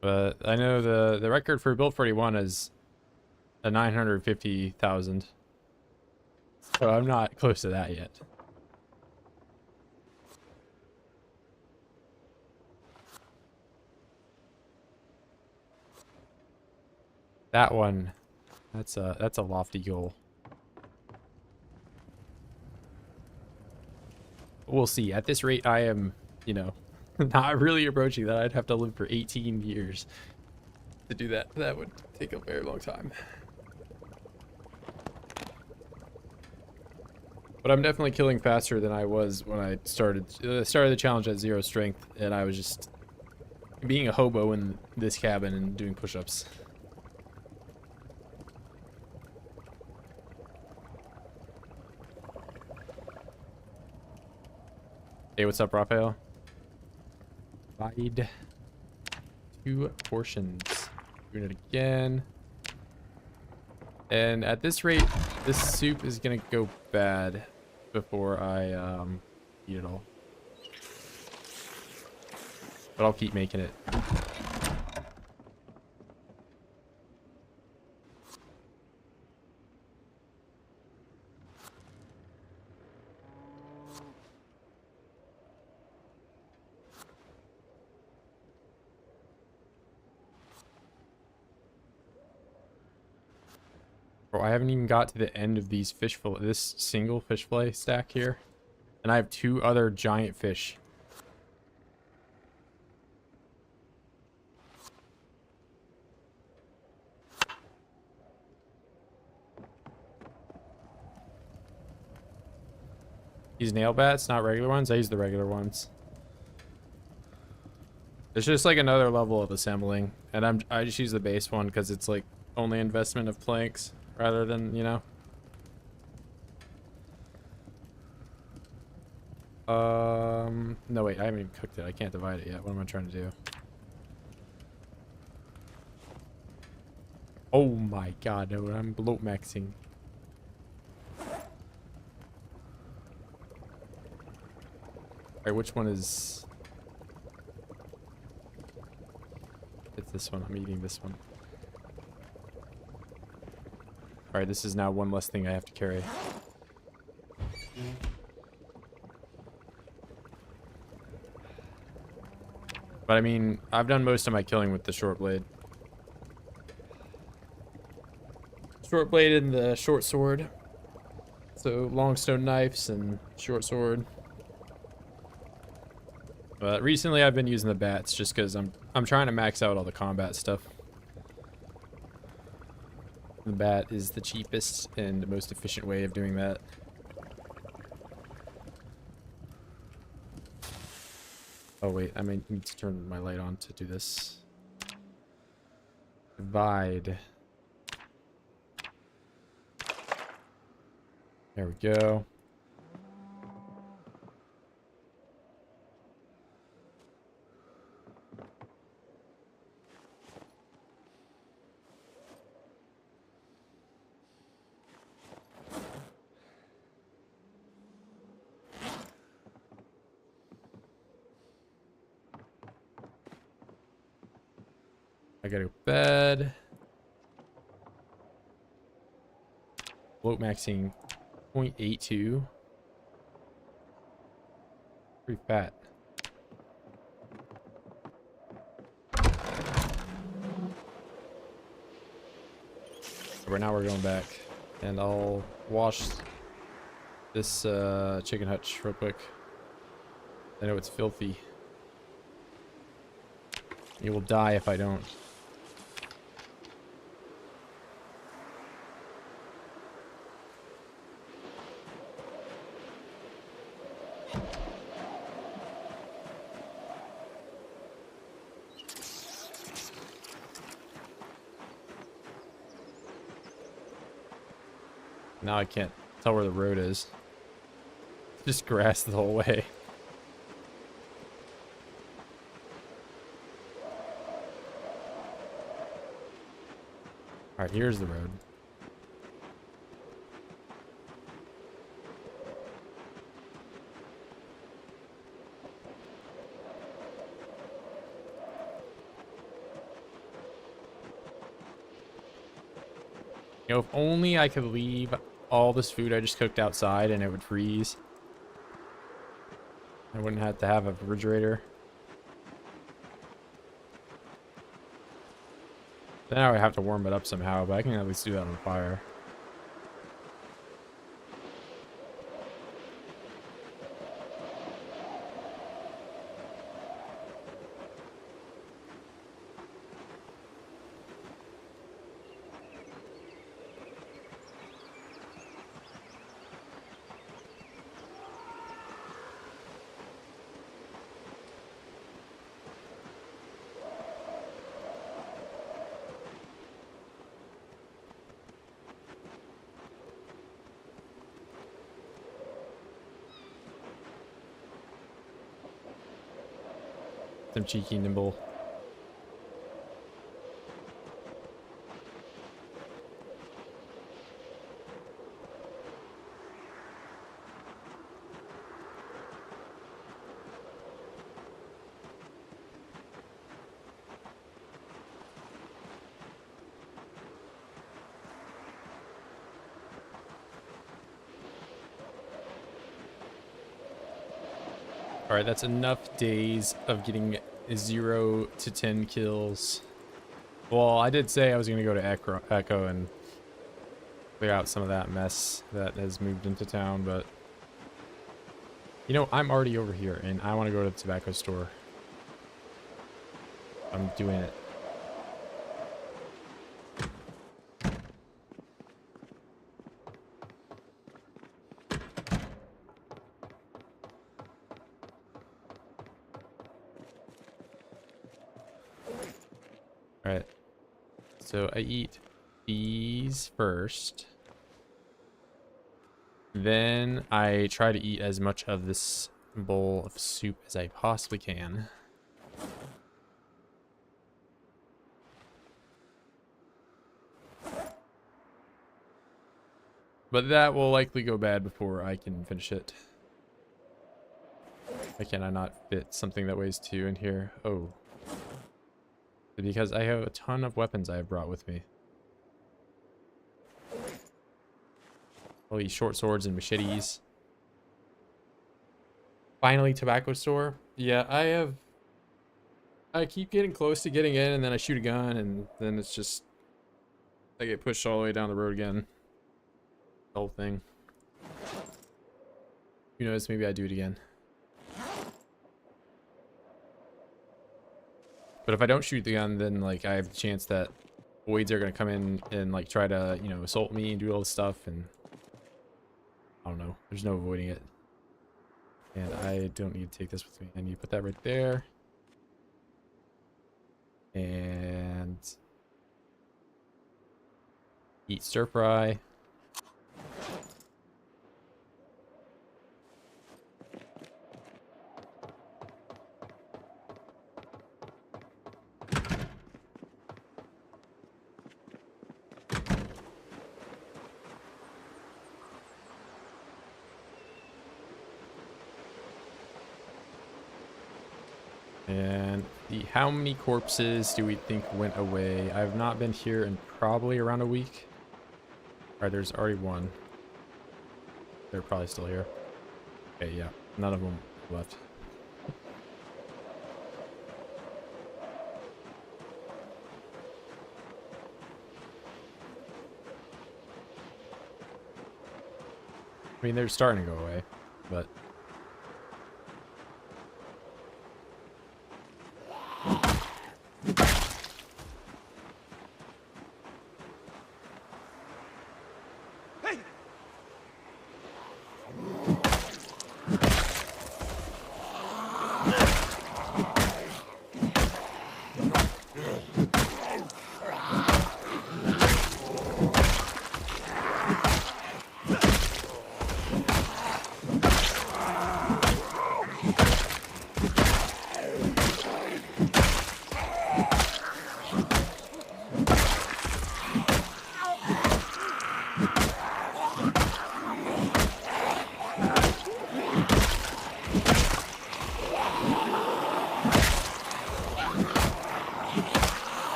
But I know the record for build 41 is a 950,000. So I'm not close to that yet. That one, that's a lofty goal. We'll see. At this rate, I am, you know, not really approaching that. I'd have to live for 18 years to do that. That would take a very long time. But I'm definitely killing faster than I was when I started the challenge at 0 strength, and I was just being a hobo in this cabin and doing push-ups. Hey, what's up, Raphael? Divide 2 portions. Doing it again. And at this rate, this soup is gonna go bad before I eat it all. But I'll keep making it. Bro, I haven't even got to the end of these this single fish fillet stack here. And I have 2 other giant fish. These nail bats, not regular ones. I use the regular ones. It's just like another level of assembling. And I just use the base one because it's like only investment of planks rather than, you know. No, wait, I haven't even cooked it. I can't divide it yet. What am I trying to do? Oh my god, no, I'm bloat maxing. Alright, which one is... It's this one. I'm eating this one. Alright, this is now one less thing I have to carry. But I mean, I've done most of my killing with the short blade. Short blade and the short sword. So long stone knives and short sword. But recently I've been using the bats just because I'm trying to max out all the combat stuff. The bat is the cheapest and most efficient way of doing that. Oh wait, I may need to turn my light on to do this. Divide. There we go. I gotta go to bed. Bloat maxing 0.82. Pretty fat. Right now we're going back. And I'll wash this chicken hutch real quick. I know it's filthy. You will die if I don't. Now I can't tell where the road is. Just grass the whole way. Alright, here's the road. You know, if only I could leave all this food I just cooked outside and it would freeze. I wouldn't have to have a refrigerator. Then I would have to warm it up somehow, but I can at least do that on fire. Some cheeky nimble. Alright, that's enough days of getting 0 to 10 kills. Well, I did say I was going to go to Echo and clear out some of that mess that has moved into town, but... You know, I'm already over here, and I want to go to the tobacco store. I'm doing it. Alright, so I eat these first. Then I try to eat as much of this bowl of soup as I possibly can. But that will likely go bad before I can finish it. Why can I not fit something that weighs 2 in here? Oh. Because I have a ton of weapons I have brought with me. All these short swords and machetes. Finally, tobacco store. Yeah, I keep getting close to getting in, and then I shoot a gun, and then it's just... I get pushed all the way down the road again. The whole thing. Who knows, maybe I do it again. But if I don't shoot the gun, then like I have the chance that OIDS are gonna come in and like try to, you know, assault me and do all this stuff, and I don't know. There's no avoiding it. And I don't need to take this with me. I need to put that right there. And eat stir fry. And how many corpses do we think went away? I've not been here in probably around a week. Alright, there's already one. They're probably still here. Okay, yeah. None of them left. I mean, they're starting to go away, but...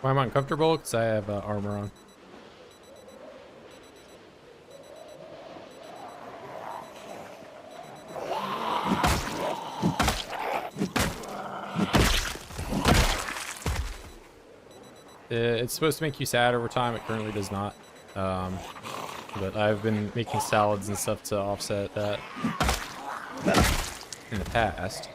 Why am I uncomfortable? Because I have armor on. It's supposed to make you sad over time. It currently does not. But I've been making salads and stuff to offset that in the past.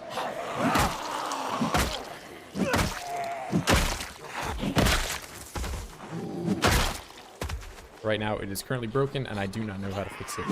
Right now it is currently broken and I do not know how to fix it.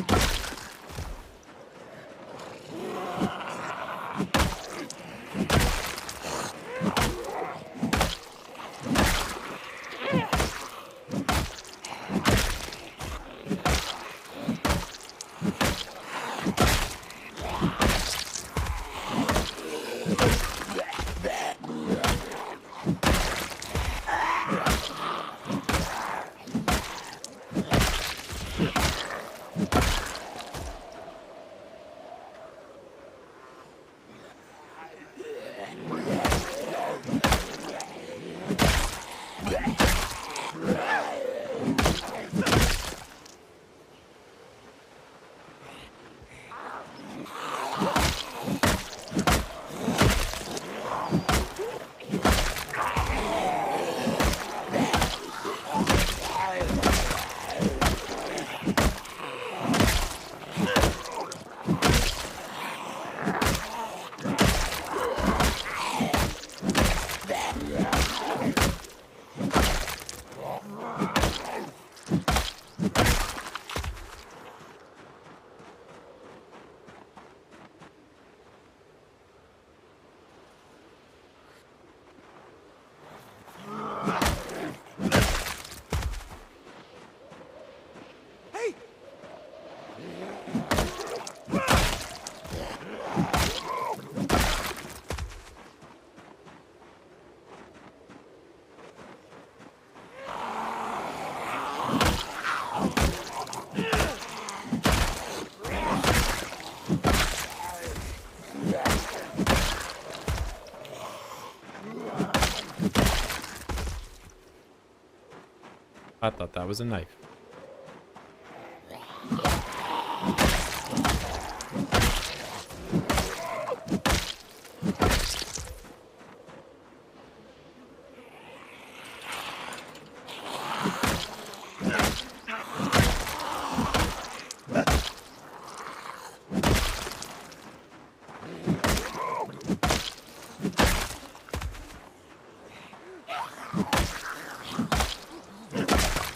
I thought that was a knife.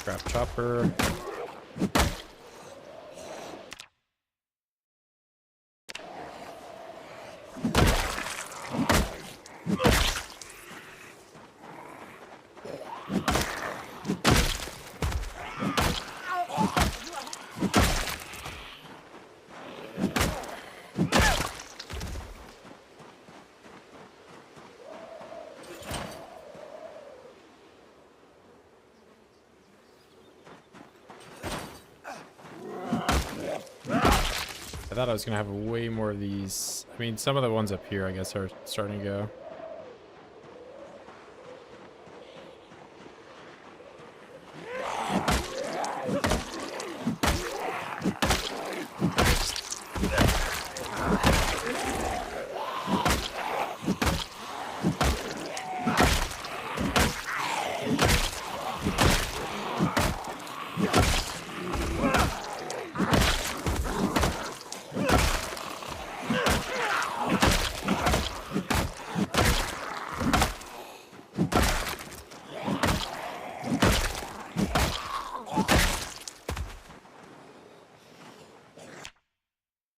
Scrap chopper. I thought I was gonna have way more of these. I mean, some of the ones up here, I guess, are starting to go.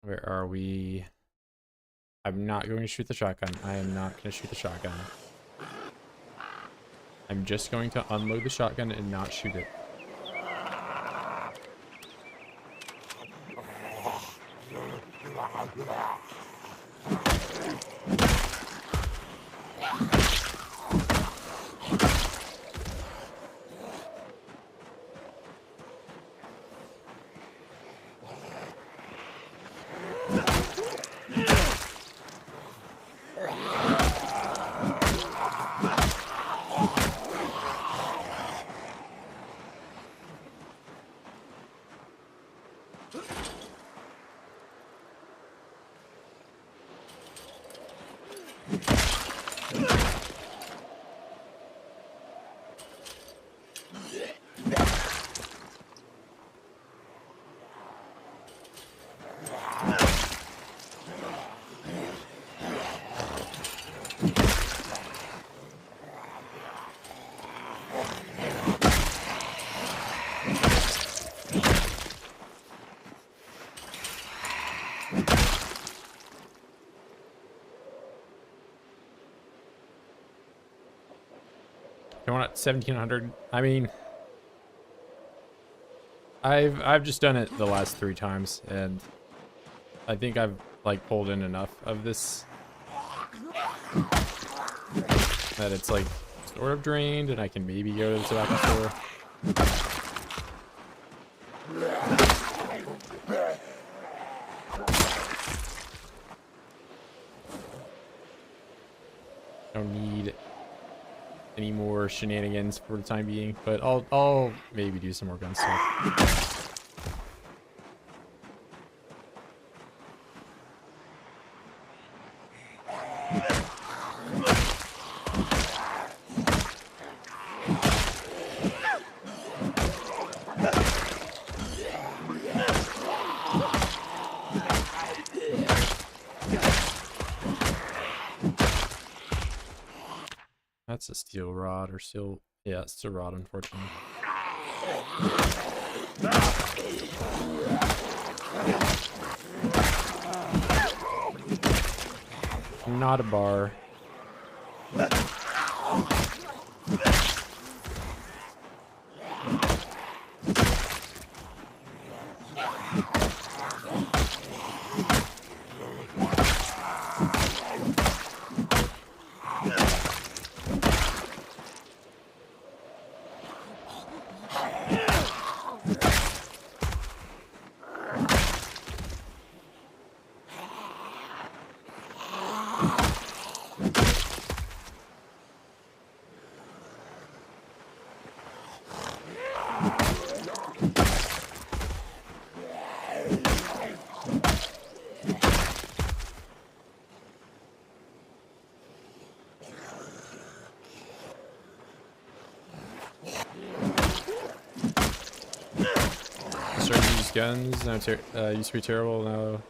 Where are we? I'm not going to shoot the shotgun. I am not going to shoot the shotgun. I'm just going to unload the shotgun and not shoot it. Going at 1700. I mean, I've just done it the last 3 times, and I think I've like pulled in enough of this that it's like sort of drained, and I can maybe go to the tobacco store. Don't need any more shenanigans for the time being, but I'll maybe do some more gun stuff. That's a steel rod or steel. Yeah, it's a rod, unfortunately. Not a bar. guns. No, used to be terrible. No.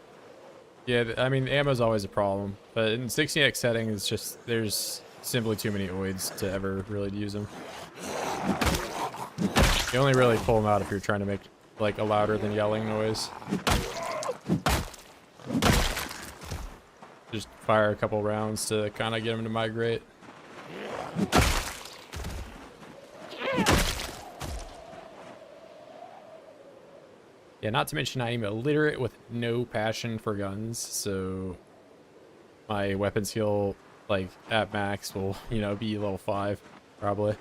Yeah, I mean, ammo's always a problem. But in 16x setting, it's just, there's simply too many OIDS to ever really use them. You only really pull them out if you're trying to make, like, a louder than yelling noise. Just fire a couple rounds to kind of get them to migrate. Yeah, not to mention I am illiterate with no passion for guns, so my weapon skill, like, at max will, you know, be level 5, probably.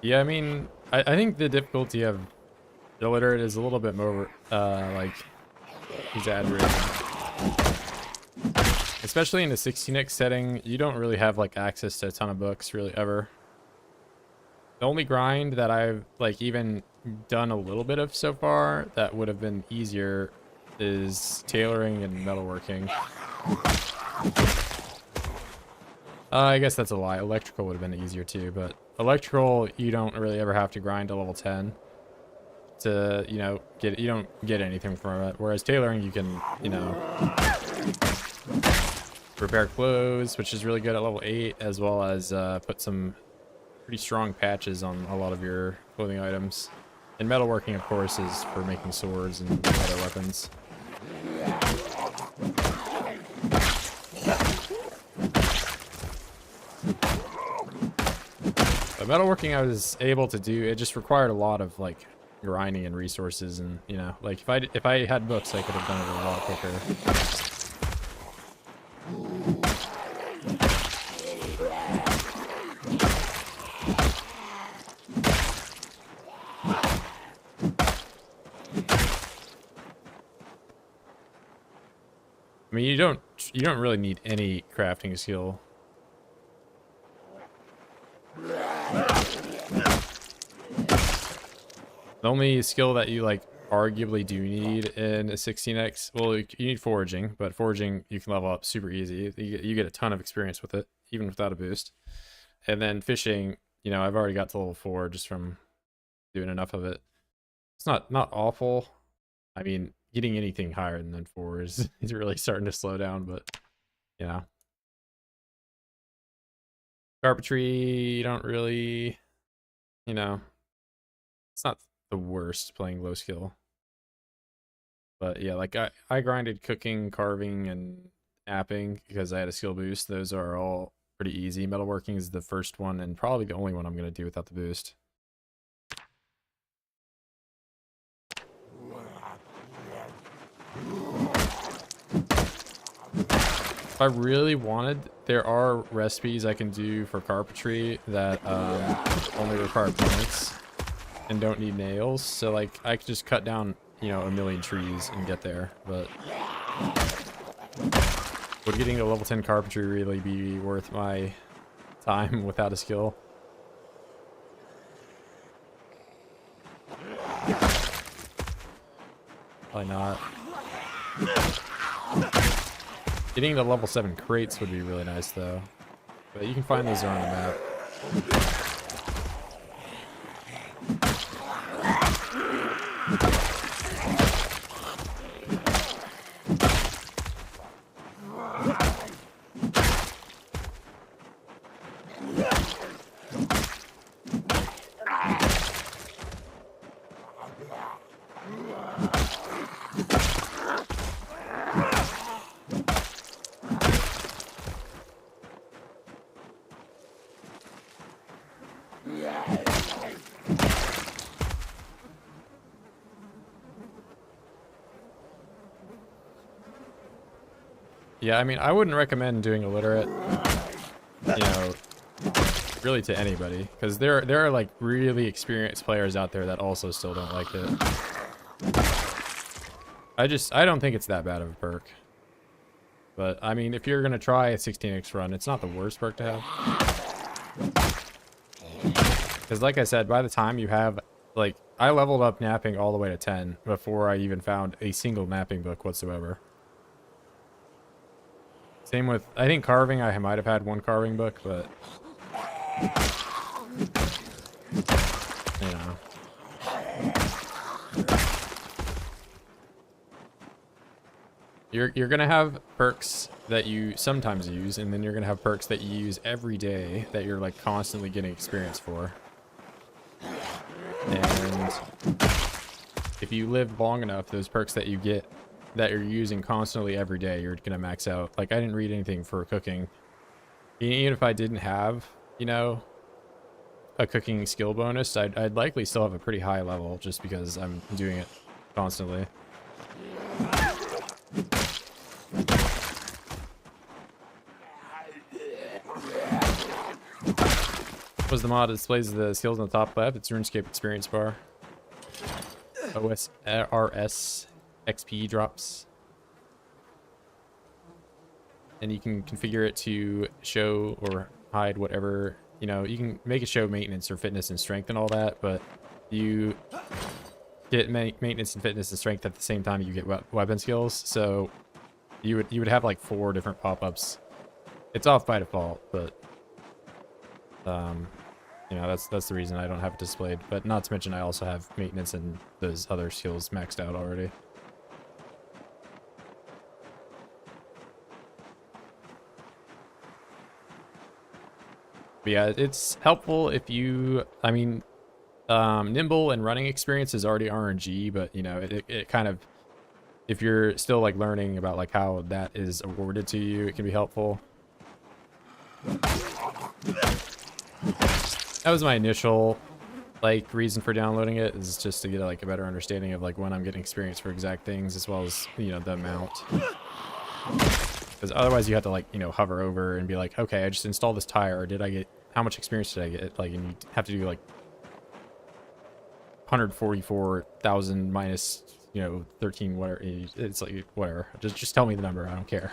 Yeah, I mean, I think the difficulty of illiterate is a little bit more, like, exaggerated. Especially in the 16x setting, you don't really have, like, access to a ton of books, really, ever. The only grind that I've, like, even done a little bit of so far that would have been easier is tailoring and metalworking. I guess that's a lie. Electrical would have been easier too, but electrical, you don't really ever have to grind to level 10 to, you know, you don't get anything from it. Whereas tailoring, you can, you know, repair clothes, which is really good at level 8, as well as put some pretty strong patches on a lot of your clothing items. And metalworking, of course, is for making swords and other weapons. But metalworking I was able to do, it just required a lot of, like, grinding and resources, and, you know, like, if I had books, I could have done it a lot quicker. I mean, you don't really need any crafting skill. The only skill that you, like, arguably do need in a 16x, well, you need foraging, but foraging you can level up super easy. You get a ton of experience with it, even without a boost. And then fishing, you know, I've already got to level 4 just from doing enough of it. It's not awful. I mean, getting anything higher than 4 is really starting to slow down, but, you know. Carpentry, you don't really, you know, it's not the worst playing low skill. But yeah, like I grinded cooking, carving, and apping because I had a skill boost. Those are all pretty easy. Metalworking is the first one and probably the only one I'm going to do without the boost. If I really wanted, there are recipes I can do for carpentry that only require planks and don't need nails. So, like, I could just cut down, you know, 1,000,000 trees and get there. But would getting to level 10 carpentry really be worth my time without a skill? Probably not. Getting the level 7 crates would be really nice though. But you can find those around the map. Yeah, I mean, I wouldn't recommend doing illiterate, you know, really to anybody, because there are like really experienced players out there that also still don't like it. I don't think it's that bad of a perk. But I mean, if you're gonna try a 16x run, it's not the worst perk to have. Because like I said, by the time you have, like, I leveled up napping all the way to 10 before I even found a single napping book whatsoever. Same with, I think carving, I might have had one carving book, but you know. You're gonna have perks that you sometimes use, and then you're gonna have perks that you use every day that you're like constantly getting experience for. And if you live long enough, those perks that you get that you're using constantly every day, you're gonna max out. Like, I didn't read anything for cooking. Even if I didn't have, you know, a cooking skill bonus, I'd likely still have a pretty high level just because I'm doing it constantly. Was the mod that displays the skills on the top left? It's RuneScape experience bar. OSRS XP drops. And you can configure it to show or hide whatever, you know, you can make it show maintenance or fitness and strength and all that, but you get maintenance and fitness and strength at the same time you get weapon skills. So you would have like 4 different pop-ups. It's off by default, but you know, that's the reason I don't have it displayed. But not to mention I also have maintenance and those other skills maxed out already. But yeah, it's helpful if you, I mean, nimble and running experience is already RNG, but you know, it kind of, if you're still like learning about like how that is awarded to you, it can be helpful. That was my initial like reason for downloading it, is just to get like a better understanding of like when I'm getting experience for exact things, as well as, you know, the amount. Because otherwise you have to like, you know, hover over and be like, okay, I just installed this tire, or did I get, how much experience did I get? Like, and you have to do like 144,000 minus, you know, 13, whatever. It's like, whatever. Just tell me the number. I don't care.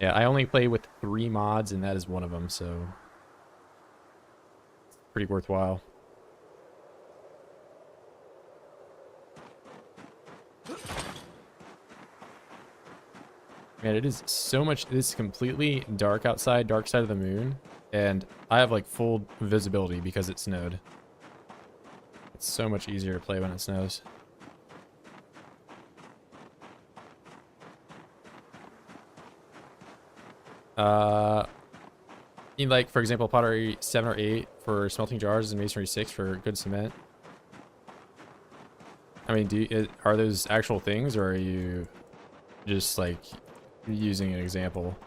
Yeah, I only play with 3 mods, and that is one of them, so it's pretty worthwhile. Man, it is so much, it is completely dark outside, dark side of the moon, and I have like full visibility because it snowed. It's so much easier to play when it snows. Like, for example, pottery 7 or 8 for smelting jars and masonry 6 for good cement. I mean, are those actual things, or are you just like using an example?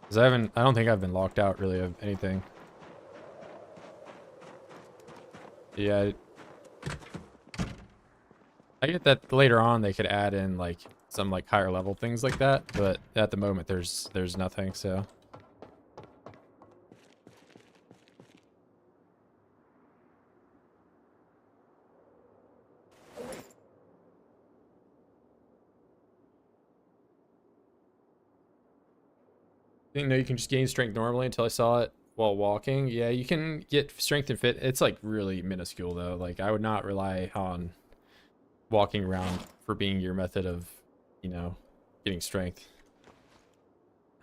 Because I don't think I've been locked out really of anything. Yeah. I get that later on they could add in like some like higher level things like that, but at the moment there's nothing, so. didn't know you can just gain strength normally until I saw it while walking. Yeah, you can get strength and fit. It's like really minuscule though. Like I would not rely on walking around for being your method of, you know, getting strength.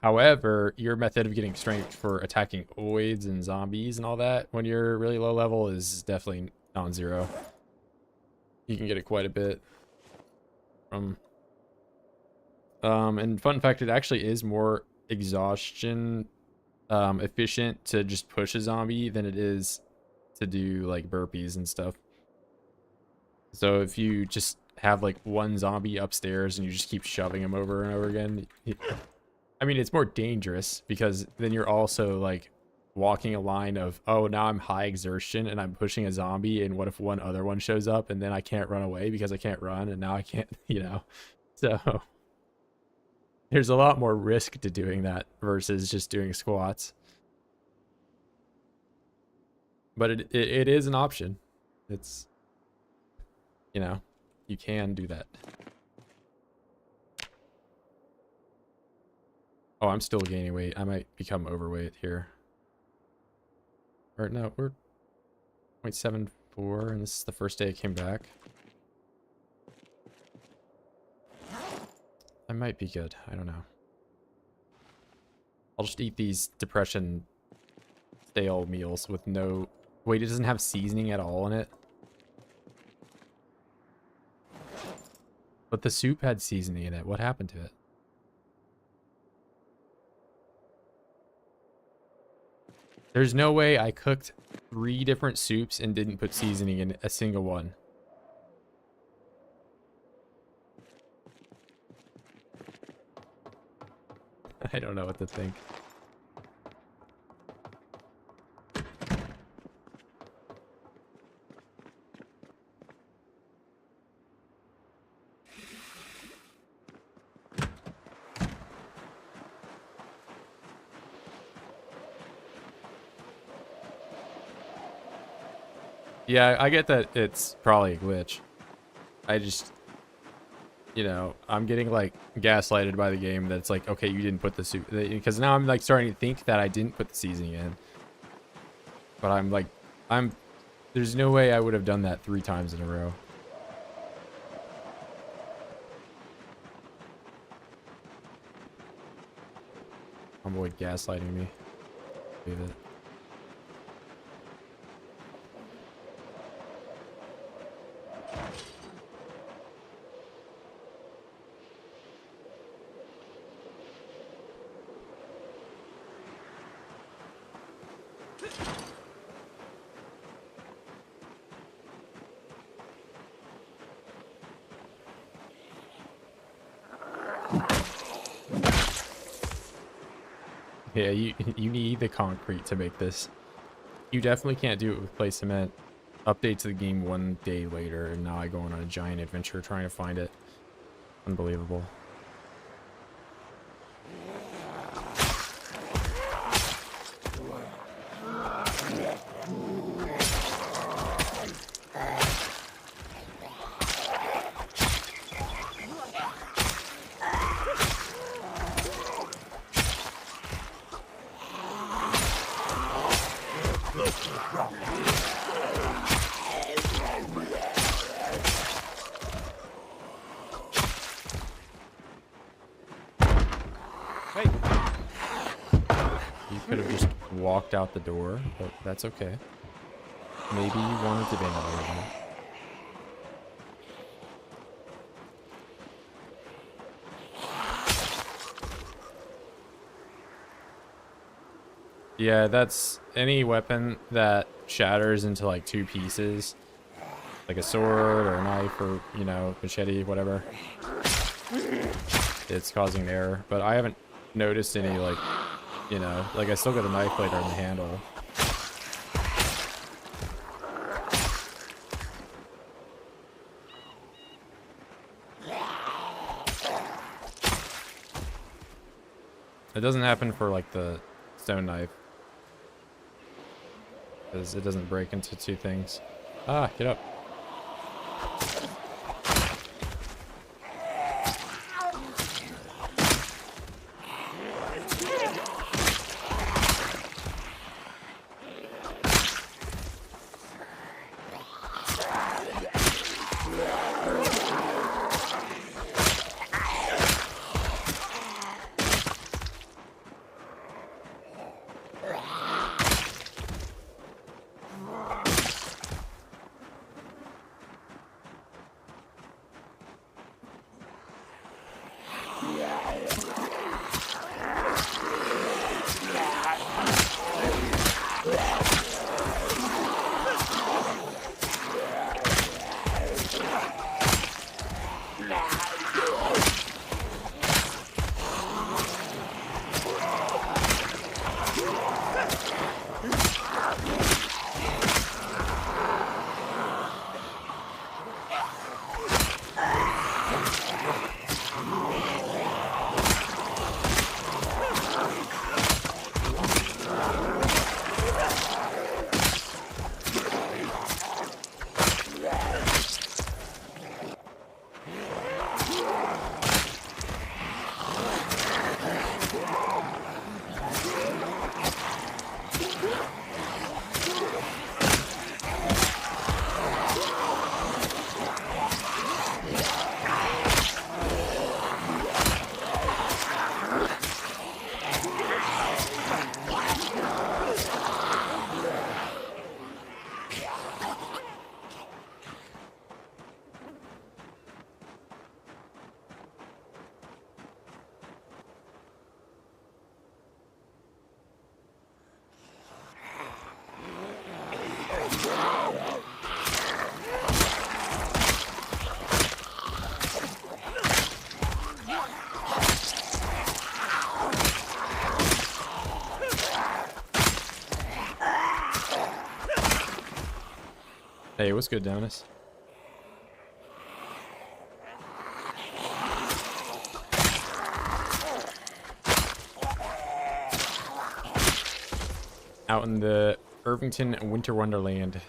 However, your method of getting strength for attacking OIDS and zombies and all that when you're really low level is definitely non-zero. You can get it quite a bit from and fun fact, it actually is more exhaustion efficient to just push a zombie than it is to do like burpees and stuff. So if you just have like one zombie upstairs and you just keep shoving him over and over again, I mean, it's more dangerous because then you're also like walking a line of, oh, now I'm high exertion and I'm pushing a zombie, and what if one other one shows up and then I can't run away because I can't run, and now I can't, you know. So there's a lot more risk to doing that versus just doing squats. But it is an option. It's, you know, you can do that. Oh, I'm still gaining weight. I might become overweight here. Or no, we're 0.74 and this is the first day I came back. I might be good. I don't know. I'll just eat these depression stale meals with no... Wait, it doesn't have seasoning at all in it? But the soup had seasoning in it. What happened to it? There's no way I cooked 3 different soups and didn't put seasoning in a single one. I don't know what to think. Yeah, I get that it's probably a glitch. I just, you know, I'm getting like gaslighted by the game that it's like, okay, you didn't put the soup, because now I'm like starting to think that I didn't put the seasoning in. But I'm like, there's no way I would have done that 3 times in a row. Avoid gaslighting me. Leave it. Yeah, you need the concrete to make this. You definitely can't do it with play cement. Update to the game 1 day later, and now I go on a giant adventure trying to find it. Unbelievable. Hey. You could have just walked out the door, but that's okay. Maybe you wanted to be another one. Yeah, that's any weapon that shatters into like 2 pieces, like a sword or a knife or, you know, machete, whatever. It's causing an error, but I haven't noticed any, like, you know, like I still got the knife blade on the handle. It doesn't happen for like the stone knife, because it doesn't break into 2 things. Ah, get up. Hey, what's good, Donis? Out in the Irvington Winter Wonderland.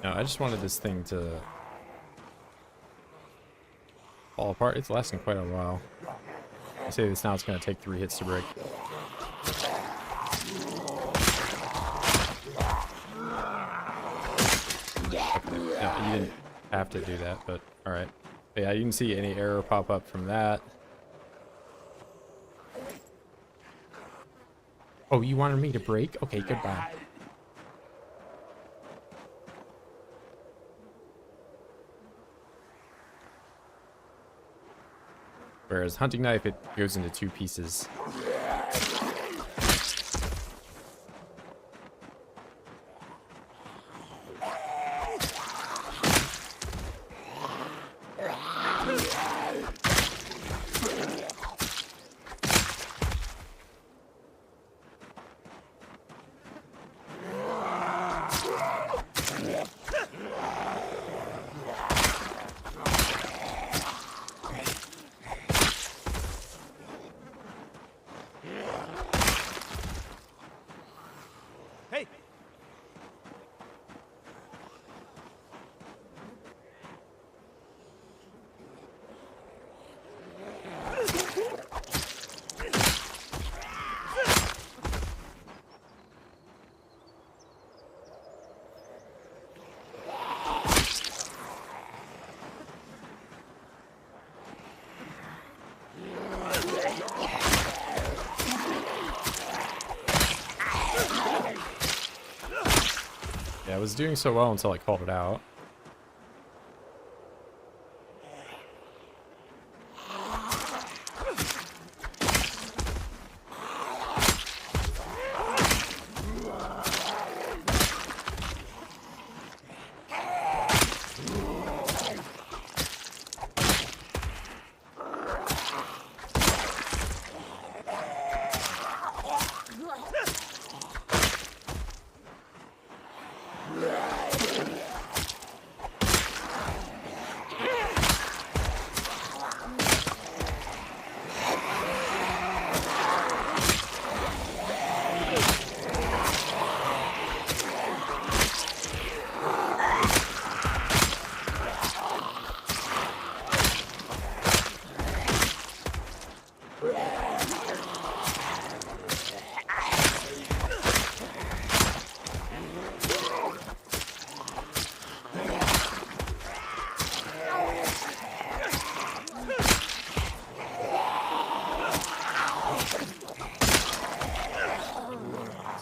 No, I just wanted this thing to fall apart. It's lasting quite a while. I say this now, it's going to take 3 hits to break. No, you didn't have to do that, but alright. Yeah, you can see any error pop up from that. Oh, you wanted me to break? Okay, goodbye. Whereas hunting knife, it goes into 2 pieces. Yeah, I was doing so well until I called it out.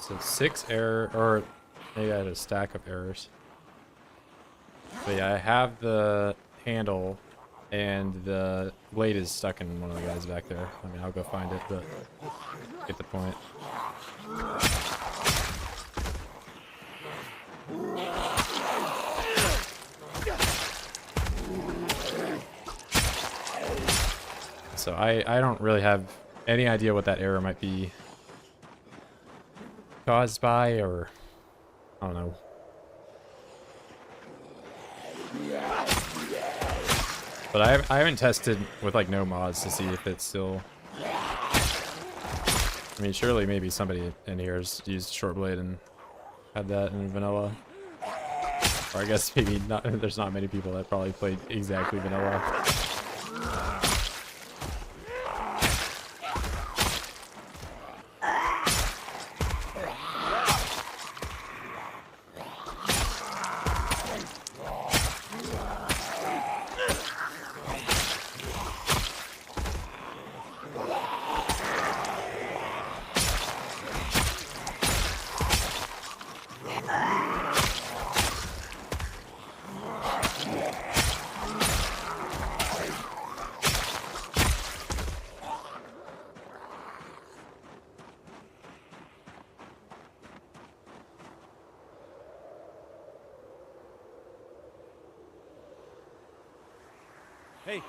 So 6 error, or maybe I had a stack of errors. But yeah, I have the handle, and the blade is stuck in one of the guys back there. I mean, I'll go find it, but get the point. So I don't really have any idea what that error might be caused by, or I don't know. But I haven't tested with like no mods to see if it's still. I mean, surely maybe somebody in here has used short blade and had that in vanilla. Or I guess maybe not. There's not many people that probably played exactly vanilla. Hey.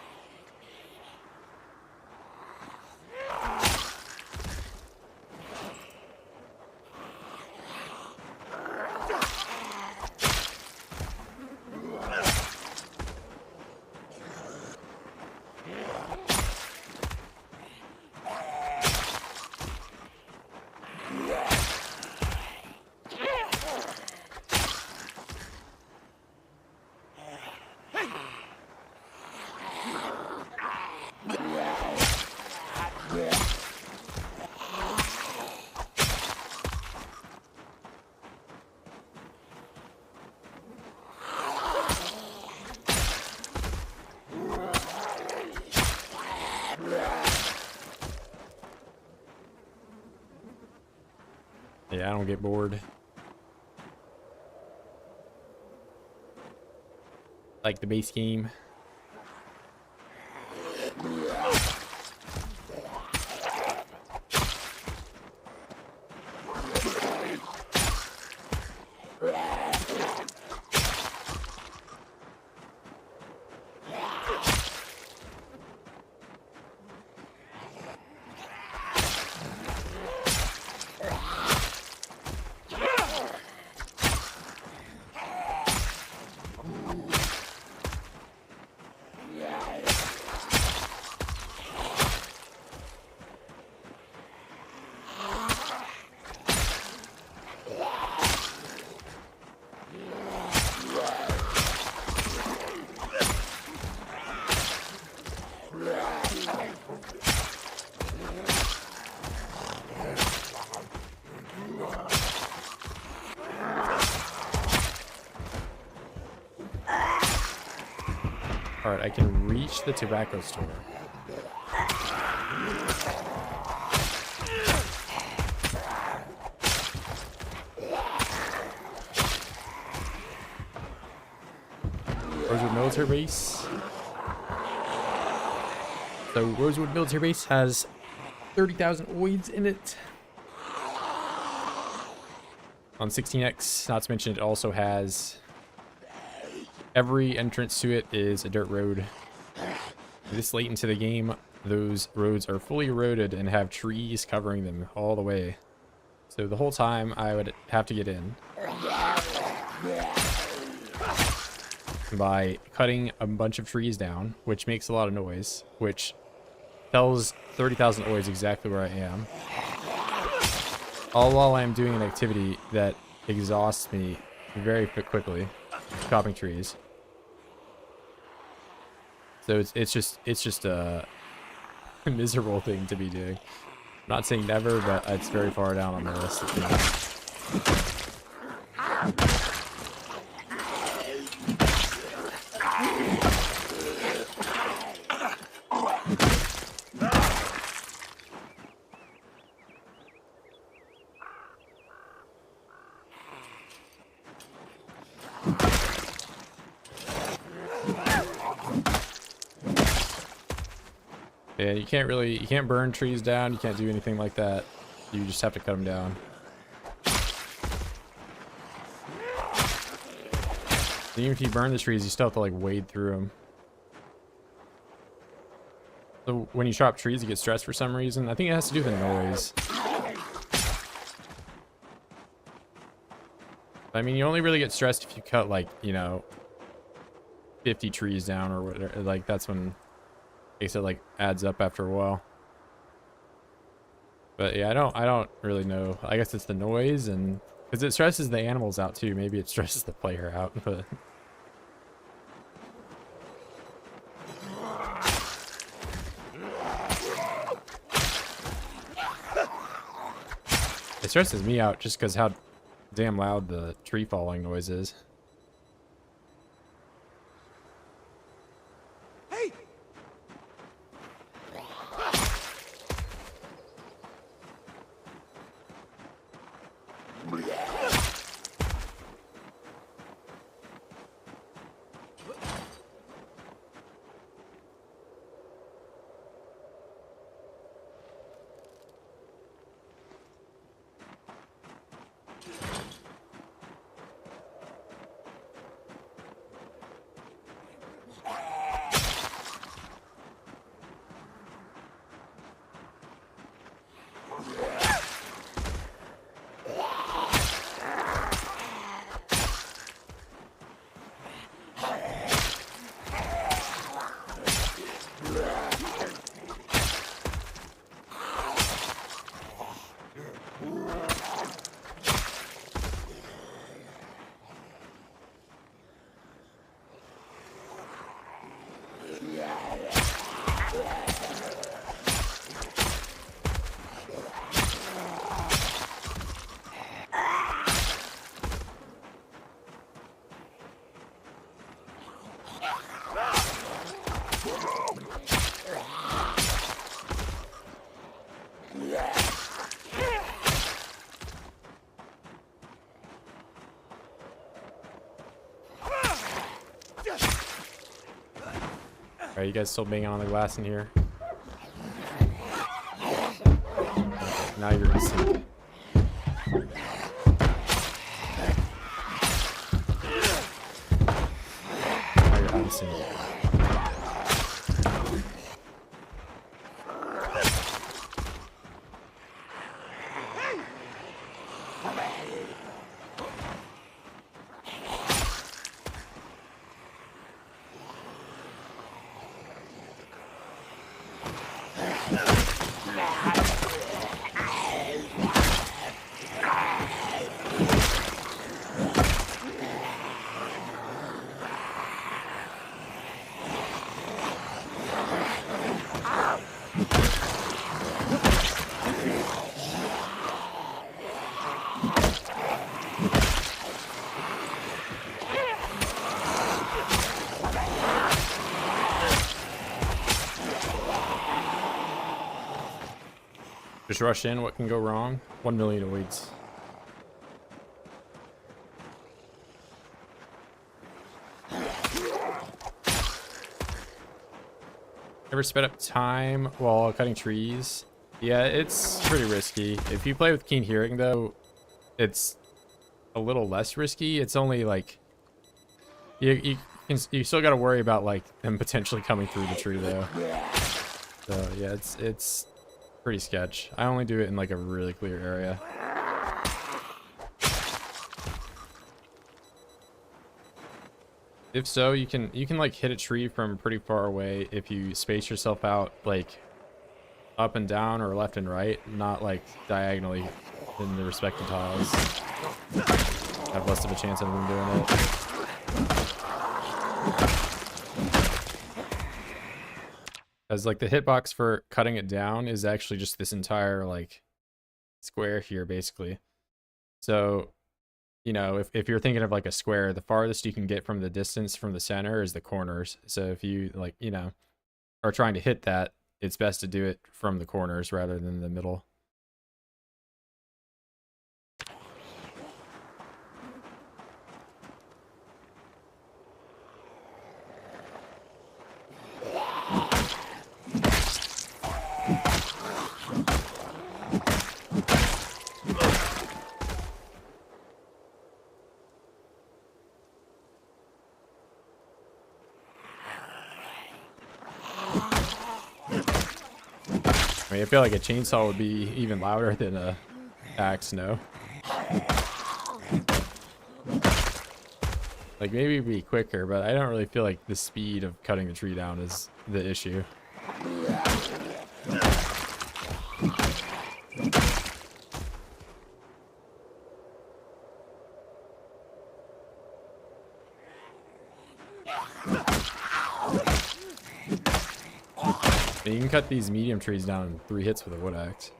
Yeah, I don't get bored. Like the base game. Alright, I can reach the tobacco store. Military Base. So Rosewood Military Base has 30,000 OIDS in it. On 16X, not to mention it also has every entrance to it is a dirt road. This late into the game, those roads are fully eroded and have trees covering them all the way. So the whole time I would have to get in by cutting a bunch of trees down, which makes a lot of noise, which tells 30,000 OIDS exactly where I am. All while I'm doing an activity that exhausts me very quickly, chopping trees. So it's just a miserable thing to be doing. I'm not saying never, but it's very far down on the list of things. Yeah, you can't burn trees down, you can't do anything like that. You just have to cut them down. Even if you burn the trees, you still have to like wade through them. So when you chop trees, you get stressed for some reason. I think it has to do with the noise. I mean, you only really get stressed if you cut like, you know, 50 trees down or whatever. Like that's when it like adds up after a while. But yeah, I don't really know. I guess it's the noise, and because it stresses the animals out too. Maybe it stresses the player out, but it stresses me out just because how damn loud the tree falling noise is. Alright, you guys still banging on the glass in here? Okay, now you're gonna sink. Now you're unsinking. Just rush in, what can go wrong? 1 million OIDS. Ever sped up time while cutting trees? Yeah, it's pretty risky. If you play with keen hearing though, it's a little less risky. It's only like you still got to worry about like them potentially coming through the tree though. So yeah, it's pretty sketch. I only do it in like a really clear area. If so, you can like hit a tree from pretty far away if you space yourself out like up and down or left and right, not like diagonally in the respective tiles. Have less of a chance of them doing it. As like the hitbox for cutting it down is actually just this entire like square here basically. So, you know, if you're thinking of like a square, the farthest you can get from the distance from the center is the corners. So if you like, you know, are trying to hit that, it's best to do it from the corners rather than the middle. I mean, I feel like a chainsaw would be even louder than a axe, no? Like, maybe it'd be quicker, but I don't really feel like the speed of cutting the tree down is the issue. And you can cut these medium trees down in 3 hits with a wood axe.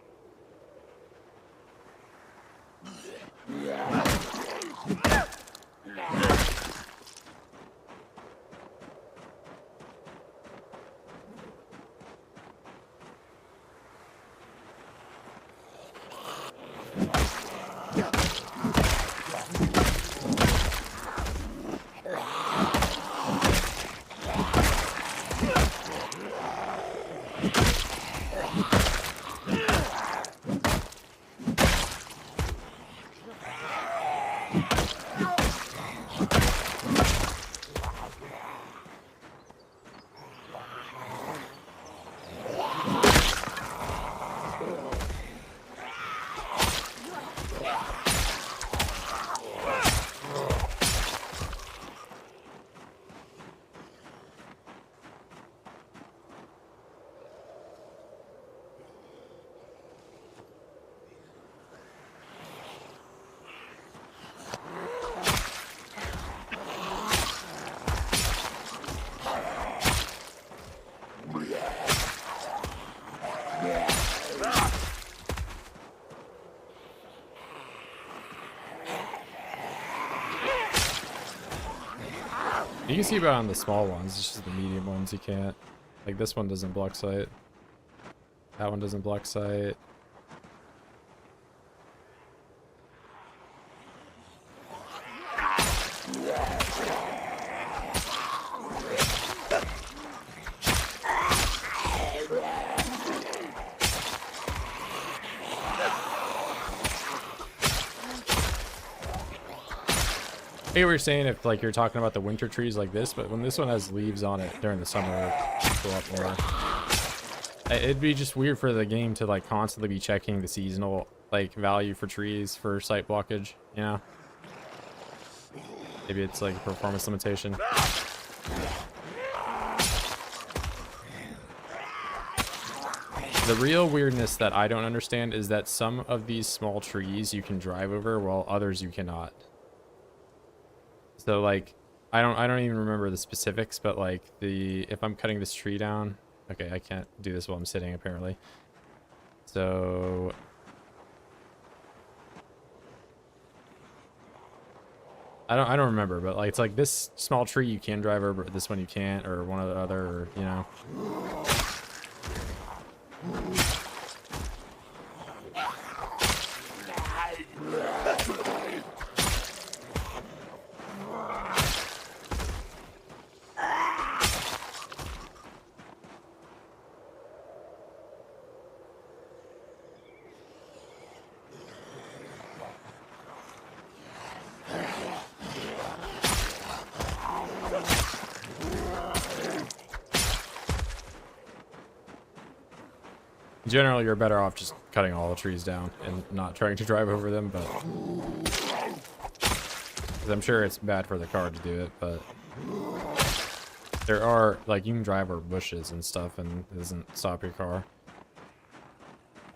You can see about on the small ones, it's just the medium ones you can't. Like this one doesn't block sight. That one doesn't block sight. I get what you're saying if like you're talking about the winter trees like this, but when this one has leaves on it during the summer, it'll go up more. It'd be just weird for the game to like constantly be checking the seasonal like value for trees for sight blockage, you know? Maybe it's like a performance limitation. The real weirdness that I don't understand is that some of these small trees you can drive over while others you cannot. So like I don't even remember the specifics, but like if I'm cutting this tree down, okay, I can't do this while I'm sitting apparently. So I don't remember, but like it's like this small tree you can drive over, but this one you can't, or one or the other, or you know. Generally, you're better off just cutting all the trees down and not trying to drive over them, but 'cause I'm sure it's bad for the car to do it, but there are, like, you can drive over bushes and stuff and it doesn't stop your car.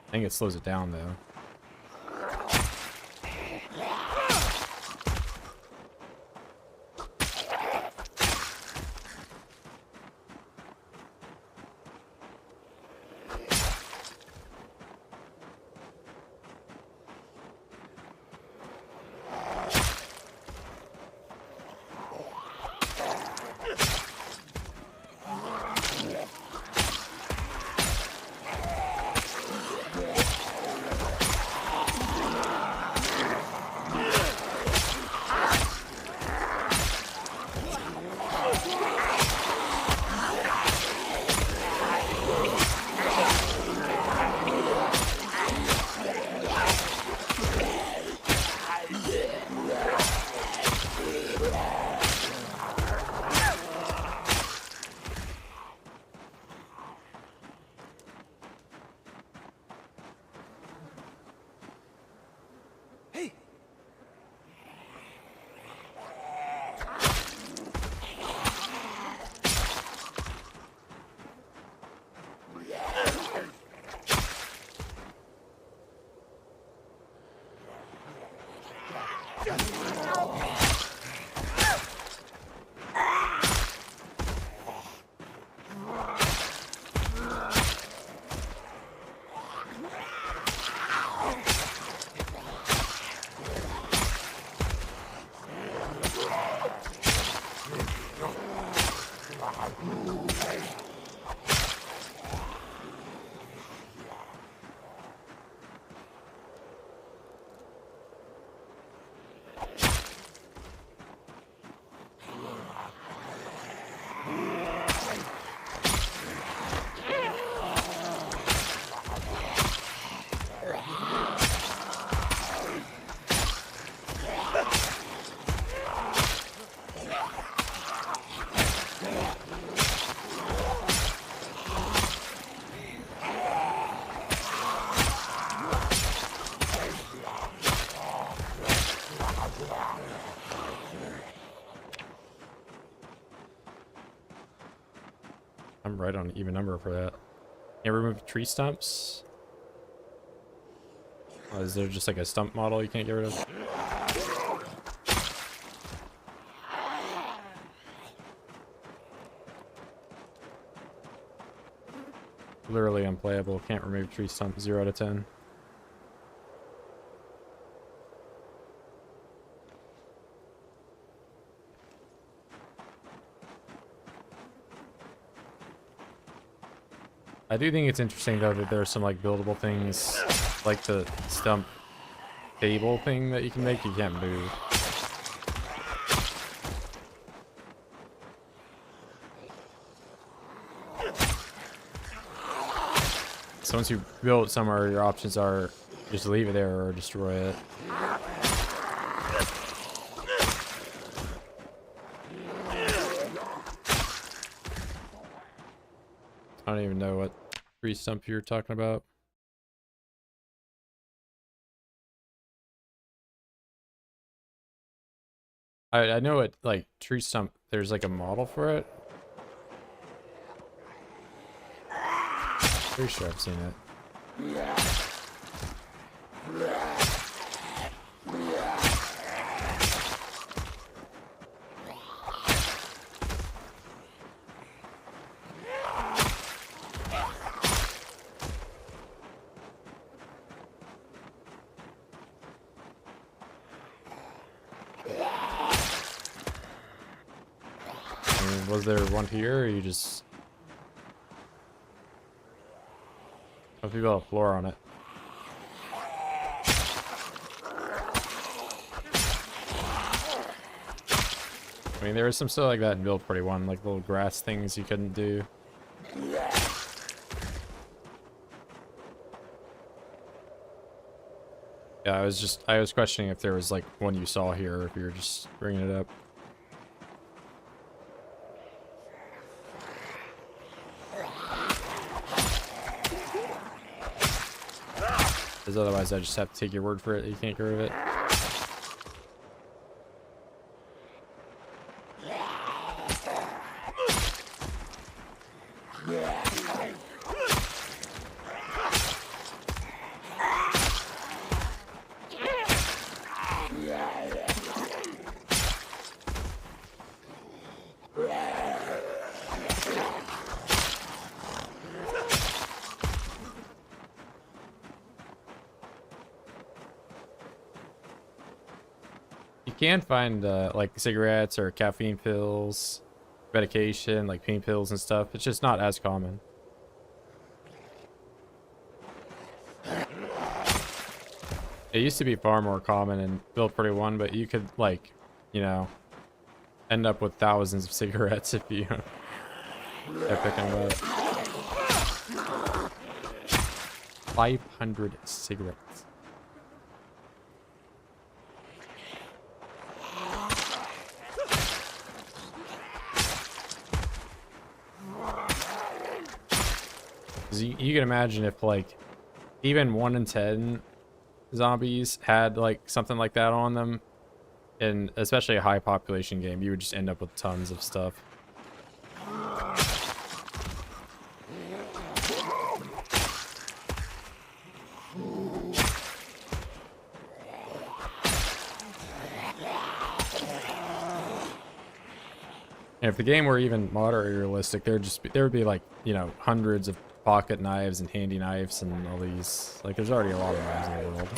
I think it slows it down, though. Hey! I'm right on an even number for that. Can you remove tree stumps? Is there just like a stump model you can't get rid of? Literally unplayable. Can't remove tree stump. 0 out of 10. I do think it's interesting though that there are some like buildable things, like the stump table thing that you can make. You can't move. So once you build it somewhere, your options are just leave it there or destroy it. I don't even know what tree stump you're talking about. I know it, like, tree stump, there's like a model for it. Pretty sure I've seen it. Was there one here, or you just... Oh, people have a floor on it. I mean, there was some stuff like that in Build 41, like little grass things you couldn't do. Yeah, I was questioning if there was like one you saw here, or if you were just bringing it up. Because otherwise I just have to take your word for it that you can't get rid of it. You can find like cigarettes or caffeine pills, medication, like pain pills and stuff. It's just not as common. It used to be far more common in Build 41, but you could like, you know, end up with thousands of cigarettes if you are picking them up. 500 cigarettes. You can imagine if like even 1 in 10 zombies had like something like that on them, and especially a high population game, you would just end up with tons of stuff. And if the game were even moderately realistic, there would be like, you know, hundreds of pocket knives and handy knives and all these. Like, there's already a lot of knives in the world.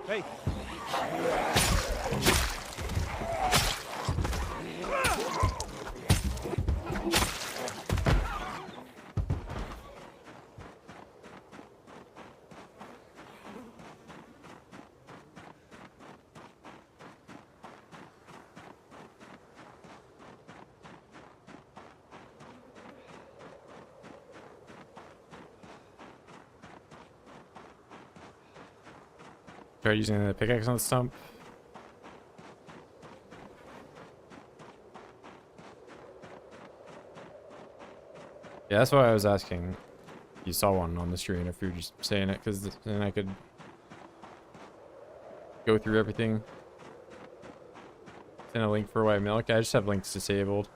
Hey. Try using the pickaxe on the stump. Yeah, that's why I was asking. You saw one on the screen, if you're just saying it, because then I could go through everything. Send a link for white milk. I just have links disabled.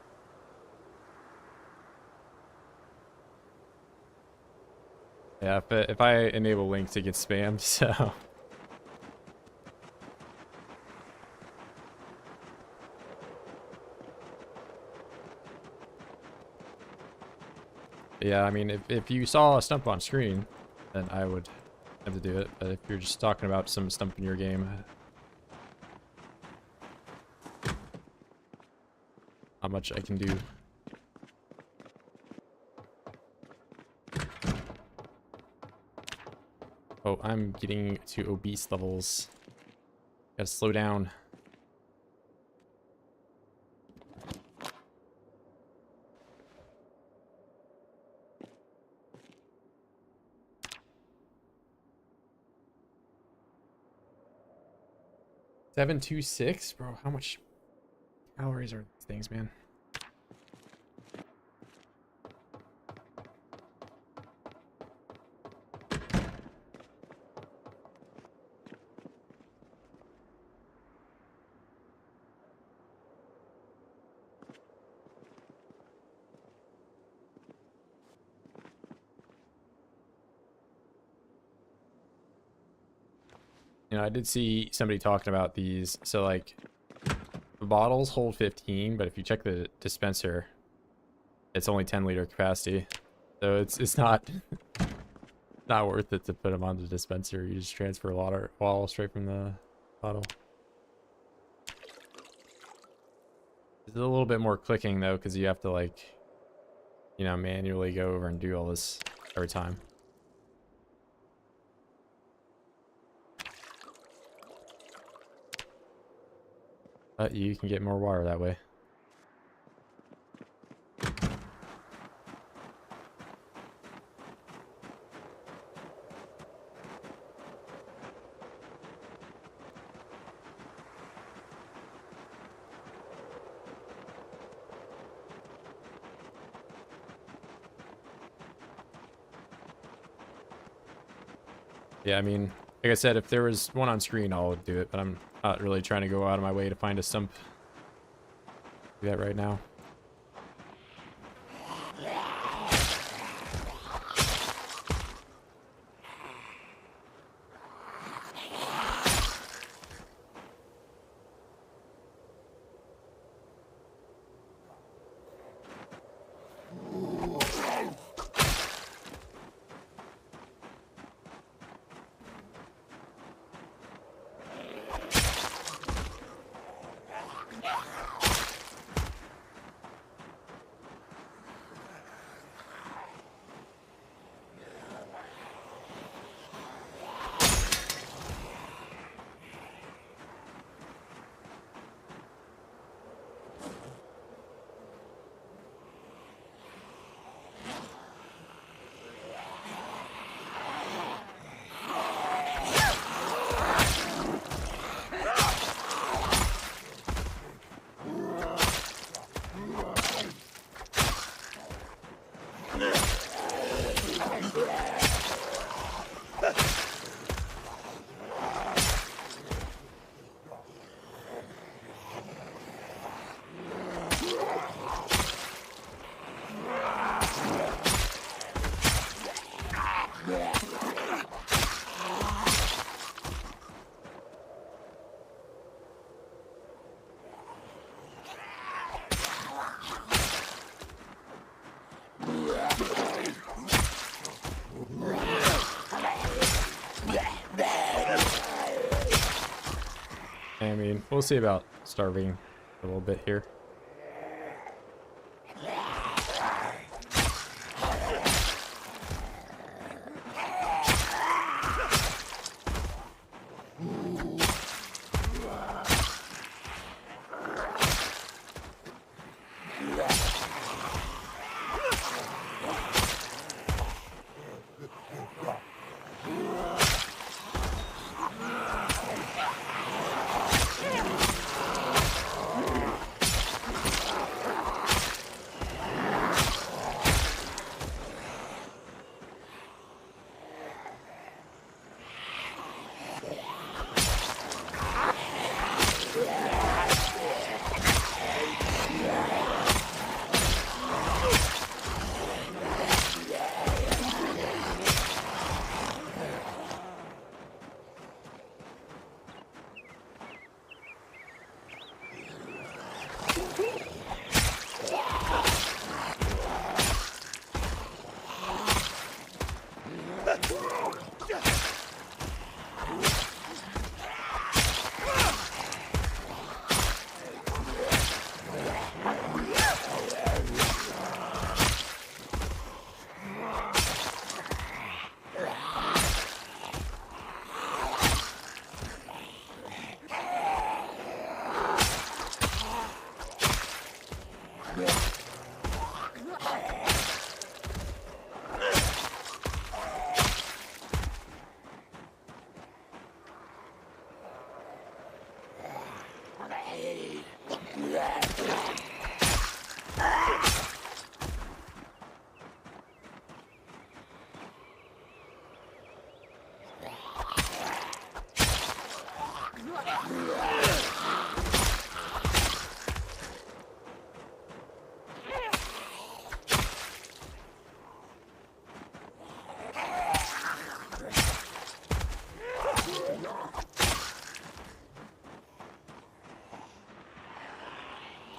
Yeah, if I enable links, it gets spammed, so. Yeah, I mean, if you saw a stump on screen, then I would have to do it. But if you're just talking about some stump in your game, not much I can do. Oh, I'm getting to obese levels. Gotta slow down. $726, bro. How much calories are these things, man? You know, I did see somebody talking about these. So like the bottles hold 15, but if you check the dispenser, it's only 10-liter capacity. So it's not not worth it to put them on the dispenser. You just transfer a lot of water straight from the bottle. It's a little bit more clicking though, because you have to like, you know, manually go over and do all this every time. But you can get more water that way. Yeah, I mean, like I said, if there was one on screen, I'll do it, but I'm not really trying to go out of my way to find a sump. Do that right now. I mean, we'll see about starving a little bit here.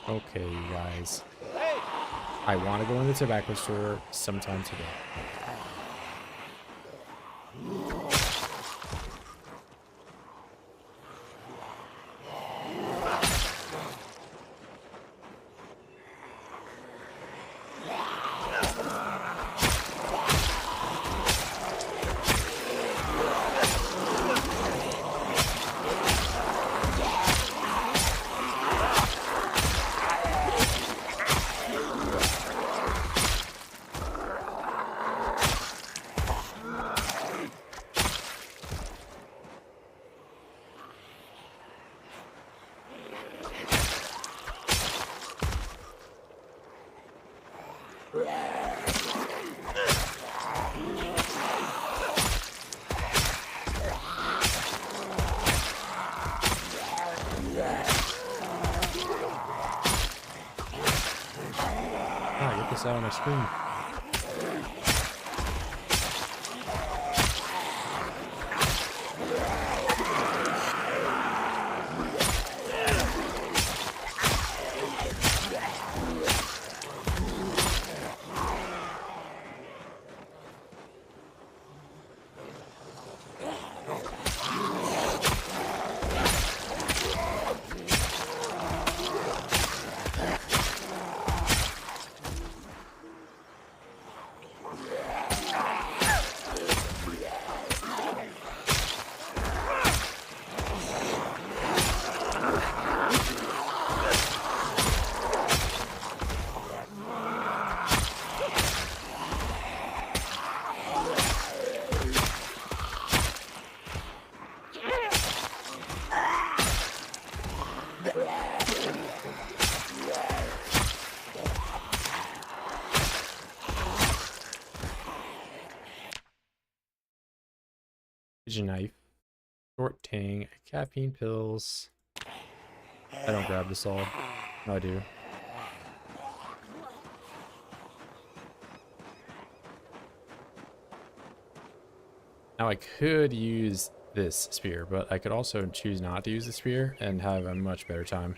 Okay, you guys. Hey! I want to go in the tobacco store sometime today. Ah, get this out on my screen. Pigeon knife, short tang, caffeine pills. I don't grab this all. No, I do. Now I could use this spear, but I could also choose not to use the spear and have a much better time.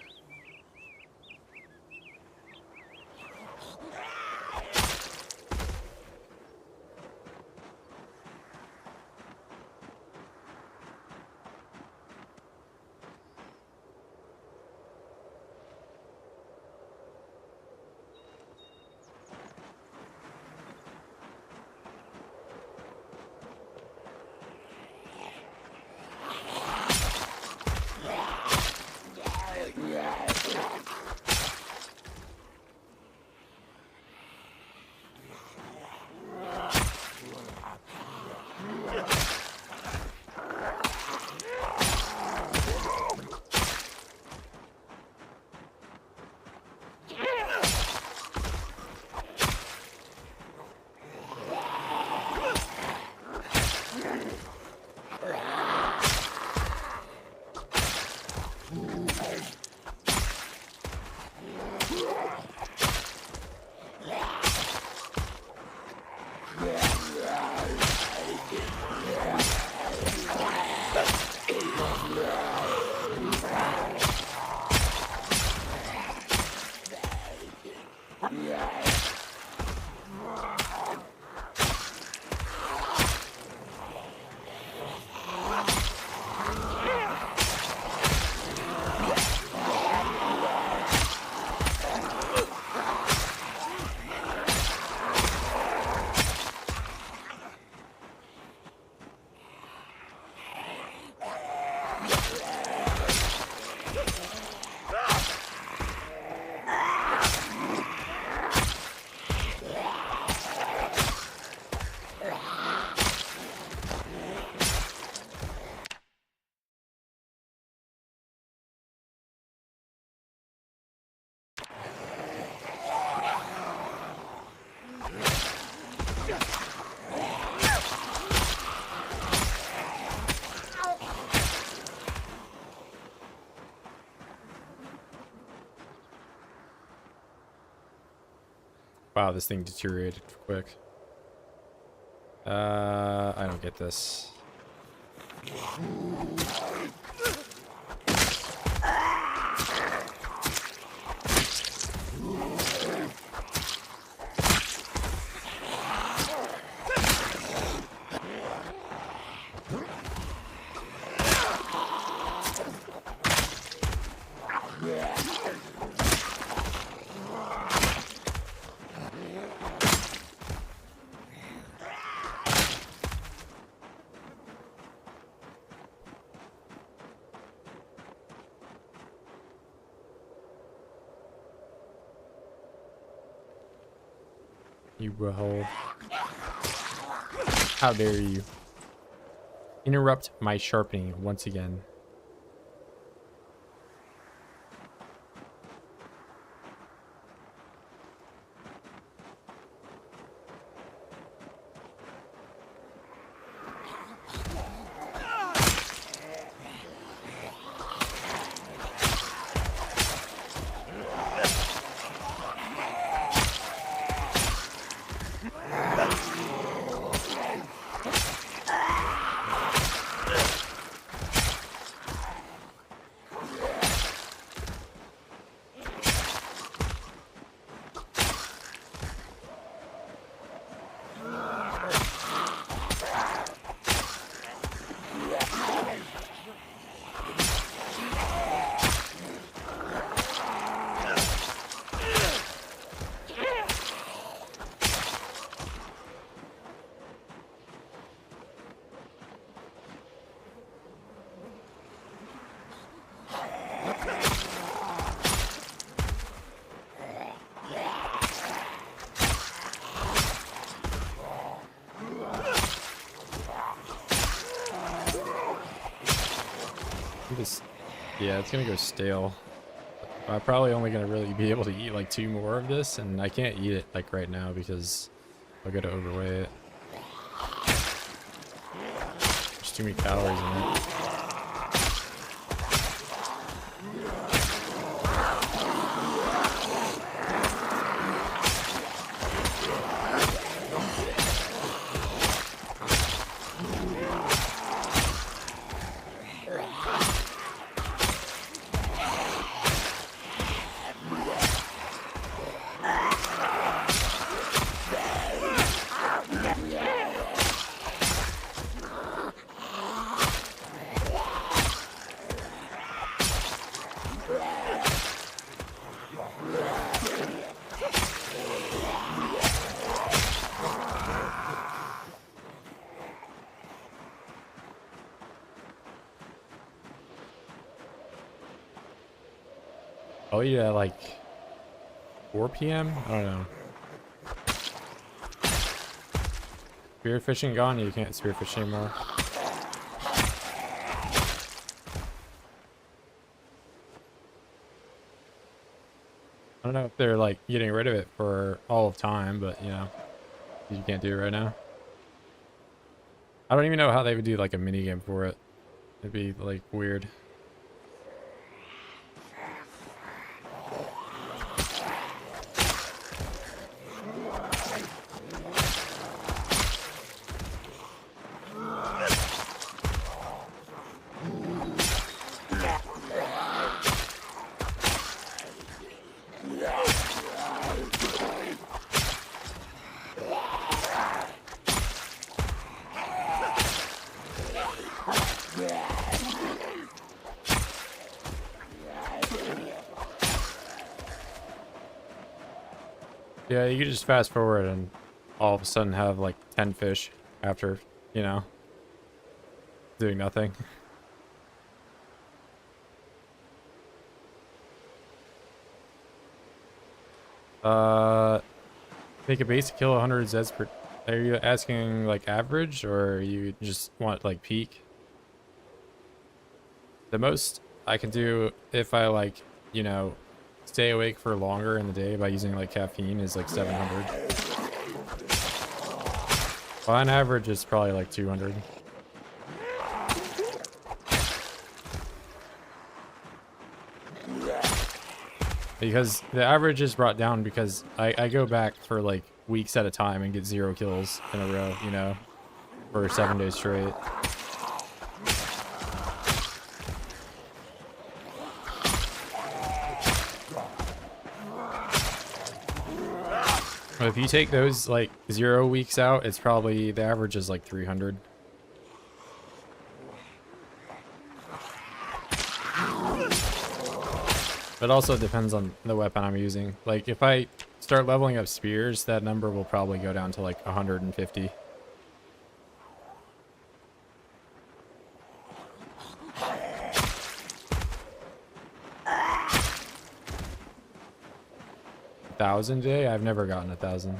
Wow, this thing deteriorated quick. I don't get this. You butthole. How dare you interrupt my sharpening once again. Yeah, it's gonna go stale. I'm probably only gonna really be able to eat like 2 more of this, and I can't eat it like right now because I'll get overweight. There's too many calories in it. Oh yeah, like 4 p.m. I don't know. Spearfishing gone? You can't spearfish anymore. I don't know if they're like getting rid of it for all of time, but you know, you can't do it right now. I don't even know how they would do like a mini game for it. It'd be like weird. Yeah, you could just fast forward and all of a sudden have like 10 fish after, you know, doing nothing. Make a base to kill 100 Zeds per... Are you asking like average, or you just want like peak? The most I can do if I like, you know, stay awake for longer in the day by using like caffeine is like 700. Well, on average it's probably like 200. Because the average is brought down because I go back for like weeks at a time and get 0 kills in a row, you know, for 7 days straight. But if you take those like 0 weeks out, it's probably, the average is like 300. But also depends on the weapon I'm using. Like if I start leveling up spears, that number will probably go down to like 150. $1,000 a day? I've never gotten 1,000.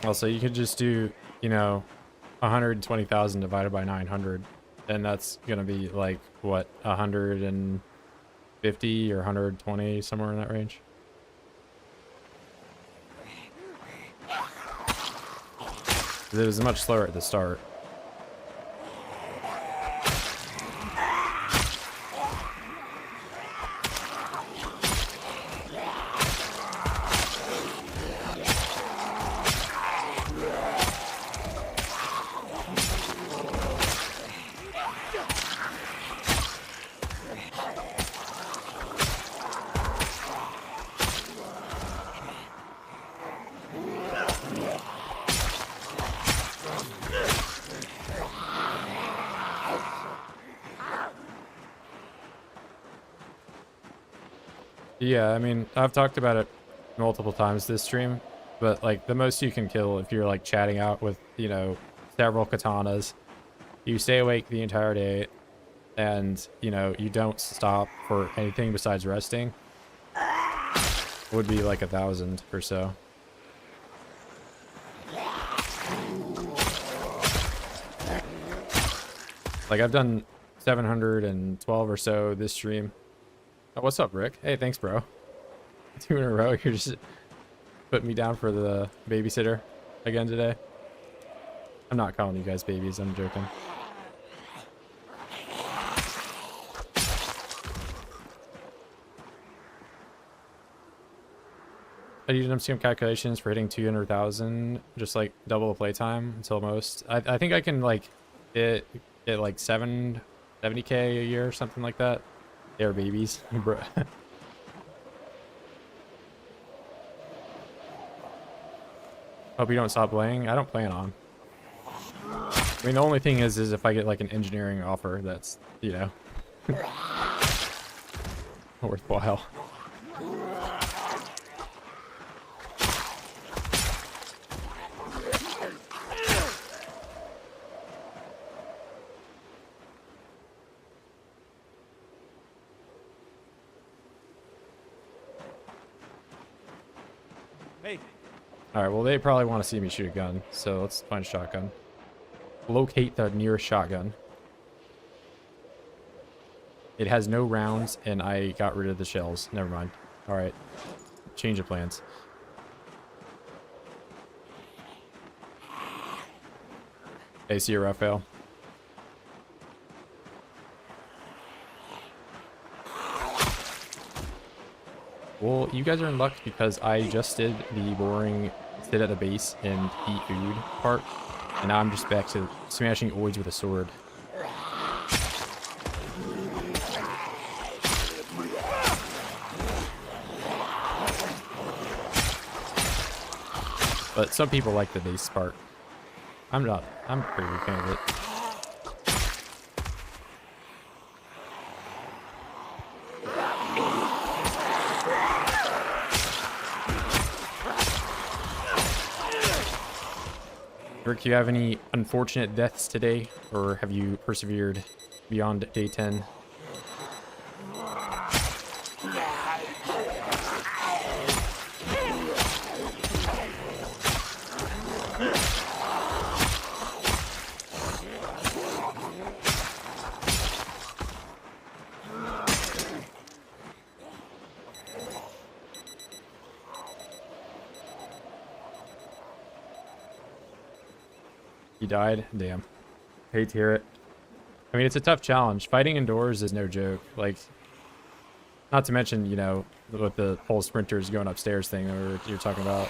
Also, you could just do, you know, 120,000 divided by 900, and that's gonna be like what, 150 or 120, somewhere in that range. It was much slower at the start. Yeah, I mean, I've talked about it multiple times this stream, but like the most you can kill if you're like chatting out with, you know, several katanas, you stay awake the entire day and, you know, you don't stop for anything besides resting, would be like 1,000 or so. Like I've done 712 or so this stream. Oh, what's up, Rick? Hey, thanks, bro. 2 in a row. You're just putting me down for the babysitter again today. I'm not calling you guys babies. I'm joking. I did some calculations for hitting 200,000, just like double the playtime until most. I think I can like get like 70K a year or something like that. They're babies, bro. Hope you don't stop playing. I don't plan on. I mean, the only thing is if I get like an engineering offer that's, you know, worthwhile. Hey. Alright, well, they probably want to see me shoot a gun, so let's find a shotgun. Locate the nearest shotgun. It has no rounds, and I got rid of the shells. Never mind. Alright. Change of plans. Hey, see you, Raphael. Well, you guys are in luck because I just did the boring sit at a base and eat food part, and now I'm just back to smashing OIDS with a sword. But some people like the base part. I'm not. I'm a pretty big fan of it. Rick, do you have any unfortunate deaths today, or have you persevered beyond day 10? He died? Damn. Hate to hear it. I mean, it's a tough challenge. Fighting indoors is no joke. Like, not to mention, you know, with the whole sprinters going upstairs thing that you're talking about.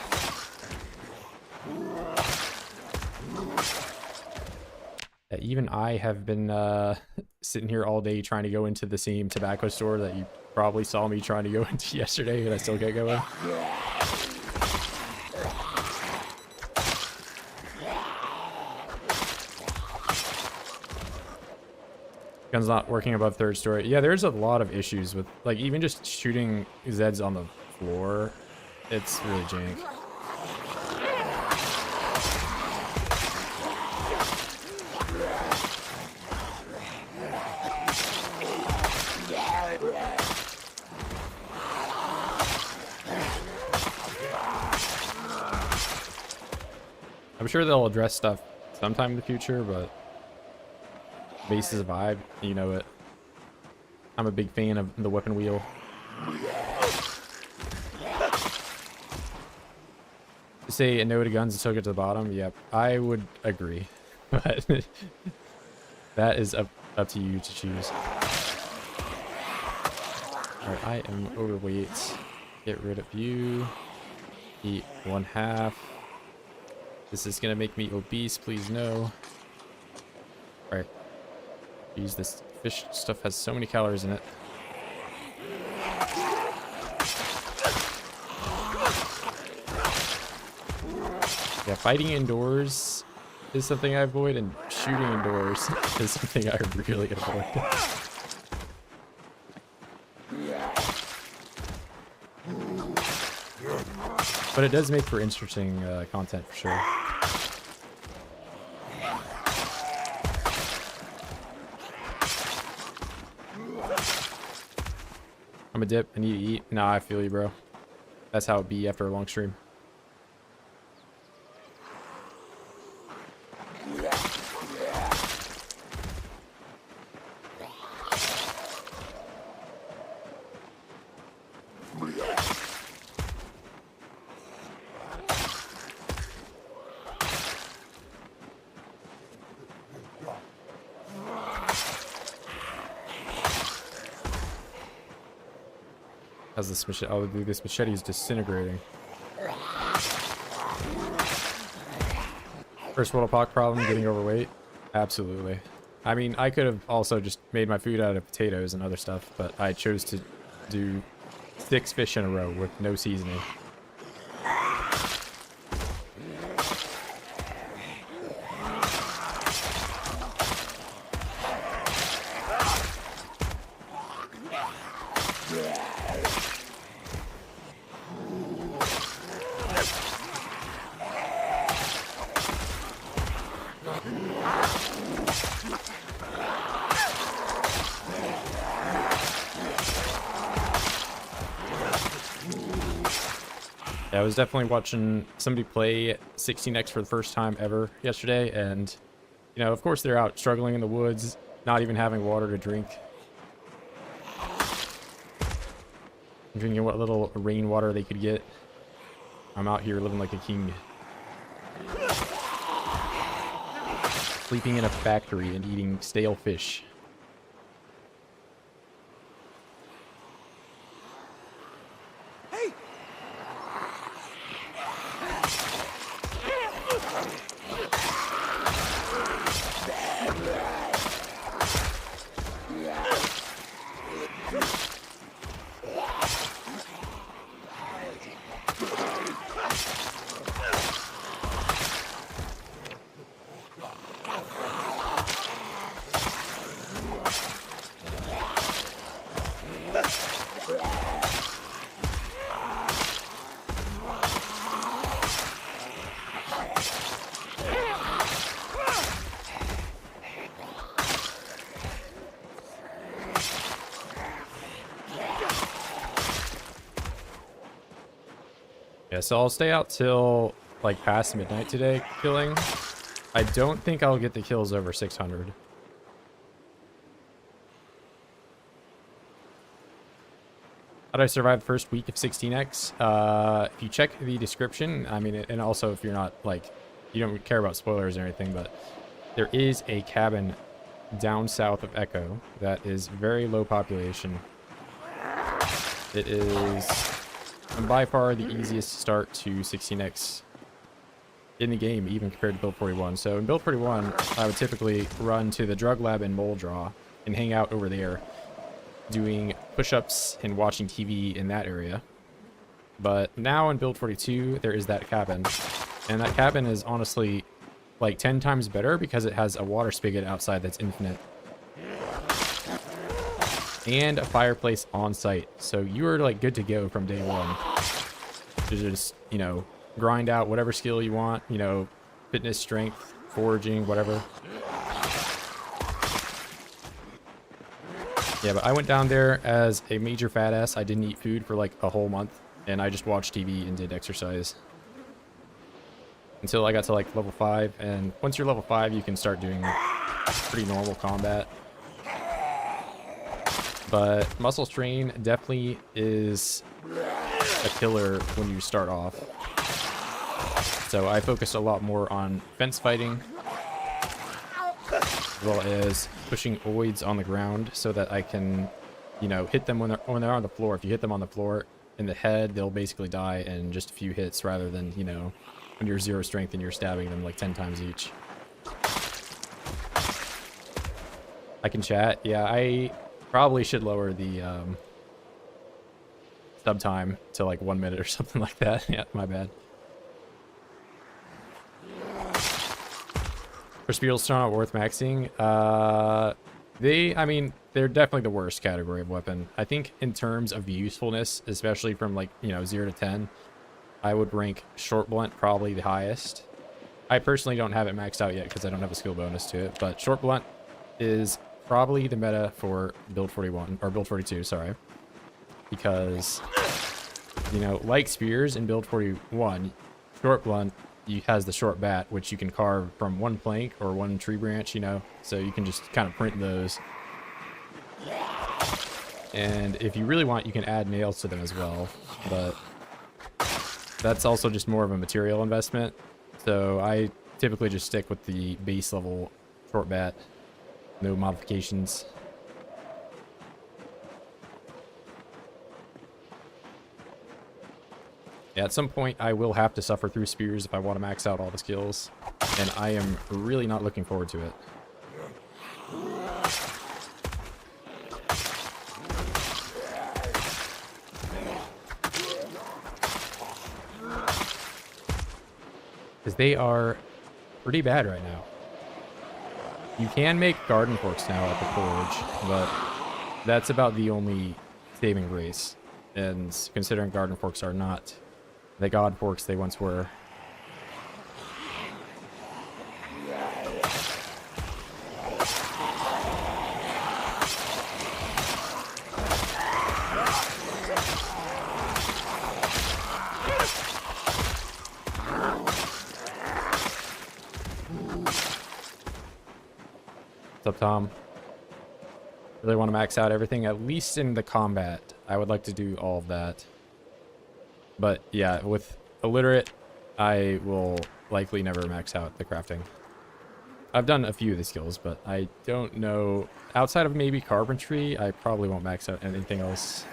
Yeah, even I have been sitting here all day trying to go into the same tobacco store that you probably saw me trying to go into yesterday, and I still can't go in. Gun's not working above third story. Yeah, there's a lot of issues with, like, even just shooting Zeds on the floor. It's really jank. I'm sure they'll address stuff sometime in the future, but base is a vibe, you know it. I'm a big fan of the weapon wheel. To say no to guns and still get to the bottom, yep, I would agree. But that is up to you to choose. Alright, I am overweight. Get rid of you. Eat 1/2. This is gonna make me obese, please no. Alright. Jeez, this fish stuff has so many calories in it. Yeah, fighting indoors is something I avoid, and shooting indoors is something I really avoid. But it does make for interesting content for sure. I'm a dip. I need to eat. Nah, I feel you, bro. That's how it be after a long stream. How's this machete? Oh, dude, this machete is disintegrating. First world POC problem, getting overweight? Absolutely. I mean, I could have also just made my food out of potatoes and other stuff, but I chose to do 6 fish in a row with no seasoning. Yeah, I was definitely watching somebody play 16x for the first time ever yesterday, and, you know, of course they're out struggling in the woods, not even having water to drink. Drinking what little rainwater they could get. I'm out here living like a king. Sleeping in a factory and eating stale fish. Yeah, so I'll stay out till like past midnight today killing. I don't think I'll get the kills over 600. How did I survive the first week of 16x? If you check the description, I mean, and also if you're not like, you don't care about spoilers or anything, but there is a cabin down south of Echo that is very low population. It is by far the easiest start to 16x in the game, even compared to build 41. So in build 41, I would typically run to the drug lab in Moldraw and hang out over there, doing push-ups and watching TV in that area. But now in build 42, there is that cabin, and that cabin is honestly like 10 times better because it has a water spigot outside that's infinite and a fireplace on site. So you are like good to go from day one to just, you know, grind out whatever skill you want, you know, fitness, strength, foraging, whatever. Yeah, but I went down there as a major fat ass. I didn't eat food for like a whole month, and I just watched TV and did exercise until I got to like level 5. And once you're level 5, you can start doing pretty normal combat. But muscle strain definitely is a killer when you start off. So I focused a lot more on fence fighting, as well as pushing OIDS on the ground so that I can, you know, hit them when they're on the floor. If you hit them on the floor in the head, they'll basically die in just a few hits, rather than, you know, when you're 0 strength and you're stabbing them like 10 times each. I can chat. Yeah, I probably should lower the sub time to like 1 minute or something like that. Yeah, my bad. For Spear's still not worth maxing. I mean, they're definitely the worst category of weapon. I think in terms of usefulness, especially from like, you know, 0 to 10, I would rank short blunt probably the highest. I personally don't have it maxed out yet because I don't have a skill bonus to it, but short blunt is probably the meta for build 41, or build 42, sorry. Because, you know, like spears in build 41, short blunt has the short bat, which you can carve from 1 plank or 1 tree branch, you know, so you can just kind of print those. And if you really want, you can add nails to them as well, but that's also just more of a material investment. So I typically just stick with the base level short bat, no modifications. Yeah, at some point I will have to suffer through spears if I want to max out all the skills, and I am really not looking forward to it. Because they are pretty bad right now. You can make garden forks now at the forge, but that's about the only saving grace. And considering garden forks are not the god forks they once were. What's up, Tom? Really want to max out everything, at least in the combat. I would like to do all of that. But yeah, with illiterate, I will likely never max out the crafting. I've done a few of the skills, but I don't know. Outside of maybe carpentry, I probably won't max out anything else.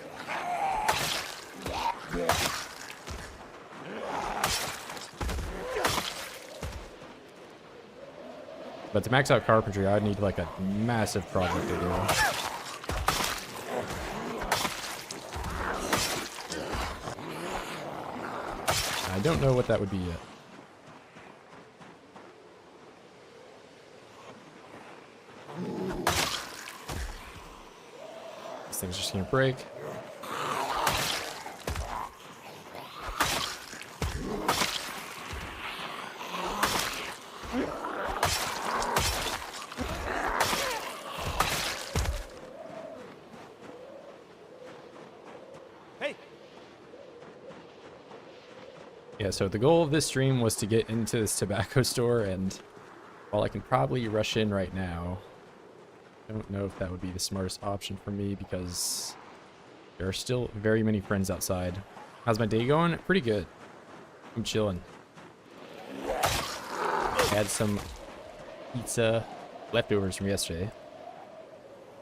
But to max out carpentry, I'd need like a massive project to do. I don't know what that would be yet. This thing's just gonna break. Yeah, so the goal of this stream was to get into this tobacco store, and while I can probably rush in right now, I don't know if that would be the smartest option for me because there are still very many friends outside. How's my day going? Pretty good. I'm chilling. had some pizza leftovers from yesterday.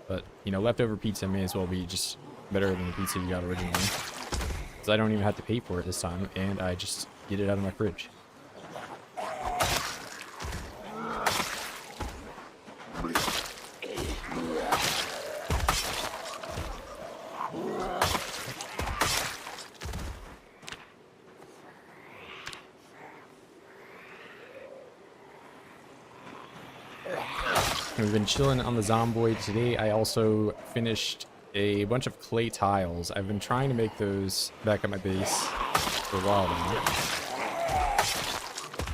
But, you know, leftover pizza may as well be just better than the pizza you got originally. Because I don't even have to pay for it this time, and I just get it out of my fridge. We've been chilling on the Zomboid. Today I also finished a bunch of clay tiles. I've been trying to make those back at my base for a while now.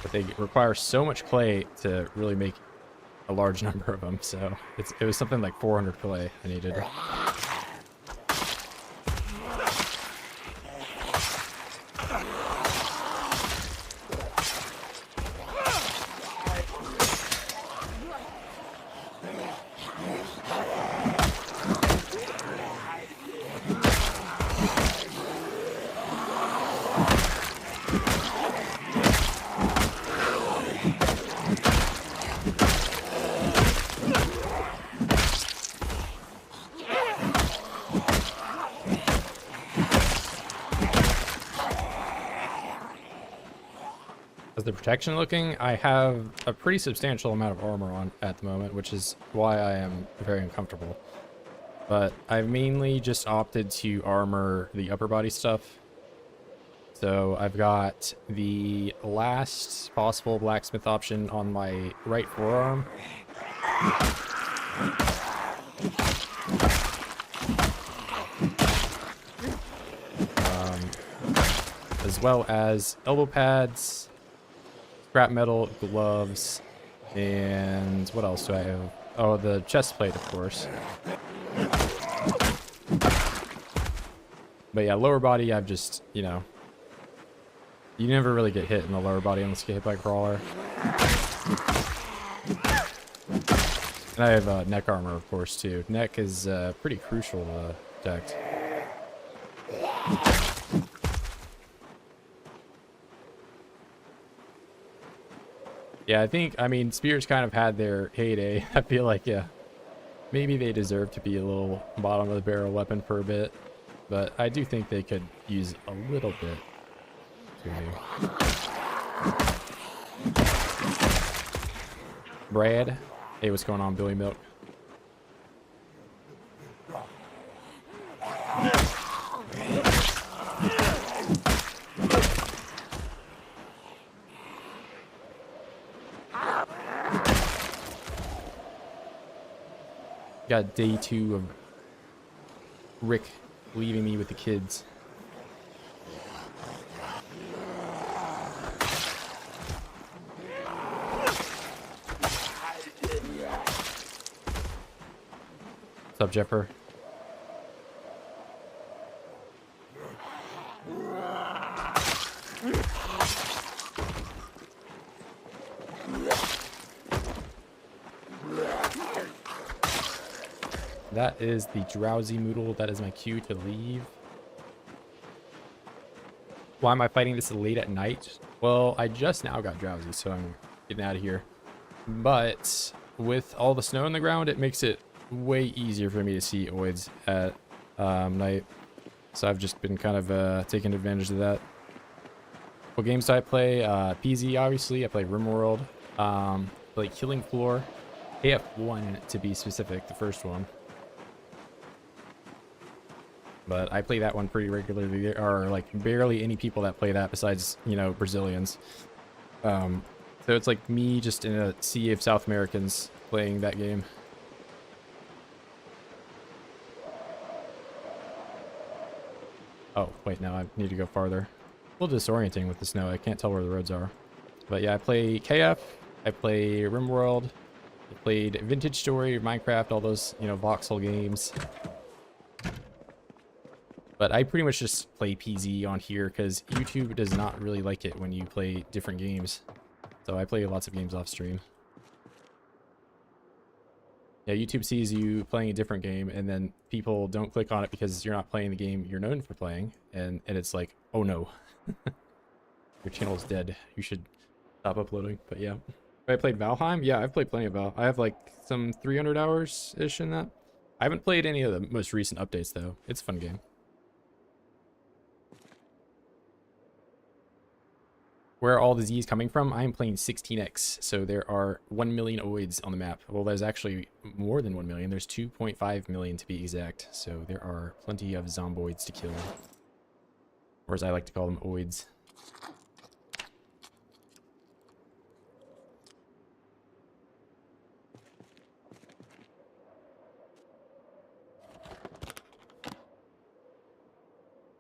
But they require so much clay to really make a large number of them. So it was something like 400 clay I needed. How's the protection looking? I have a pretty substantial amount of armor on at the moment, which is why I am very uncomfortable. But I've mainly just opted to armor the upper body stuff. So I've got the last possible blacksmith option on my right forearm. As well as elbow pads, scrap metal, gloves, and what else do I have? Oh, the chest plate, of course. But yeah, lower body, I've just, you know, you never really get hit in the lower body unless you get hit by a crawler. And I have neck armor, of course, too. Neck is pretty crucial to protect. Yeah, I mean, spears kind of had their heyday. I feel like, yeah, maybe they deserve to be a little bottom of the barrel weapon for a bit, but I do think they could use a little bit to Brad, hey, what's going on, Billy Milk? Got day 2 of Rick leaving me with the kids. What's up, Jeffer? That is the drowsy moodle. That is my cue to leave. Why am I fighting this late at night? Well, I just now got drowsy, so I'm getting out of here. But with all the snow on the ground, it makes it way easier for me to see OIDS at night. So I've just been kind of taking advantage of that. What games do I play? PZ, obviously. I play RimWorld. Play Killing Floor. AF1 to be specific, the first one. But I play that one pretty regularly. There are like barely any people that play that besides, you know, Brazilians. So it's like me just in a sea of South Americans playing that game. Oh, wait, now I need to go farther. A little disorienting with the snow. I can't tell where the roads are. But yeah, I play KF. I play RimWorld. I played Vintage Story, Minecraft, all those, you know, voxel games. But I pretty much just play PZ on here because YouTube does not really like it when you play different games. So I play lots of games off stream. Yeah, YouTube sees you playing a different game and then people don't click on it because you're not playing the game you're known for playing. And it's like, oh no, your channel's dead. You should stop uploading. But yeah. I played Valheim? Yeah, I've played plenty of Val. I have like some 300 hours-ish in that. I haven't played any of the most recent updates though. It's a fun game. Where are all the Z's coming from? I am playing 16x, so there are 1 million OIDS on the map. Well, there's actually more than 1 million. There's 2.5 million to be exact, so there are plenty of zomboids to kill. Or as I like to call them, OIDS.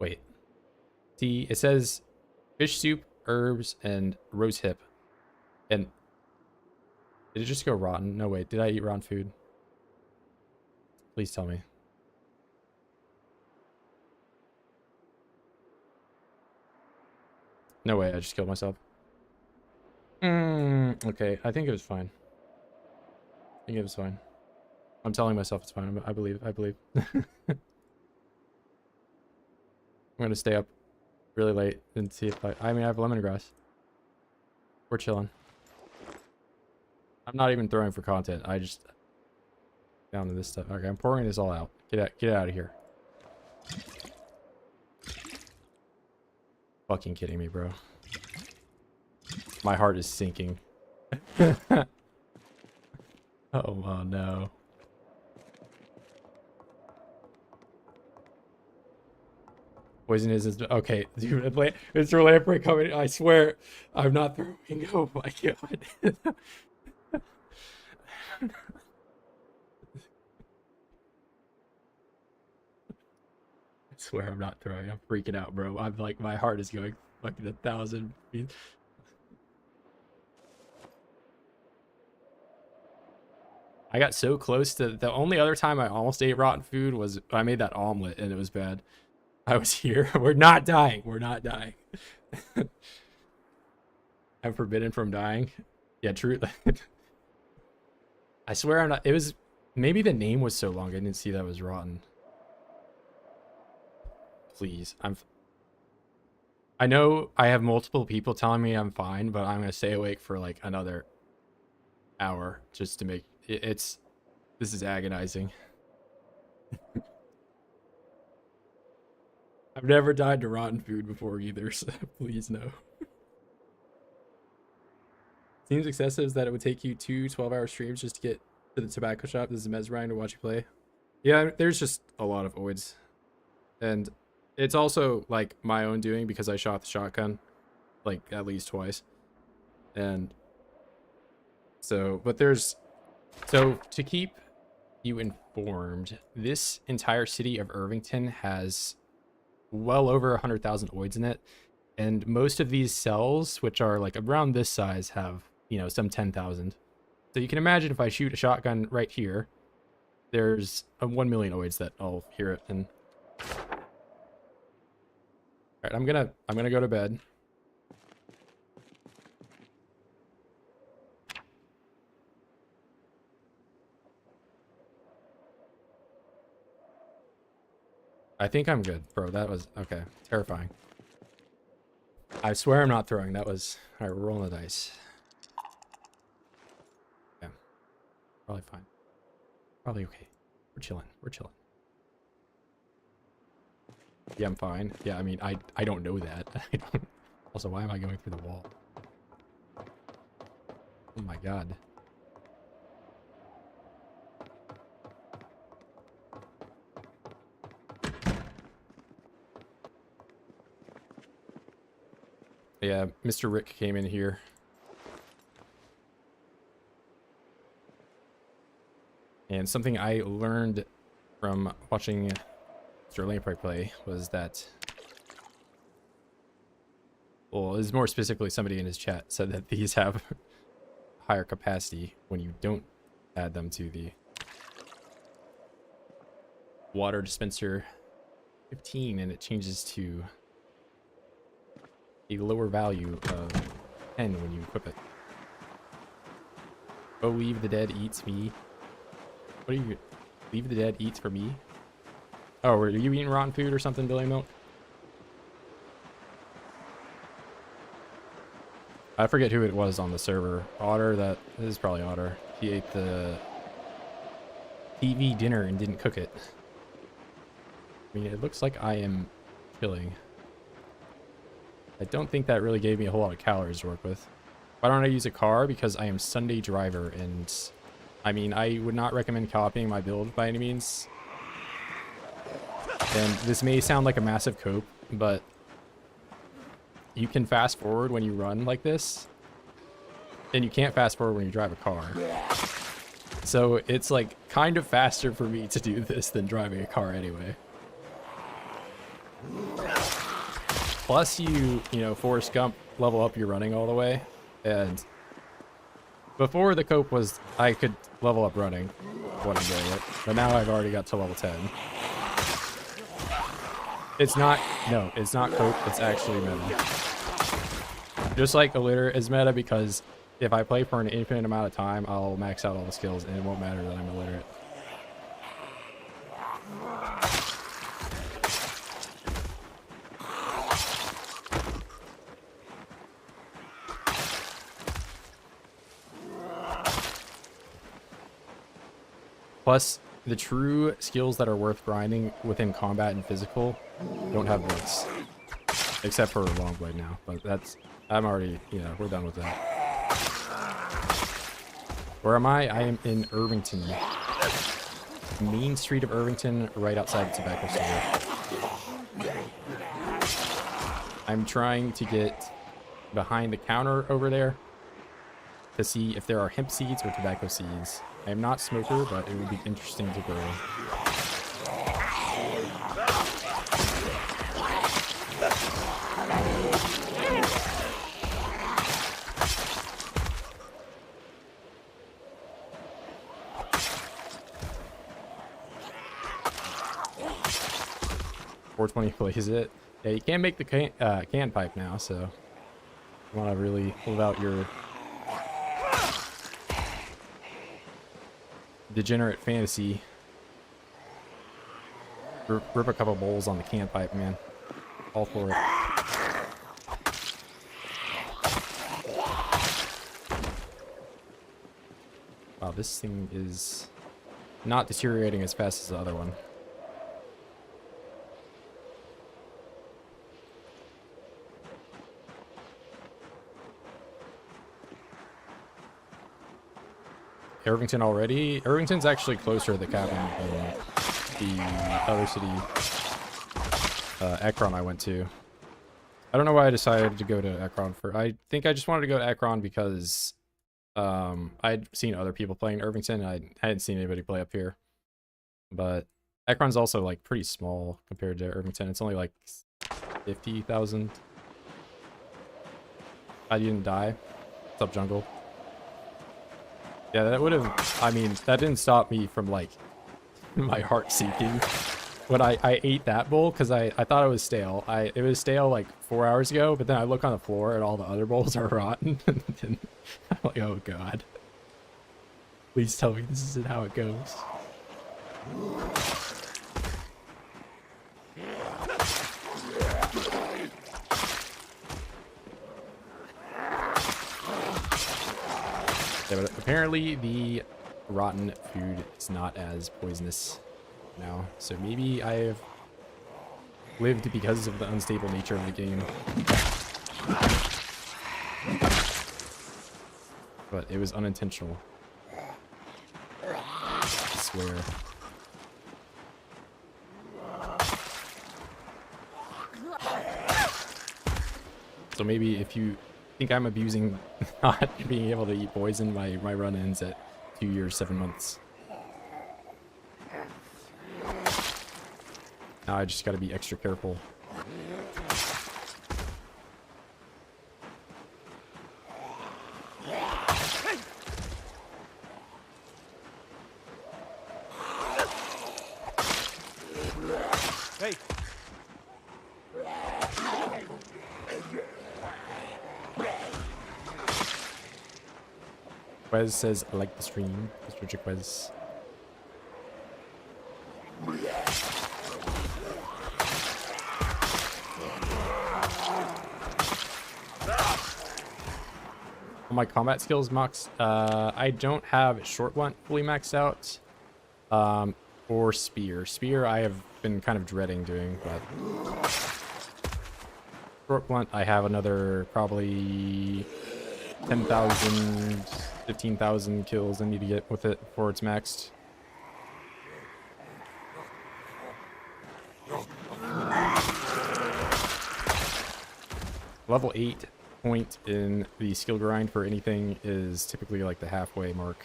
Wait. See, it says fish soup, herbs, and rose hip. And did it just go rotten? No, wait. Did I eat rotten food? Please tell me. No way, I just killed myself. Okay, I think it was fine. I think it was fine. I'm telling myself it's fine. I believe. I believe. I'm gonna stay up really late and see if I mean, I have lemongrass. We're chilling. I'm not even throwing for content. I just down to this stuff. Okay, I'm pouring this all out. Get out of here. Fucking kidding me, bro. My heart is sinking. Oh no. Poison is okay, dude. Mr. Lamprey coming. I swear, I'm not throwing. Oh my god. I swear I'm not throwing. I'm freaking out, bro. I'm like, my heart is going fucking 1,000 beats. I got so close to the only other time I almost ate rotten food was I made that omelet and it was bad. I was here. We're not dying. We're not dying. I'm forbidden from dying. Yeah, true. I swear I'm not. It was maybe the name was so long I didn't see that it was rotten. Please, I know I have multiple people telling me I'm fine, but I'm gonna stay awake for like another hour just to make it's. This is agonizing. I've never died to rotten food before either, so please no. Seems excessive that it would take you 2 12-hour streams just to get to the tobacco shop. This is mesmerizing to watch you play. Yeah, there's just a lot of OIDS. And it's also like my own doing because I shot the shotgun like at least twice. And so, but there's, so to keep you informed, this entire city of Irvington has well over 100,000 OIDS in it, and most of these cells, which are like around this size, have, you know, some 10,000. So you can imagine if I shoot a shotgun right here, there's a 1 million OIDS that I'll hear it. And all right, I'm gonna go to bed. I think I'm good, bro. That was okay. Terrifying. I swear I'm not throwing. That was all right. We're rolling the dice. Yeah, probably fine. Probably okay. We're chilling. We're chilling. Yeah, I'm fine. Yeah, I mean, I don't know that. I don't. Also, why am I going through the wall? Oh my god. Yeah, Mr. Rick came in here. And something I learned from watching Mr. Lamprey play was that, well, is more specifically somebody in his chat said that these have higher capacity when you don't add them to the water dispenser 15, and it changes to a lower value of 10 when you equip it. Oh, leave the dead eats me. What are you? Leave the dead eats for me? Oh, were you eating rotten food or something, Billy Milk? I forget who it was on the server. Otter, that is probably Otter. He ate the TV dinner and didn't cook it. I mean, it looks like I am chilling. I don't think that really gave me a whole lot of calories to work with. Why don't I use a car? Because I am Sunday driver, and I mean, I would not recommend copying my build by any means. And this may sound like a massive cope, but you can fast forward when you run like this, and you can't fast forward when you drive a car. So it's like kind of faster for me to do this than driving a car anyway. Plus you know, Forrest Gump level up your running all the way. And before the cope was, I could level up running when I'm doing it. But now I've already got to level 10. It's not, no, it's not cope, it's actually meta. Just like illiterate is meta, because if I play for an infinite amount of time, I'll max out all the skills and it won't matter that I'm illiterate. Plus, the true skills that are worth grinding within combat and physical don't have books. Except for Longblade now, but that's, I'm already, you know, we're done with that. Where am I? I am in Irvington. Main street of Irvington, right outside the tobacco store. I'm trying to get behind the counter over there to see if there are hemp seeds or tobacco seeds. I am not smoker, but it would be interesting to grow. .420 plays it. Yeah, you can't make the can pipe now, so you want to really live out your degenerate fantasy. Rip a couple bowls on the can pipe, man. All for it. Wow, this thing is not deteriorating as fast as the other one. Irvington already? Irvington's actually closer to the cabin than the other city, Ekron I went to. I don't know why I decided to go to Ekron for. I think I just wanted to go to Ekron because I'd seen other people playing Irvington. I hadn't seen anybody play up here. But Ekron's also like pretty small compared to Irvington. It's only like 50,000. I didn't die. What's up, jungle? Yeah, that would have, I mean, that didn't stop me from, like, my heart sinking when I ate that bowl, because I thought it was stale. It was stale, like, 4 hours ago, but then I look on the floor and all the other bowls are rotten. And I'm like, oh, God. Please tell me this isn't how it goes. Yeah, but apparently the rotten food is not as poisonous now. So maybe I have lived because of the unstable nature of the game. But it was unintentional. I swear. So maybe if you think I'm abusing not being able to eat poison, my run ends at 2 years, 7 months. Now I just gotta be extra careful. Hey. Quez says, I like the stream. Mr. Jaquez. All my combat skills maxed. I don't have short blunt fully maxed out. Or spear. Spear I have been kind of dreading doing, but short blunt I have another probably 10,000, 15,000 kills I need to get with it before it's maxed. Level 8 point in the skill grind for anything is typically like the halfway mark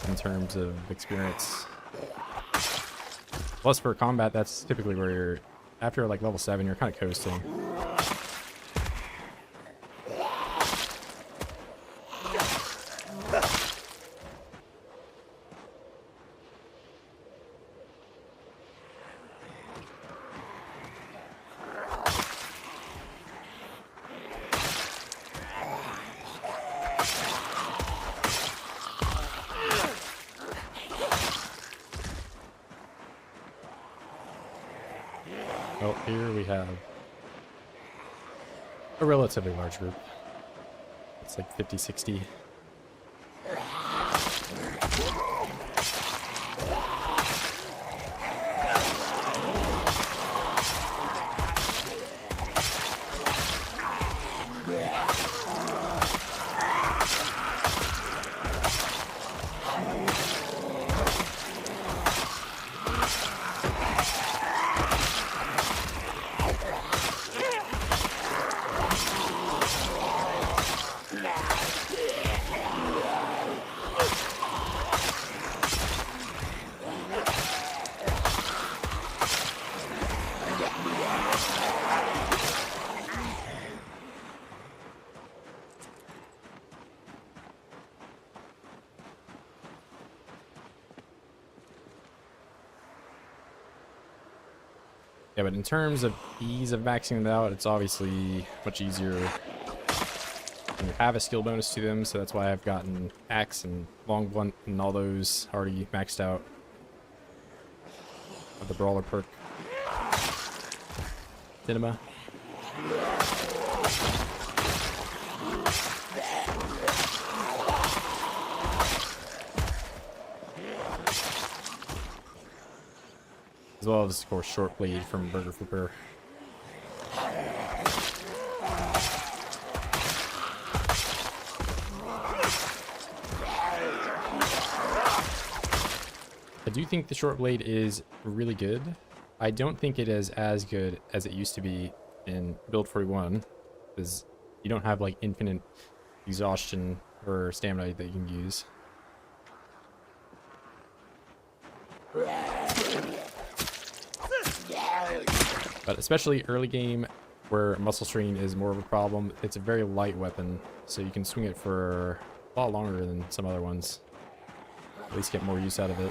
in terms of experience. Plus for combat, that's typically where you're, after like level 7, you're kind of coasting. Well, here we have a relatively large group. It's like 50, 60. Yeah, but in terms of ease of maxing them out, it's obviously much easier when you have a skill bonus to them, so that's why I've gotten axe and long blunt and all those already maxed out of the brawler perk. Cinema. As well as, of course, short blade from Burger Flipper. I do think the short blade is really good. I don't think it is as good as it used to be in Build 41, because you don't have like infinite exhaustion or stamina that you can use. But especially early game, where muscle strain is more of a problem, it's a very light weapon, so you can swing it for a lot longer than some other ones. At least get more use out of it.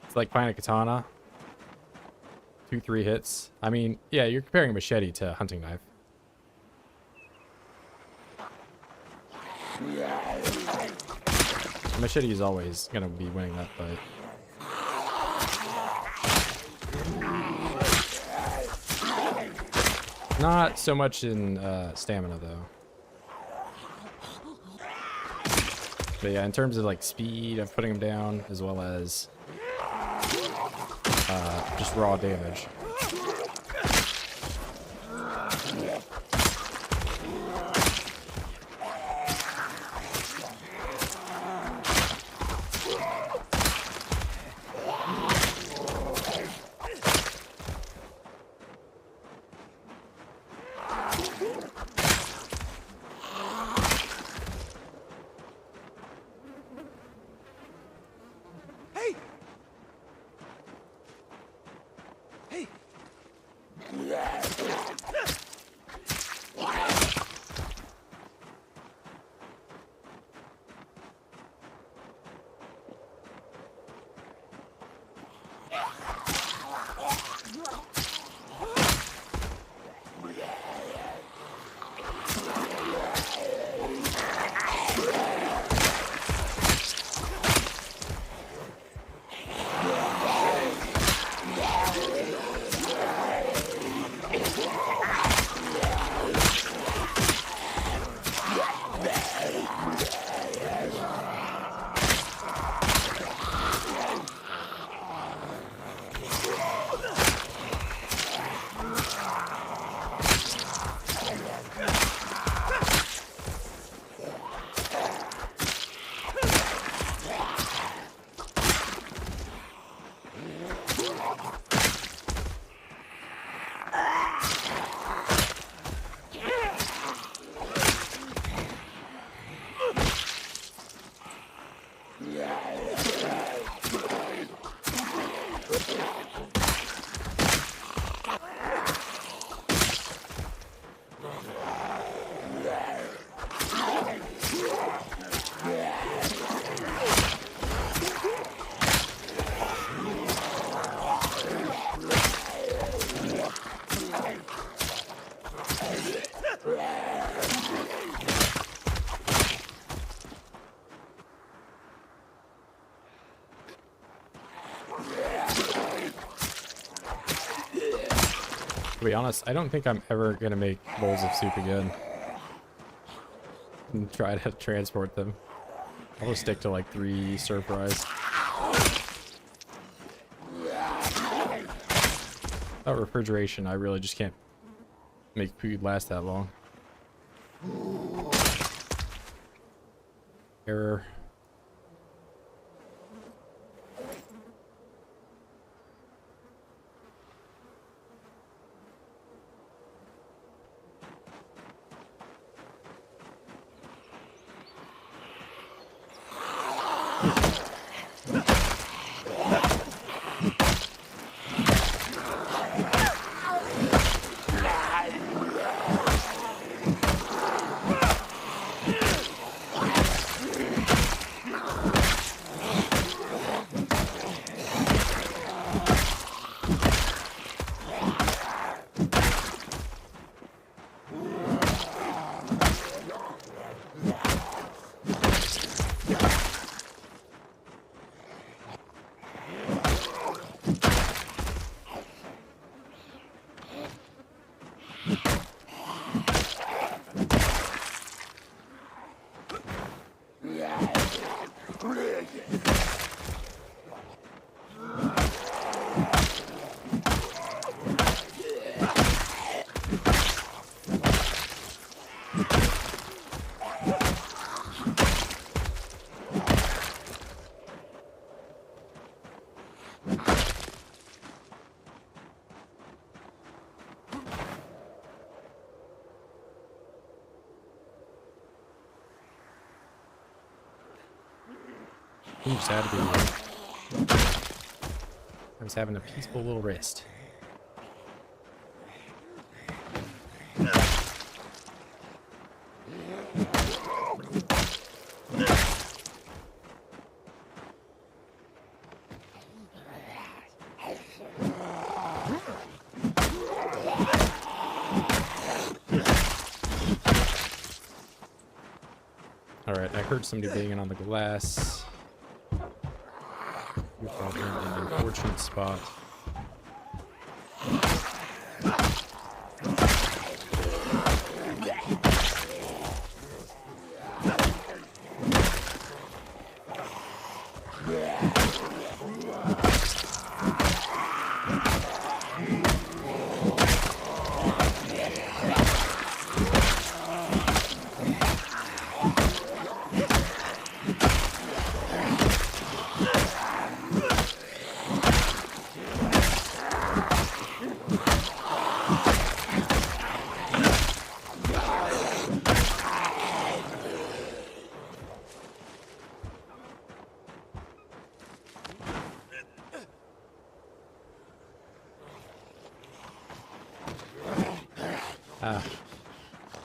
It's like playing a katana. 2-3 hits. I mean, yeah, you're comparing a machete to a hunting knife. A machete is always going to be winning that fight. Not so much in stamina, though. But yeah, in terms of like speed of putting them down, as well as just raw damage. To be honest, I don't think I'm ever gonna make bowls of soup again and try to transport them. I'll just stick to like 3 stir fries. Without refrigeration, I really just can't make food last that long. Error. I'm just had to be. I was having a peaceful little rest. Alright, I heard somebody banging on the glass. We're probably in an unfortunate spot.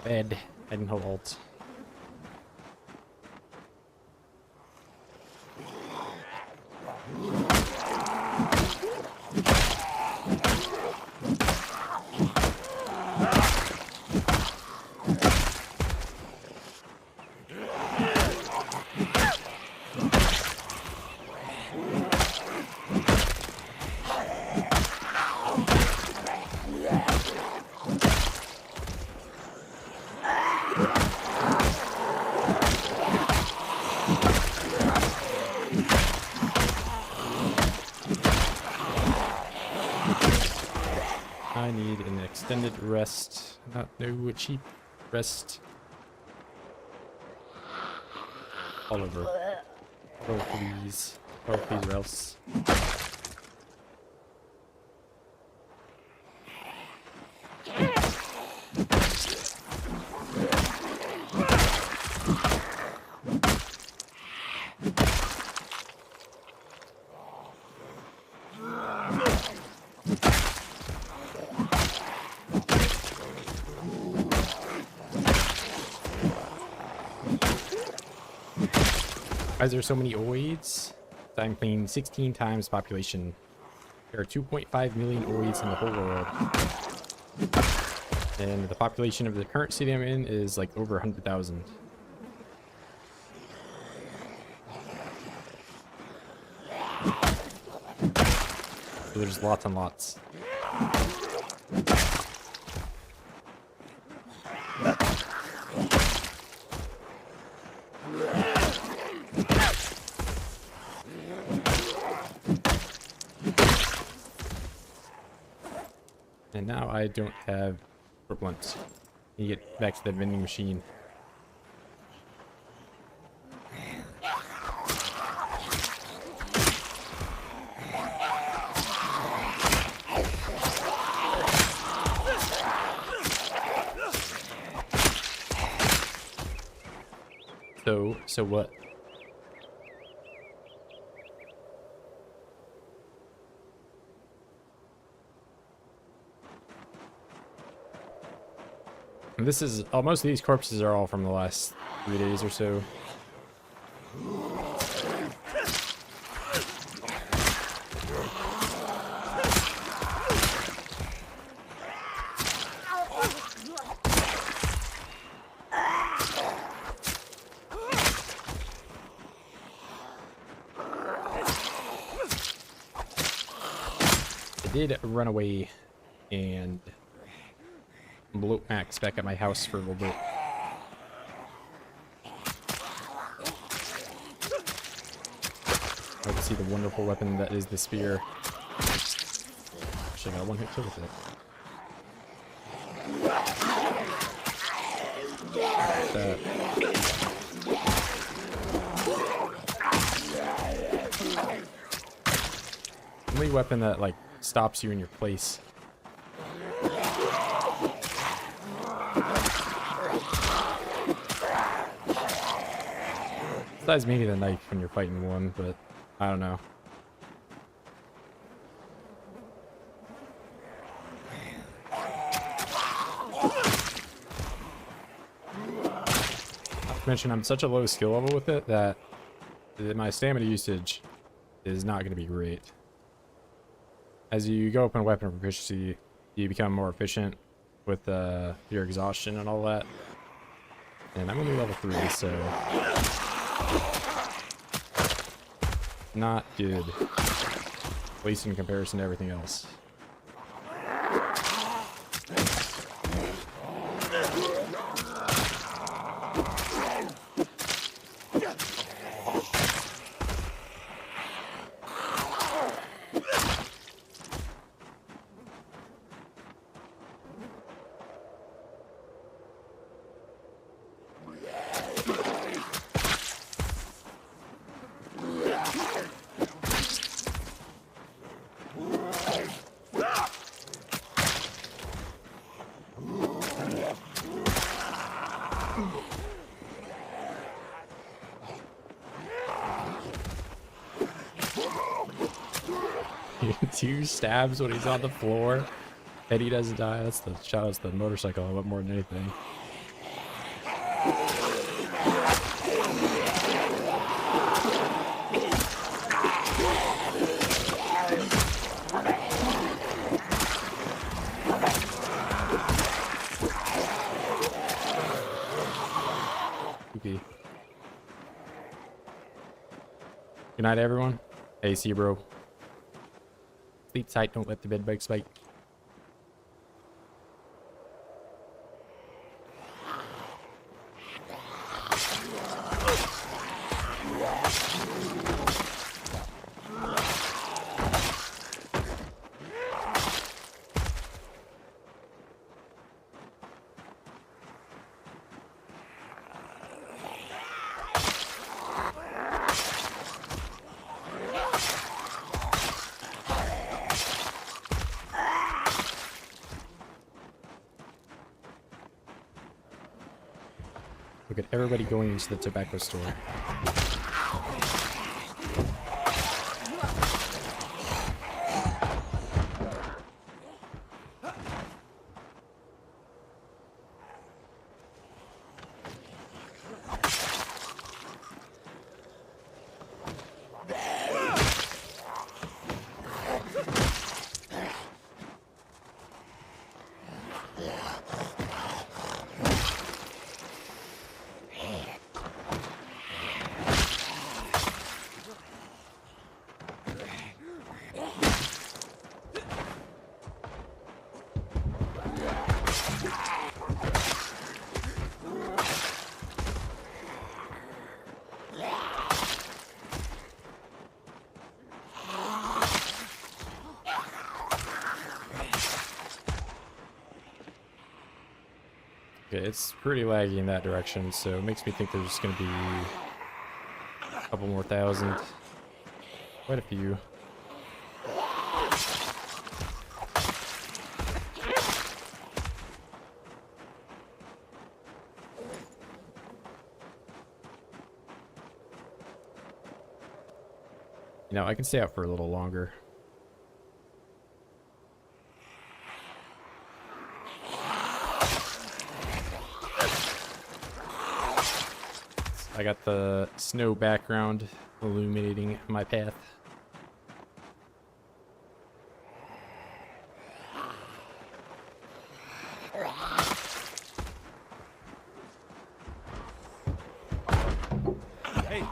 Bed. I didn't hold alt. I need an extended rest, not no cheap rest. Oliver. Oh please. Oh please or else. Why is there so many OIDS? I'm playing 16 times population. There are 2.5 million OIDS in the whole world. And the population of the current city I'm in is like over 100,000. So there's lots and lots. And now I don't have blunts. You get back to the vending machine. So what? And this is most of these corpses are all from the last 3 days or so. I did run away and bloat Max back at my house for a little bit. I can see the wonderful weapon that is the spear. Actually, I got one hit kill with it. Only weapon that like stops you in your place. Besides maybe the knife when you're fighting one, but I don't know. Not to mention I'm such a low skill level with it that my stamina usage is not going to be great. As you go up in weapon proficiency, you become more efficient with your exhaustion and all that. And I'm only level 3, so not good, at least in comparison to everything else. Two stabs when he's on the floor and he doesn't die. That's the shout out to the motorcycle a lot more than anything. Creepy. Good night, everyone. Hey, see you, bro. Sleep tight, don't let the bed bugs bite. Look at everybody going into the tobacco store. Okay, it's pretty laggy in that direction, so it makes me think there's going to be a couple more thousand. Quite a few. You know, I can stay out for a little longer. I got the snow background illuminating my path. Hey,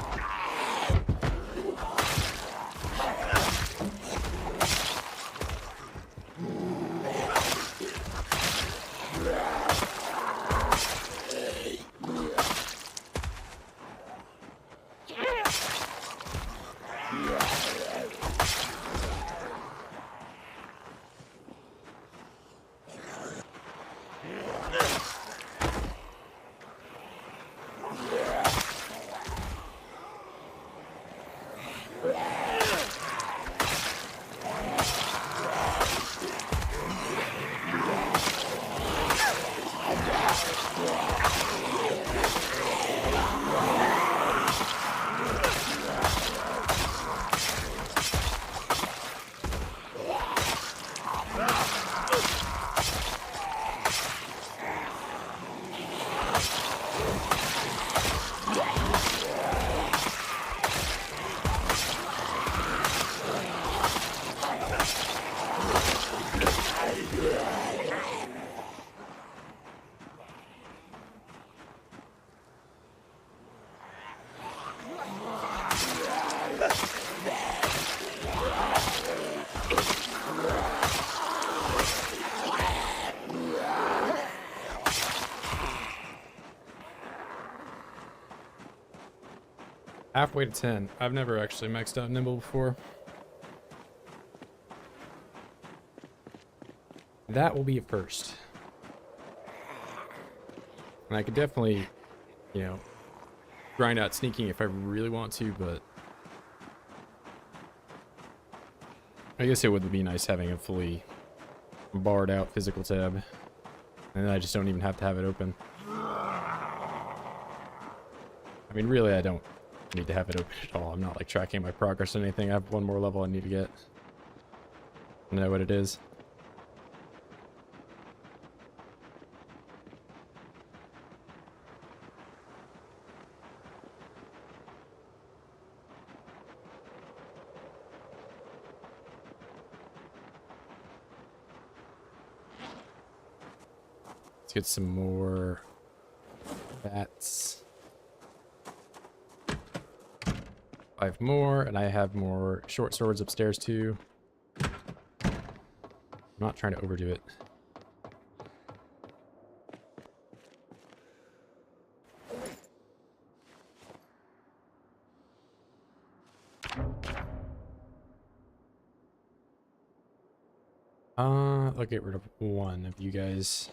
Halfway to 10. I've never actually maxed out Nimble before. That will be a first. And I could definitely, you know, grind out sneaking if I really want to, but I guess it would be nice having a fully barred out physical tab. And then I just don't even have to have it open. I mean, really, I don't need to have it open at all. I'm not like tracking my progress or anything. I have one more level I need to get. I know what it is. Let's get some more bats. 5 more, and I have more short swords upstairs too. I'm not trying to overdo it. I'll get rid of one of you guys.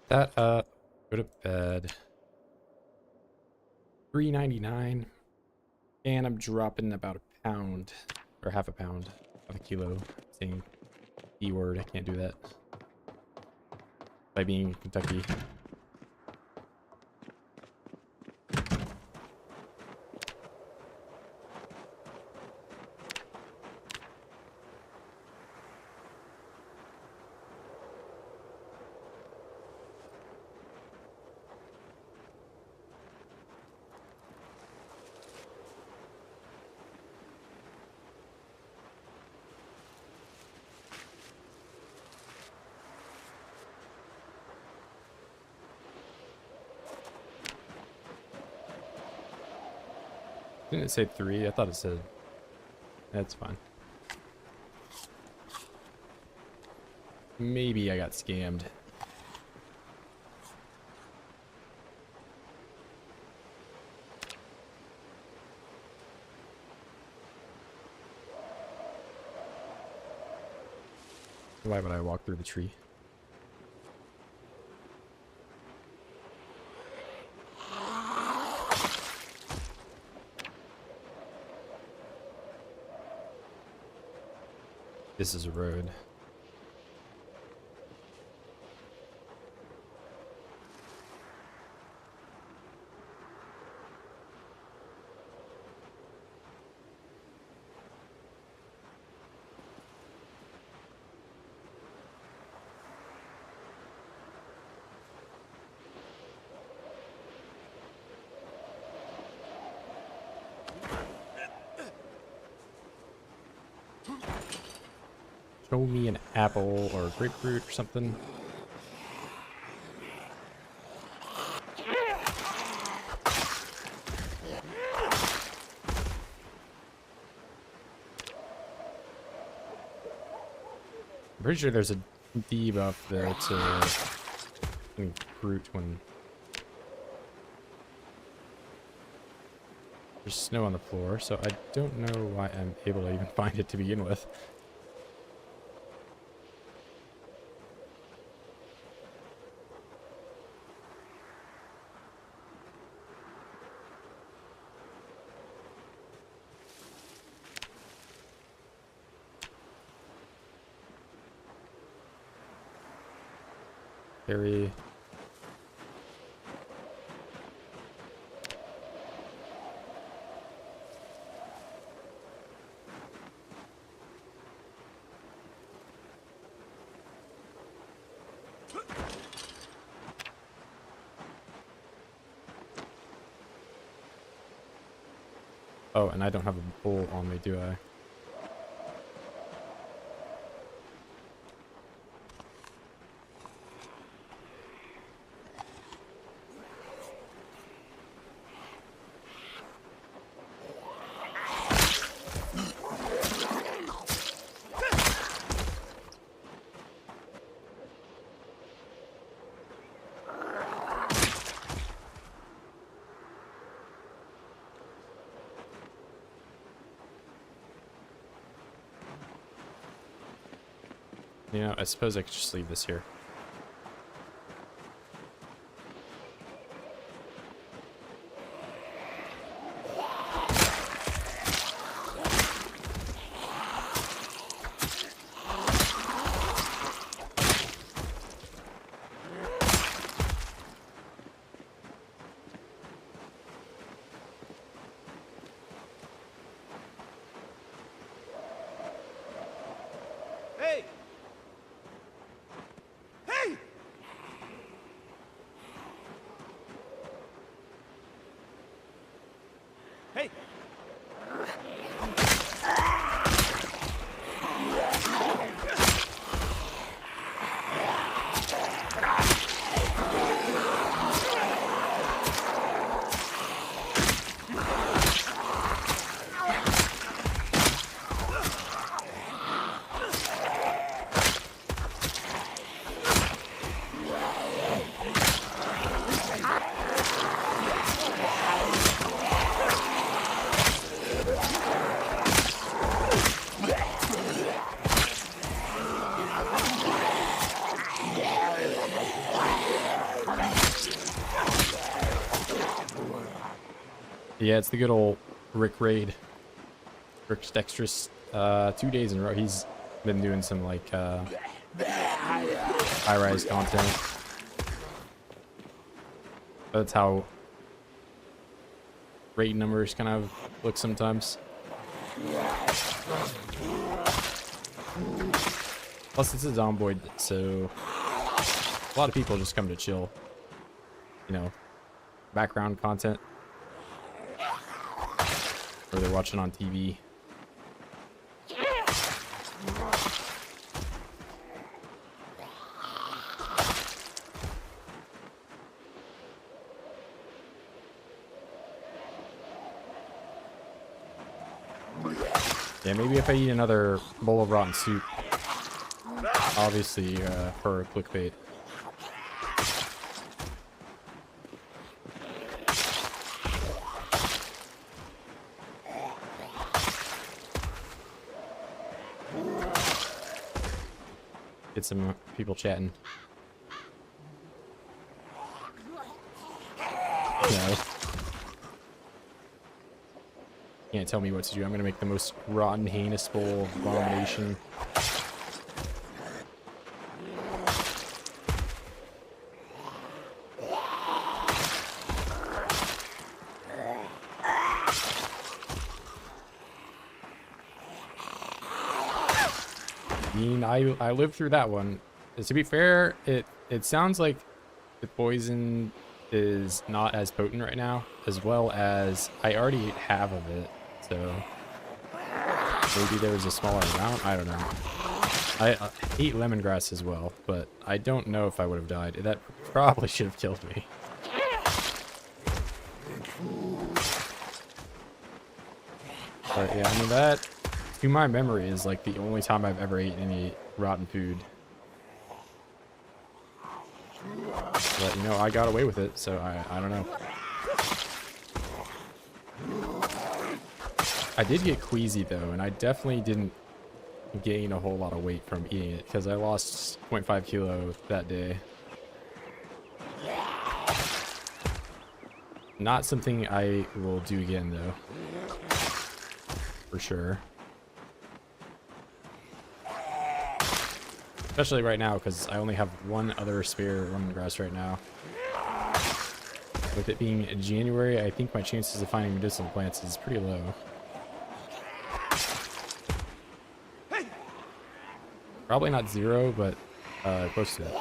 That up. Go to bed. $3.99. And I'm dropping about a pound. Or half a pound. Half a kilo. Saying E word. I can't do that. By being Kentucky. Didn't it say 3? I thought it said... That's fine. Maybe I got scammed. Why would I walk through the tree? This is a road. Show me an apple or a grapefruit or something. I'm pretty sure there's a debuff there to getting fruit when there's snow on the floor, so I don't know why I'm able to even find it to begin with. Very... Oh, and I don't have a bowl on me, do I? You know, I suppose I could just leave this here. Hey! Hey! Hey! Yeah, it's the good old Rick Raid. Rick's Dexterous. 2 days in a row. He's been doing some like high-rise content. That's how raid numbers kind of look sometimes. Plus, it's a zomboid, so a lot of people just come to chill. You know, background content. Or they're watching on TV. Yeah, maybe if I eat another bowl of rotten soup. Obviously, for clickbait. Get some people chatting. No. Can't tell me what to do. I'm gonna make the most rotten, heinous bowl of abomination. I lived through that one. To be fair, it sounds like the poison is not as potent right now, as well as I already ate half of it, so maybe there was a smaller amount. I don't know. I ate lemongrass as well, but I don't know if I would have died. That probably should have killed me. But yeah, I mean, that, to my memory, is like the only time I've ever eaten any rotten food. But, you know, I got away with it, so I don't know. I did get queasy, though, and I definitely didn't gain a whole lot of weight from eating it, because I lost 0.5 kilo that day. Not something I will do again, though. For sure. Especially right now, because I only have one other spare lemongrass right now. With it being January, I think my chances of finding medicinal plants is pretty low. Probably not zero, but close to it.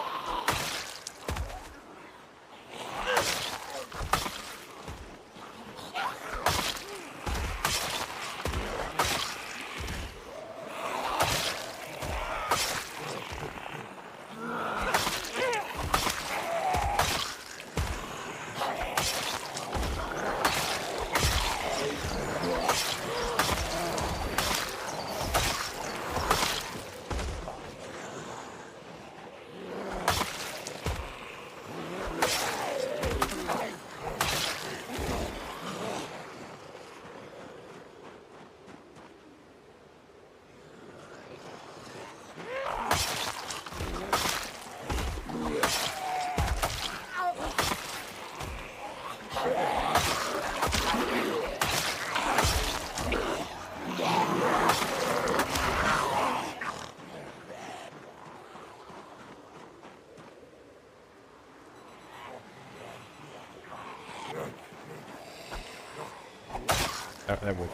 That would.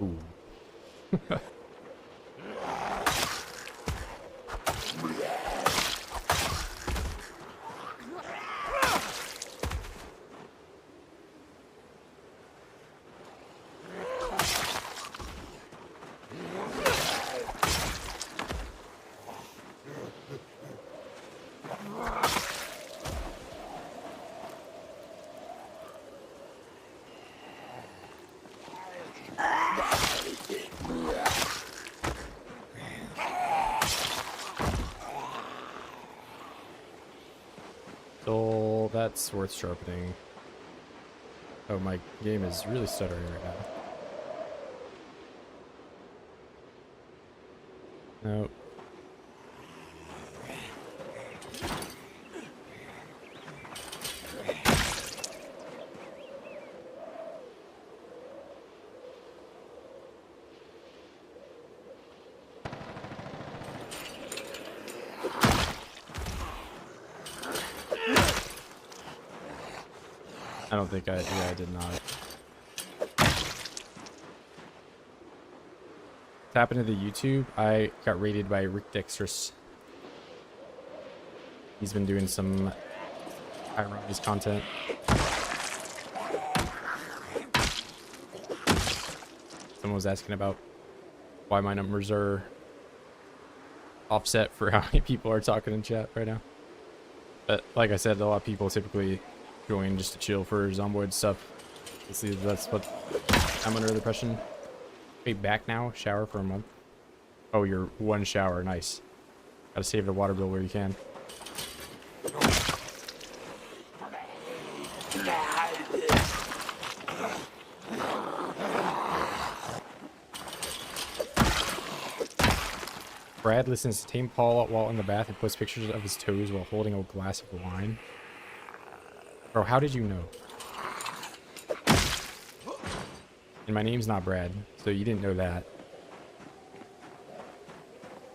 Ooh. So that's worth sharpening. Oh, my game is really stuttering right now. Nope. I don't think I did not. What happened to the YouTube? I got raided by Rick Dexter's. He's been doing some high-rise content. Someone was asking about why my numbers are offset for how many people are talking in chat right now. But like I said, a lot of people typically join just to chill for Zomboid stuff. That's what I'm under the impression. Wait, back now? Shower for a month? Oh, you're one shower. Nice. Gotta save the water bill where you can. Brad listens to Tame Paul while in the bath and posts pictures of his toes while holding a glass of wine. Bro, how did you know? And my name's not Brad, so you didn't know that.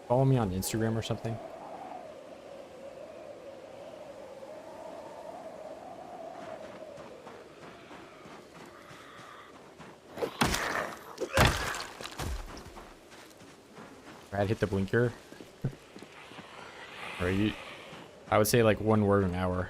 Follow me on Instagram or something. Brad hit the blinker. Right? I would say like 1 word an hour.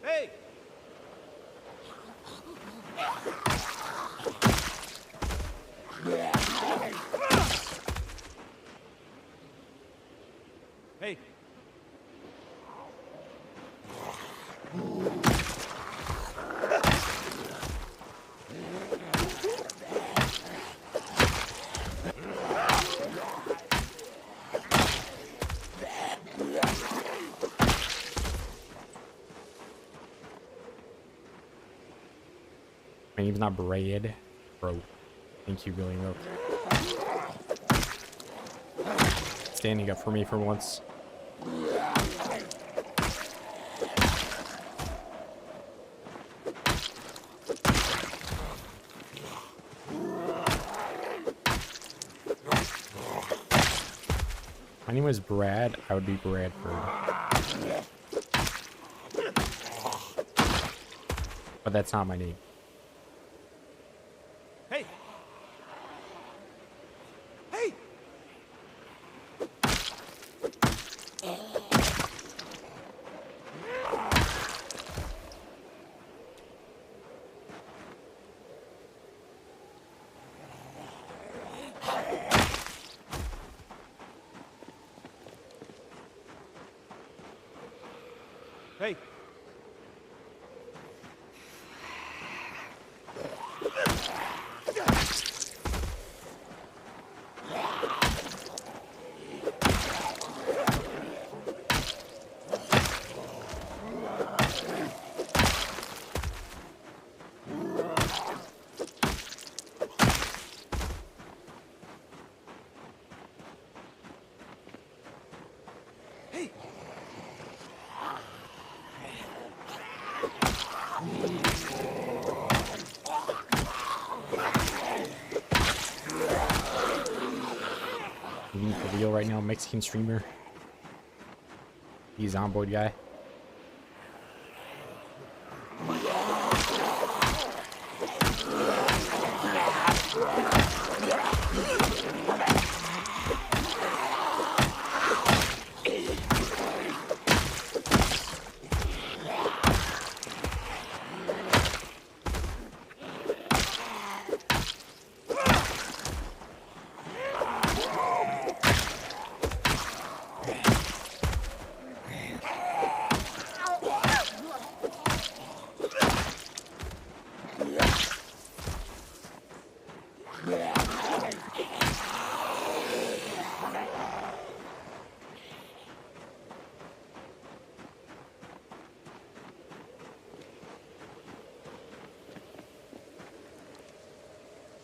Hey! Hey! My name's not Brad, bro. Thank you, Billy Milk. Standing up for me for once. My name was Brad, I would be Bradford. But that's not my name. Hey! Hey! Hey! Hey! You for real right now, Mexican streamer. He's on board guy.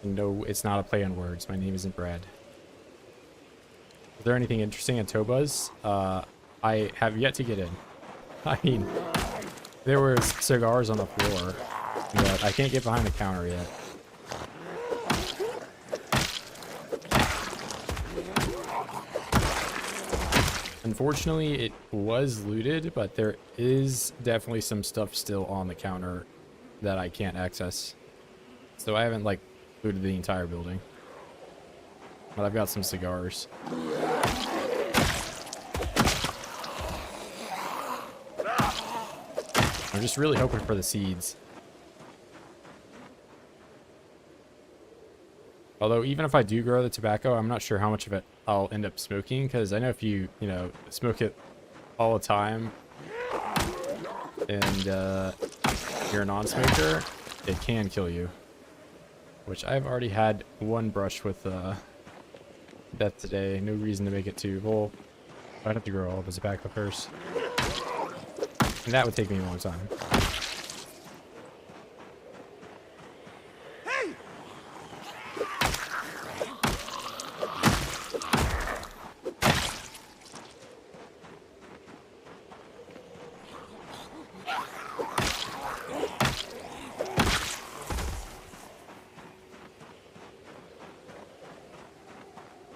No, it's not a play on words. My name isn't Brad. Is there anything interesting at Toba's? I have yet to get in. I mean, there were cigars on the floor, but I can't get behind the counter yet. Unfortunately, it was looted, but there is definitely some stuff still on the counter that I can't access. So I haven't, like, looted the entire building. But I've got some cigars. I'm just really hoping for the seeds. Although, even if I do grow the tobacco, I'm not sure how much of it I'll end up smoking, because I know if you know, smoke it all the time, and you're a non-smoker, it can kill you. Which I've already had one brush with death today. No reason to make it two. Well, I'd have to grow all of the tobacco first. And that would take me a long time.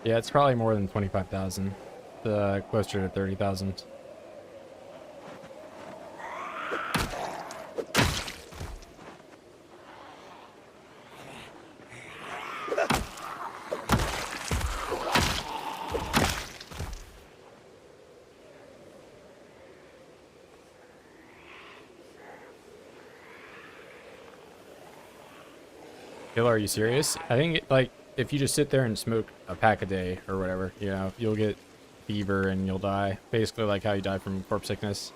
Yeah, it's probably more than 25,000. Closer to 30,000. Killer, are you serious? I think, like, if you just sit there and smoke a pack a day or whatever, you know, you'll get fever and you'll die. Basically like how you die from corpse sickness.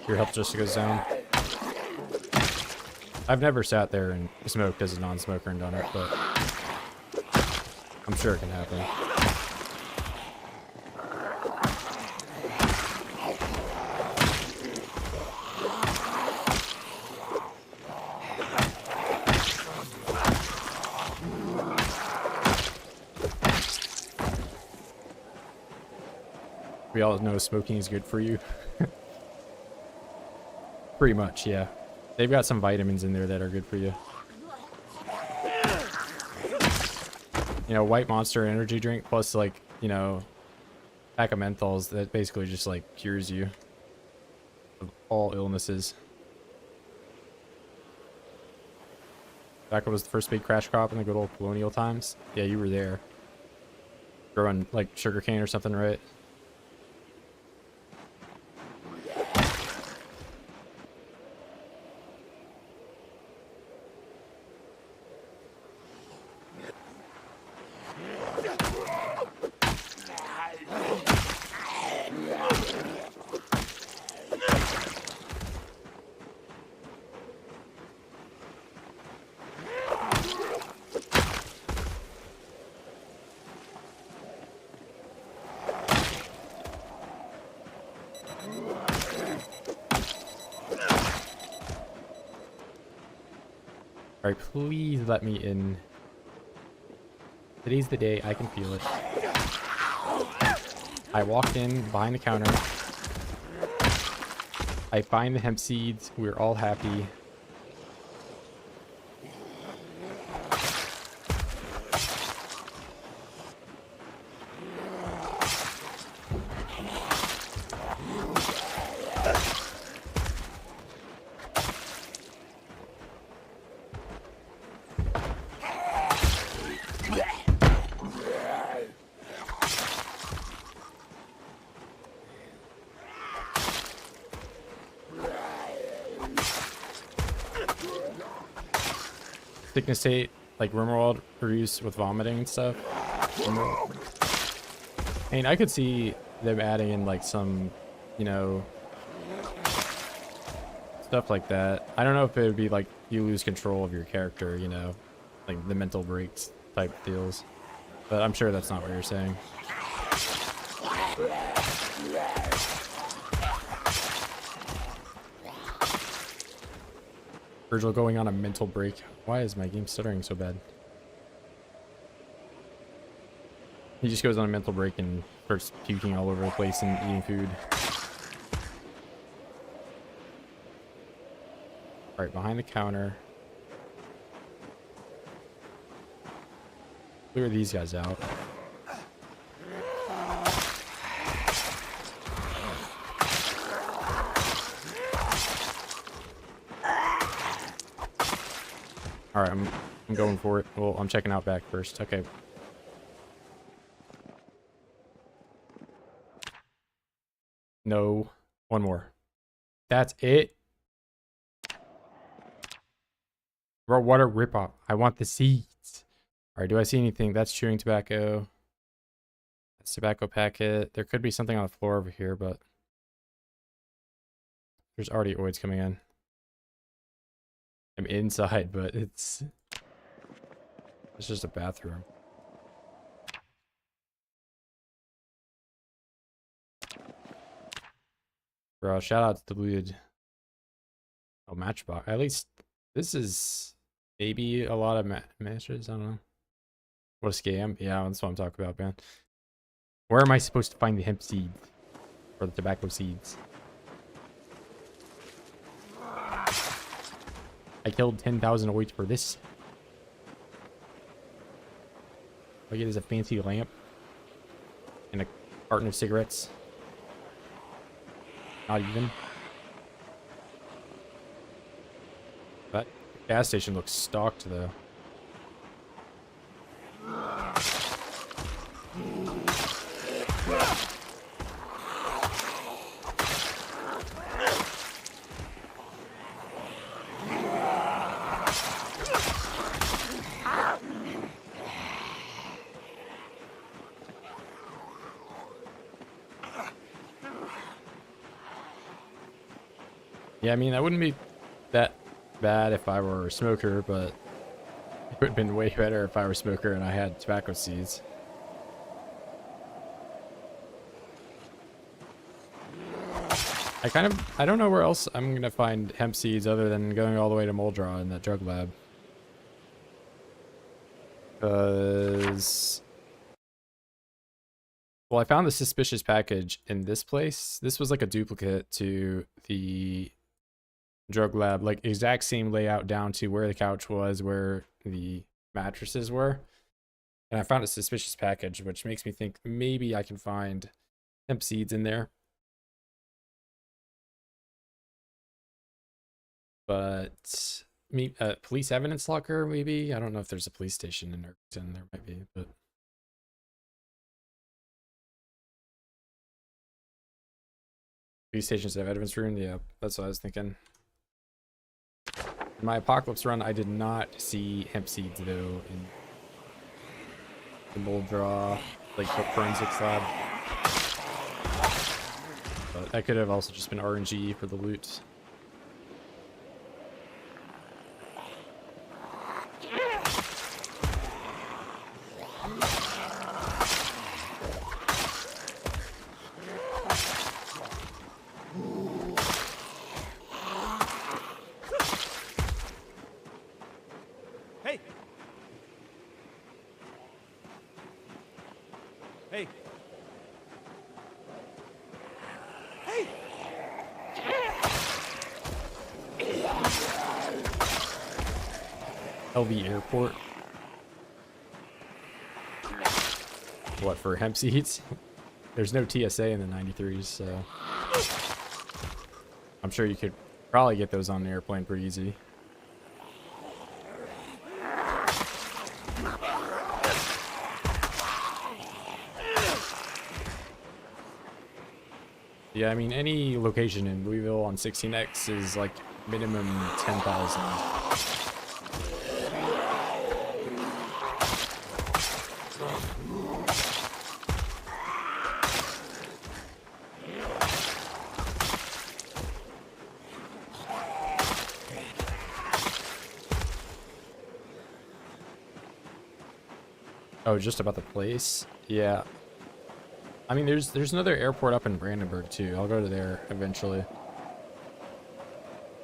Your health just goes down. I've never sat there and smoked as a non-smoker and done it, but I'm sure it can happen. We all know smoking is good for you. Pretty much, yeah. They've got some vitamins in there that are good for you. You know, White Monster energy drink plus, like, you know, pack of menthols that basically just, like, cures you of all illnesses. Back when it was the first big crash crop in the good old colonial times. Yeah, you were there. Growing, like, sugarcane or something, right? Alright, please let me in. Today's the day, I can feel it. I walked in behind the counter. I find the hemp seeds. We're all happy. Sickness state, like Rimworld produced with vomiting and stuff. I mean, I could see them adding in like some, you know, stuff like that. I don't know if it would be like you lose control of your character, you know, like the mental breaks type deals. But I'm sure that's not what you're saying. Virgil going on a mental break. Why is my game stuttering so bad? He just goes on a mental break and starts puking all over the place and eating food. Alright, behind the counter. Clear these guys out. Alright, I'm going for it. Well, I'm checking out back first. Okay. No. One more. That's it. Bro, what a ripoff. I want the seeds. Alright, do I see anything? That's chewing tobacco. That's tobacco packet. There could be something on the floor over here, but there's already OIDS coming in. I'm inside, but it's just a bathroom. Bro, shout out to the Deleted. Oh, Matchbox. At least this is maybe a lot of matches. I don't know. What a scam. Yeah, that's what I'm talking about, man. Where am I supposed to find the hemp seeds? Or the tobacco seeds? I killed 10,000 OIDS for this. All I get is a fancy lamp. And a carton of cigarettes. Not even. That gas station looks stocked, though. Yeah, I mean, that wouldn't be that bad if I were a smoker, but it would have been way better if I were a smoker and I had tobacco seeds. I don't know where else I'm going to find hemp seeds other than going all the way to Muldraw in that drug lab. Because... Well, I found the suspicious package in this place. This was like a duplicate to the drug lab, like exact same layout down to where the couch was, where the mattresses were. And I found a suspicious package, which makes me think maybe I can find hemp seeds in there. But police evidence locker, maybe? I don't know if there's a police station in Irvington. There might be, but police stations have evidence room. Yeah, that's what I was thinking. In my apocalypse run, I did not see hemp seeds though in the Muldraw, like the forensics lab. But that could have also just been RNG for the loot. Hey! Hey! LV Airport. What, for hemp seeds? There's no TSA in the 93s, so I'm sure you could probably get those on the airplane pretty easy. Yeah, I mean, any location in Louisville on 16X is like minimum 10,000. Oh, just about the place? Yeah. I mean, there's another airport up in Brandenburg too. I'll go to there eventually.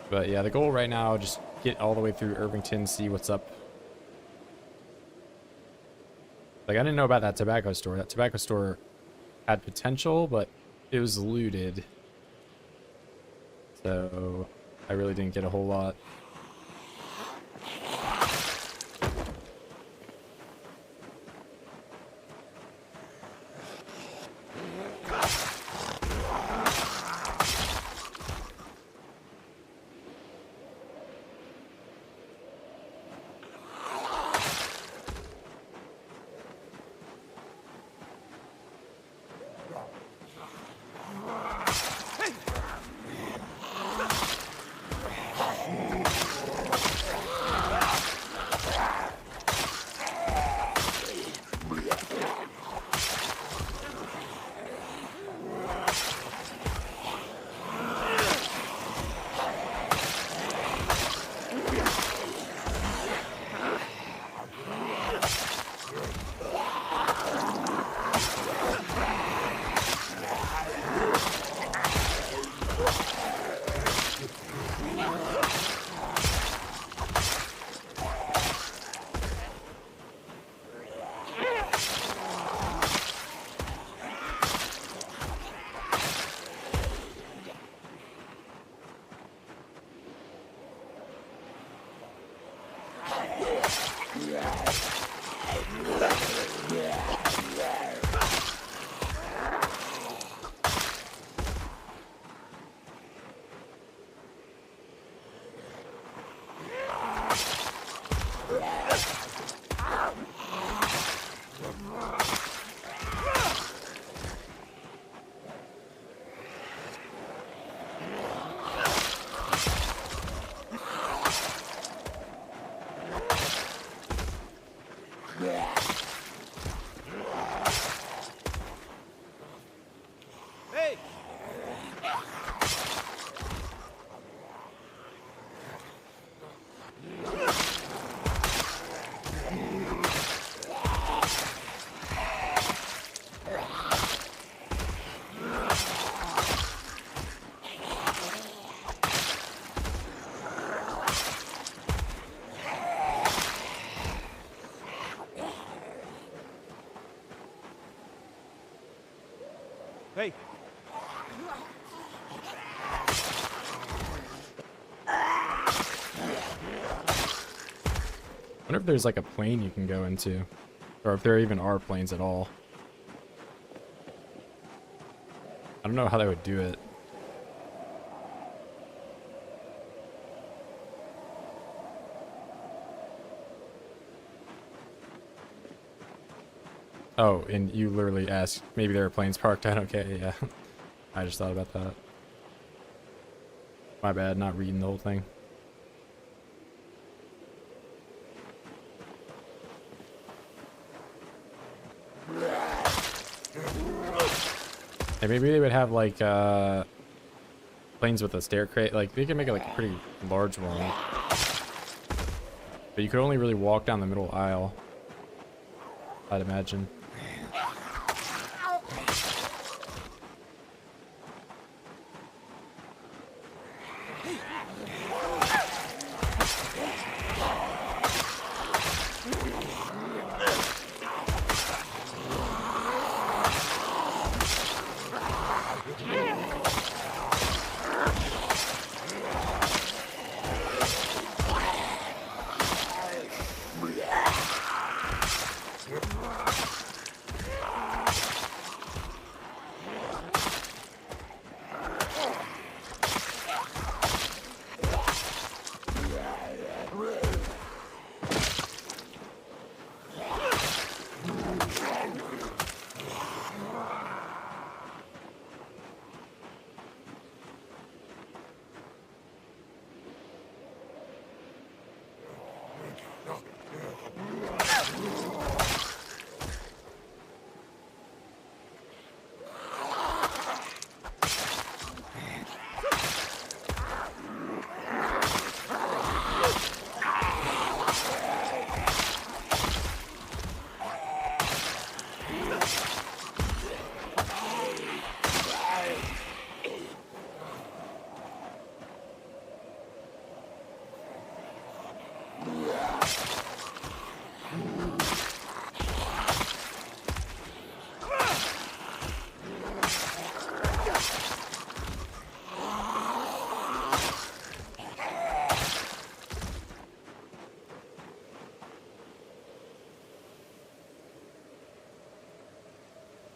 But yeah, the goal right now, just get all the way through Irvington, see what's up. Like, I didn't know about that tobacco store. That tobacco store had potential, but it was looted. So I really didn't get a whole lot. Hey! Hey! I wonder if there's like a plane you can go into, or if there even are planes at all. I don't know how they would do it. Oh, and you literally asked, maybe there are planes parked out. Okay, yeah. I just thought about that. My bad, not reading the whole thing. Hey, maybe they would have like planes with a stair crate. Like they could make it like a pretty large one, but you could only really walk down the middle aisle, I'd imagine.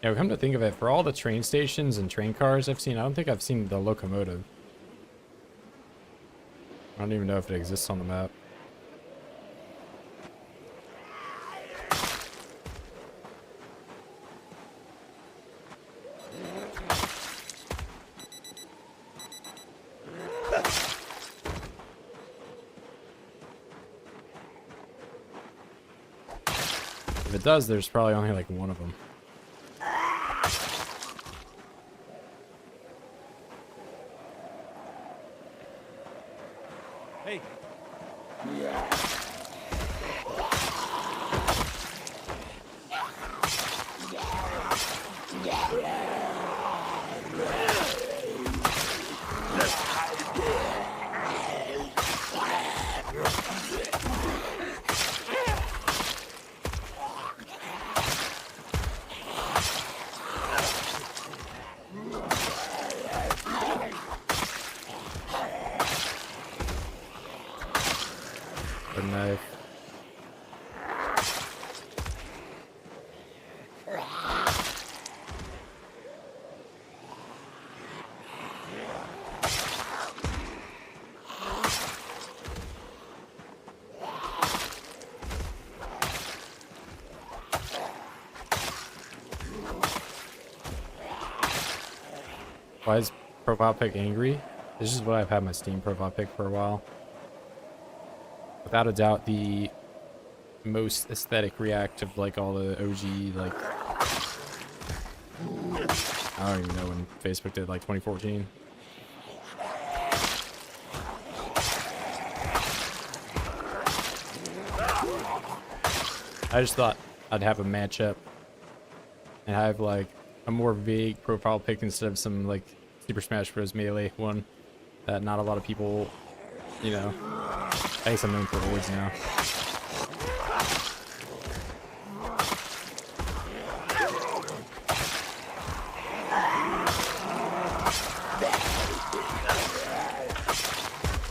Yeah, come to think of it, for all the train stations and train cars I've seen, I don't think I've seen the locomotive. I don't even know if it exists on the map. If it does, there's probably only like one of them. Hey. A knife. Why is profile pic angry? This is what I've had my Steam profile pic for a while. Without a doubt, the most aesthetic react of like all the OG, like, I don't even know when Facebook did, like 2014. I just thought I'd have a matchup and have like a more vague profile pic instead of some like Super Smash Bros. Melee one that not a lot of people, you know. I guess I'm known for OIDS now.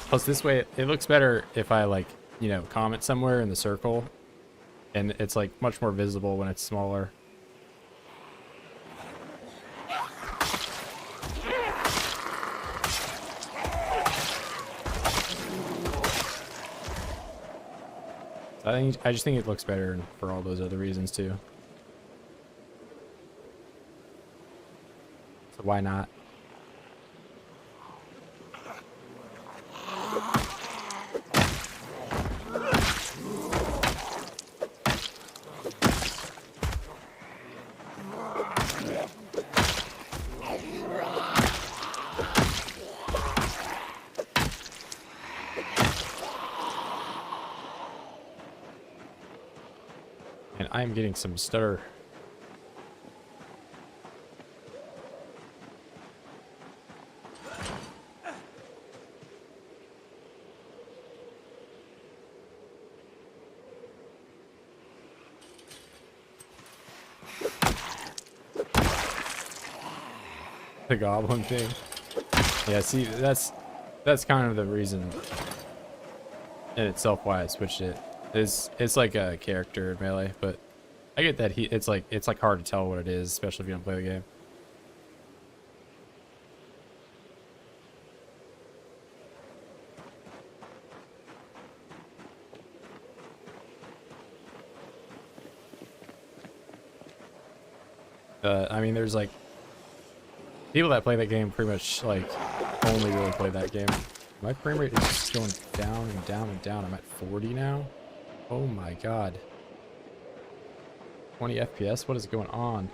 Plus this way, it looks better if I like, you know, comment somewhere in the circle, and it's like much more visible when it's smaller. I just think it looks better for all those other reasons too. So why not? And I am getting some stutter. The goblin thing. Yeah, see, that's kind of the reason in itself why I switched it. It's like a character in Melee, but I get that it's like hard to tell what it is, especially if you don't play the game. I mean, there's like people that play that game pretty much like only really play that game. My frame rate is just going down and down and down. I'm at 40 now. Oh my god. 20 FPS? What is going on?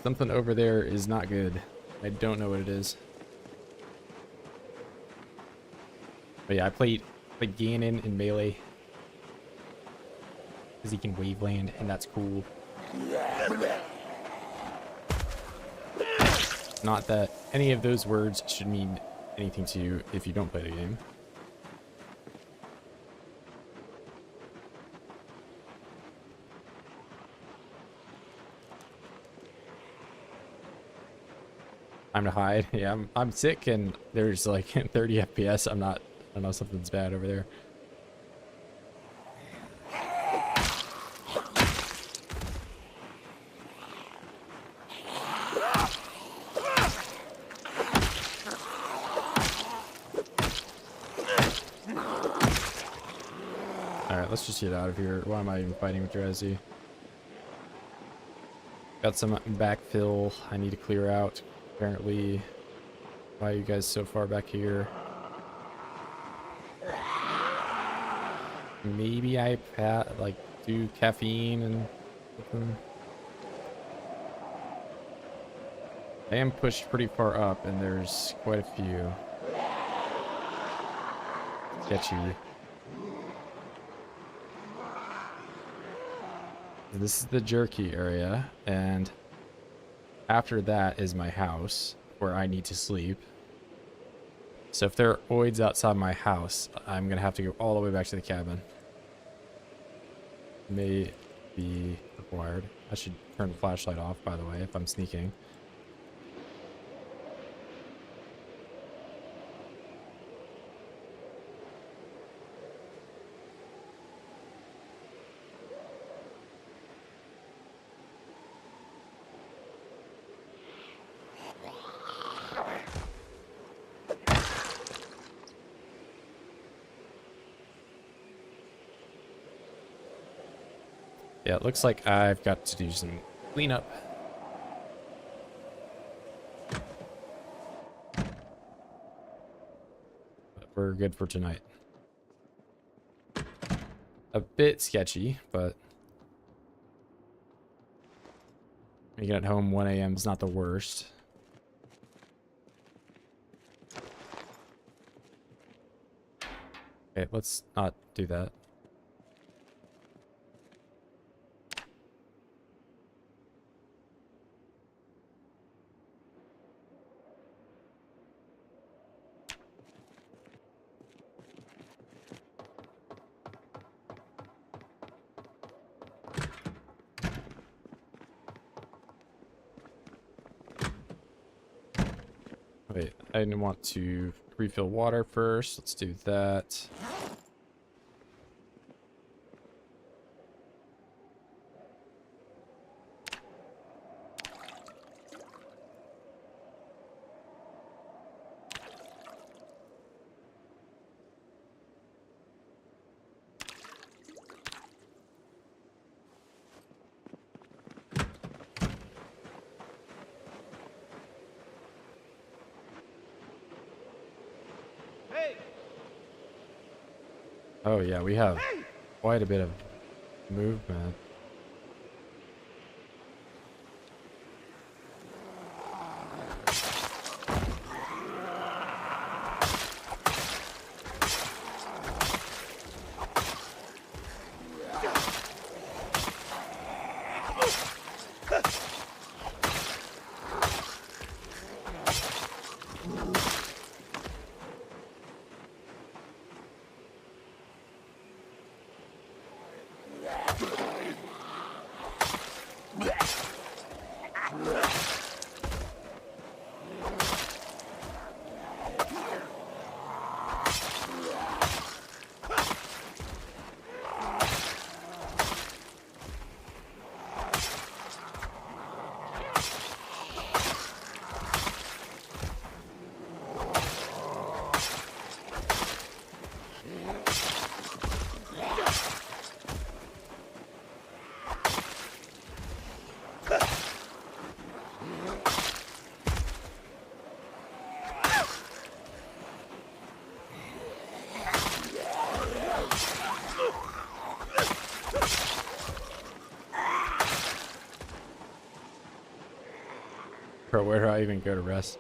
Something over there is not good. I don't know what it is. But yeah, I played Ganon in Melee. Because he can waveland, and that's cool. Not that any of those words should mean anything to you if you don't play the game. Time to hide. Yeah, I'm sick and there's like 30 FPS. I know something's bad over there. Alright, let's just get out of here. Why am I even fighting with Drezzy? Got some backfill I need to clear out. Apparently, why are you guys so far back here? Maybe I like do caffeine and something. I am pushed pretty far up, and there's quite a few. Sketchy. This is the jerky area, and after that is my house, where I need to sleep. So if there are OIDS outside my house, I'm gonna have to go all the way back to the cabin. May be required. I should turn the flashlight off, by the way, if I'm sneaking. Yeah, it looks like I've got to do some cleanup. But we're good for tonight. A bit sketchy, but making it home 1 a.m. is not the worst. Okay, let's not do that. Wait, I didn't want to refill water first. Let's do that. Hey! Oh yeah, we have quite a bit of movement. Bro, where do I even go to rest?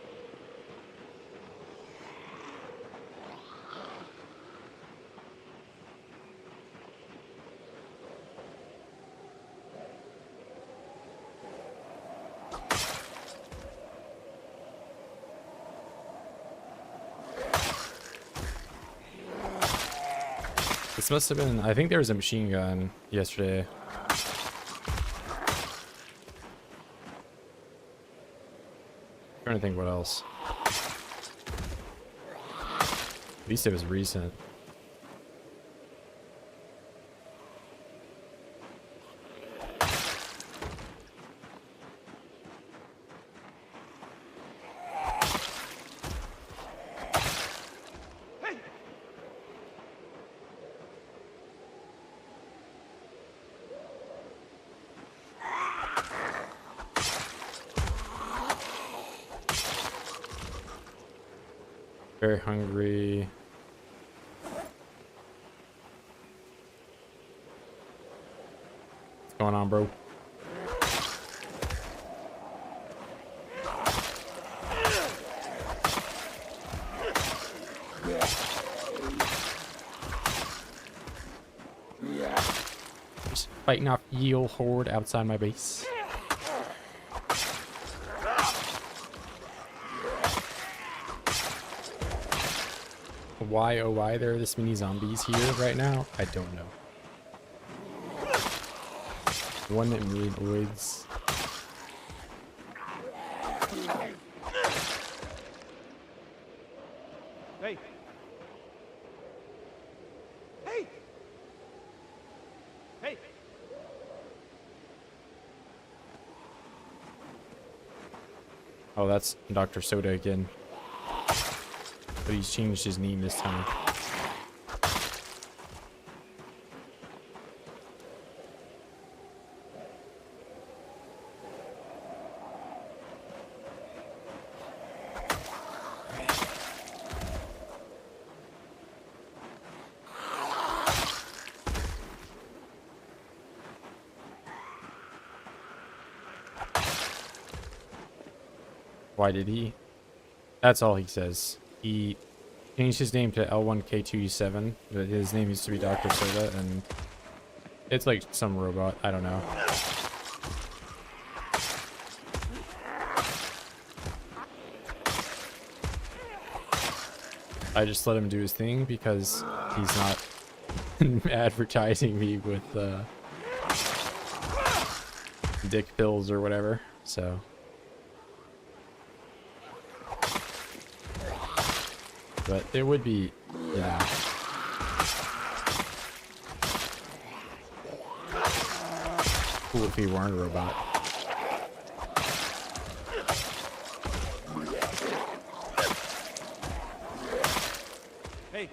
This must have been, I think there was a machine gun yesterday. Trying to think what else. At least it was recent. Very hungry. What's going on, bro? Just fighting off Yeel horde outside my base. Why, oh why there are this many zombies here right now? I don't know. 1 million OIDS. Hey! Hey! Hey! Oh, that's Dr. Soda again. But he's changed his name this time. Why did he? That's all he says. He changed his name to L1K2E7, but his name used to be Dr. Soda, and it's like some robot. I don't know. I just let him do his thing because he's not advertising me with dick pills or whatever, so. But it would be, yeah. Cool if he weren't a robot. Hey!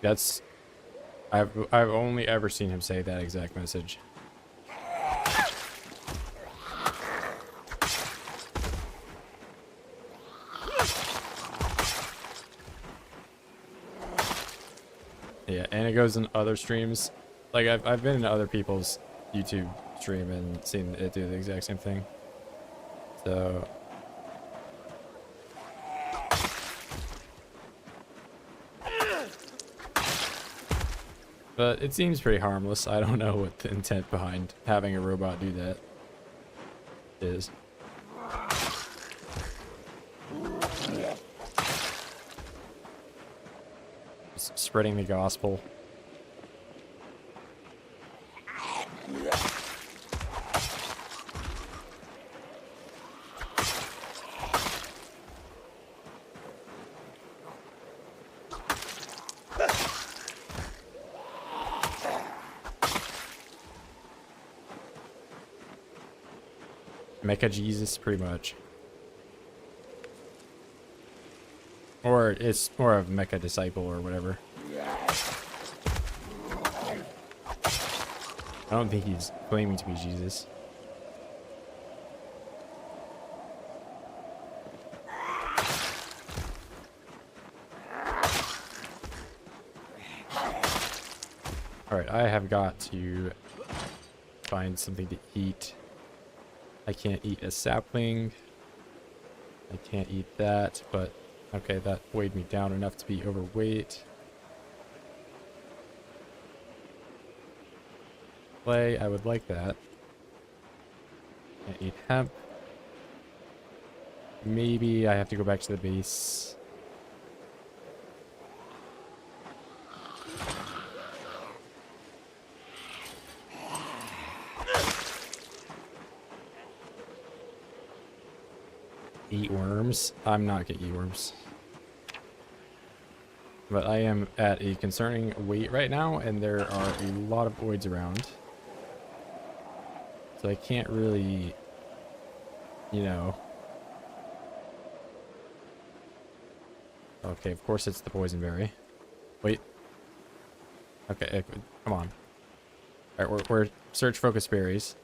That's, I've only ever seen him say that exact message. Yeah, and it goes in other streams. Like I've been in other people's YouTube stream and seen it do the exact same thing. So but it seems pretty harmless. I don't know what the intent behind having a robot do that is. Just spreading the gospel. Mecha Jesus, pretty much. Or it's more of Mecha Disciple or whatever. I don't think he's claiming to be Jesus. Alright, I have got to find something to eat. I can't eat a sapling. I can't eat that, but okay, that weighed me down enough to be overweight. Clay, I would like that. Can't eat hemp. Maybe I have to go back to the base. eat worms. I'm not gonna eat worms. But I am at a concerning weight right now, and there are a lot of OIDS around. So I can't really, you know. Okay, of course it's the poisonberry. Wait. Okay, come on. Alright, we're search focus berries.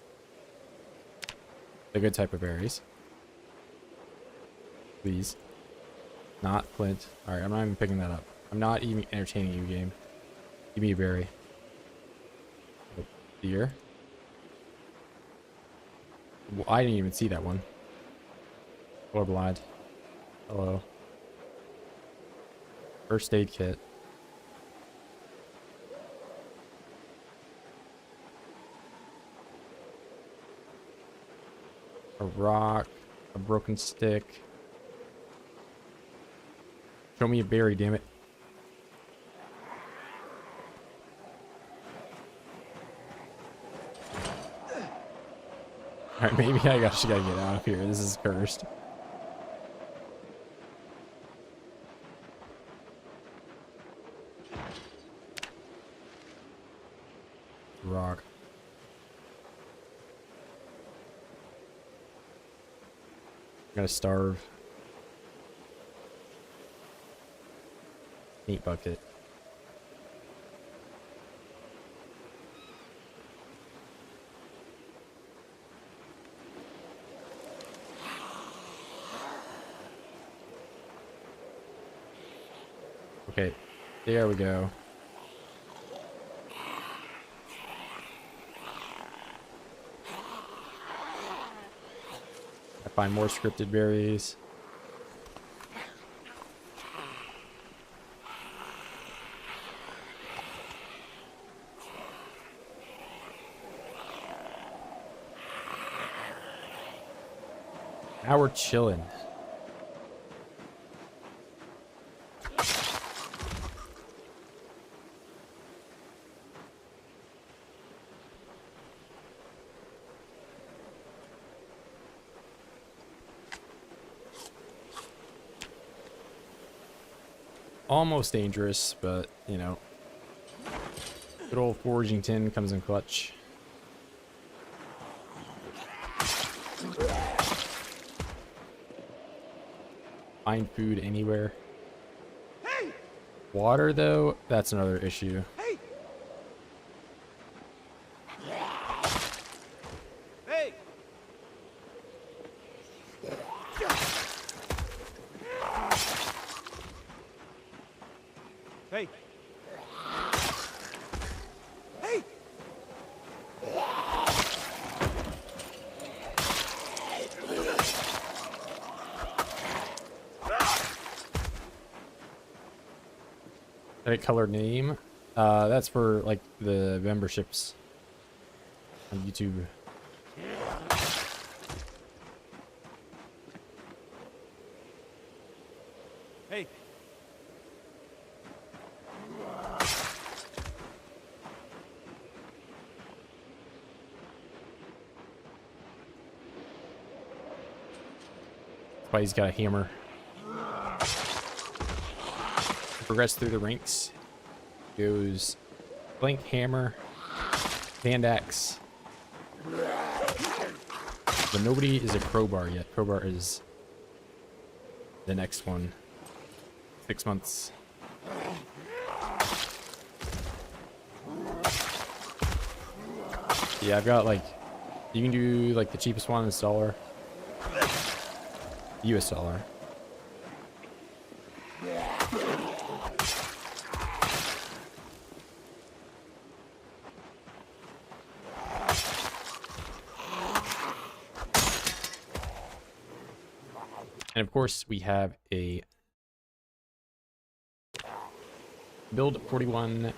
The good type of berries. Please. Not flint. Alright, I'm not even picking that up. I'm not even entertaining you, game. Give me a berry. Oh, deer. Well, I didn't even see that one. Colorblind. Hello. First aid kit. A rock. A broken stick. Show me a berry, damn it. Alright, maybe I just gotta get out of here. This is cursed. Rock. I'm gonna starve. Meat bucket. Okay, there we go. I find more scripted berries. Now we're chilling. Almost dangerous, but you know, good old foraging tin comes in clutch. Find food anywhere. Hey! Water, though, that's another issue. Hey! Hey! Hey! Hey! Edit color name. That's for like the memberships on YouTube. Hey! That's why he's got a hammer. Progress through the ranks. Goes blank hammer, hand axe. But nobody is a crowbar yet. Crowbar is the next one. 6 months. Yeah, I've got like, you can do like the cheapest one is $1. US dollar. And of course, we have a build 41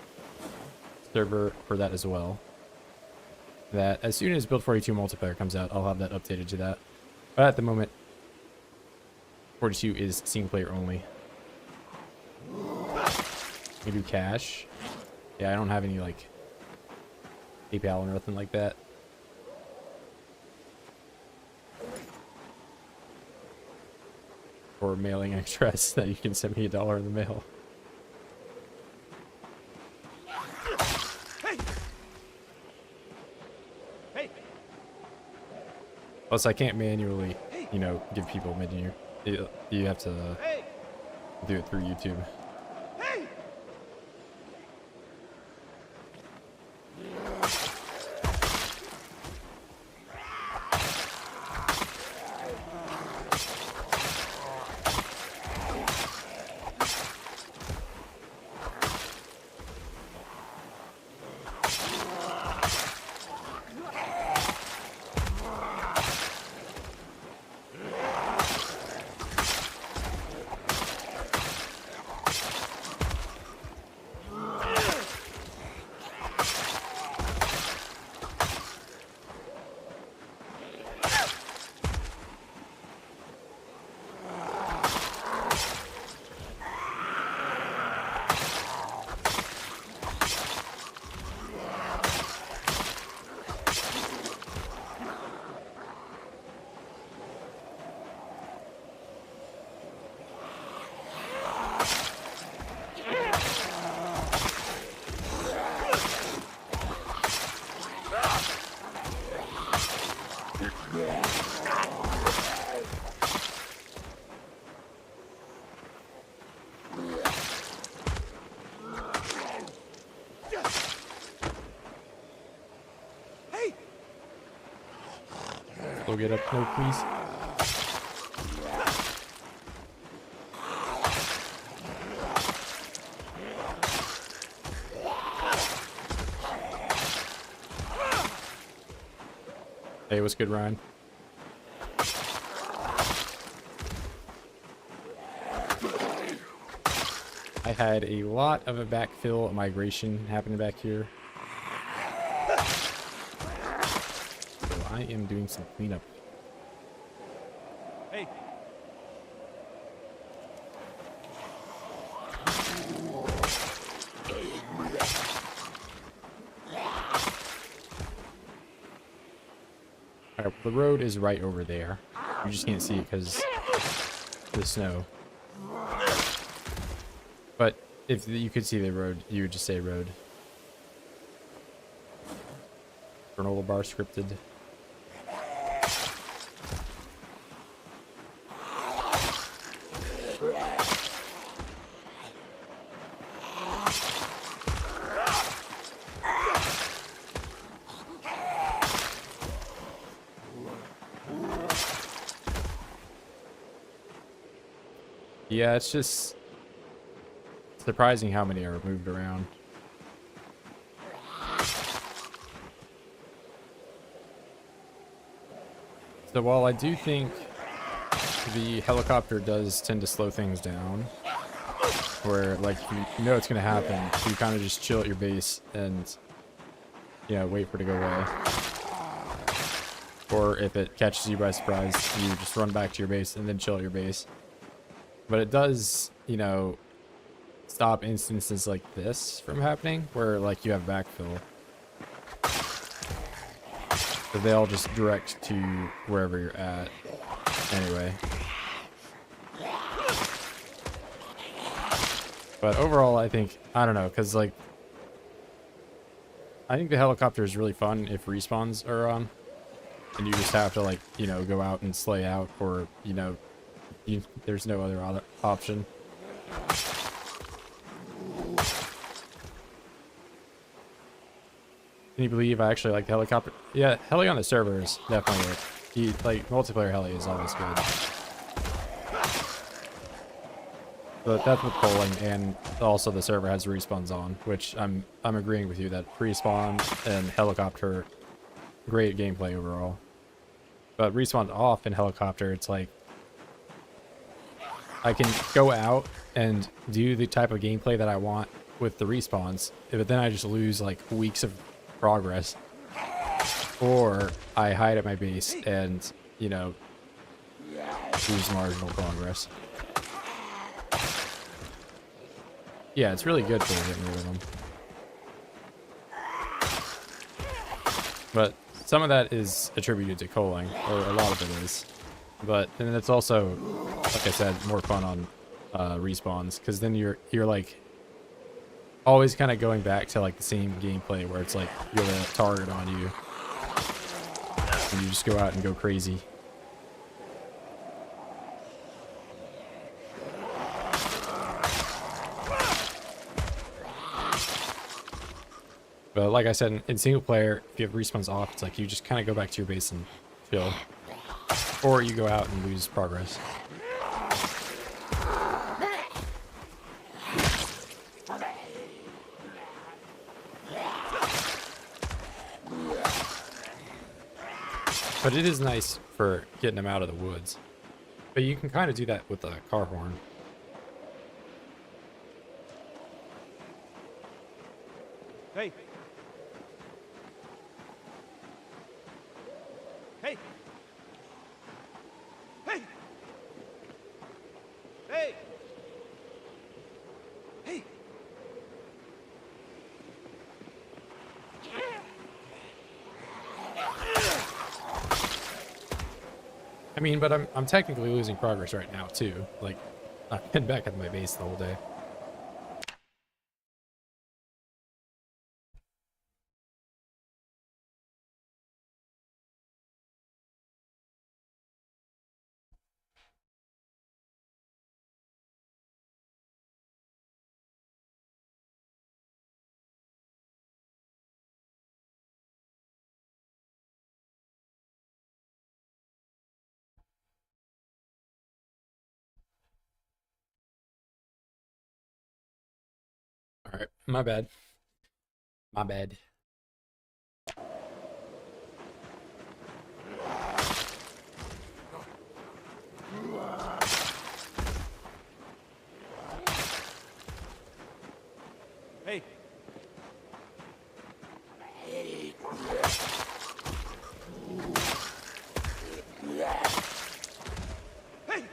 server for that as well. That as soon as build 42 multiplayer comes out, I'll have that updated to that. But at the moment, 42 is single player only. We do cash. Yeah, I don't have any like PayPal or nothing like that. or mailing express that you can send me $1 in the mail. Hey! Hey! Plus, I can't manually, you know, give people a menu. You have to Hey! do it through YouTube. Hey! Hey! Go get up, no, please. Hey, what's good, Ryan? I had a lot of a backfill migration happening back here. So I am doing some cleanup. Hey! Alright, the road is right over there. You just can't see it because the snow. But if you could see the road, you would just say road. Granola bar scripted. Yeah, it's just surprising how many are moved around. So while I do think the helicopter does tend to slow things down, where like you know it's gonna happen, you kind of just chill at your base and wait for it to go away. Or if it catches you by surprise, you just run back to your base and then chill at your base. But it does, stop instances like this from happening, where like you have backfill. So they all just direct to wherever you're at anyway. But overall, I don't know, because like, I think the helicopter is really fun if respawns are on. And you just have to like, go out and slay out, or, there's no other option. Can you believe I actually like the helicopter? Yeah, heli on the server is definitely like multiplayer heli is always good. But that's with polling, and also the server has respawns on, which I'm agreeing with you that respawn and helicopter, great gameplay overall. But respawn off in helicopter, it's like I can go out and do the type of gameplay that I want with the respawns, but then I just lose like weeks of progress, or I hide at my base and lose marginal progress. Yeah, it's really good for getting rid of them, but some of that is attributed to culling, or a lot of it is. But then it's also, like I said, more fun on respawns, because then you're like always kind of going back to like the same gameplay where it's like you have a target on you and you just go out and go crazy. But like I said, in single player, if you have respawns off, it's like you just kind of go back to your base and chill. Or you go out and lose progress. But it is nice for getting them out of the woods. But you can kind of do that with a car horn. Hey. Hey. Hey. Hey. Hey. I mean, but I'm technically losing progress right now too. Like, I've been back at my base the whole day. All right, my bad. My bad. Hey. Hey. Hey.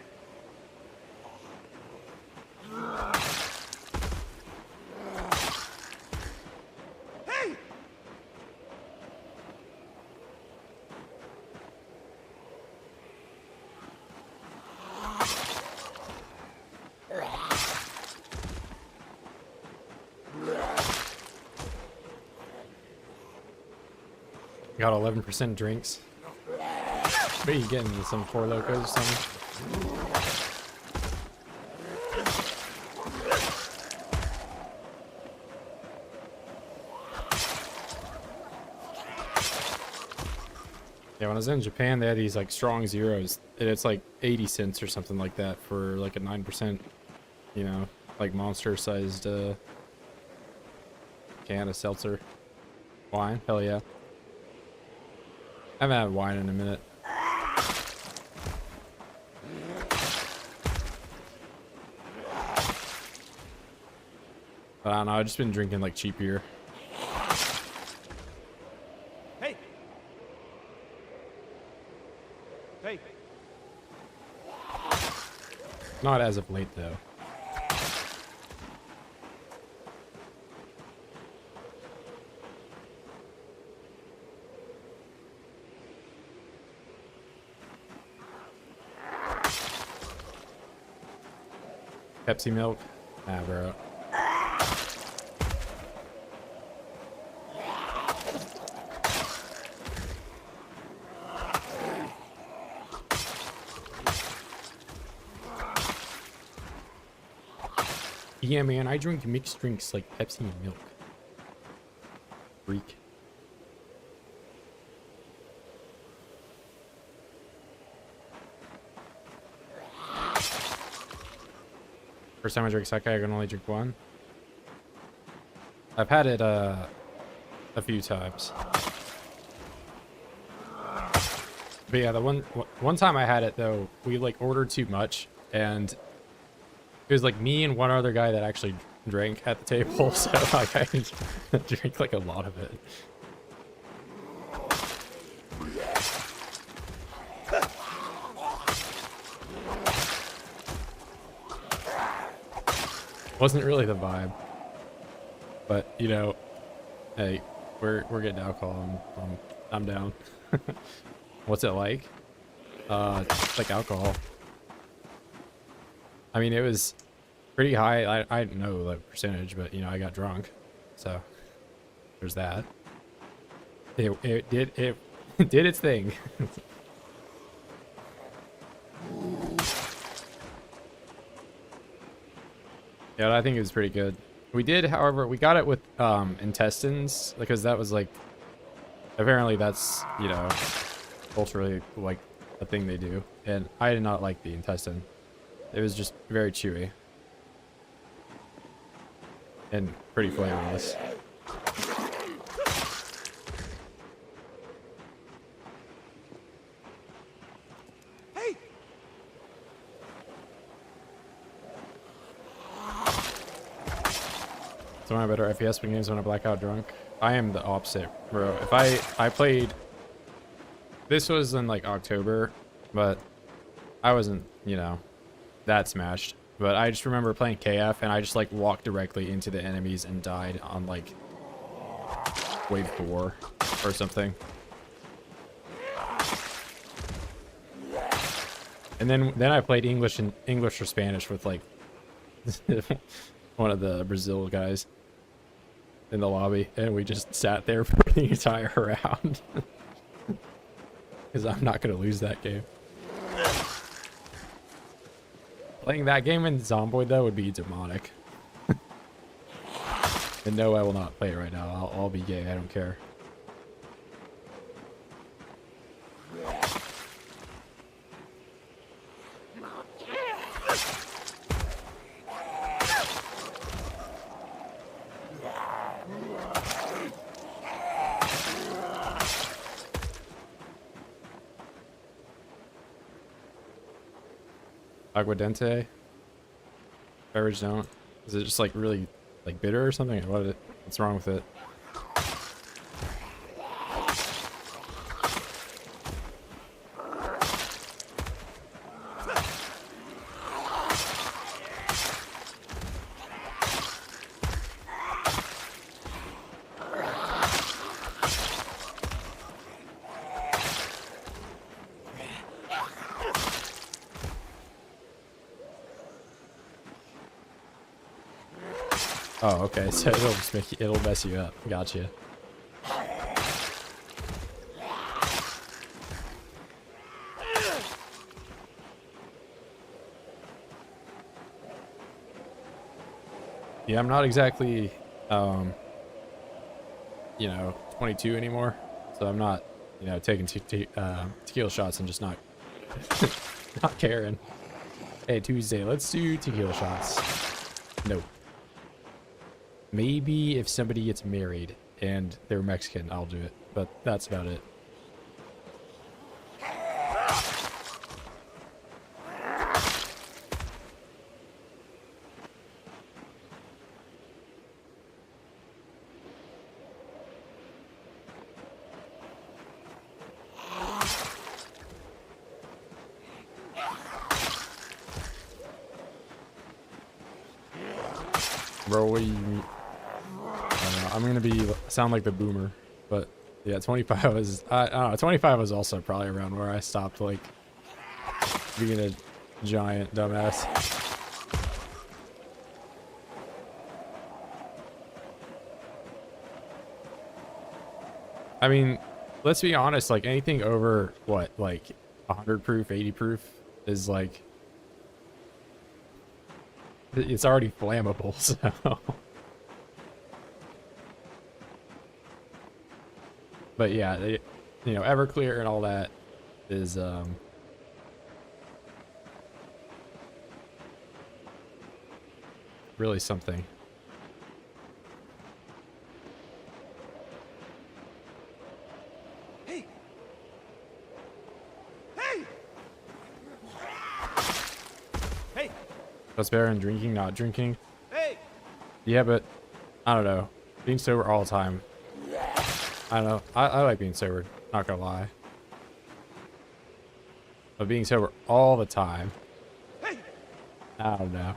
Got 11% drinks. What are you getting? Some Four Locos or something? Yeah, when I was in Japan, they had these like strong zeros, and it's like 80 cents or something like that for like a 9%, you know, like monster-sized can of seltzer. Wine? Hell yeah. I haven't had wine in a minute. But I don't know, I've just been drinking like cheap beer. Hey. Hey. Not as of late though. Pepsi milk? Nah, bro. Yeah, man, I drink mixed drinks like Pepsi and milk. Freak. First time I drink sake, I can only drink one. I've had it a few times. But yeah, the one time I had it though, we like ordered too much, and it was like me and one other guy that actually drank at the table, so like I drank like a lot of it. Wasn't really the vibe, but you know, hey, we're getting alcohol. I'm down. What's it like? Just like alcohol. I mean, it was pretty high. I don't know the percentage, but you know, I got drunk, so there's that. It did its thing. Yeah, I think it was pretty good. We did, however, we got it with intestines because that was like, apparently that's, you know, culturally like a thing they do, and I did not like the intestine. It was just very chewy and pretty flavorless. Hey! It's one of my better FPS games when I black out drunk. I am the opposite, bro. If I played, this was in like October, but I wasn't, you know, that smashed. But I just remember playing KF and I just like walked directly into the enemies and died on like wave 4 or something. And then I played English or Spanish with like one of the Brazil guys in the lobby, and we just sat there for the entire round because I'm not gonna lose that game. Playing that game in Zomboid though would be demonic. And no, I will not play it right now. I'll be gay. I don't care. Aguardente? Beverage don't? Is it just like really like bitter or something? What's wrong with it? Oh, okay. So it'll just it'll mess you up. Gotcha. Yeah, I'm not exactly, you know, 22 anymore, so I'm not, you know, taking tequila shots and just not, not caring. Hey, Tuesday, let's do tequila shots. No. Maybe if somebody gets married and they're Mexican, I'll do it, but that's about it. Bro, what do you mean? I'm gonna sound like the boomer, but yeah, 25 was, I don't know, 25 was also probably around where I stopped like being a giant dumbass. I mean, let's be honest, like anything over what, like 100 proof, 80 proof is like, it's already flammable, so. But yeah, you know, Everclear and all that is really something. Hey! Hey! Hey! What's better than drinking, not drinking? Hey! Yeah, but I don't know. Being sober all the time. I don't know. I like being sober, not gonna lie. But being sober all the time, Hey! I don't know.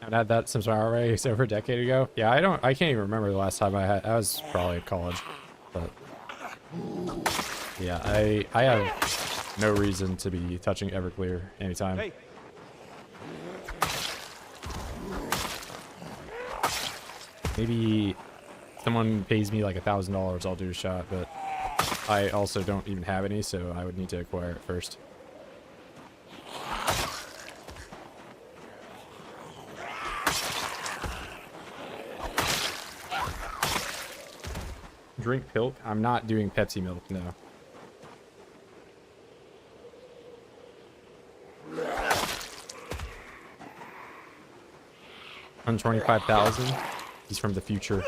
haven't had that since I already over a decade ago. Yeah, I can't even remember the last time I had. I was probably in college, but yeah, I have no reason to be touching Everclear anytime. Hey. Maybe someone pays me like $1,000, I'll do a shot, but I also don't even have any, so I would need to acquire it first. Drink Pilk? I'm not doing Pepsi milk, no. $125,000. He's from the future.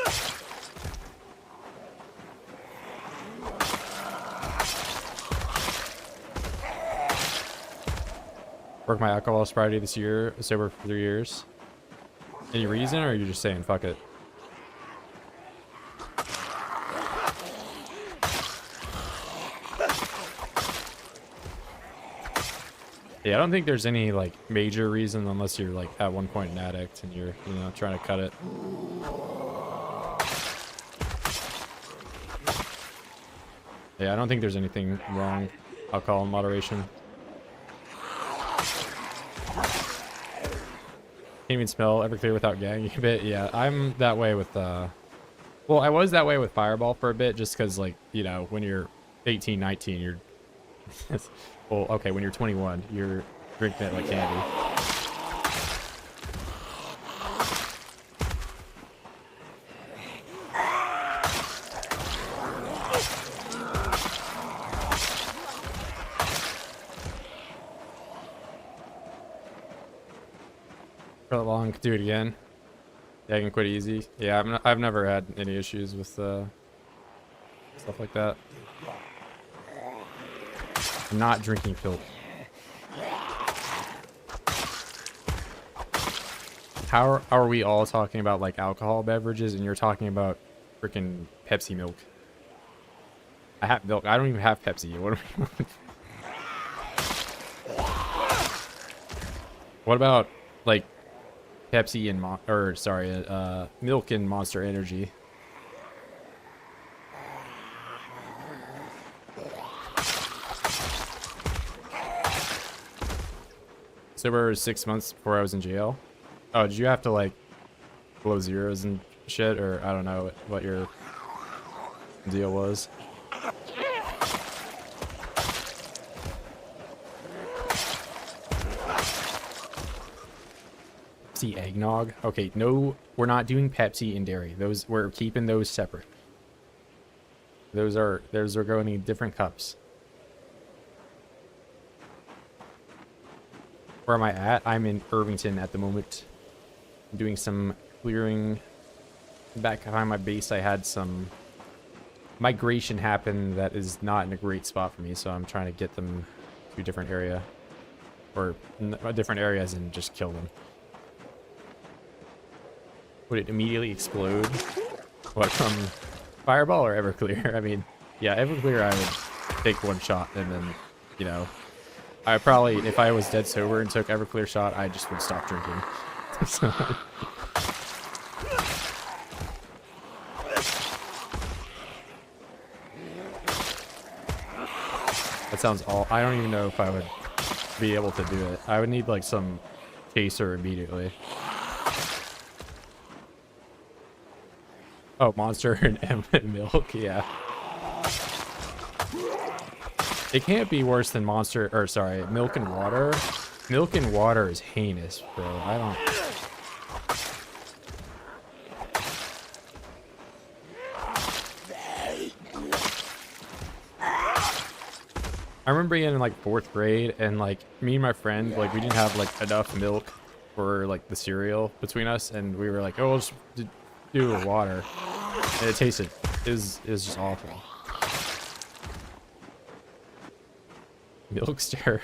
Broke my alcohol sobriety this year, sober for 3 years. Any reason, or are you just saying fuck it? Yeah, I don't think there's any like major reason unless you're like at one point an addict and you're, you know, trying to cut it. Yeah, I don't think there's anything wrong. Alcohol in moderation. Can't even smell Everclear without gagging a bit. Yeah, I'm that way with well, I was that way with Fireball for a bit just because, like, you know, when you're 18, 19, you're well, okay, when you're 21, you're drinking it like candy. For that long, could do it again. Yeah, I can quit easy. Yeah, I've never had any issues with stuff like that. I'm not drinking Pilk. How are we all talking about like alcohol beverages and you're talking about freaking Pepsi milk? I have milk. I don't even have Pepsi. What are we What about like Pepsi and milk and Monster Energy? Sober 6 months before I was in jail. Oh, did you have to like blow zeros and shit, or I don't know what your deal was? Pepsi eggnog. Okay, no, we're not doing Pepsi and dairy. Those, we're keeping those separate. Those are going in different cups. Where am I at? I'm in Irvington at the moment. I'm doing some clearing. Back behind my base, I had some migration happen that is not in a great spot for me, so I'm trying to get them to a different area. Or different areas and just kill them. Would it immediately explode? What, from Fireball or Everclear? I mean, yeah, Everclear I would take one shot and then, you know, I probably, if I was dead sober and took Everclear shot, I just would stop drinking. So, that sounds all. I don't even know if I would be able to do it. I would need like some chaser immediately. Oh, Monster and milk, yeah. It can't be worse than Monster, or sorry, milk and water. Milk and water is heinous, bro. I don't. I remember being in like 4th grade and like me and my friend, like we didn't have like enough milk for like the cereal between us, and we were like, oh, we'll just do it with water. And it tasted, it was just awful. Milkster.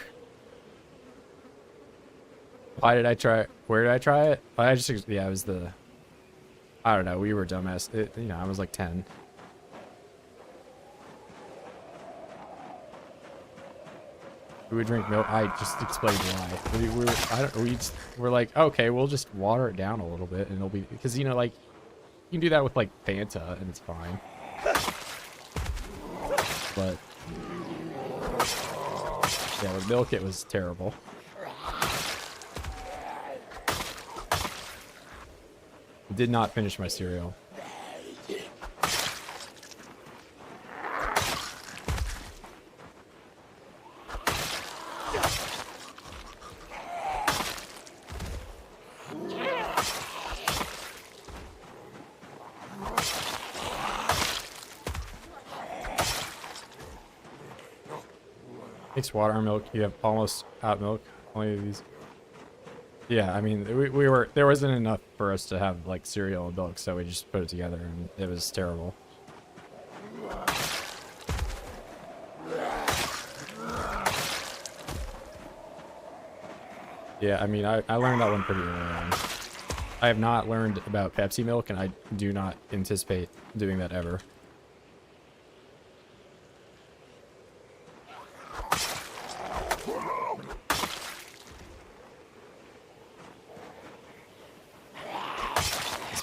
Why did I try it? Where did I try it? I just, yeah, it was the, I don't know, we were dumbass. You know, I was like 10. we would drink milk. I just explained why. We're like, okay, we'll just water it down a little bit, and it'll be because you know, like you can do that with like Fanta, and it's fine. But yeah, with milk, it was terrible. Did not finish my cereal. Mixed water and milk. You have almost out milk. Only these. Yeah, I mean, there wasn't enough for us to have like cereal and milk, so we just put it together, and it was terrible. Yeah, I mean, I learned that one pretty early on. I have not learned about Pepsi milk, and I do not anticipate doing that ever.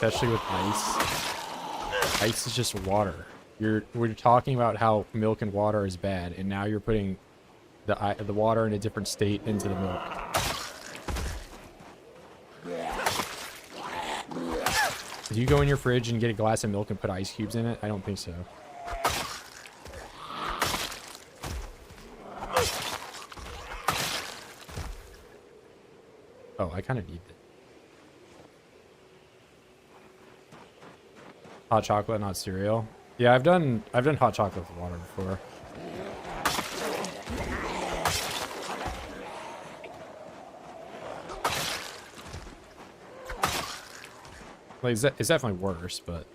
Especially with ice. Ice is just water. We're talking about how milk and water is bad, and now you're putting the water in a different state into the milk. Did you go in your fridge and get a glass of milk and put ice cubes in it? I don't think so. Oh, I kind of need it. Hot chocolate, not cereal. Yeah, I've done hot chocolate with water before. Like, it's definitely worse, but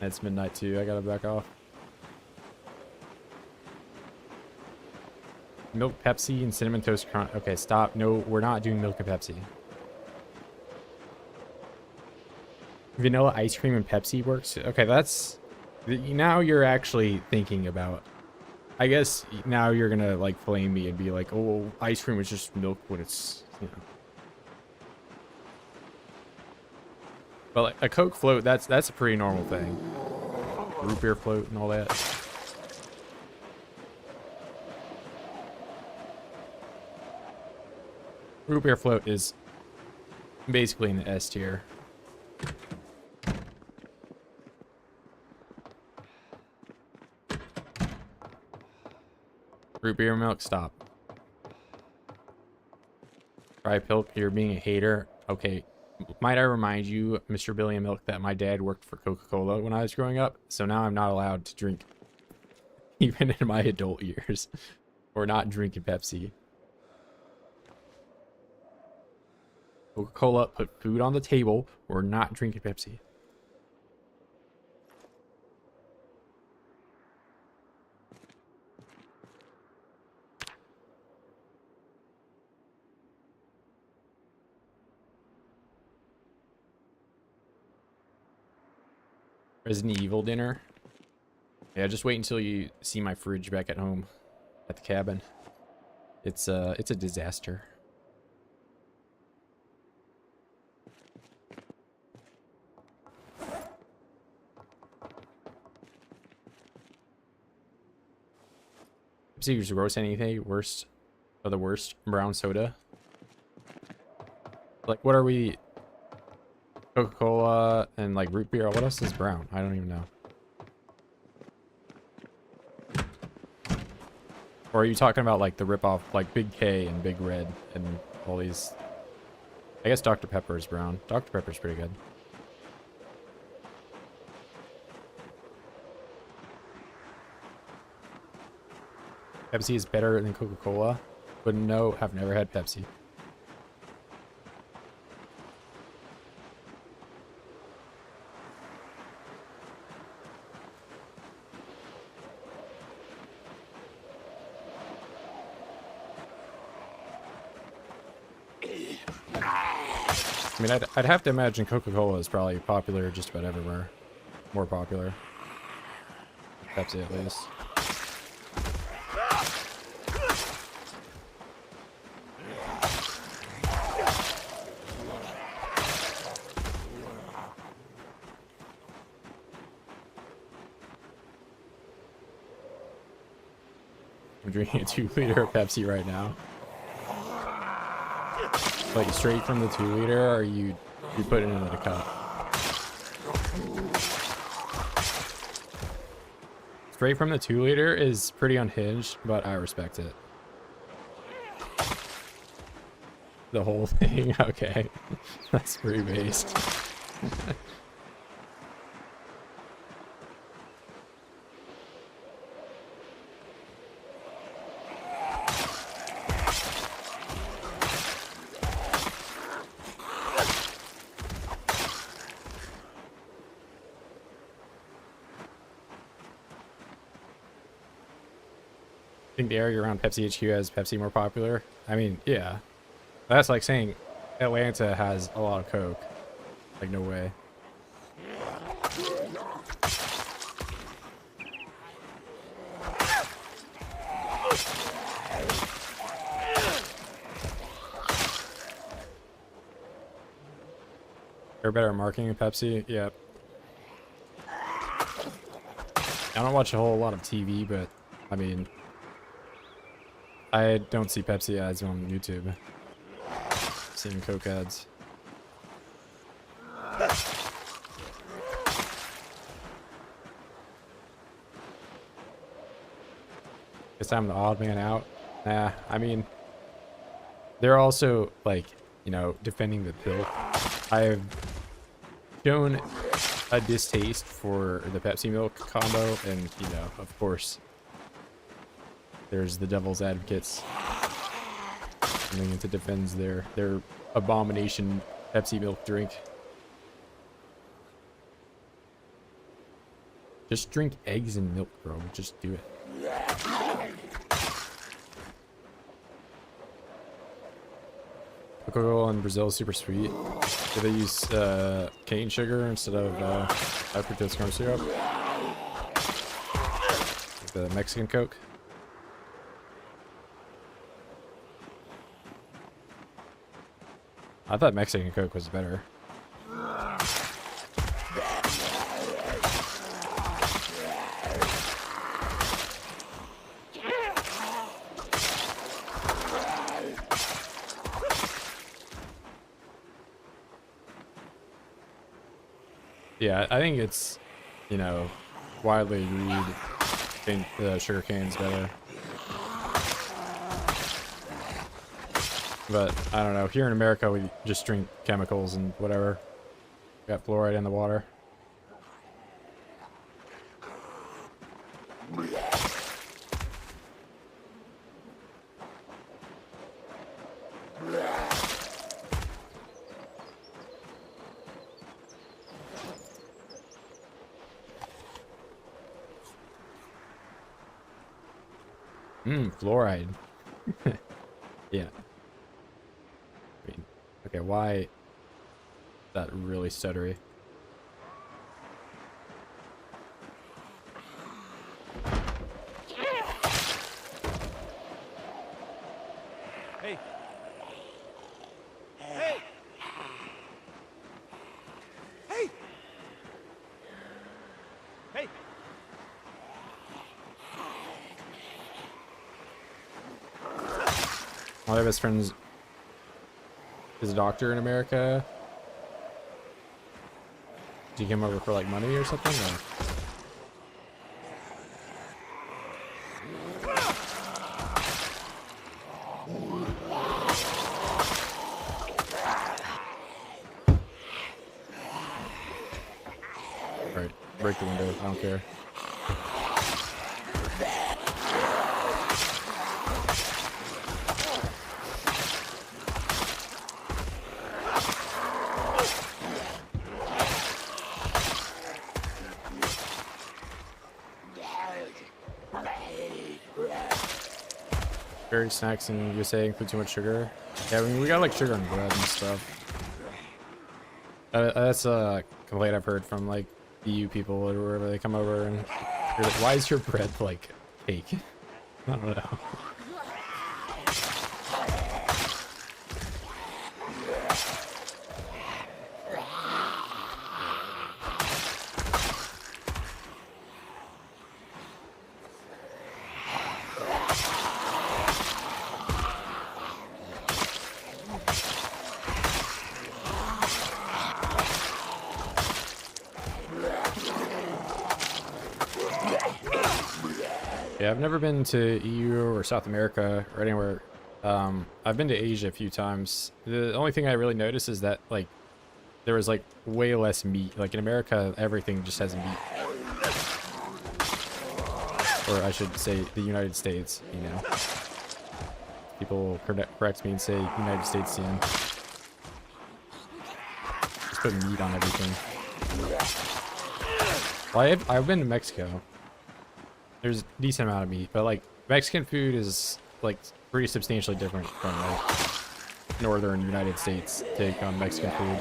it's midnight too. I gotta back off. Milk Pepsi and cinnamon toast crunch. Okay, stop. No, we're not doing milk and Pepsi. Vanilla ice cream and Pepsi works. Okay, that's now you're actually thinking about. I guess now you're gonna like flame me and be like, "Oh, ice cream is just milk when it's, you know." But like a Coke float, that's a pretty normal thing. Root beer float and all that. Root beer float is basically in the S tier. Root beer milk, stop. Dry pilk, you're being a hater. Okay, might I remind you, Mr. Billy and Milk, that my dad worked for Coca-Cola when I was growing up, so now I'm not allowed to drink, even in my adult years. We're not drinking Pepsi. Coca-Cola put food on the table. We're not drinking Pepsi. Resident Evil dinner. Yeah, just wait until you see my fridge back at home at the cabin. It's a disaster. See, just roast anything worst of the worst. Brown soda. Like, what are we? Coca-Cola and like root beer. What else is brown? I don't even know. Or are you talking about like the ripoff, like Big K and Big Red and all these? I guess Dr. Pepper is brown. Dr. Pepper's pretty good. Pepsi is better than Coca-Cola, but no, I've never had Pepsi. I mean, I'd have to imagine Coca-Cola is probably popular just about everywhere. More popular. Pepsi at least. I'm drinking a 2-liter of Pepsi right now. Like straight from the 2-liter, or you put it in a cup? Straight from the 2-liter is pretty unhinged, but I respect it. The whole thing? Okay. That's pretty based. I think the area around Pepsi HQ has Pepsi more popular. I mean, yeah. That's like saying Atlanta has a lot of Coke. Like, no way. They're better at marketing than Pepsi? Yep. I don't watch a whole lot of TV, but, I mean, I don't see Pepsi ads on YouTube. Seeing Coke ads. Guess I'm the odd man out. Nah, I mean, they're also, like, you know, defending the pill. I've shown a distaste for the Pepsi milk combo, and, you know, of course, there's the devil's advocates coming into defense their abomination Pepsi milk drink. Just drink eggs and milk, bro. Just do it. Coca-Cola in Brazil is super sweet. Do they use cane sugar instead of high fructose corn syrup? Like the Mexican Coke? I thought Mexican Coke was better. Yeah, I think it's, you know, widely agreed. I think the sugar cane's better. But, I don't know, here in America we just drink chemicals and whatever. Got fluoride in the water. Fluoride. Yeah. I mean, okay, why is that really stuttery? Hey. Hey. Hey. Hey. One of his friends is a doctor in America. Did you come over for like money or something? Or? Alright, break the window. I don't care. Berry snacks in USA include too much sugar. Yeah, I mean, we got like sugar and bread and stuff. That's a complaint I've heard from like EU people or wherever they come over and they're like, why is your bread like cake? I don't know. Yeah, I've never been to EU or South America or anywhere. I've been to Asia a few times. The only thing I really noticed is that like there was like way less meat. Like in America, everything just has meat. Or I should say the United States, you know. People correct me and say United States in. Just put meat on everything. Well, I've been to Mexico. There's a decent amount of meat, but like Mexican food is like pretty substantially different from like northern United States take on Mexican food.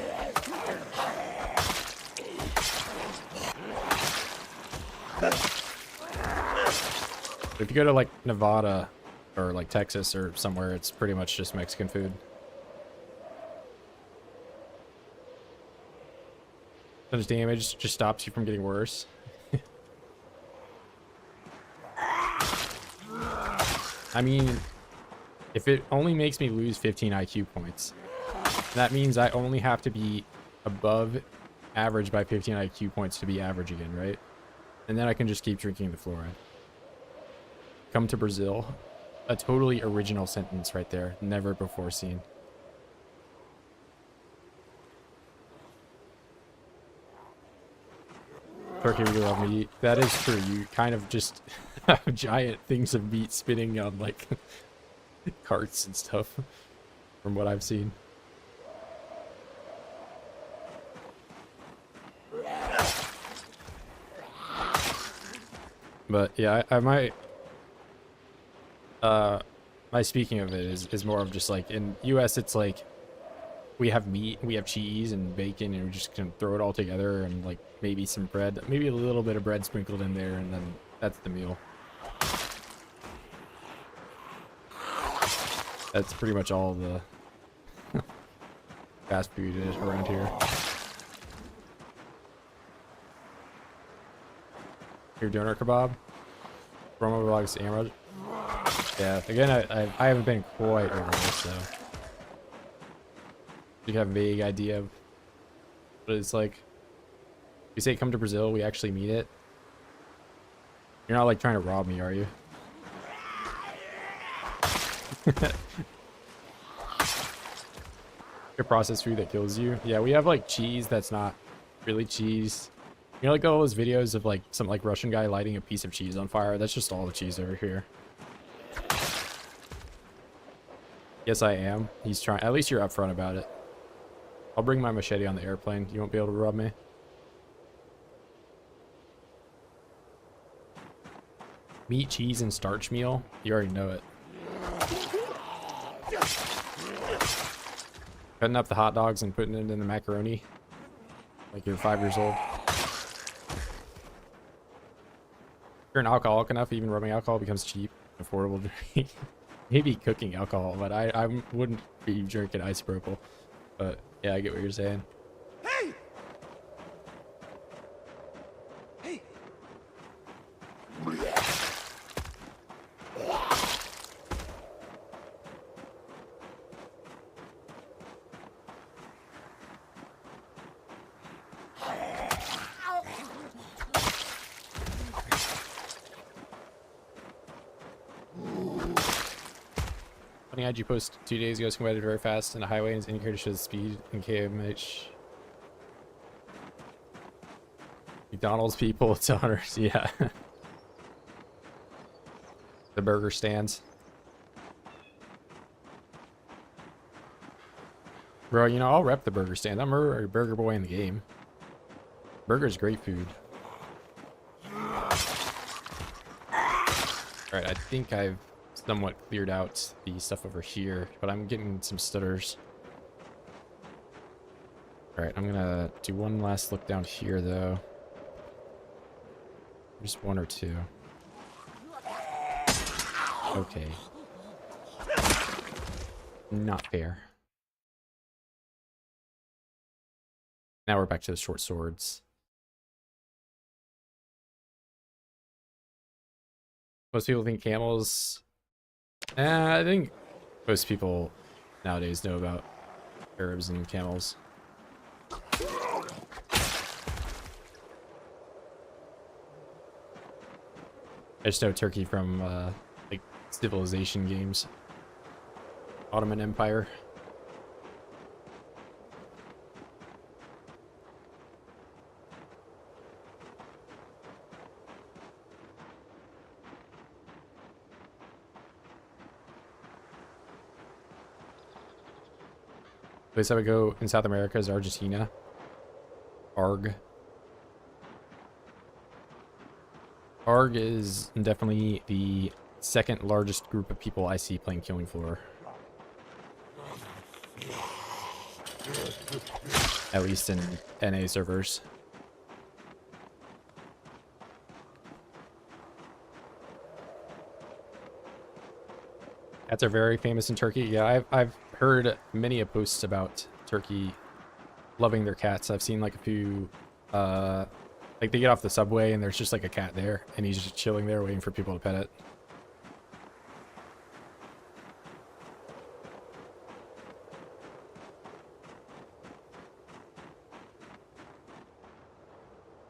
If you go to like Nevada or like Texas or somewhere, it's pretty much just Mexican food. So much damage just stops you from getting worse. I mean, if it only makes me lose 15 IQ points, that means I only have to be above average by 15 IQ points to be average again, right? And then I can just keep drinking the fluoride. Come to Brazil. A totally original sentence right there. Never before seen. Turkey, we love meat. That is true. You kind of just have giant things of meat spinning on like carts and stuff from what I've seen. But yeah, I might my speaking of it is more of just like in US it's like we have meat, we have cheese and bacon, and we just can throw it all together, and like maybe some bread, maybe a little bit of bread sprinkled in there, and then that's the meal. That's pretty much all the fast food is around here. Your doner kebab? Roma vlogs Amrod? Yeah, again, I haven't been quite over this, so you have a vague idea of what it's like. You say come to Brazil, we actually meet it. You're not like trying to rob me, are you? Your processed food that kills you. Yeah, we have like cheese that's not really cheese. You know, like all those videos of like some like Russian guy lighting a piece of cheese on fire? That's just all the cheese over here. Yes, I am. He's trying. At least you're upfront about it. I'll bring my machete on the airplane. You won't be able to rob me. Meat, cheese, and starch meal. You already know it. Cutting up the hot dogs and putting it in the macaroni. Like you're 5 years old. If you're an alcoholic enough, even rubbing alcohol becomes cheap, affordable drink. Maybe cooking alcohol, but I wouldn't be drinking isopropyl. But yeah, I get what you're saying. Hey! Hey! Funny, how'd you post 2 days ago? Somebody very fast in a highway and his indicator shows speed in KMH. McDonald's people, it's owners, yeah. The burger stands. Bro, you know, I'll rep the burger stand. I'm a burger boy in the game. Burger's great food. Alright, I think I've somewhat cleared out the stuff over here, but I'm getting some stutters. Alright, I'm gonna do one last look down here, though. Just one or two. Okay. Not fair. Now we're back to the short swords. Most people think camels... I think most people nowadays know about Arabs and camels. I just know Turkey from like Civilization games. Ottoman Empire. Place I would go in South America is Argentina. Arg. Arg is definitely the second largest group of people I see playing Killing Floor. At least in NA servers. Cats are very famous in Turkey. Yeah, I've heard many a posts about Turkey loving their cats. I've seen like a few, like they get off the subway and there's just like a cat there and he's just chilling there waiting for people to pet it.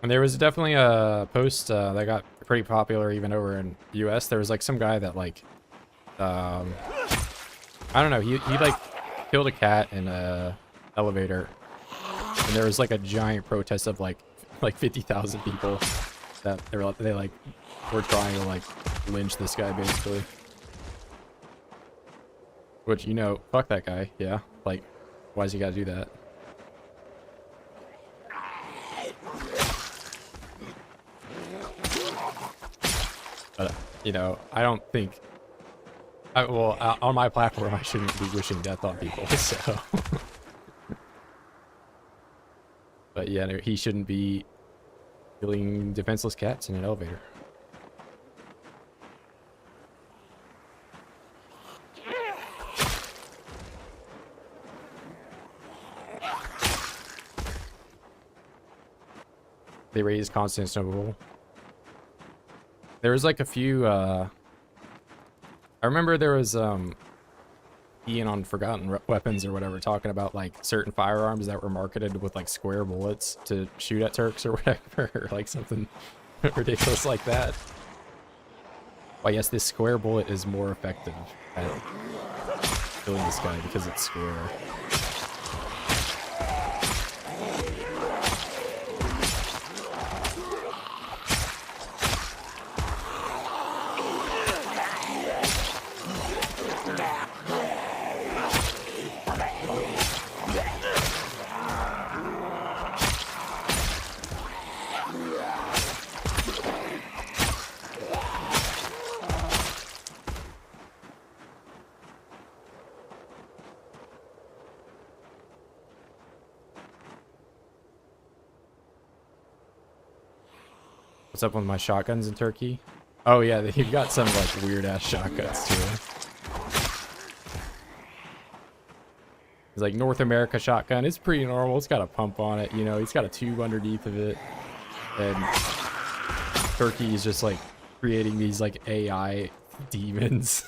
And there was definitely a post that got pretty popular even over in the US. There was like some guy that like, I don't know, he like killed a cat in a elevator. And there was like a giant protest of like 50,000 people that they like were trying to like lynch this guy basically. Which, you know, fuck that guy, yeah. Like, why's he gotta do that? But, you know, I don't think... well, on my platform, I shouldn't be wishing death on people, so... But yeah, no, he shouldn't be killing defenseless cats in an elevator. They raised Constantinople. There was like a few, I remember there was, Ian on Forgotten Weapons or whatever talking about like certain firearms that were marketed with like square bullets to shoot at Turks or whatever, or like something ridiculous like that. Why, yes, this square bullet is more effective at killing this guy because it's square. What's up with my shotguns in Turkey? Oh yeah, you've got some like weird ass shotguns too. It's like North America shotgun. It's pretty normal. It's got a pump on it, you know. It's got a tube underneath of it. And Turkey is just like creating these like AI demons.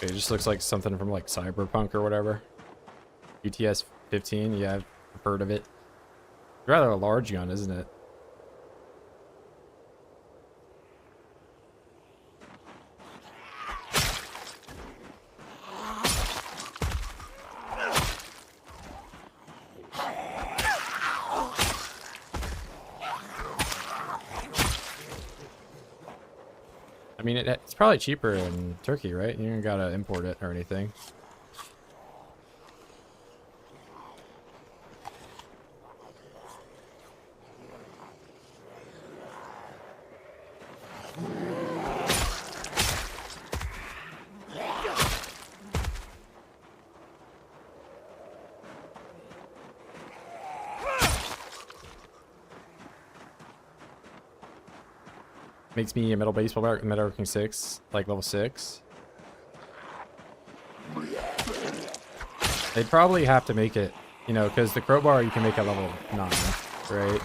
It just looks like something from like Cyberpunk or whatever. UTS 15, yeah, I've heard of it. Rather a large gun, isn't it? mean, it's probably cheaper in Turkey, right? You don't gotta import it or anything. Makes me a metal baseball bat, metalworking 6, like level 6. They'd probably have to make it, you know, because the crowbar you can make at level 9, right?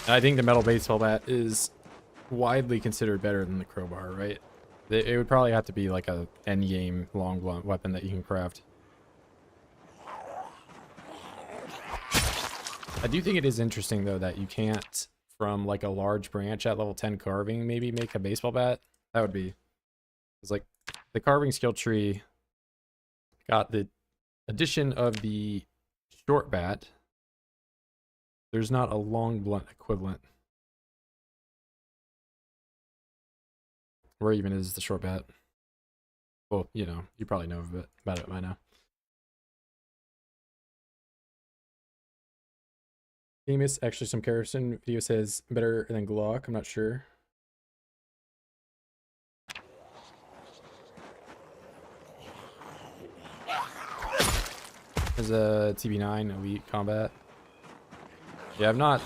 And I think the metal baseball bat is widely considered better than the crowbar, right? It would probably have to be like a endgame long blunt weapon that you can craft. I do think it is interesting though that you can't, from like a large branch at level 10 carving, maybe make a baseball bat. That would be, it's like the carving skill tree got the addition of the short bat. There's not a long blunt equivalent. Where even is the short bat? Well, you know, you probably know about it by now. Famous, actually some comparison video says better than Glock, I'm not sure. There's a TB9 Elite Combat. Yeah, I've not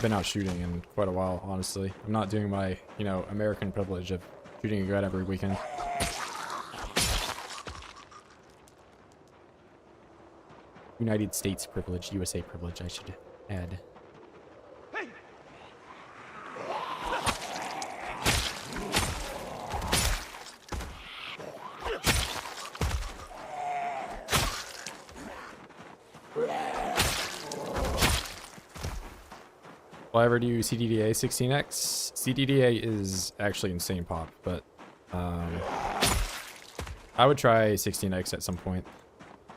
been out shooting in quite a while, honestly. I'm not doing my, you know, American privilege of shooting a gun every weekend. United States privilege, USA privilege, I should add. Hey! Will I ever do CDDA 16X? CDDA is actually insane pop, but I would try 16X at some point.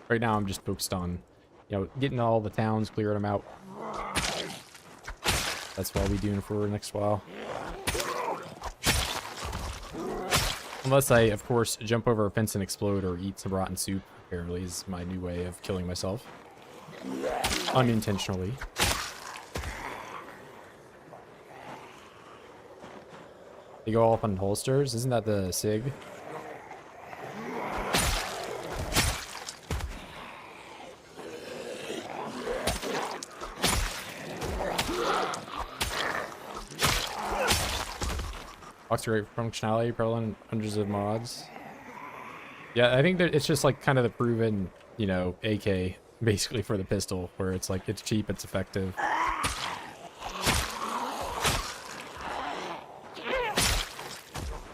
Right now I'm just focused on, you know, getting all the towns, clearing them out. That's what I'll be doing for the next while. Unless I, of course, jump over a fence and explode or eat some rotten soup, apparently is my new way of killing myself. Unintentionally. They go off on holsters? Isn't that the SIG? Great functionality, prevalent in hundreds of mods. Yeah, I think that it's just like kind of the proven, you know, AK basically for the pistol, where it's like it's cheap, it's effective.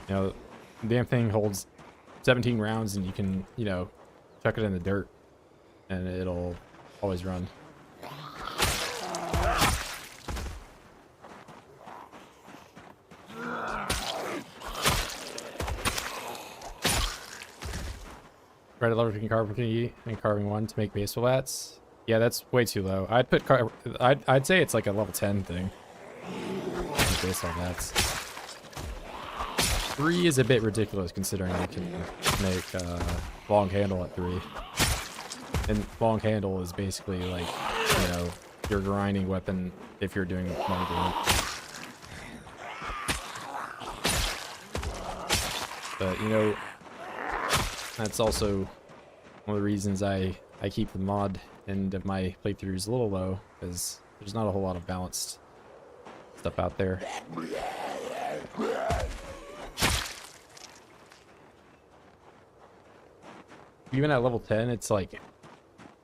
You know, the damn thing holds 17 rounds and you can, you know, chuck it in the dirt and it'll always run. Red alert carving and carving 1 to make baseball bats. Yeah, that's way too low. I'd put I'd say it's like a level 10 thing. Baseball bats. 3 is a bit ridiculous considering you can make long handle at 3. And long handle is basically like, you know, your grinding weapon if you're doing long blunt. But you know, that's also one of the reasons I keep the mod end of my playthroughs a little low, because there's not a whole lot of balanced stuff out there. Even at level 10, it's like,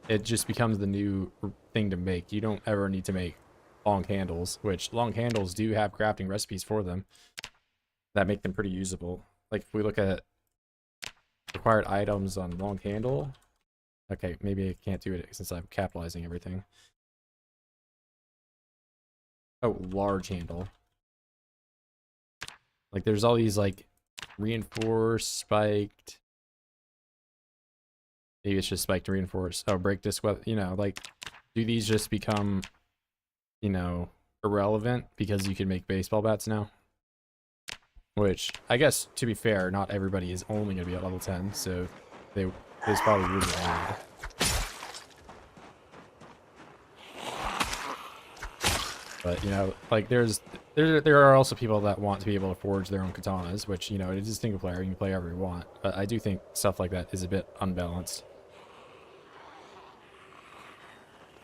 it just becomes the new thing to make. You don't ever need to make long handles, which long handles do have crafting recipes for them that make them pretty usable. Like if we look at required items on long handle. Okay, maybe I can't do it since I'm capitalizing everything. Oh, large handle. Like there's all these like reinforced, spiked. Maybe it's just spiked and reinforced. Oh, break disc weapon. You know, like do these just become, you know, irrelevant because you can make baseball bats now. Which, I guess, to be fair, not everybody is only going to be at level 10, so there's probably really need. But, you know, like, there are also people that want to be able to forge their own katanas, which, you know, it is single player, you can play however you want. But I do think stuff like that is a bit unbalanced.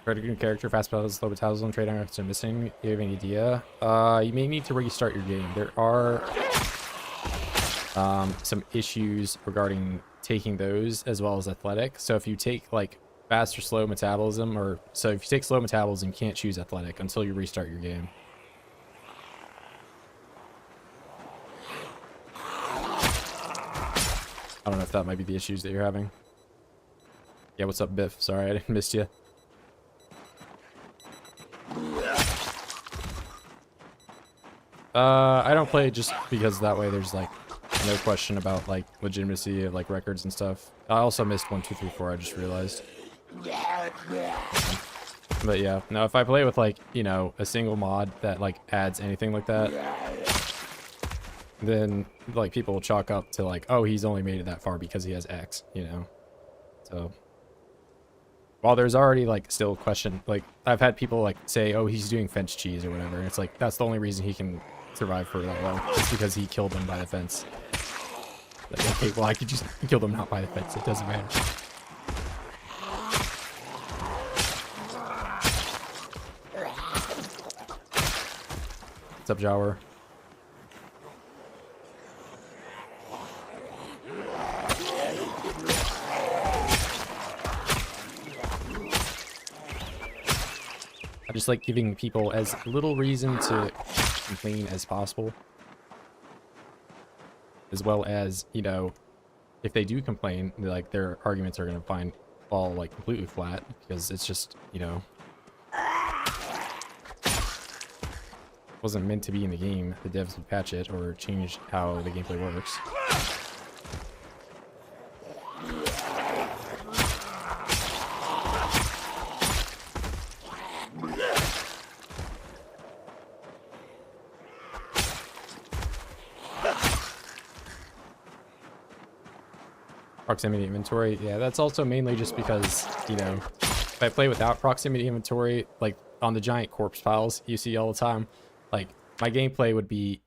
Critical character, fast battles, slow metabolism, trade items are missing. You have any idea? You may need to restart your game. There are some issues regarding taking those as well as athletic. So if you take like fast or slow metabolism, or so if you take slow metabolism, you can't choose athletic until you restart your game. I don't know if that might be the issues that you're having. Yeah, what's up, Biff? Sorry, I missed you. I don't play just because that way there's like no question about like legitimacy of like records and stuff. I also missed 1, 2, 3, 4. I just realized. But yeah, no, if I play with like, you know, a single mod that like adds anything like that, then like people will chalk up to like, oh, he's only made it that far because he has X, you know. So while there's already like still question, like I've had people like say, oh, he's doing fence cheese or whatever, and it's like that's the only reason he can survive for that long. It's because he killed them by the fence. Like, okay, well, I could just kill them not by the fence. It doesn't matter. What's up, Jawer? I just like giving people as little reason to complain as possible, as well as, you know, if they do complain, like their arguments are going to fall like completely flat because it's just, you know, wasn't meant to be in the game. The devs would patch it or change how the gameplay works. Proximity inventory, yeah, that's also mainly just because, you know, if I play without proximity inventory, like on the giant corpse piles you see all the time, like my gameplay would be,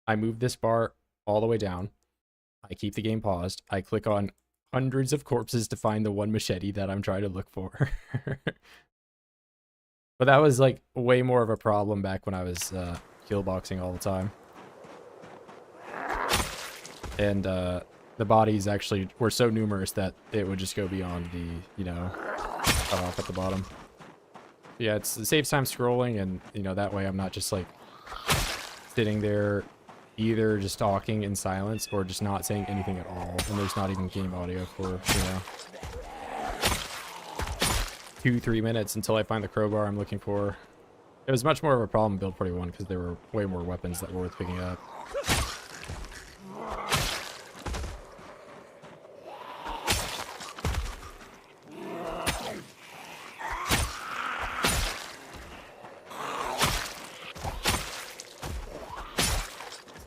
I move this bar all the way down, I keep the game paused, I click on hundreds of corpses to find the one machete that I'm trying to look for. But that was like way more of a problem back when I was kill boxing all the time. And the bodies actually were so numerous that it would just go beyond the, you know, cutoff at the bottom. Yeah, it saves time scrolling, and, you know, that way I'm not just like sitting there either just talking in silence or just not saying anything at all, and there's not even game audio for, you know, 2-3 minutes until I find the crowbar I'm looking for. It was much more of a problem in build 41 because there were way more weapons that were worth picking up.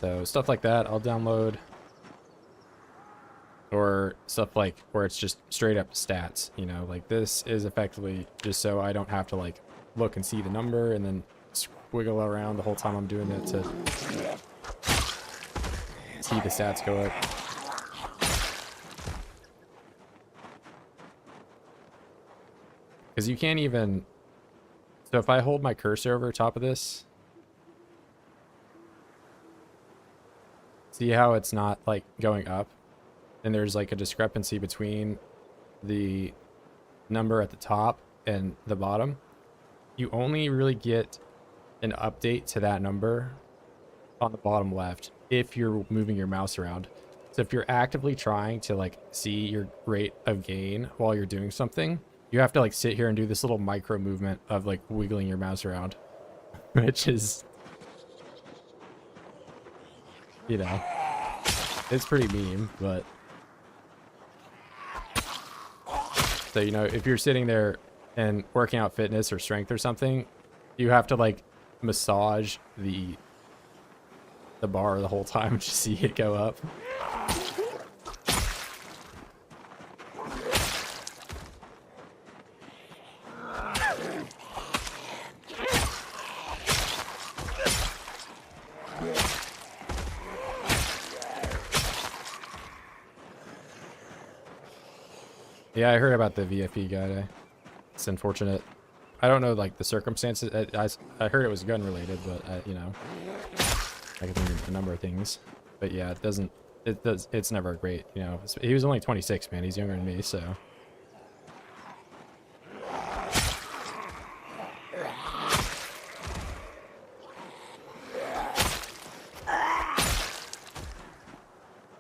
So stuff like that I'll download, or stuff like where it's just straight up stats, you know, like this is effectively just so I don't have to like look and see the number and then squiggle around the whole time I'm doing it to see the stats go up. Because you can't even, so if I hold my cursor over top of this, see how it's not like going up, and there's like a discrepancy between the number at the top and the bottom. You only really get an update to that number on the bottom left if you're moving your mouse around. So if you're actively trying to like see your rate of gain while you're doing something, you have to like sit here and do this little micro movement of like wiggling your mouse around, which is, you know, it's pretty meme, but so, you know, if you're sitting there and working out fitness or strength or something, you have to like massage the bar the whole time and just see it go up. Yeah, I heard about the VFP guy. It's unfortunate. I don't know like the circumstances. I heard it was gun related, but you know, I can think of a number of things. But yeah, it's never great. You know, he was only 26, man. He's younger than me, so.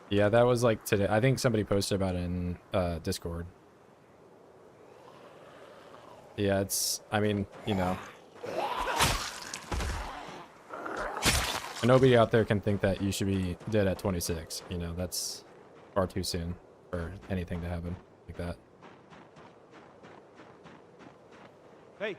Yeah, that was like today. I think somebody posted about it in Discord. Yeah, I mean, you know. Nobody out there can think that you should be dead at 26. You know, that's far too soon for anything to happen like that. Hey.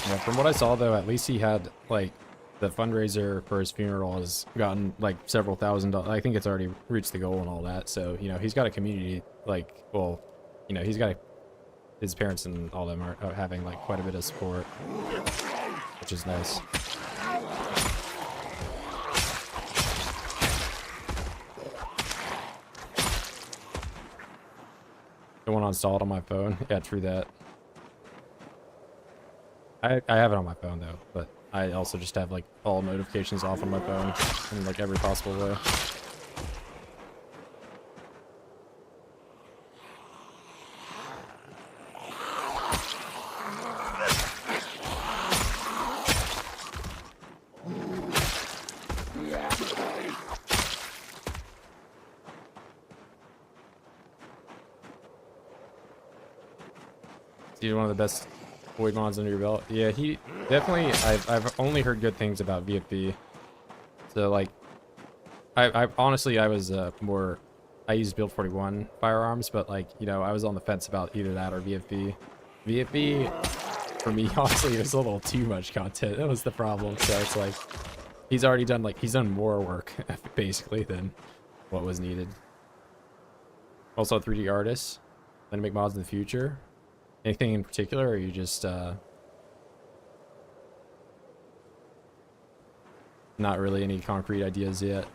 Yeah, from what I saw though, at least he had like the fundraiser for his funeral has gotten like several $1,000s. I think it's already reached the goal and all that. So, you know, he's got a community like, well, you know, he's got his parents and all them are having like quite a bit of support, which is nice. The one installed on my phone. Yeah, true that. I have it on my phone though, but I also just have like all notifications off on my phone in like every possible way. He's one of the best void mods under your belt. Yeah, he definitely. I've only heard good things about VFB. So like, I honestly I was more. I used build 41 firearms, but like you know I was on the fence about either that or VFB. VFB for me honestly was a little too much content. That was the problem. So it's like he's already done he's done more work basically than what was needed. Also 3D artists. Gonna make mods in the future. Anything in particular, or are you just not really any concrete ideas yet?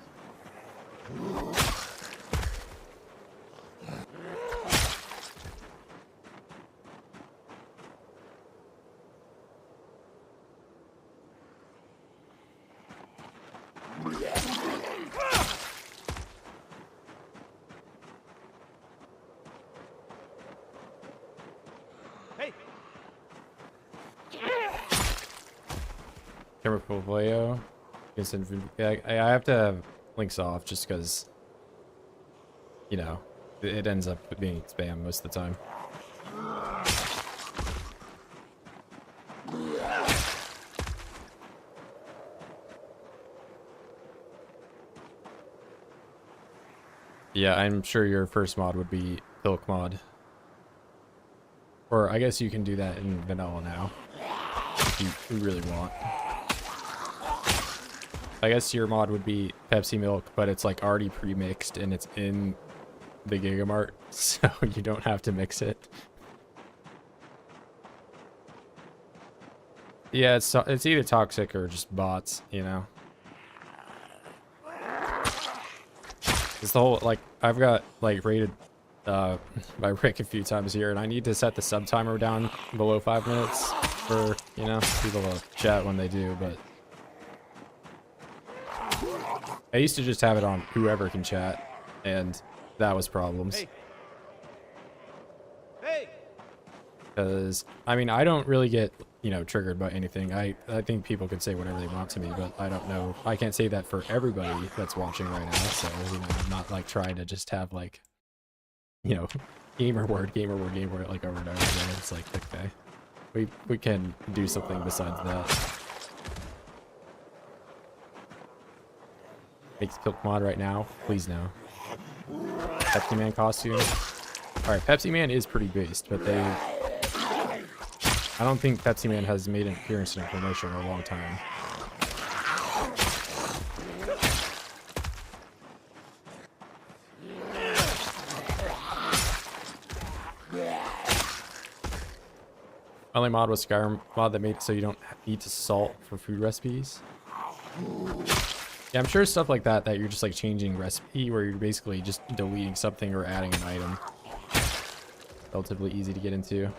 Camera portfolio. Yeah, I have to have links off just because, you know, it ends up being spam most of the time. Yeah, I'm sure your first mod would be Pilk mod. Or I guess you can do that in vanilla now, if you really want. I guess your mod would be Pepsi milk, but it's like already pre-mixed and it's in the Gigamart, so you don't have to mix it. Yeah, it's either toxic or just bots, you know. It's the whole like I've got like rated by Rick a few times here, and I need to set the sub timer down below 5 minutes for you know people to chat when they do, but. I used to just have it on whoever can chat, and that was problems. Hey. Because, I mean, I don't really get, you know, triggered by anything. I think people can say whatever they want to me, but I don't know. I can't say that for everybody that's watching right now, so, you know, I'm not, like, trying to just have, like, you know, gamer word, like, over and over again. It's like, okay, we can do something besides that. makes Pilk mod right now, please no. Pepsi Man costume. Alright, Pepsi Man is pretty based, but I don't think Pepsi Man has made an appearance in a promotion in a long time. Only mod was Skyrim mod that made it so you don't need to salt for food recipes. Yeah, I'm sure stuff like that you're just like changing recipe where you're basically just deleting something or adding an item. Relatively easy to get into.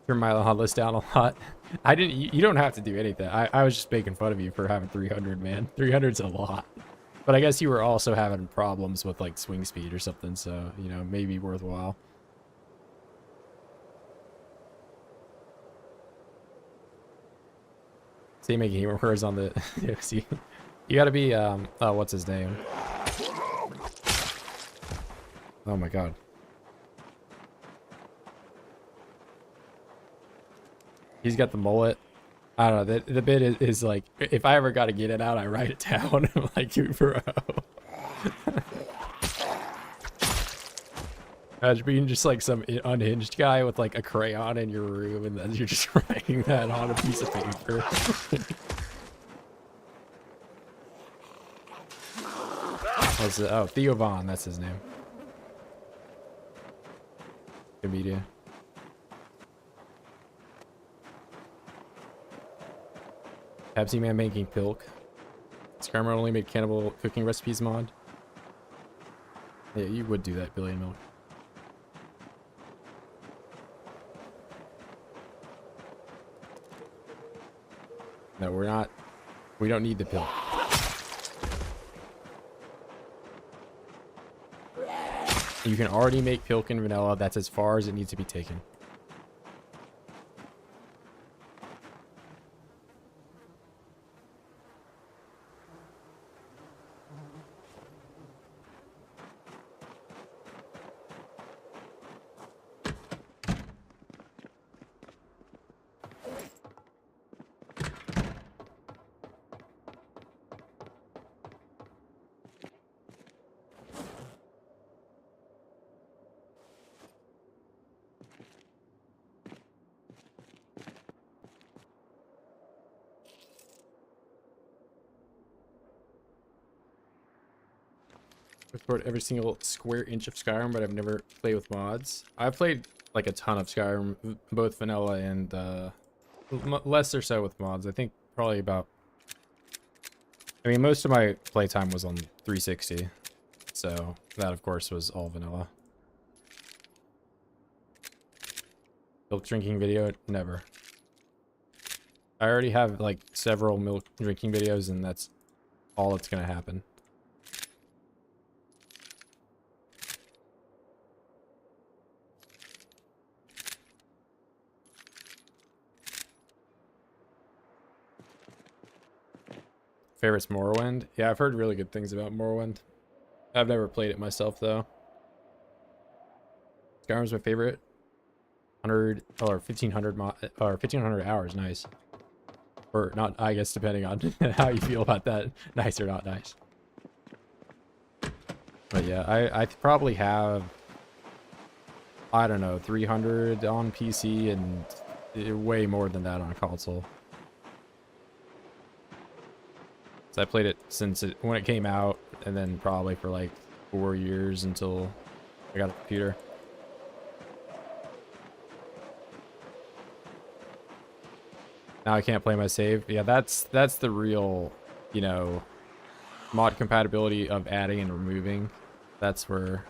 Turn my hot list down a lot. I didn't. You don't have to do anything. I was just making fun of you for having 300, man. 300's a lot. But I guess you were also having problems with like swing speed or something, so you know maybe worthwhile. See, making humor words on the. See, you gotta be oh, what's his name? Oh my god. He's got the mullet. I don't know. The bit is like, if I ever got to get it out, I write it down. I'm like, dude, bro. Imagine being just like some unhinged guy with like a crayon in your room, and then you're just writing that on a piece of paper. What's it? Oh, Theo Vaughn, that's his name. Good media. Pepsi Man making Pilk. Skyrim only made cannibal cooking recipes mod. Yeah, you would do that, Billy and Milk. No, we're not. We don't need the Pilk. You can already make Pilk in vanilla. That's as far as it needs to be taken. I've explored every single square inch of Skyrim, but I've never played with mods. I've played like a ton of Skyrim, both vanilla and less or so with mods. I think probably about. I mean, most of my playtime was on 360, so that of course was all vanilla. Milk drinking video, never. I already have like several milk drinking videos, and that's all that's gonna happen. Favorite's Morrowind? Yeah, I've heard really good things about Morrowind. I've never played it myself though. Skyrim's my favorite. 100 or 1500 or 1500 hours, nice. Or not, I guess, depending on how you feel about that. Nice or not nice. But yeah, I probably have, I don't know, 300 on PC and way more than that on console. So I played it since when it came out, and then probably for like 4 years until I got a computer. Now I can't play my save. Yeah, that's the real, you know, mod compatibility of adding and removing. That's where,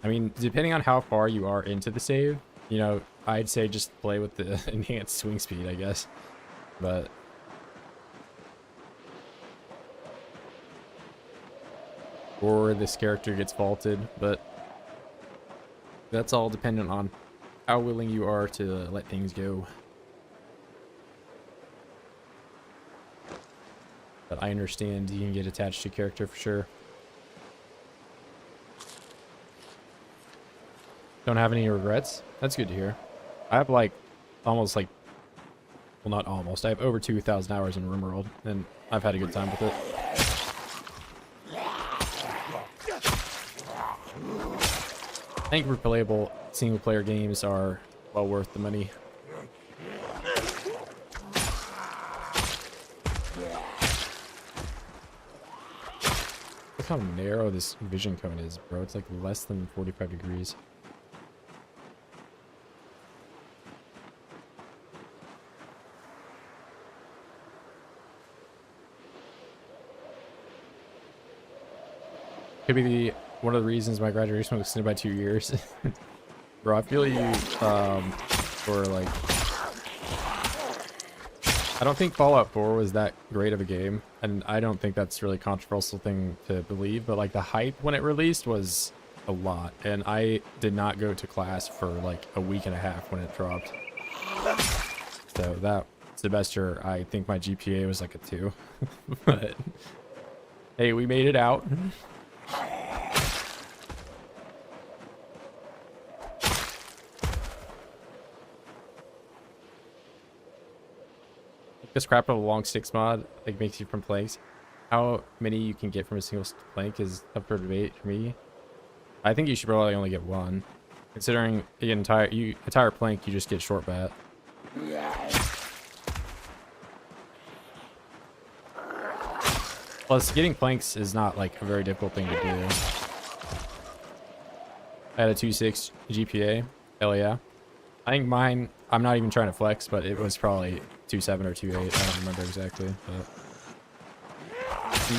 I mean, depending on how far you are into the save, you know, I'd say just play with the enhanced swing speed, I guess. But or this character gets faulted, but that's all dependent on how willing you are to let things go. But I understand you can get attached to character for sure. Don't have any regrets? That's good to hear. I have like almost like Well, not almost. I have over 2,000 hours in RimWorld, and I've had a good time with it. I think replayable single-player games are well worth the money. Look how narrow this vision cone is, bro. It's like less than 45 degrees. Could be one of the reasons my graduation was extended by 2 years. Bro, I feel you for like... I don't think Fallout 4 was that great of a game, and I don't think that's really a controversial thing to believe, but like the hype when it released was a lot, and I did not go to class for like a week and a half when it dropped. So that semester, I think my GPA was like a 2. But hey, we made it out. This crap of a long sticks mod like makes you from planks. How many you can get from a single plank is up for debate for me. I think you should probably only get one, considering the entire plank you just get short bat. Plus, getting planks is not like a very difficult thing to do. I had a 2.6 GPA. Hell yeah. I think mine, I'm not even trying to flex, but it was probably 2.7 or 2.8. I don't remember exactly, but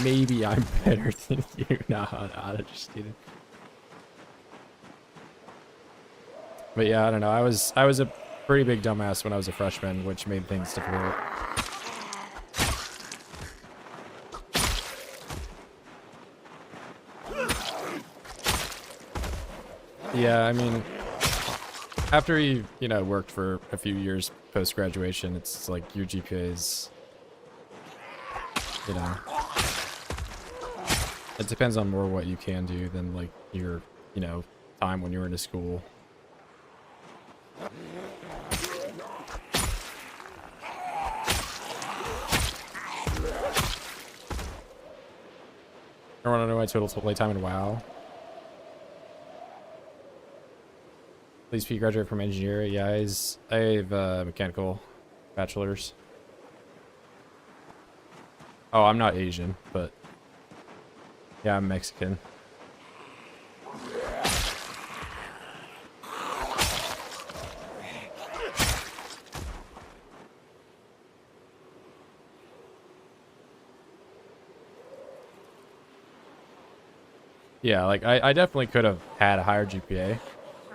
maybe I'm better than you. Nah, I'm just kidding. But yeah, I don't know. I was a pretty big dumbass when I was a freshman, which made things difficult. Yeah, I mean, after you know, worked for a few years post-graduation, it's like your GPA is, you know, it depends on more what you can do than like your, you know, time when you were in school. I want to know my total playtime in WoW. Please be graduate from engineering. Yeah, I have mechanical bachelor's. Oh, I'm not Asian, but yeah, I'm Mexican. Yeah, like I definitely could have had a higher GPA.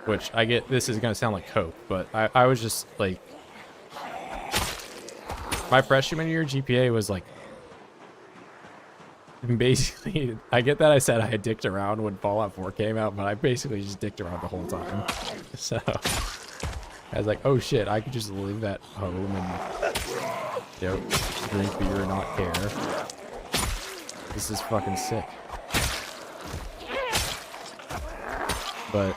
Which I get, this is going to sound like hope, but I was just like, my freshman year GPA was like, basically, I get that I said I had dicked around when Fallout 4 came out, but I basically just dicked around the whole time. So, I was like, oh shit, I could just live at home and, you know, drink beer and not care. This is fucking sick. But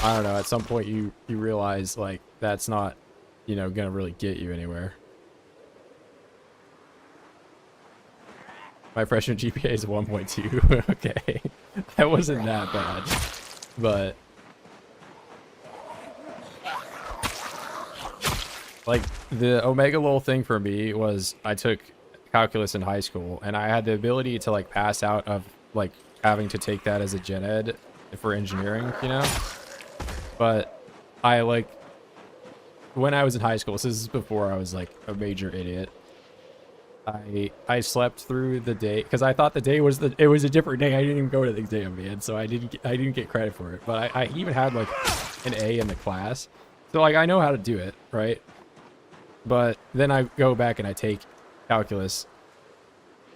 I don't know, at some point you realize like that's not, you know, gonna really get you anywhere. My freshman GPA is 1.2. Okay. That wasn't that bad. But like the Omega Lol thing for me was I took calculus in high school and I had the ability to like pass out of like having to take that as a gen ed for engineering, you know? But I like, when I was in high school, this is before I was like a major idiot, I slept through the day because I thought the day was it was a different day. I didn't even go to the exam, man, so I didn't get credit for it. But I even had like an A in the class, so like I know how to do it, right? But then I go back and I take calculus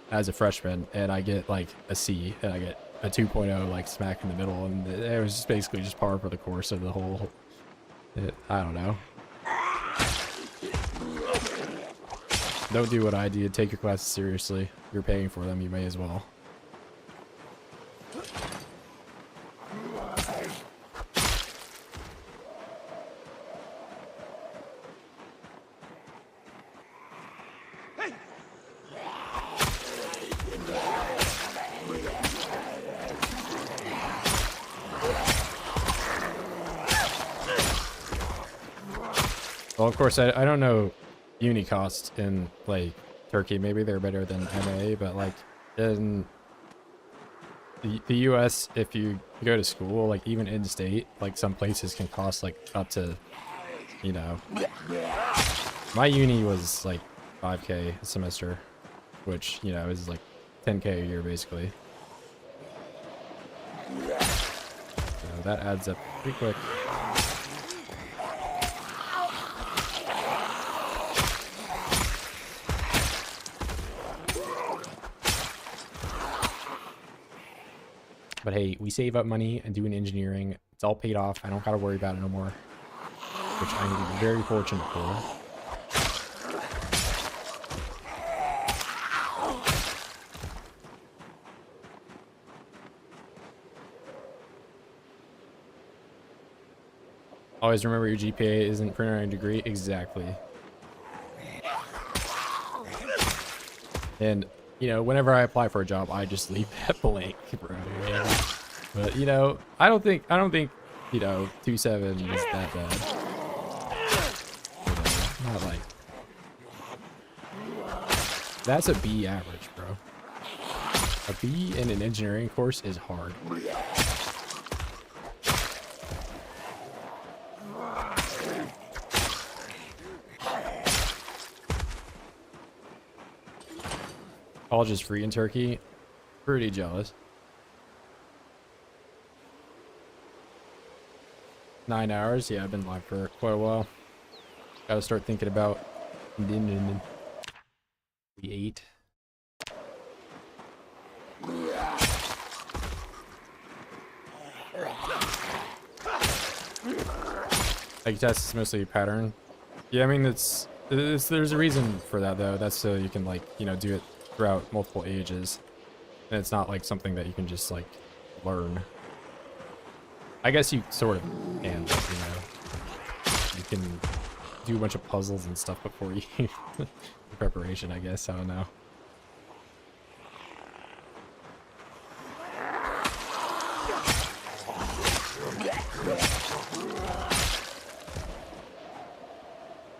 as a freshman and I get like a C and I get a 2.0 like smack in the middle, and it was just basically just par for the course of the whole, I don't know. Don't do what I did. Take your classes seriously. You're paying for them, you may as well. Well, of course, I don't know uni costs in like Turkey. Maybe they're better than MA, but like in the US, if you go to school, like even in state, like some places can cost like up to, you know, my uni was like 5K a semester, which, you know, is like 10K a year basically. So that adds up pretty quick. But hey, we save up money and doing engineering. It's all paid off. I don't gotta worry about it no more, which I'm very fortunate for. Always remember your GPA isn't for a degree. Exactly. And, you know, whenever I apply for a job, I just leave that blank, bro. But, you know, I don't think, you know, 2.7 is that bad. You know, not like... That's a B average, bro. A B in an engineering course is hard. College is free in Turkey. Pretty jealous. 9 hours? Yeah, I've been live for quite a while. Gotta start thinking about the 8. Like test is mostly a pattern. Yeah, I mean it's there's a reason for that though. That's so you can like, you know, do it throughout multiple ages. And it's not like something that you can just like learn. I guess you sort of can, but, you know, you can do a bunch of puzzles and stuff before you preparation, I guess. I don't know.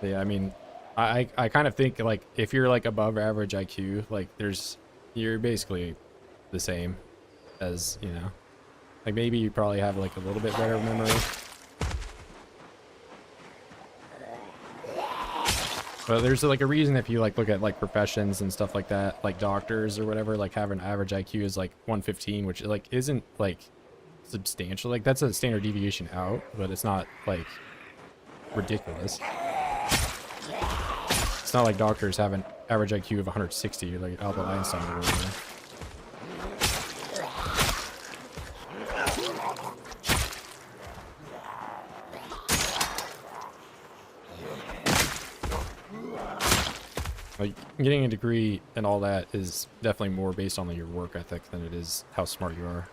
Yeah, I mean, I kind of think like if you're like above average IQ, like you're basically the same as, you know, like maybe you probably have like a little bit better memory. But there's like a reason if you like look at like professions and stuff like that, like doctors or whatever, like have an average IQ is like 115, which like isn't like substantial. Like that's a standard deviation out, but it's not like ridiculous. It's not like doctors have an average IQ of 160, like Albert Einstein or whatever. Like getting a degree and all that is definitely more based on your work ethic than it is how smart you are.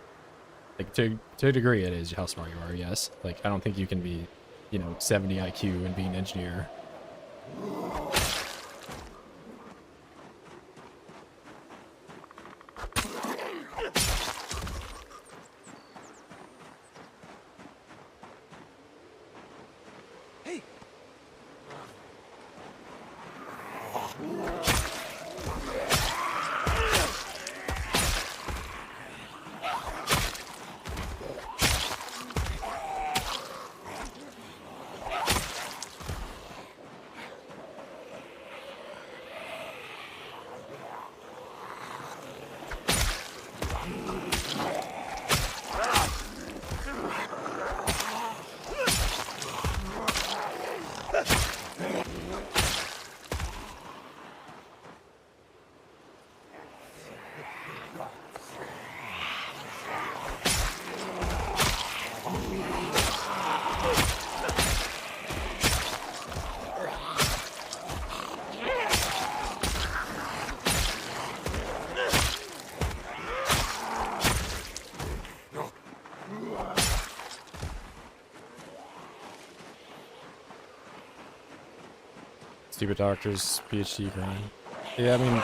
Like to a degree, it is how smart you are. Yes. Like I don't think you can be, you know, 70 IQ and be an engineer. Stupid doctors, PhD grind. Yeah, I mean,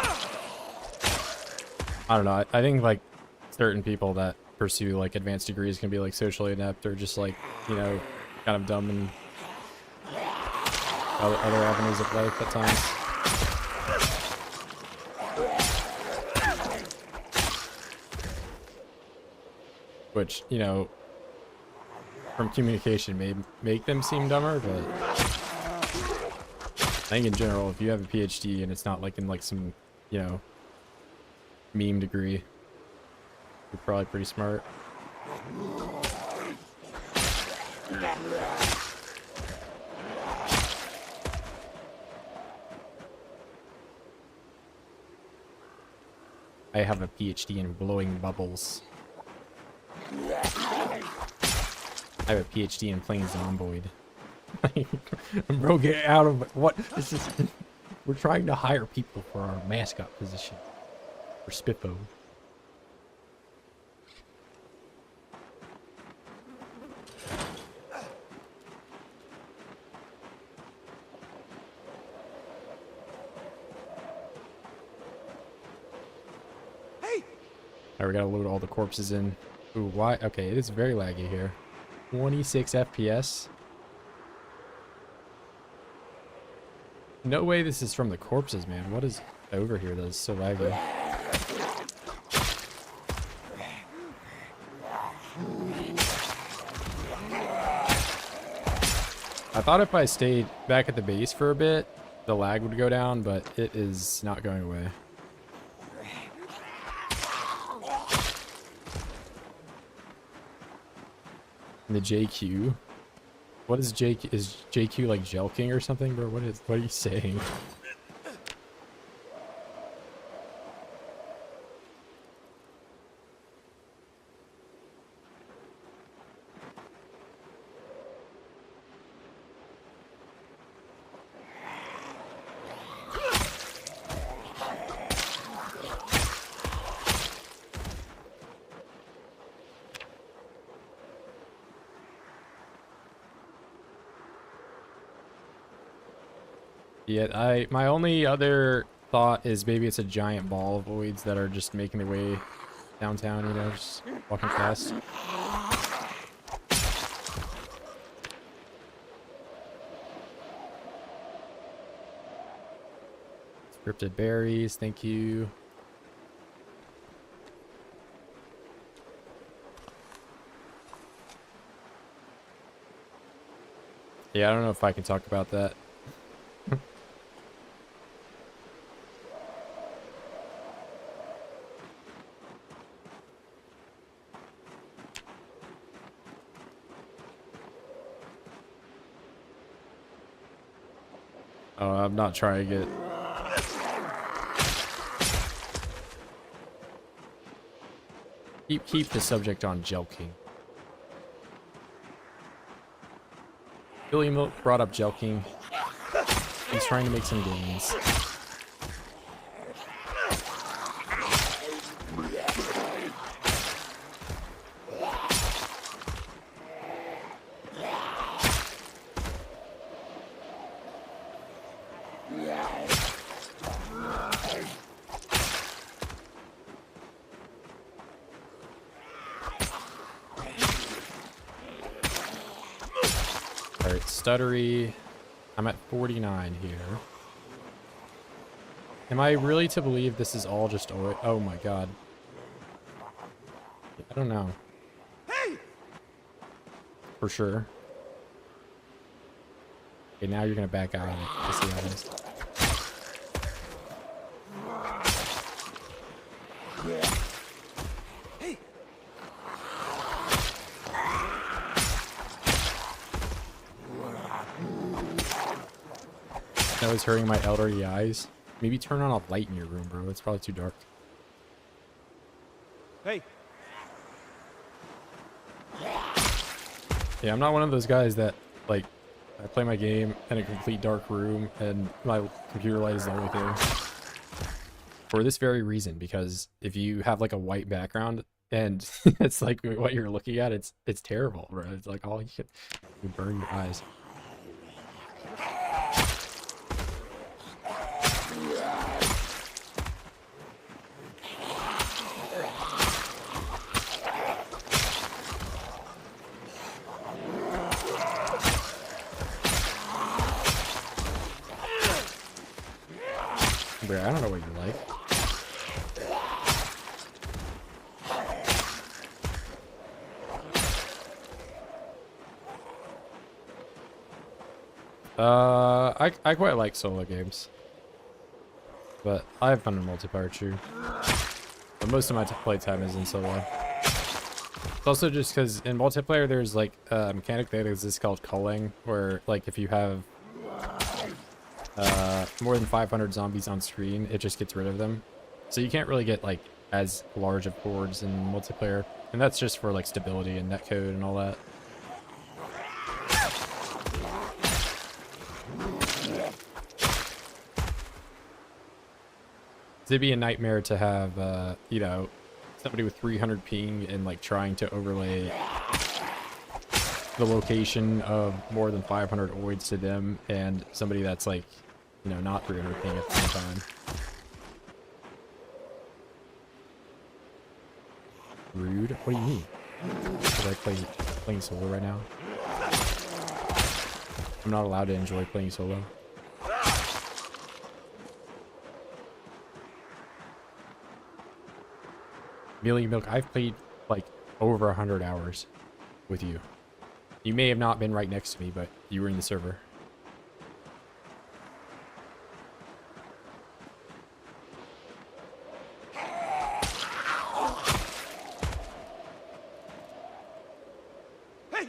I don't know. I think like certain people that pursue like advanced degrees can be like socially inept or just like, you know, kind of dumb and other avenues of life at times. Which, you know, from communication may make them seem dumber, but I think in general, if you have a PhD and it's not like in like some, you know, meme degree, you're probably pretty smart. I have a PhD in blowing bubbles. I have a PhD in playing Zomboid. Bro, get out of what? This is. We're trying to hire people for our mascot position. For Spiffo. Hey! Alright, we gotta load all the corpses in. Ooh, why? Okay, it is very laggy here. 26 FPS. No way this is from the corpses, man. What is over here that is so laggy? I thought if I stayed back at the base for a bit, the lag would go down, but it is not going away. And the JQ. What is JQ? Is JQ like jelking or something, bro? What are you saying? Yeah, my only other thought is maybe it's a giant ball of voids that are just making their way downtown, you know, just walking fast. Scripted berries, thank you. Yeah, I don't know if I can talk about that. Oh, I'm not trying it. Keep the subject on jelking. Billy Milk brought up jelking. He's trying to make some gains. Alright, stuttery. I'm at 49 here. Am I really to believe this is all just oh my god. I don't know. Hey! For sure. Okay, now you're gonna back out of it. Let's see how it is. That was hurting my elderly eyes. Maybe turn on a light in your room, bro. It's probably too dark. Hey! Yeah, I'm not one of those guys that, like, I play my game in a complete dark room and my computer light is the only thing. For this very reason, because if you have, like, a white background and it's like what you're looking at, it's terrible, bro. It's like all you burn your eyes. Bro, I don't know what you like. I quite like solo games, but I have fun in multiplayer too. But most of my playtime is in solo. It's also just because in multiplayer there's like a mechanic that exists called culling, where like if you have more than 500 zombies on screen, it just gets rid of them. So you can't really get like as large of hordes in multiplayer, and that's just for like stability and netcode and all that. It'd be a nightmare to have, you know, somebody with 300 ping and like trying to overlay the location of more than 500 OIDS to them, and somebody that's like, you know, not 300 ping at the same time. Rude? What do you mean? Should I playing solo right now? I'm not allowed to enjoy playing solo. Millie Milk, I've played like over 100 hours with you. You may have not been right next to me, but you were in the server. Hey!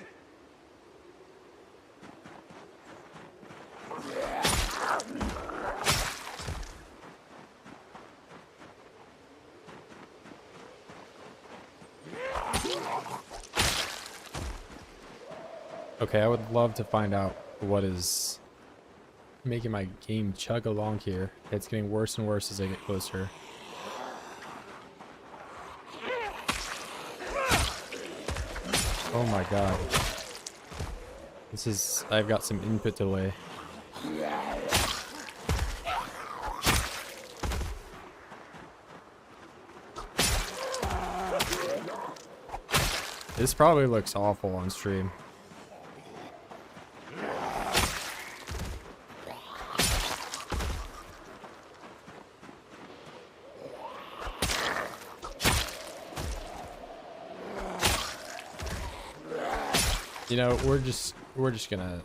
Okay, I would love to find out what is making my game chug along here. It's getting worse and worse as I get closer. Oh my god. This is... I've got some input delay. This probably looks awful on stream. You know, we're just gonna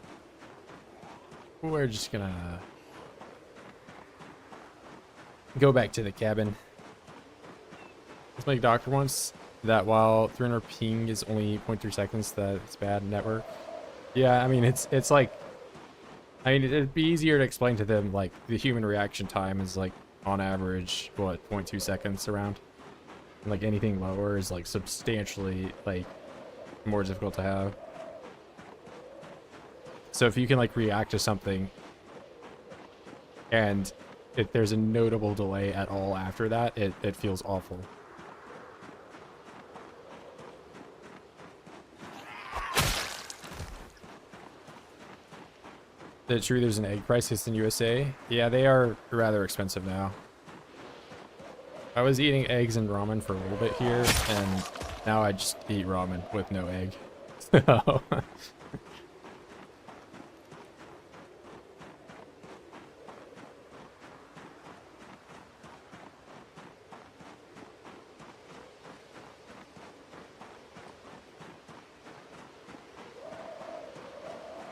go back to the cabin. Let's make doctor once that while 300 ping is only 0.3 seconds, that it's bad network. Yeah, I mean it's like, I mean it'd be easier to explain to them like the human reaction time is like on average what 0.2 seconds around, and like anything lower is like substantially like more difficult to have. So if you can like react to something and if there's a notable delay at all after that, it feels awful. Is it true there's an egg crisis in USA? Yeah, they are rather expensive now. I was eating eggs and ramen for a little bit here, and now I just eat ramen with no egg. So...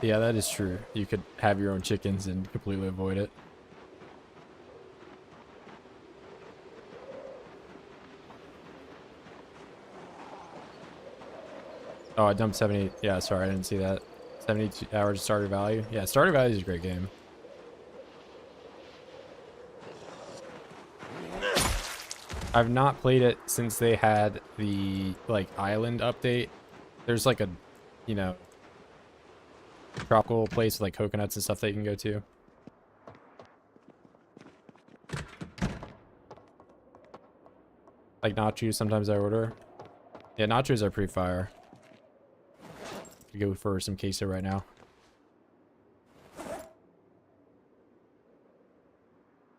Yeah, that is true. You could have your own chickens and completely avoid it. Oh, I dumped 70. Yeah, sorry, I didn't see that. 72 hours starter value. Yeah, starter value is a great game. I've not played it since they had the like island update. There's like a, you know, tropical place with like coconuts and stuff that you can go to. Like nachos, sometimes I order. Yeah, nachos are pretty fire. Go for some queso right now.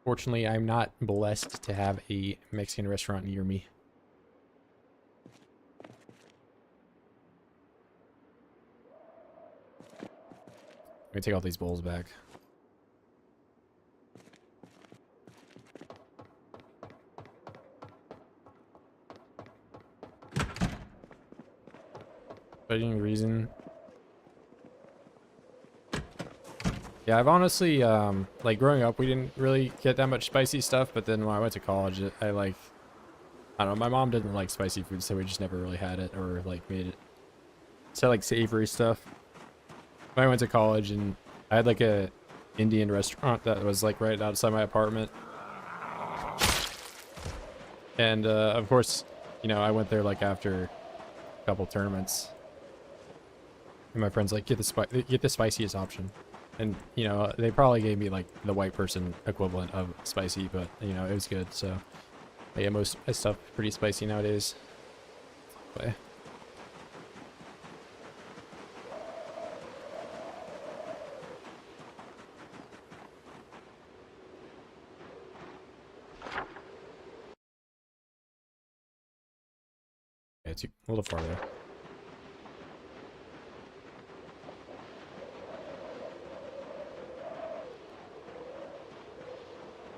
Fortunately, I'm not blessed to have a Mexican restaurant near me. Let me take all these bowls back. any reason. Yeah, I've honestly, like growing up, we didn't really get that much spicy stuff, but then when I went to college, I like, I don't know, my mom didn't like spicy food, so we just never really had it or like made it. So like savory stuff. When I went to college and I had like a Indian restaurant that was like right outside my apartment. And of course, you know, I went there like after a couple tournaments. And my friends like, get the spiciest option. And, you know, they probably gave me like the white person equivalent of spicy, but, you know, it was good. So, yeah, most of my stuff pretty spicy nowadays. But, yeah, it's a little farther.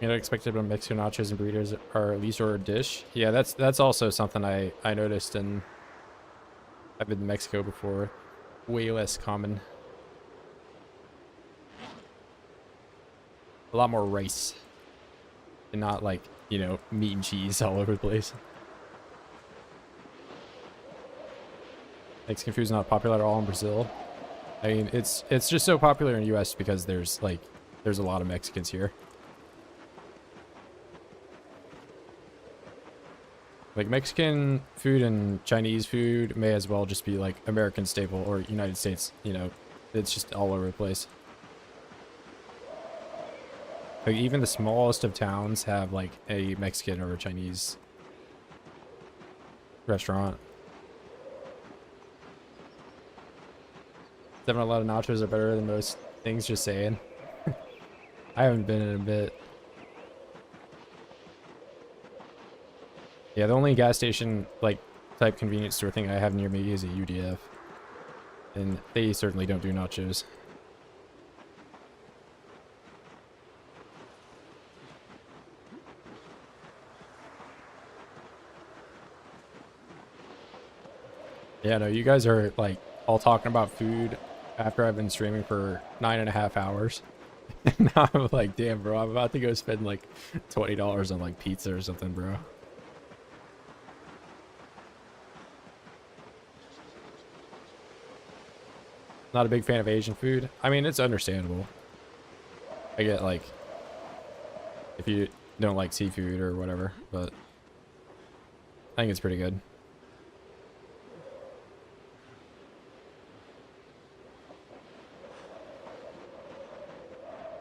You know, expected when Mexican nachos and burritos are least ordered dish. Yeah, that's also something I noticed, and I've been to Mexico before. Way less common. A lot more rice, and not like, you know, meat and cheese all over the place. Mexican food is not popular at all in Brazil. I mean, it's just so popular in the U.S. because there's a lot of Mexicans here. Like Mexican food and Chinese food may as well just be like American staple or United States, you know, it's just all over the place. Like even the smallest of towns have like a Mexican or a Chinese restaurant. 7-Eleven nachos are better than most things, just saying. I haven't been in a bit. Yeah, the only gas station, like, type convenience store thing I have near me is a UDF. And they certainly don't do nachos. Yeah, no, you guys are, like, all talking about food after I've been streaming for 9.5 hours. And now I'm like, damn, bro, I'm about to go spend, like, $20 on, like, pizza or something, bro. Not a big fan of Asian food. I mean, it's understandable. I get, like, if you don't like seafood or whatever, but I think it's pretty good.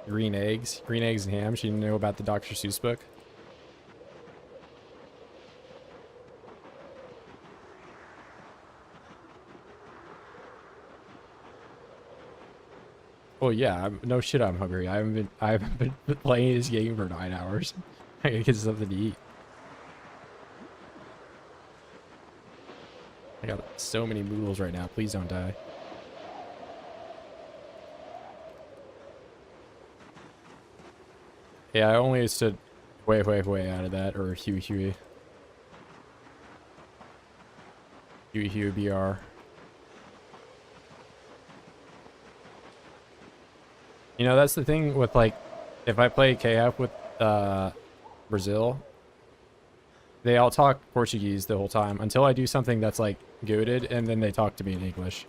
Green eggs and ham. She didn't know about the Dr. Seuss book. Oh yeah, no shit, I'm hungry. I haven't been playing this game for 9 hours. I gotta get something to eat. I got so many noodles right now. Please don't die. Yeah, I only stood way out of that, or Huey BR. You know, that's the thing with, like, if I play KF with Brazil, they all talk Portuguese the whole time until I do something that's, like, goated, and then they talk to me in English.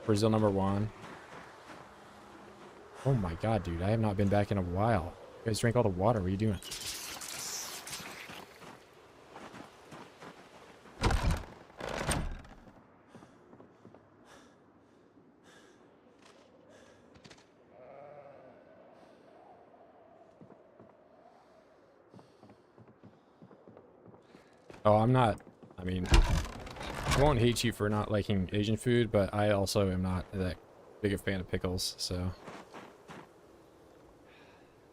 Brazil #1. Oh my god, dude, I have not been back in a while. You guys drank all the water. What are you doing? Oh, I'm not, I mean, I won't hate you for not liking Asian food, but I also am not that big a fan of pickles, so.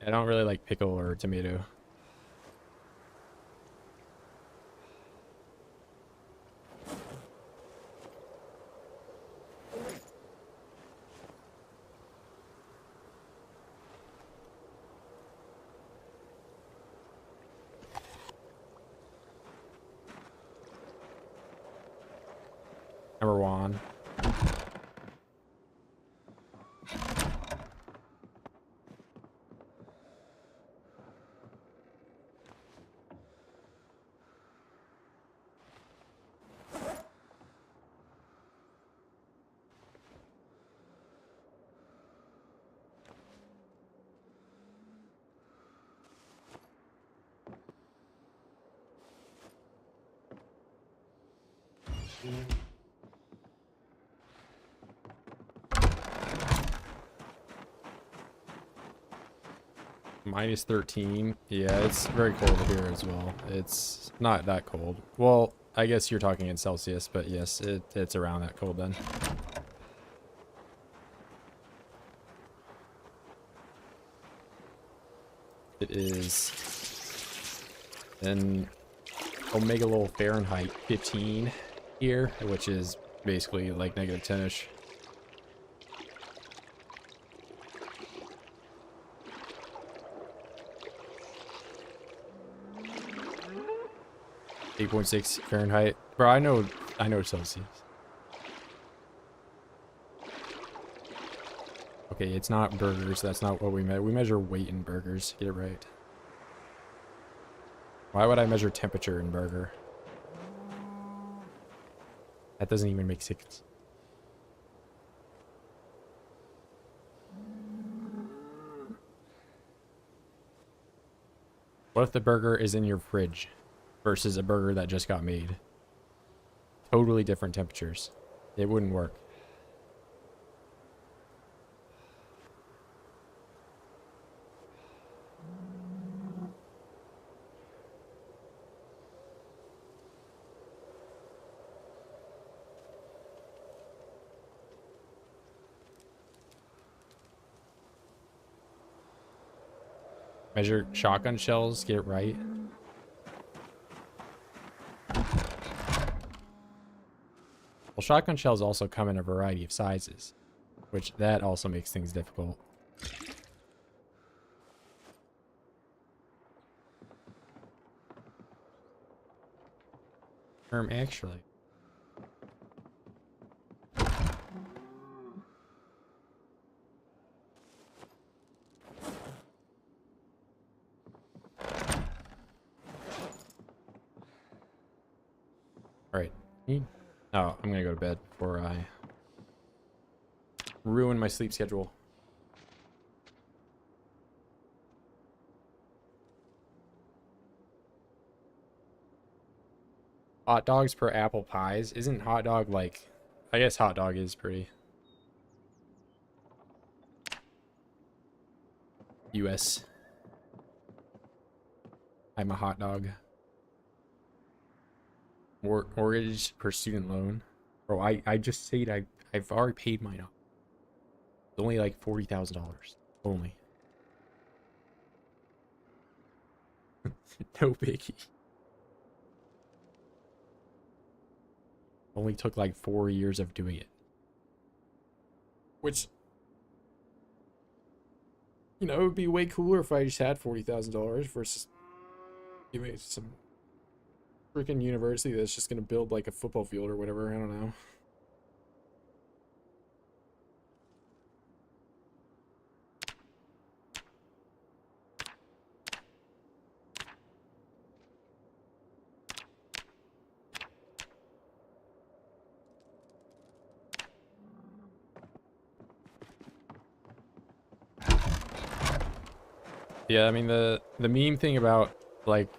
I don't really like pickle or tomato. throw on. Minus 13. Yeah, it's very cold here as well. It's not that cold. Well, I guess you're talking in Celsius, but yes, it's around that cold then. It is an omega little Fahrenheit 15 here, which is basically like negative 10-ish. 8.6 Fahrenheit. Bro, I know Celsius. Okay, it's not burgers. That's not what we measure. We measure weight in burgers. Get it right. Why would I measure temperature in burger? That doesn't even make sense. What if the burger is in your fridge versus a burger that just got made? Totally different temperatures. It wouldn't work. Measure shotgun shells, get it right. Well, shotgun shells also come in a variety of sizes, which that also makes things difficult. Actually. Alright. Oh, I'm gonna go to bed before I ruin my sleep schedule. Hot dogs per apple pies? Isn't hot dog like... I guess hot dog is pretty... US. I'm a hot dog. Mortgage per student loan. Bro, I just said I've already paid mine off. It's only like $40,000. Only. No biggie. Only took like 4 years of doing it. Which, you know, it would be way cooler if I just had $40,000 versus giving it to some freaking university that's just gonna build like a football field or whatever. I don't know. Yeah, I mean the meme thing about like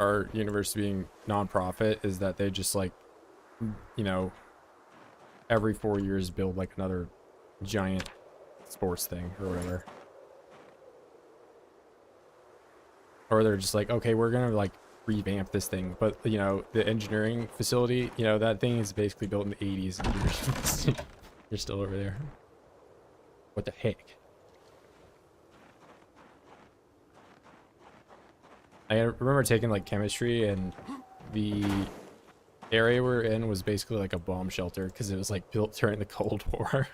our university being non-profit is that they just like, you know, every 4 years build like another giant sports thing or whatever. Or they're just like, okay, we're gonna like revamp this thing, but you know, the engineering facility, you know, that thing is basically built in the 80s and you're still over there. What the heck? I remember taking like chemistry, and the area we're in was basically like a bomb shelter because it was like built during the Cold War.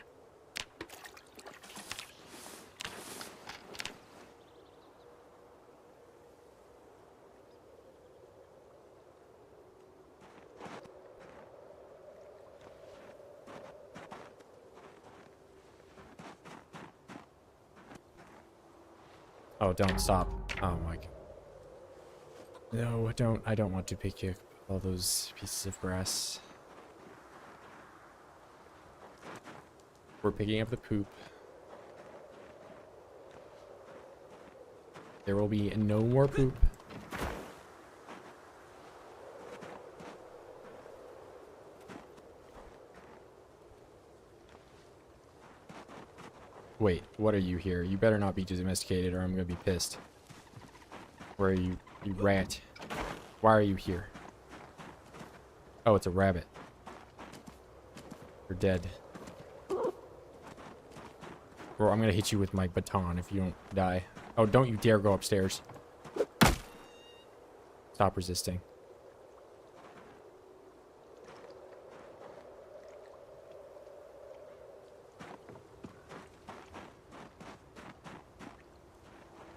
Oh, don't stop. Oh my god. No, don't. I don't want to pick you all those pieces of grass. We're picking up the poop. There will be no more poop. Wait, what are you here? You better not be domesticated or I'm gonna be pissed. Where are you, you rat? Why are you here? Oh, it's a rabbit. You're dead. Bro, I'm gonna hit you with my baton if you don't die. Oh, don't you dare go upstairs. Stop resisting.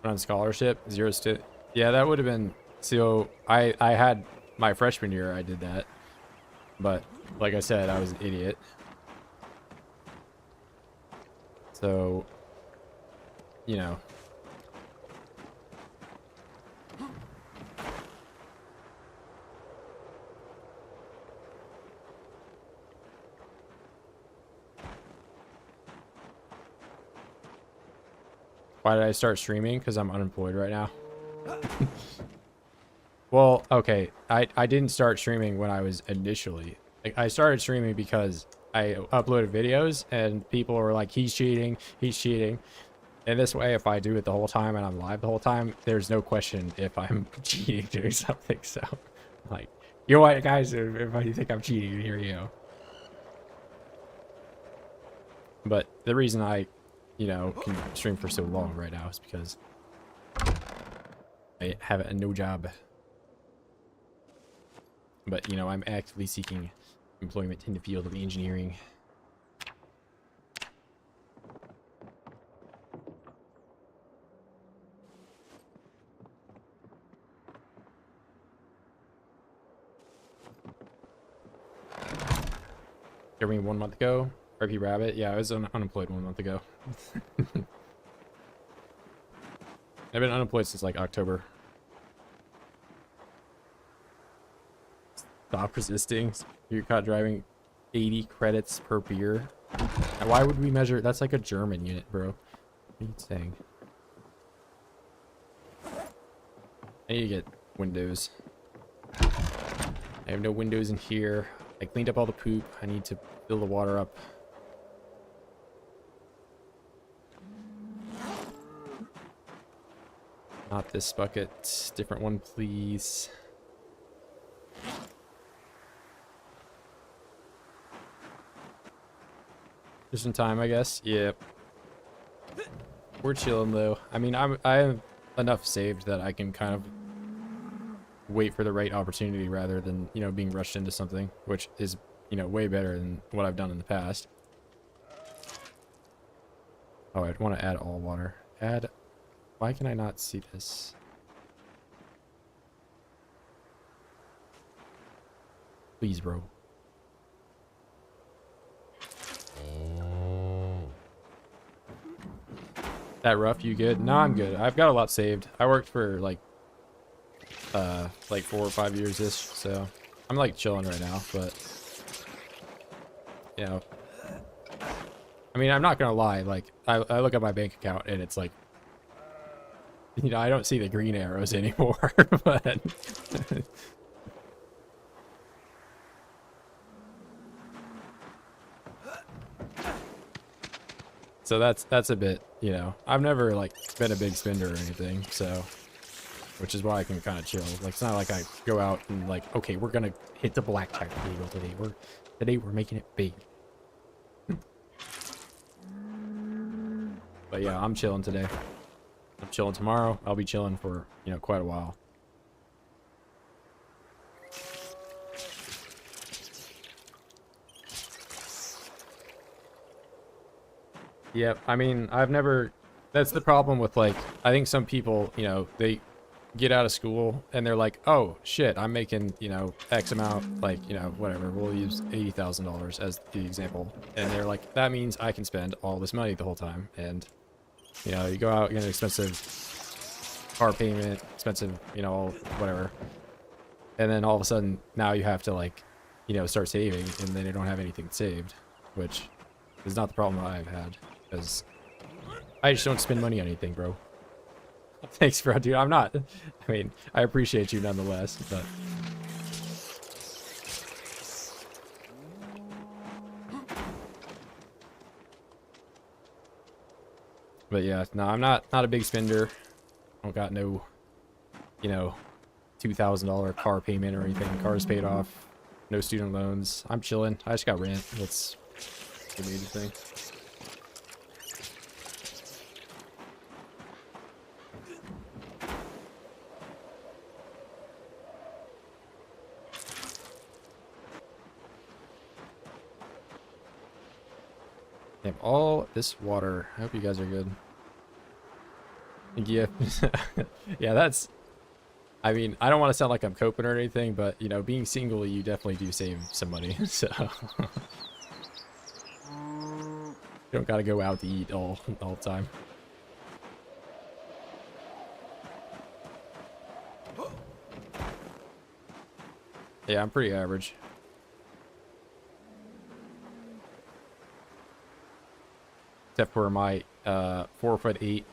On scholarship, 0 to... Yeah, that would have been... So, I had... My freshman year, I did that. But, like I said, I was an idiot. So... You know... Why did I start streaming? Because I'm unemployed right now. Well, okay. I didn't start streaming when I was initially. Like, I started streaming because I uploaded videos and people were like, he's cheating, he's cheating. And this way, if I do it the whole time and I'm live the whole time, there's no question if I'm cheating doing something. So, like, you know what, guys? If you think I'm cheating, here you go. But the reason I... you know, can stream for so long right now is because I have a no job. But, you know, I'm actively seeking employment in the field of engineering. I mean, 1 month ago? RP Rabbit? Yeah, I was unemployed 1 month ago. I've been unemployed since like October. Stop resisting. You're caught driving 80 credits per beer. And why would we measure? That's like a German unit, bro. What are you saying? I need to get windows. I have no windows in here. I cleaned up all the poop. I need to fill the water up. Not this bucket. Different one, please. Just in time, I guess. Yep. We're chilling though. I mean, I have enough saved that I can kind of wait for the right opportunity rather than, you know, being rushed into something, which is, you know, way better than what I've done in the past. Oh, I'd want to add all water. Add... Why can I not see this? Please, bro. That rough? You good? No, I'm good. I've got a lot saved. I worked for like 4 or 5 years-ish, so I'm like chilling right now, but you know, I mean, I'm not gonna lie, like I look at my bank account and it's like, you know, I don't see the green arrows anymore, but so that's a bit, you know, I've never like been a big spender or anything, so which is why I can kind of chill. Like, it's not like I go out and like, okay, we're gonna hit the blackjack table today. Today we're making it big. But yeah, I'm chilling today. I'm chilling tomorrow. I'll be chilling for, you know, quite a while. Yep, I mean, I've never... That's the problem with, like, I think some people, you know, they get out of school and they're like, oh, shit, I'm making, you know, X amount, like, you know, whatever. We'll use $80,000 as the example. And they're like, that means I can spend all this money the whole time. And, you know, you go out, get an expensive car payment, expensive, you know, whatever. And then all of a sudden, now you have to, like, you know, start saving, and then you don't have anything saved, which is not the problem that I've had, because I just don't spend money on anything, bro. Thanks, bro, dude. I'm not. I mean, I appreciate you nonetheless, but. But yeah, no, I'm not a big spender. I don't got no, you know, $2,000 car payment or anything. Car's paid off. No student loans. I'm chilling. I just got rent. That's the major thing. They have all this water. I hope you guys are good. Yeah. Yeah, that's... I mean, I don't want to sound like I'm coping or anything, but, you know, being single, you definitely do save some money, so... You don't gotta go out to eat all the time. Yeah, I'm pretty average. Except for my 4'8",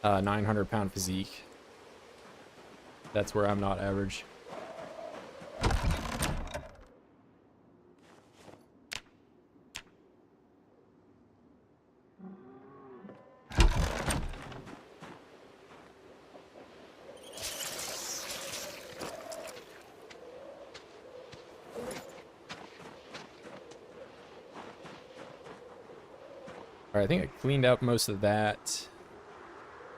900-pound physique. That's where I'm not average. Alright, I think I cleaned up most of that.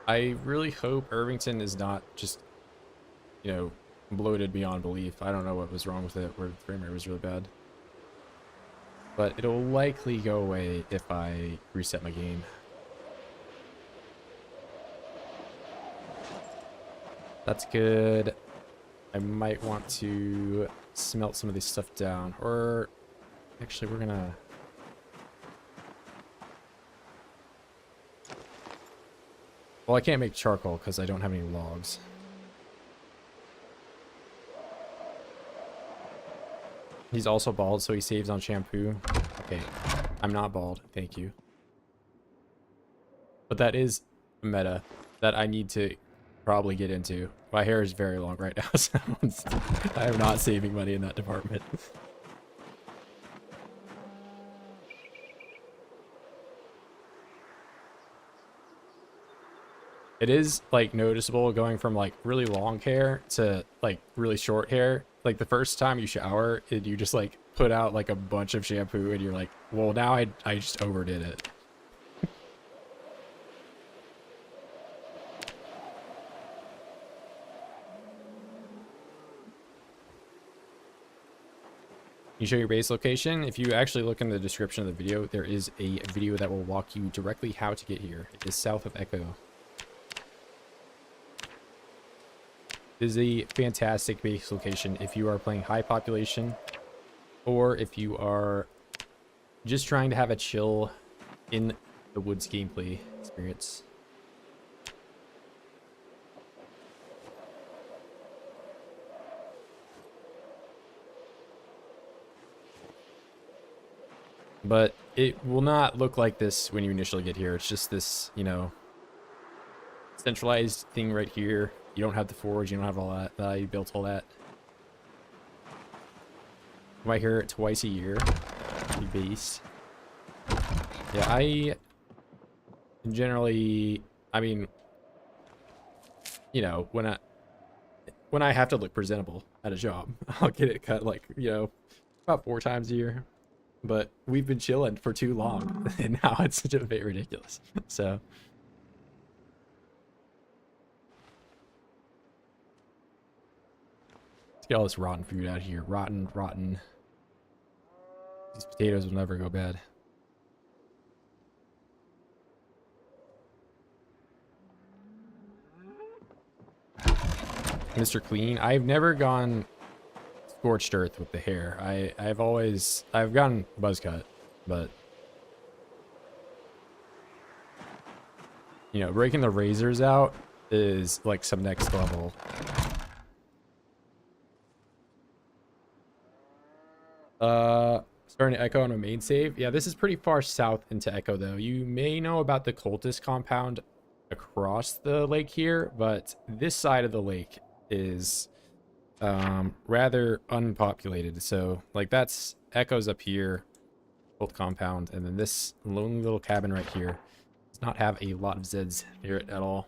I really hope Irvington is not just, you know, bloated beyond belief. I don't know what was wrong with it, where the frame rate was really bad. But it'll likely go away if I reset my game. That's good. I might want to smelt some of this stuff down. Or, actually, we're gonna... Well, I can't make charcoal because I don't have any logs. He's also bald, so he saves on shampoo. Okay, I'm not bald, thank you. But that is a meta that I need to probably get into. My hair is very long right now, so I am not saving money in that department. It is, like, noticeable going from, like, really long hair to, like, really short hair. Like, the first time you shower, you just, like, put out, like, a bunch of shampoo, and you're like, well, now I just overdid it. You show your base location. If you actually look in the description of the video, there is a video that will walk you directly how to get here. It is south of Echo. It is a fantastic base location if you are playing high population, or if you are just trying to have a chill in the woods gameplay experience. But it will not look like this when you initially get here. It's just this, you know, centralized thing right here. You don't have the forge, you don't have all that. You built all that. Come out here twice a year. Be based. Yeah, I generally, I mean, you know, when I have to look presentable at a job, I'll get it cut, like, you know, about 4 times a year. But we've been chilling for too long, and now it's just a bit ridiculous. So. Let's get all this rotten food out of here. Rotten. These potatoes will never go bad. Mr. Clean. I've never gone scorched earth with the hair. I've gone buzz cut, but you know, breaking the razors out is like some next level. Starting to Echo on a main save. Yeah, this is pretty far south into Echo though. You may know about the cultist compound across the lake here, but this side of the lake is rather unpopulated. So like that's Echo's up here, cult compound, and then this lonely little cabin right here does not have a lot of Zeds near it at all.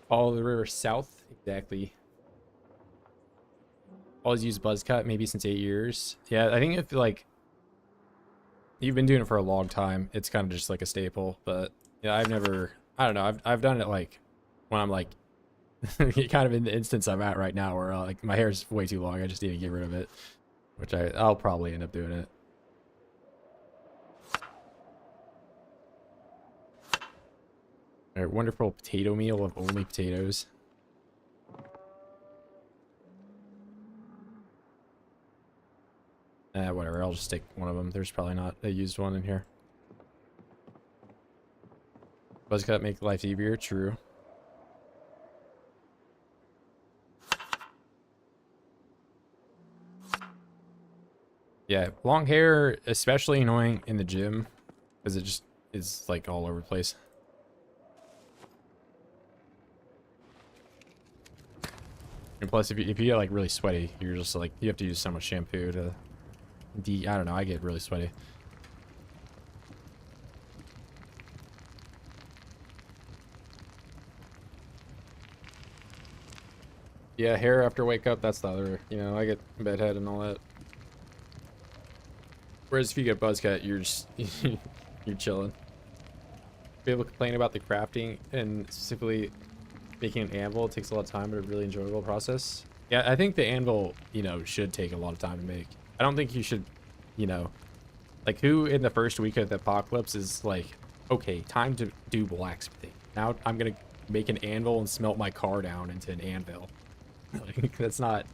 Follow the river south, exactly. Always use Buzzcut, maybe since 8 years. Yeah, I think if like you've been doing it for a long time, it's kind of just like a staple. But yeah, I don't know, I've done it like when I'm like kind of in the instance I'm at right now, where like my hair is way too long. I just need to get rid of it, which I'll probably end up doing it. All right, wonderful potato meal of only potatoes. Whatever, I'll just take one of them. There's probably not a used one in here. Buzzcut make life easier, true. Yeah, long hair, especially annoying in the gym, because it just is like all over the place. And plus, if you get like really sweaty, you're just like, you have to use so much shampoo to I don't know, I get really sweaty. Yeah, hair after wake up, that's the other, you know, I get bedhead and all that. Whereas if you get buzz cut, you're just, you're chilling. People complain about the crafting and specifically making an anvil. It takes a lot of time, but a really enjoyable process. Yeah, I think the anvil, you know, should take a lot of time to make. I don't think you should, you know, like who in the first week of the apocalypse is like, okay, time to do blacksmithing. Now I'm gonna make an anvil and smelt my car down into an anvil. Like, that's not,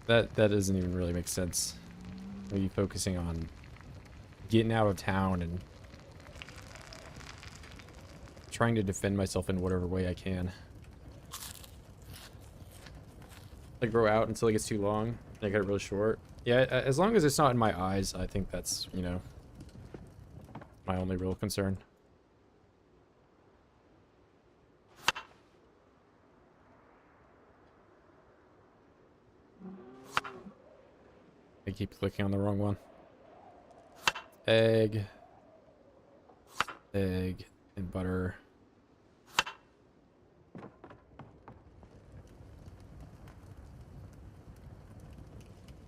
that doesn't even really make sense. Maybe focusing on getting out of town and trying to defend myself in whatever way I can. I grow out until it gets too long. I get it really short. Yeah, as long as it's not in my eyes, I think that's, you know, my only real concern. I keep clicking on the wrong one. Egg, and butter.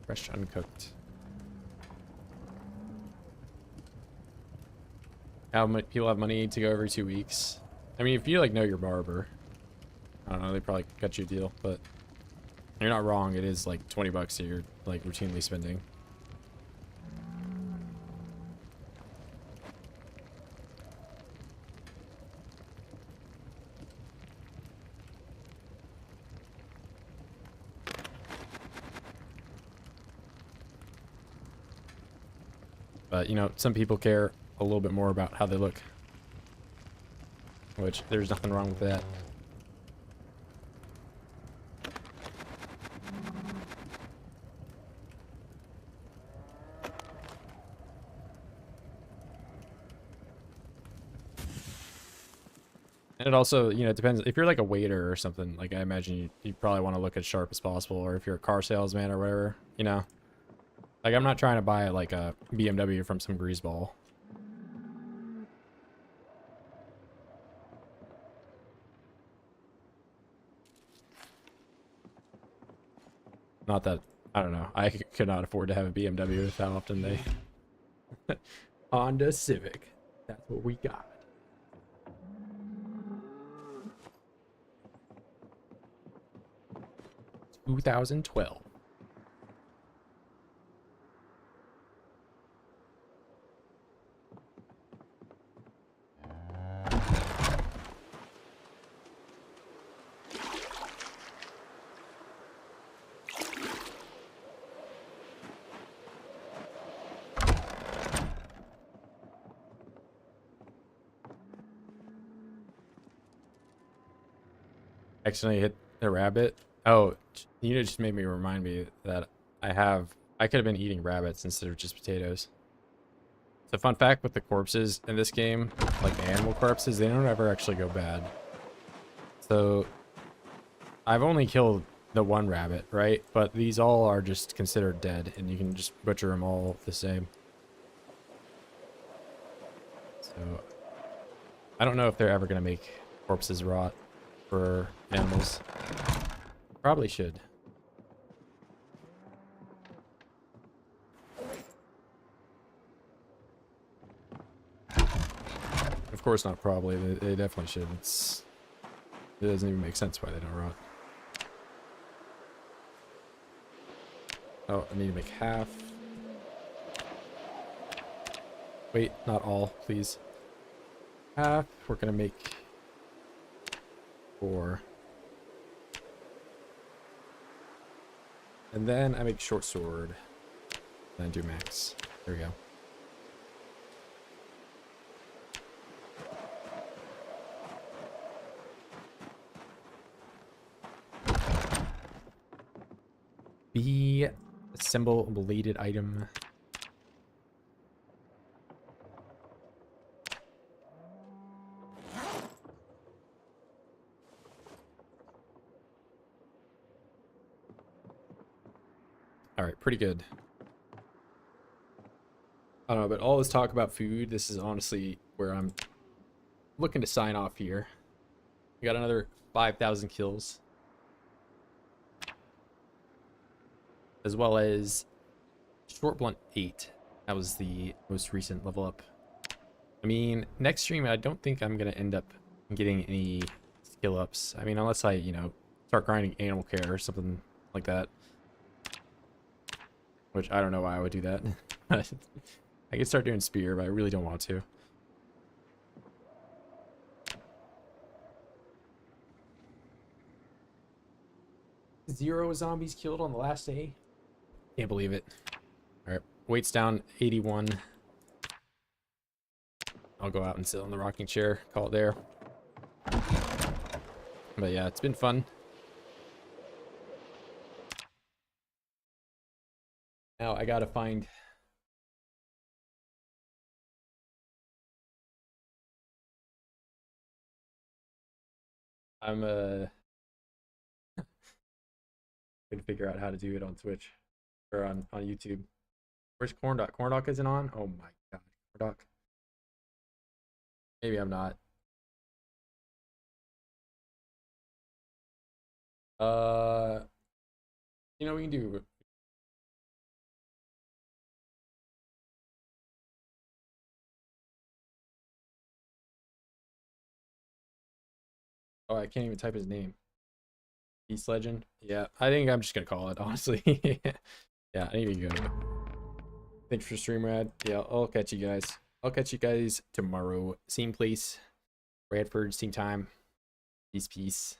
Fresh uncooked. How many people have money to go every 2 weeks? I mean, if you like know your barber, I don't know, they probably cut you a deal, but you're not wrong. It is like 20 bucks that you're like routinely spending. But, you know, some people care a little bit more about how they look. Which, there's nothing wrong with that. And it also, you know, it depends. If you're like a waiter or something, like I imagine you probably want to look as sharp as possible. Or if you're a car salesman or whatever, you know. Like, I'm not trying to buy like a BMW from some greaseball. Not that, I don't know. I could not afford to have a BMW with how often they... Honda Civic. That's what we got. $2012. accidentally hit the rabbit. Oh, you just made me remind me that I could have been eating rabbits instead of just potatoes. So fun fact with the corpses in this game, like the animal corpses, they don't ever actually go bad. So I've only killed the one rabbit, right? But these all are just considered dead, and you can just butcher them all the same. So I don't know if they're ever gonna make corpses rot for animals. Probably should. Of course not probably. They definitely should. It doesn't even make sense why they don't rot. Oh, I need to make half. Wait, not all, please. Half. We're gonna make 4. And then I make short sword. Then do max. There we go. B assemble bladed item. All right, pretty good. I don't know, but all this talk about food, this is honestly where I'm looking to sign off here. We got another 5,000 kills. As well as short blunt 8. That was the most recent level up. I mean, next stream, I don't think I'm going to end up getting any skill ups. I mean, unless I, you know, start grinding animal care or something like that. Which I don't know why I would do that. I could start doing spear, but I really don't want to. Zero zombies killed on the last day. Can't believe it. All right, weight's down 81. I'll go out and sit on the rocking chair, call it there. But yeah, it's been fun. Now I gotta find... I'm gonna figure out how to do it on Twitch or on YouTube. Where's Corndock? Corndock isn't on? Oh my god, Corndock. Maybe I'm not. You know, we can do... Oh, I can't even type his name. Beast Legend? Yeah, I think I'm just gonna call it, honestly. Yeah, I need to go. Thanks for stream, Rad. Yeah, I'll catch you guys. I'll catch you guys tomorrow. Same place. Bradford, same time. Peace, peace.